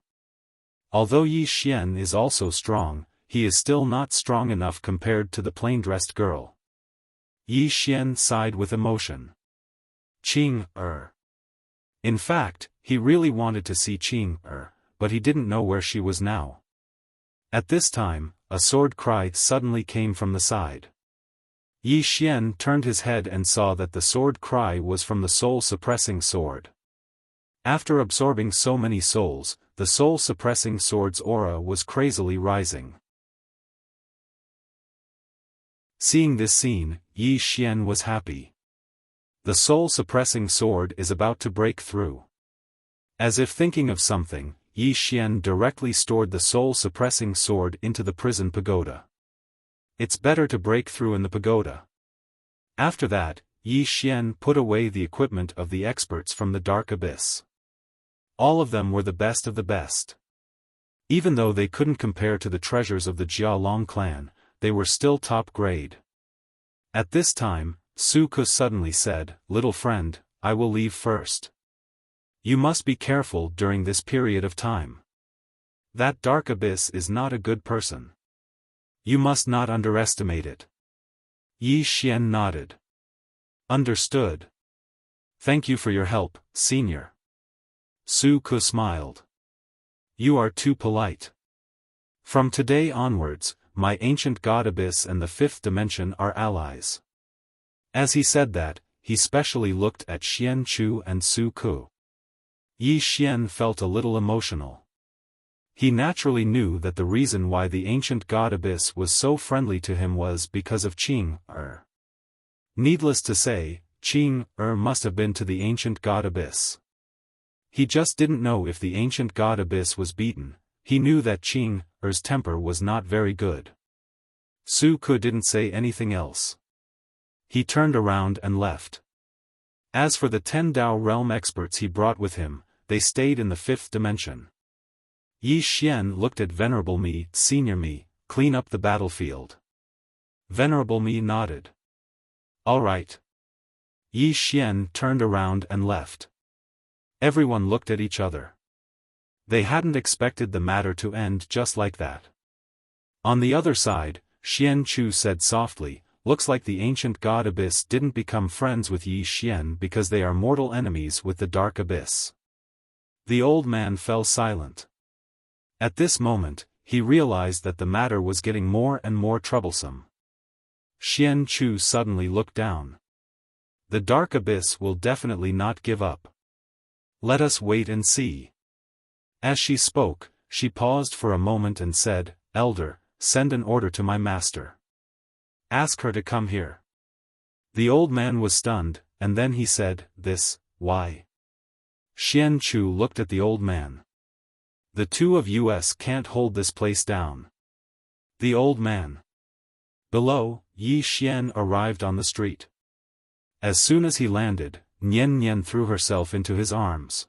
Although Yi Xian is also strong, he is still not strong enough compared to the plain-dressed girl. Yi Xian sighed with emotion. Qing-er. In fact, he really wanted to see Qing-er, but he didn't know where she was now. At this time, a sword cry suddenly came from the side. Yi Xian turned his head and saw that the sword cry was from the soul-suppressing sword. After absorbing so many souls, the soul-suppressing sword's aura was crazily rising. Seeing this scene, Yi Xian was happy. The soul-suppressing sword is about to break through. As if thinking of something, Yi Xian directly stored the soul-suppressing sword into the prison pagoda. It's better to break through in the pagoda. After that, Yi Xian put away the equipment of the experts from the Dark Abyss. All of them were the best of the best. Even though they couldn't compare to the treasures of the Jialong clan, they were still top grade. At this time, Su Ku suddenly said, "Little friend, I will leave first. You must be careful during this period of time. That Dark Abyss is not a good person. You must not underestimate it." Yi Xian nodded. "Understood. Thank you for your help, senior." Su Ku smiled. "You are too polite. From today onwards, my ancient god Abyss and the 5th dimension are allies." As he said that, he specially looked at Xian Chu and Su Ku. Yi Xian felt a little emotional. He naturally knew that the reason why the ancient god Abyss was so friendly to him was because of Qing. Needless to say, Qing must have been to the ancient god Abyss. He just didn't know if the ancient god Abyss was beaten. He knew that Qing's temper was not very good. Su Ke didn't say anything else. He turned around and left. As for the 10 Dao realm experts he brought with him, they stayed in the 5th dimension. Yi Xian looked at Venerable Mi, Senior Mi, clean up the battlefield. Venerable Mi nodded. All right. Yi Xian turned around and left. Everyone looked at each other. They hadn't expected the matter to end just like that. On the other side, Xian Chu said softly, looks like the ancient god Abyss didn't become friends with Yi Xian because they are mortal enemies with the dark Abyss. The old man fell silent. At this moment, he realized that the matter was getting more and more troublesome. Xian Chu suddenly looked down. The dark Abyss will definitely not give up. Let us wait and see. As she spoke, she paused for a moment and said, Elder, send an order to my master. Ask her to come here. The old man was stunned, and then he said, why? Xian Chu looked at the old man. The two of us can't hold this place down. The old man. Below, Yi Xian arrived on the street. As soon as he landed, Nian Nian threw herself into his arms.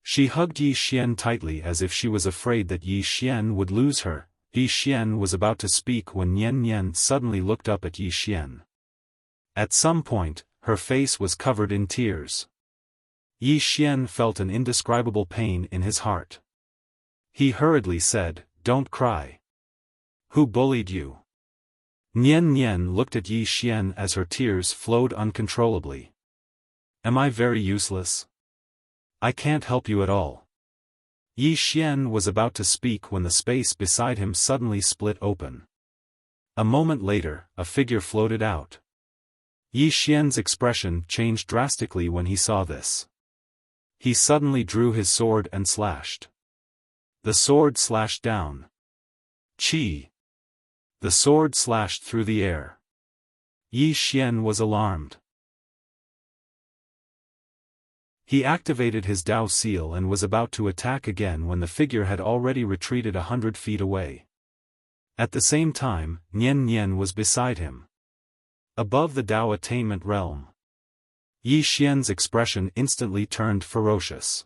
She hugged Yi Xian tightly as if she was afraid that Yi Xian would lose her. Yi Xian was about to speak when Nian Nian suddenly looked up at Yi Xian. At some point, her face was covered in tears. Yi Xian felt an indescribable pain in his heart. He hurriedly said, Don't cry. Who bullied you? Nian Nian looked at Yi Xian as her tears flowed uncontrollably. Am I very useless? I can't help you at all. Yi Xian was about to speak when the space beside him suddenly split open. A moment later, a figure floated out. Yi Xian's expression changed drastically when he saw this. He suddenly drew his sword and slashed. The sword slashed down. Qi. The sword slashed through the air. Yi Xian was alarmed. He activated his Dao seal and was about to attack again when the figure had already retreated 100 feet away. At the same time, Nian Nian was beside him. Above the Dao attainment realm. Yi Xian's expression instantly turned ferocious.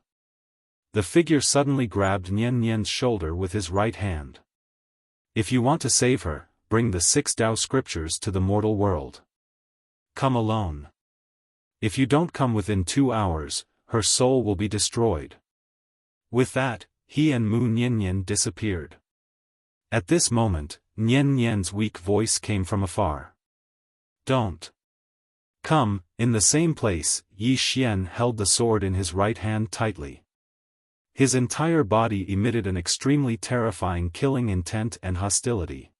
The figure suddenly grabbed Nian Nian's shoulder with his right hand. If you want to save her, bring the 6 Dao scriptures to the mortal world. Come alone. If you don't come within 2 hours, her soul will be destroyed. With that, he and Mu Nian disappeared. At this moment, Nian's weak voice came from afar. Don't come. In the same place, Yi Xian held the sword in his right hand tightly. His entire body emitted an extremely terrifying killing intent and hostility.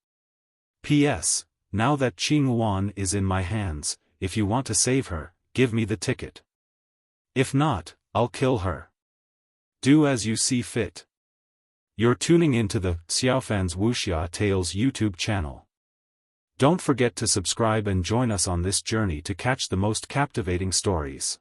P.S. Now that Qing Wan is in my hands, if you want to save her, give me the ticket. If not, I'll kill her. Do as you see fit. You're tuning into the Xiaofan's Wuxia Tales YouTube channel. Don't forget to subscribe and join us on this journey to catch the most captivating stories.